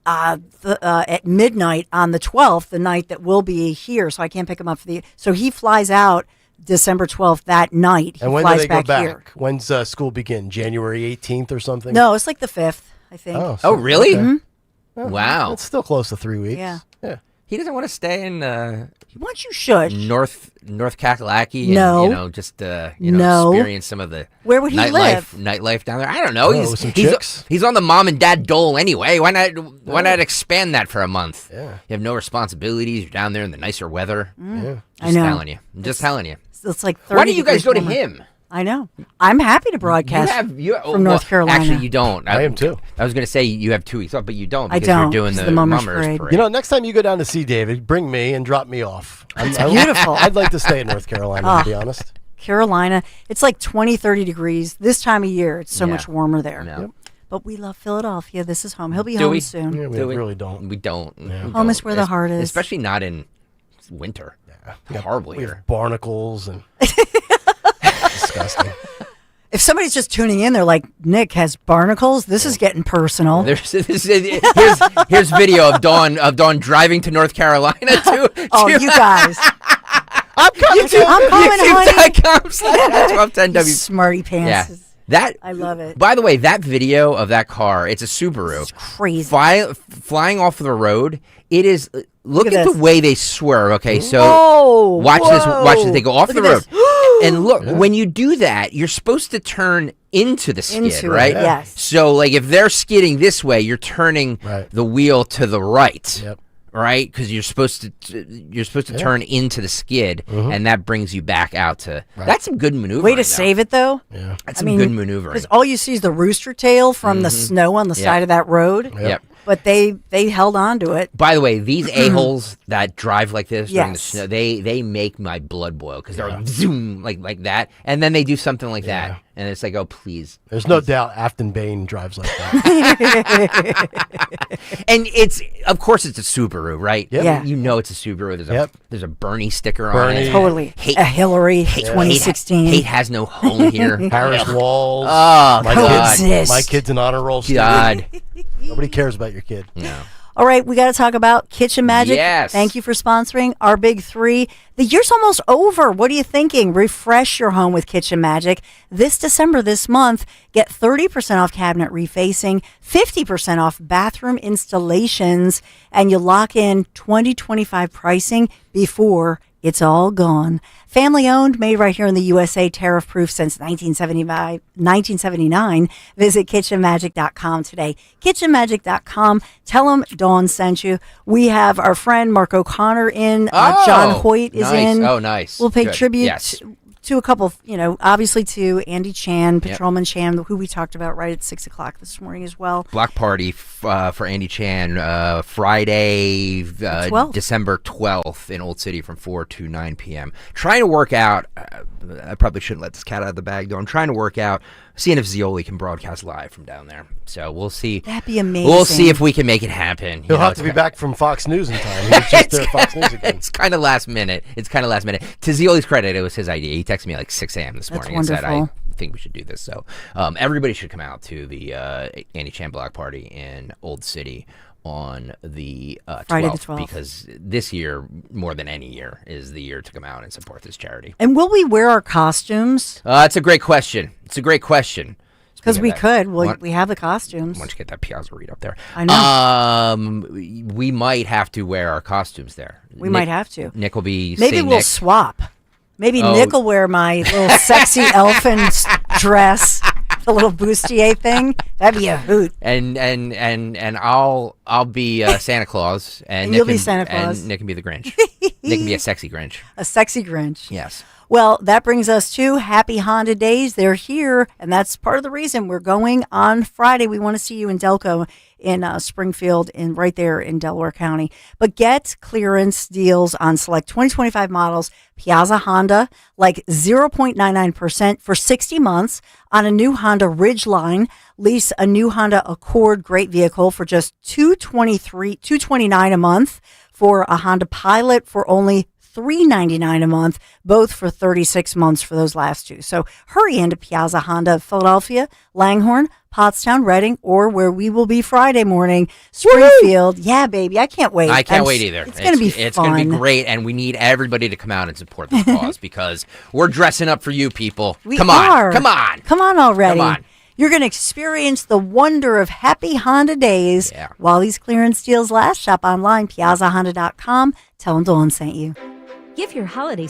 at midnight on the 12th, the night that we'll be here, so I can't pick him up so he flies out December 12th that night. He and when flies do they go back? Here. When's school begin? January 18th or something? No, it's like the 5th, I think. Oh, really? Mm-hmm. Wow. It's still close to 3 weeks. Yeah. He doesn't want to stay in once you should North Kakalaki. No. And, just experience some of the where would he live? Nightlife down there. I don't know. He's on the mom and dad dole anyway. Why not expand that for a month? Yeah. You have no responsibilities. You're down there in the nicer weather. Yeah. I know. I'm just telling you. It's like 30 Why don't you guys go to warmer. him? I know. I'm happy to broadcast from North Carolina. Actually, you don't. I am too. I was going to say you have 2 weeks off, but you don't. I Because don't, You're doing because the Mummers Parade. Parade. You know, next time you go down to see David, bring me and drop me off. It's beautiful. I'd like to stay in North Carolina, to be honest. Carolina, it's like 20, 30 degrees this time of year. It's so much warmer there. No. Yep. But we love Philadelphia. This is home. He'll be Do home we? soon. Yeah, we really don't. We don't. Yeah. We Home is don't. where the heart is. Especially not in winter. Yeah. It's horrible We here. have barnacles and disgusting. If somebody's just tuning in, they're like, Nick has barnacles. This is getting personal. Here's video of Dawn driving to North Carolina to. Oh, you guys. I'm coming. I'm coming, honey. YouTube.com/1210W. Smarty pants. Yeah. I love it. By the way, that video of that car, it's a Subaru. It's crazy. Flying off the road, it is. Look at at the way they swerve. Okay, so Whoa, watch this. Watch this. They go off Look the at road. this. And look, when you do that, you're supposed to turn into the skid, Into it, right? yes. So, like, if they're skidding this way, you're turning the wheel to the right. Yep. Right, because you're supposed to turn into the skid, and that brings you back out to. That's some good maneuvering. Way to save it, though. Yeah, that's some good maneuvering. Because all you see is the rooster tail from the snow on the side of that road. Yep. But they held on to it. By the way, these a-holes that drive like this during the Yes. snow, they make my blood boil because they're like, zoom like that, and then they do something like that, and it's like, oh please. There's no doubt Afton Bain drives like that. And it's of course it's a Subaru, right? Yep. Yeah. You know it's a Subaru. There's a Bernie sticker on Bernie. it. Totally. Hate, A Hillary 2016. Hate has no home here. Harris Walls. Oh, my God. kids, my kid's an honor roll student. God. Nobody cares about your kid. No. All right, we got to talk about Kitchen Magic. Yes. Thank you for sponsoring our big 3. The year's almost over. What are you thinking? Refresh your home with Kitchen Magic. This December, this month, get 30% off cabinet refacing, 50% off bathroom installations, and you lock in 2025 pricing before it's all gone. Family owned, made right here in the USA, tariff proof since 1979. Visit kitchenmagic.com today. Kitchenmagic.com. Tell them Dawn sent you. We have our friend Mark O'Connor in. John Hoyt is in. Oh, nice. We'll pay Good. tribute Yes. to a couple, obviously to Andy Chan, Patrolman Chan, who we talked about right at 6 o'clock this morning as well. Block party for Andy Chan Friday, December 12th in Old City from 4 to 9 p.m. Trying to work out. I probably shouldn't let this cat out of the bag, though. I'm trying to work out Seeing if Zioli can broadcast live from down there. So we'll see. That'd be amazing. We'll see if we can make it happen. He'll have to be back from Fox News in time. He was just there at Fox News again. It's kind of last minute. To Zioli's credit, it was his idea. He texted me like 6 a.m. this morning and said, I think we should do this. So everybody should come out to the Andy Chan Block Party in Old City on the Friday 12th, the 12th. because this year, more than any year, is the year to come out and support this charity. And will we wear our costumes? It's a great question. Because we could. We have the costumes. Why don't you get that Piazza read up there? I know. We might have to wear our costumes there. We might have to. Nick will be Maybe Saint we'll Nick. Maybe Nick will wear my little sexy elfin dress, the little bustier thing. That'd be a hoot. And I'll be Santa Claus, and you'll be Santa Claus. and Nick can be the Grinch. Nick can be a sexy Grinch. A sexy Grinch. Yes. Well, that brings us to Happy Honda Days. They're here, and that's part of the reason we're going on Friday. We want to see you in Delco, in Springfield, right there in Delaware County. But get clearance deals on select 2025 models, Piazza Honda, like 0.99% for 60 months on a new Honda Ridgeline. Lease a new Honda Accord, great vehicle, for just $229 a month. For a Honda Pilot for only $399 a month, both for 36 months for those last two. So hurry into Piazza Honda of Philadelphia, Langhorne, Pottstown, Reading, or where we will be Friday morning, Springfield. Woo! Yeah, baby, I can't wait. I can't wait either. It's going to be fun. It's going to be great, and we need everybody to come out and support this cause because we're dressing up for you people. Come on. Come on already. Come on. You're going to experience the wonder of Happy Honda Days while these clearance deals last. Shop online, piazzahonda.com. Tell them Dawn sent you. Give your holiday